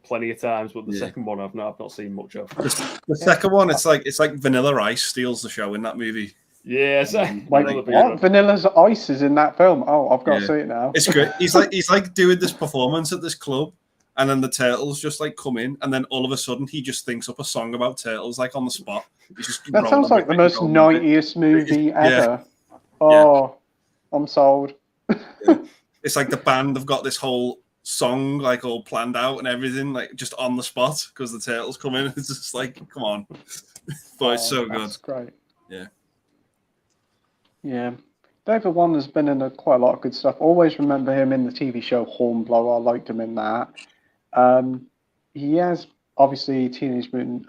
plenty of times, but the second one I've not seen much of. The second one, it's like Vanilla Ice steals the show in that movie. Yeah. Wait, what? Vanilla Ice is in that film? Oh, I've got to see it now. It's great. He's like doing this performance at this club, and then the turtles just like come in, and then all of a sudden he just thinks up a song about turtles like on the spot. That sounds like the most 90s movie ever. Oh, I'm sold. It's like the band have got this whole song like all planned out and everything, like just on the spot because the turtles come in. It's just like, come on. But it's so good. That's great. Yeah. Yeah. David Warner's been in quite a lot of good stuff. Always remember him in the TV show Hornblower. I liked him in that. He has obviously Teenage Mutant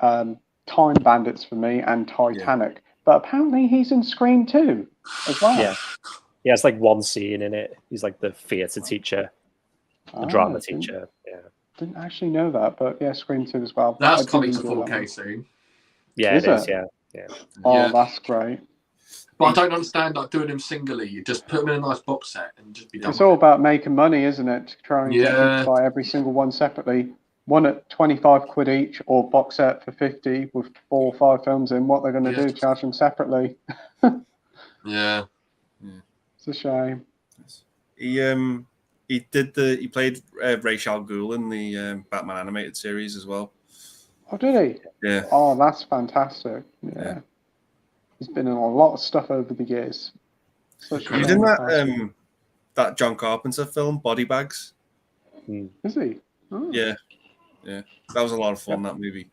Time Bandits for me and Titanic, but apparently he's in Scream 2 as well. Yeah. He has like one scene in it. He's like the theatre teacher, the drama teacher. Yeah. Didn't actually know that, but yeah, Scream 2 as well. That's coming to 4K soon. Yeah, it is. Yeah. Oh, that's great. But I don't understand like doing them singly. You just put them in a nice box set and just be done. It's all about making money, isn't it? To try and get people Yeah. to buy every single one separately. One at 25 quid each, or box set for 50 with 4 or 5 films in. What they're going to do? Charge them separately. Yeah. It's a shame. He played Ra's al Ghul in the Batman animated series as well. Oh, did he? Yeah. Oh, that's fantastic. Yeah. He's been in a lot of stuff over the years. He was in that John Carpenter film, Body Bags. Is he? Oh. Yeah. That was a lot of fun, that movie.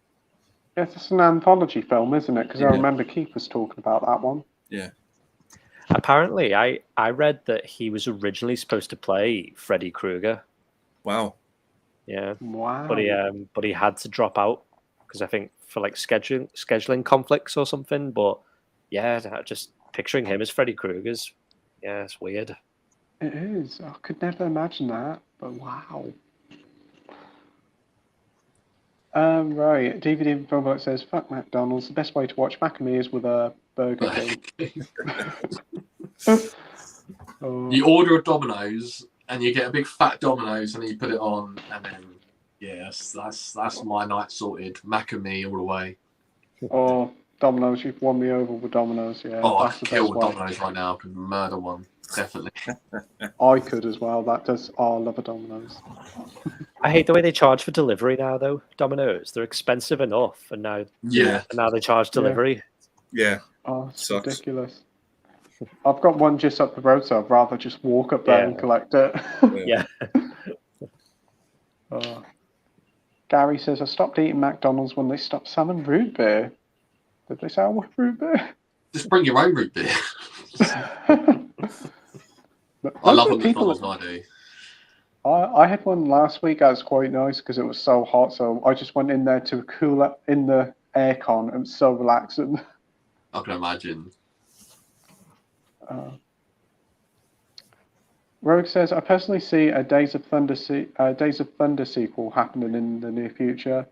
Yeah, it's an anthology film, isn't it? Because I remember Keith was talking about that one. Yeah. Apparently, I read that he was originally supposed to play Freddy Krueger. Wow. Yeah. Wow. But he had to drop out because I think for like scheduling conflicts or something. But yeah, just picturing him as Freddy Krueger's, it's weird. It is. I could never imagine that. But wow. Right. DVD Robot says, "Fuck McDonald's. The best way to watch Macamee is with a Burger King." You order a Domino's and you get a big fat Domino's and then you put it on and then that's my night sorted. Macamee all the way. Oh, Domino's, you've won me over with Domino's. Yeah. Oh, I that's could the kill best way. Domino's right now. I could murder one. Definitely. I could as well. That does. Oh, I love a Domino's. I hate the way they charge for delivery now, though. Domino's, they're expensive enough, and now they charge delivery. Yeah. Oh, it's Sucks. ridiculous. I've got one just up the road, so I'd rather just walk up there and collect it. Yeah. Gary says, "I stopped eating McDonald's when they stopped selling root beer." Did they sell root beer? Just bring your own root beer. I love a McDonald's, I do. I had one last week. That was quite nice because it was so hot. So I just went in there to cool up in the aircon. It was so relaxing. I can imagine. Rogue says, "I personally see a Days of Thunder sequel happening in the near future."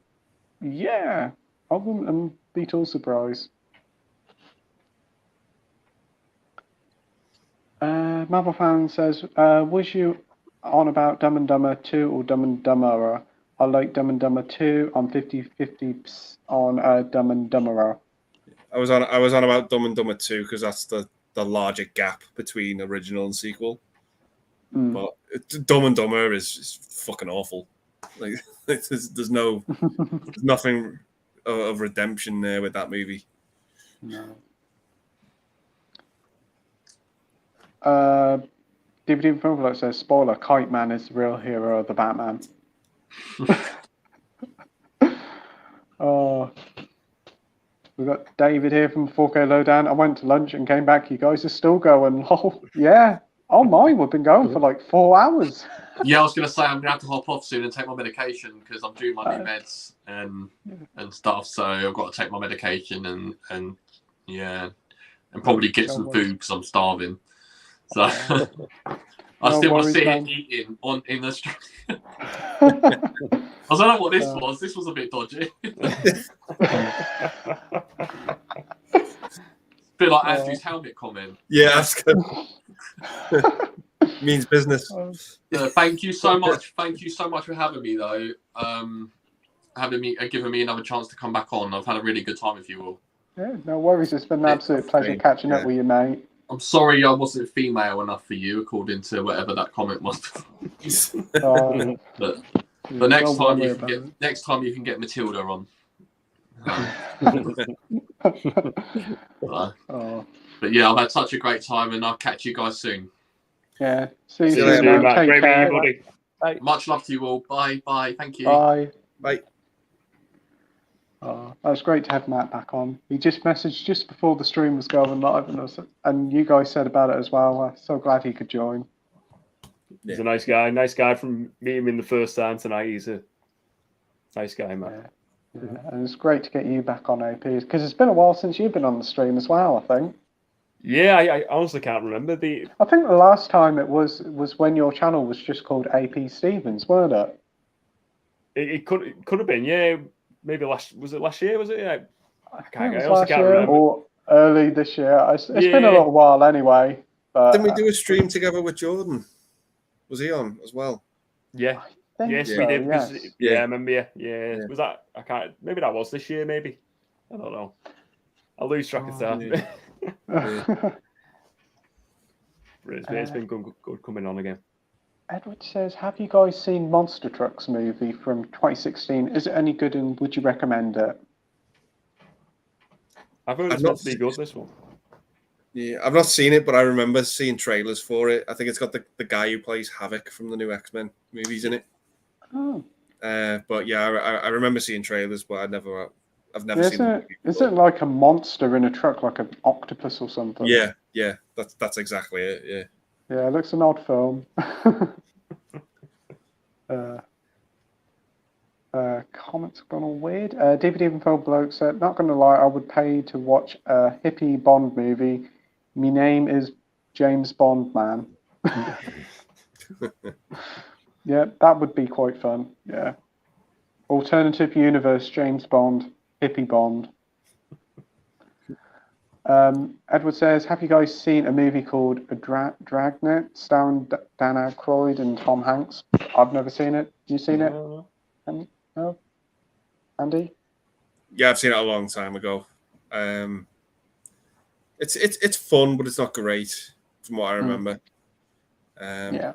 Yeah, I wouldn't be too surprised. Marvel fan says, "Was you on about Dumb and Dumber 2 or Dumb and Dumberer? I like Dumb and Dumber 2. I'm 50-50 on Dumb and Dumberer." I was on about Dumb and Dumber 2 because that's the larger gap between original and sequel. But Dumb and Dumber is fucking awful. Like there's nothing of redemption there with that movie. No. DVD Profile says, "Spoiler: Kite Man is the real hero of the Batman." Oh, we've got David here from 4K Lowdown. "I went to lunch and came back. You guys are still going." Oh, yeah. Oh, mine. We've been going for like 4 hours. Yeah, I was going to say I'm going to have to hop off soon and take my medication because I'm doing my new meds and stuff. So I've got to take my medication and probably get some food because I'm starving. So I still want to sit here eating in the street. I don't know what this was. This was a bit dodgy. Bit like Andrew's helmet comment. Yeah, that's good. Means business. Thank you so much. Thank you so much for having me, though. Giving me another chance to come back on. I've had a really good time with you all. Yeah, no worries. It's been an absolute pleasure catching up with you, mate. I'm sorry I wasn't female enough for you, according to whatever that comment was. But next time you can get Matilda on. But yeah, I've had such a great time, and I'll catch you guys soon. Yeah, see you later, soon. Take care, buddy. Bye. Much love to you all. Bye. Thank you. Bye. Bye. That was great to have Matt back on. He just messaged just before the stream was going live, and you guys said about it as well. I'm so glad he could join. He's a nice guy. Nice guy from meeting him the first time tonight. He's a nice guy, man. Yeah, and it's great to get you back on AP because it's been a while since you've been on the stream as well, I think. Yeah, I honestly can't remember. I think the last time it was when your channel was just called AP Stevens, weren't it? It could have been, yeah. Maybe last year? Was it? I honestly can't remember. early this year. It's been a Yeah. little while anyway. But Didn't we do a stream together with Jordan? Was he on as well? Yeah. I think Yes, so, we did. yes. Yeah, Yeah. I remember. Yeah. Was that? I can't. Maybe that was this year. Maybe. I don't know. I lose track of time. yeah. Yeah. It's been good coming on again. Edward says, have you guys seen Monster Trucks movie from 2016? Is it any good and would you recommend it? I've heard I've it's not meant to be good, this one. Yeah, I've not seen it, but I remember seeing trailers for it. I think it's got the guy who plays Havoc from the new X-Men movies in it. Oh. But yeah, I remember seeing trailers, but I've never seen it. Is it like a monster in a truck, like an octopus or something? Yeah, that's exactly it. Yeah. Yeah, it looks an odd film. Comments have gone all weird. DVD and Film Bloke said, not going to lie, I would pay to watch a hippie Bond movie. Me name is James Bond, man. Yeah, that would be quite fun. Yeah. Alternative universe, James Bond, hippie Bond. Edward says, have you guys seen a movie called Dragnet, starring Dan Aykroyd and Tom Hanks? I've never seen it. You seen it? No? Andy? Yeah, I've seen it a long time ago. It's fun, but it's not great from what I remember. Yeah.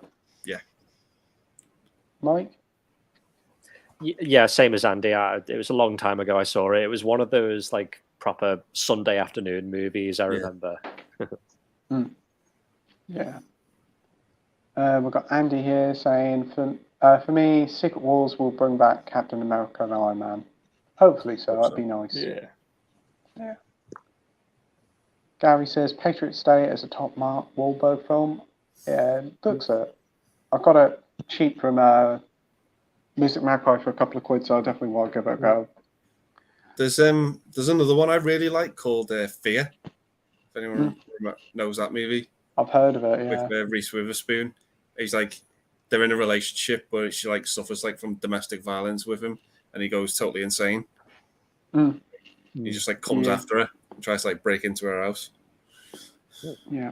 Mike? Yeah, same as Andy. It was a long time ago I saw it. It was one of those like proper Sunday afternoon movies, I remember. Yeah. We've got Andy here saying, for me, Secret Wars will bring back Captain America and Iron Man. Hopefully so. That'd be nice. Yeah. Gary says, Patriots Day is a top Mark Wahlberg film. Yeah, looks it. I got it cheap from Music Magpie for a couple of quid, so I definitely want to give it a go. There's another one I really like called Fear. If anyone knows that movie. I've heard of it, yeah. With Reese Witherspoon. He's like, they're in a relationship, but she like suffers like from domestic violence with him, and he goes totally insane. He just like comes after her and tries to like break into her house. Yeah.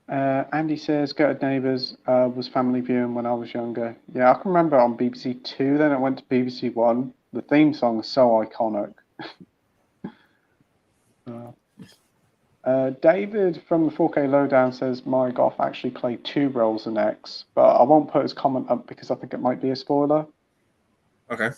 Andy says, Good Neighbours was family viewing when I was younger. Yeah, I can remember on BBC Two, then it went to BBC One. The theme song is so iconic. David from the 4K Lowdown says, my Goff actually played 2 roles in X, but I won't put his comment up because I think it might be a spoiler. Okay.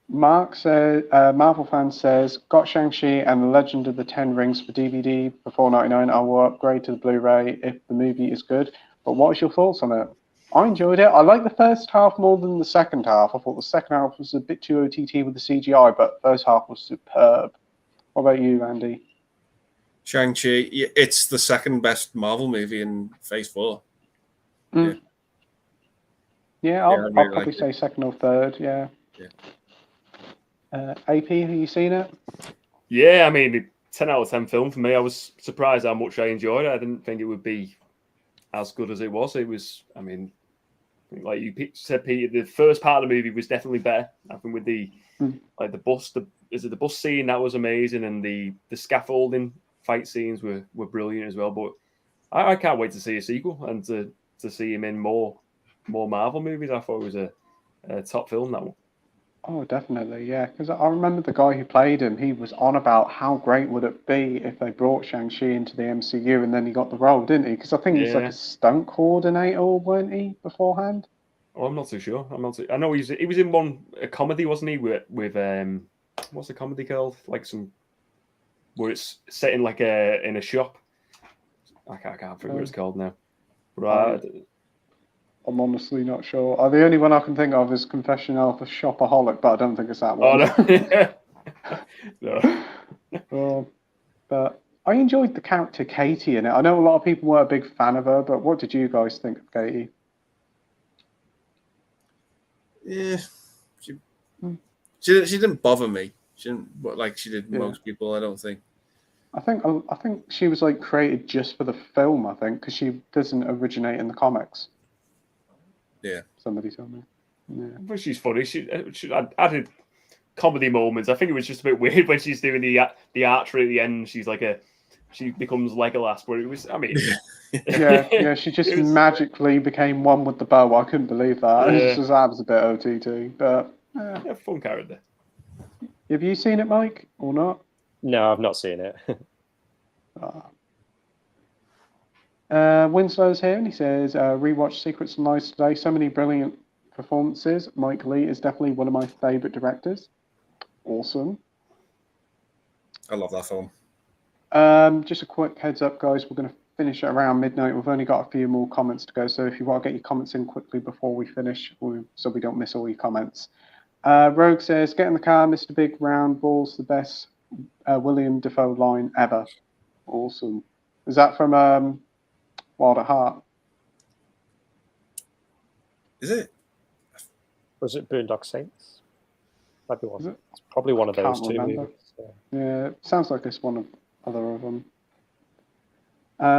Mark says, Marvel fan says, got Shang-Chi and the Legend of the Ten Rings for DVD for $4.99. I will upgrade to the Blu-ray if the movie is good. But what is your thoughts on it? I enjoyed it. I like the first half more than the second half. I thought the second half was a bit too OTT with the CGI, but the first half was superb. What about you, Andy? Shang-Chi, it's the second best Marvel movie in Phase 4. Yeah, I'll probably say second or third, yeah. AP, have you seen it? Yeah, I mean, 10 out of 10 film for me. I was surprised how much I enjoyed it. I didn't think it would be as good as it was. It was, I mean, like you said, Peter, the first part of the movie was definitely better. I think with the like the bus scene, that was amazing, and the scaffolding fight scenes were brilliant as well. But I can't wait to see a sequel and to see him in more Marvel movies. I thought it was a top film, that one. Oh, definitely, yeah. Because I remember the guy who played him, he was on about how great would it be if they brought Shang-Chi into the MCU, and then he got the role, didn't he? Because I think he's like a stunt coordinator, weren't he, beforehand? Oh, I'm not too sure. I know he was in a comedy, wasn't he? With what's the comedy called? Like where it's set in like in a shop. I can't figure what it's called now. Right. I'm honestly not sure. The only one I can think of is Confession of a Shopaholic, but I don't think it's that one. No. But I enjoyed the character Katie in it. I know a lot of people weren't a big fan of her, but what did you guys think of Katie? Yeah, she didn't bother me. She didn't like she did most people. I don't think. I think she was like created just for the film. I think because she doesn't originate in the comics. Yeah, somebody told me. Yeah, but she's funny. I did comedy moments. I think it was just a bit weird when she's doing the archery at the end. She becomes Legolas, but it was. I mean, yeah. She just magically became one with the bow. I couldn't believe that. That was a bit OTT, but yeah, fun character. Have you seen it, Mike, or not? No, I've not seen it. Winslow's here, and he says, rewatch Secrets and Lies today. So many brilliant performances. Mike Leigh is definitely one of my favourite directors. Awesome. I love that film. Just a quick heads up, guys. We're going to finish at around midnight. We've only got a few more comments to go, so if you want to get your comments in quickly before we finish, so we don't miss all your comments. Rogue says, get in the car, Mr. Big Round Ball's the best William Dafoe line ever. Awesome. Is that from Wild at Heart? Is it? Was it Boondock Saints? Might be one. It's probably one of those two movies. So. Yeah, it sounds like it's one of other of them.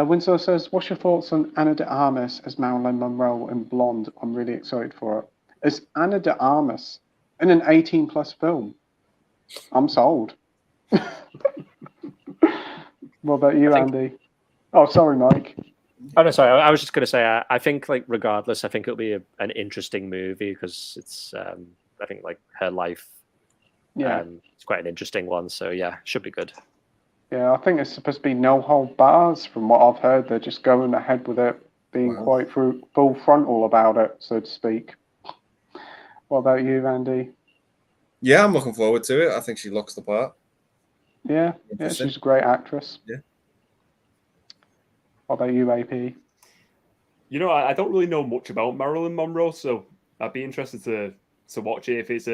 Winslow says, what's your thoughts on Ana de Armas as Marilyn Monroe in Blonde? I'm really excited for it. As Ana de Armas in an 18-plus film? I'm sold. What about you, Andy? Oh, sorry, Mike. Oh, no, sorry. I was just going to say, I think, like, regardless, I think it'll be an interesting movie because it's, I think, like, her life. Yeah. It's quite an interesting one. So, yeah, should be good. Yeah, I think it's supposed to be no hold bars. From what I've heard, they're just going ahead with it, being quite full frontal about it, so to speak. What about you, Andy? Yeah, I'm looking forward to it. I think she looks the part. Yeah, she's a great actress. Yeah. What about you, AP? You know, I don't really know much about Marilyn Monroe, so I'd be interested to watch it if it's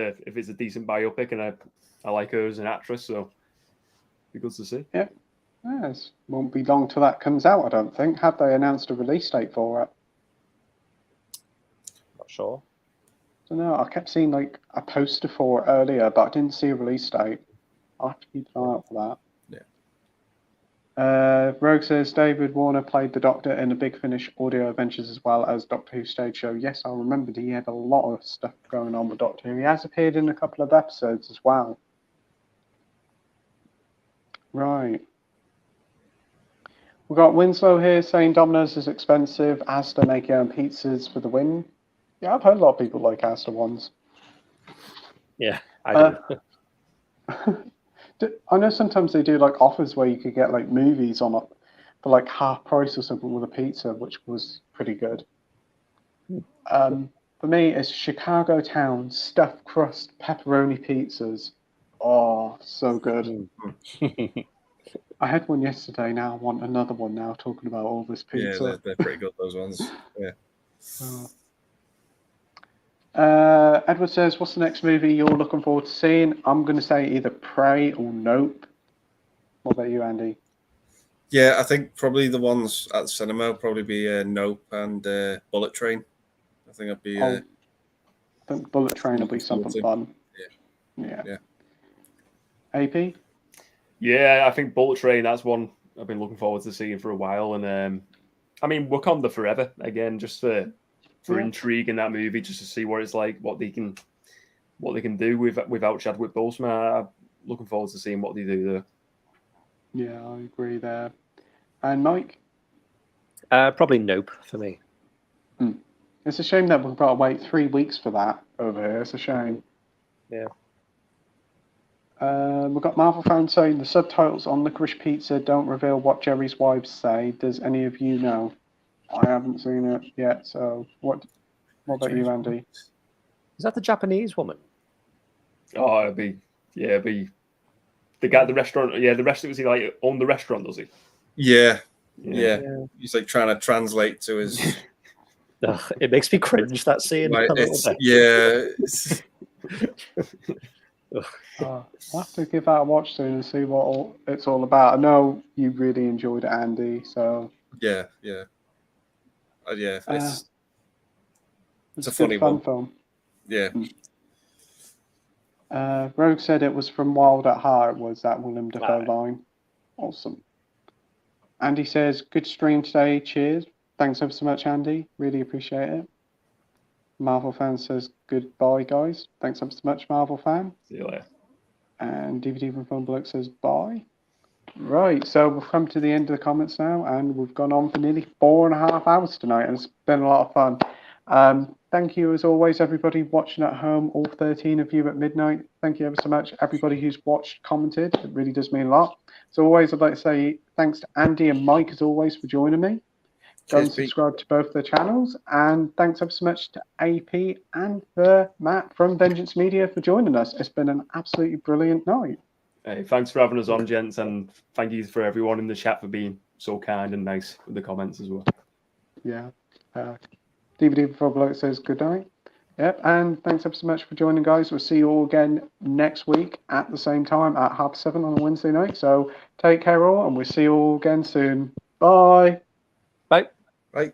a decent biopic, and I like her as an actress, so it'd be good to see. Yeah. Yes. Won't be long till that comes out, I don't think. Have they announced a release date for it? Not sure. I don't know. I kept seeing like a poster for it earlier, but I didn't see a release date. I'll have to keep an eye out for that. Rogue says David Warner played the Doctor in the Big Finish audio adventures as well as Doctor Who stage show. Yes, I remembered he had a lot of stuff going on with Doctor Who. He has appeared in a couple of episodes as well. Right. We've got Winslow here saying Domino's is expensive. Asda make your own pizzas for the win. Yeah, I've heard a lot of people like Asda ones. Yeah, I do. I know sometimes they do like offers where you could get like movies on it for like half price or something with a pizza, which was pretty good. For me, it's Chicago Town stuffed crust pepperoni pizzas. Oh, so good. I had one yesterday. Now I want another one. Now talking about all this pizza. Yeah, they're pretty good. Those ones. Yeah. Edward says, what's the next movie you're looking forward to seeing? I'm going to say either Prey or Nope. What about you, Andy? Yeah, I think probably the ones at the cinema will probably be Nope and Bullet Train. I think it'd be... I think Bullet Train will be something fun. Yeah. AP? Yeah, I think Bullet Train, that's one I've been looking forward to seeing for a while. And I mean, Wakanda Forever, again, just for intrigue in that movie, just to see what it's like, what they can do without Chadwick Boseman. I'm looking forward to seeing what they do there. Yeah, I agree there. And Mike? Probably Nope for me. It's a shame that we've got to wait 3 weeks for that over here. It's a shame. Yeah. We've got Marvel fans saying the subtitles on Licorice Pizza don't reveal what Jerry's wives say. Does any of you know? I haven't seen it yet, so what about you, Andy? Is that the Japanese woman? Oh, it'd be the guy at the restaurant. Yeah, the restaurant, was he like own the restaurant, does he? Yeah. He's like trying to translate to his... It makes me cringe, that scene. Like, I'll have to give that a watch soon and see what it's all about. I know you really enjoyed it, Andy, so... Yeah. It's a funny fun one. Film. Yeah. Rogue said it was from Wild at Heart, was that Willem Dafoe line. Awesome. Andy says, good stream today, cheers. Thanks ever so much, Andy. Really appreciate it. Marvel Fan says goodbye, guys. Thanks ever so much, Marvel Fan. See you later. And DVD from Film Bloke says bye. Right, so we've come to the end of the comments now, and we've gone on for nearly 4.5 hours tonight, and it's been a lot of fun. Thank you, as always, everybody watching at home, all 13 of you at midnight. Thank you ever so much, everybody who's watched, commented. It really does mean a lot. As always, I'd like to say thanks to Andy and Mike, as always, for joining me. Go and subscribe to both their channels, and thanks ever so much to AP and Matt from Vengeance Media for joining us. It's been an absolutely brilliant night. Hey, thanks for having us on, gents, and thank you for everyone in the chat for being so kind and nice with the comments as well. Yeah. DVD before Bloke says good night. Yep, and thanks ever so much for joining, guys. We'll see you all again next week at the same time at 7:30 on a Wednesday night. So take care all, and we'll see you all again soon. Bye.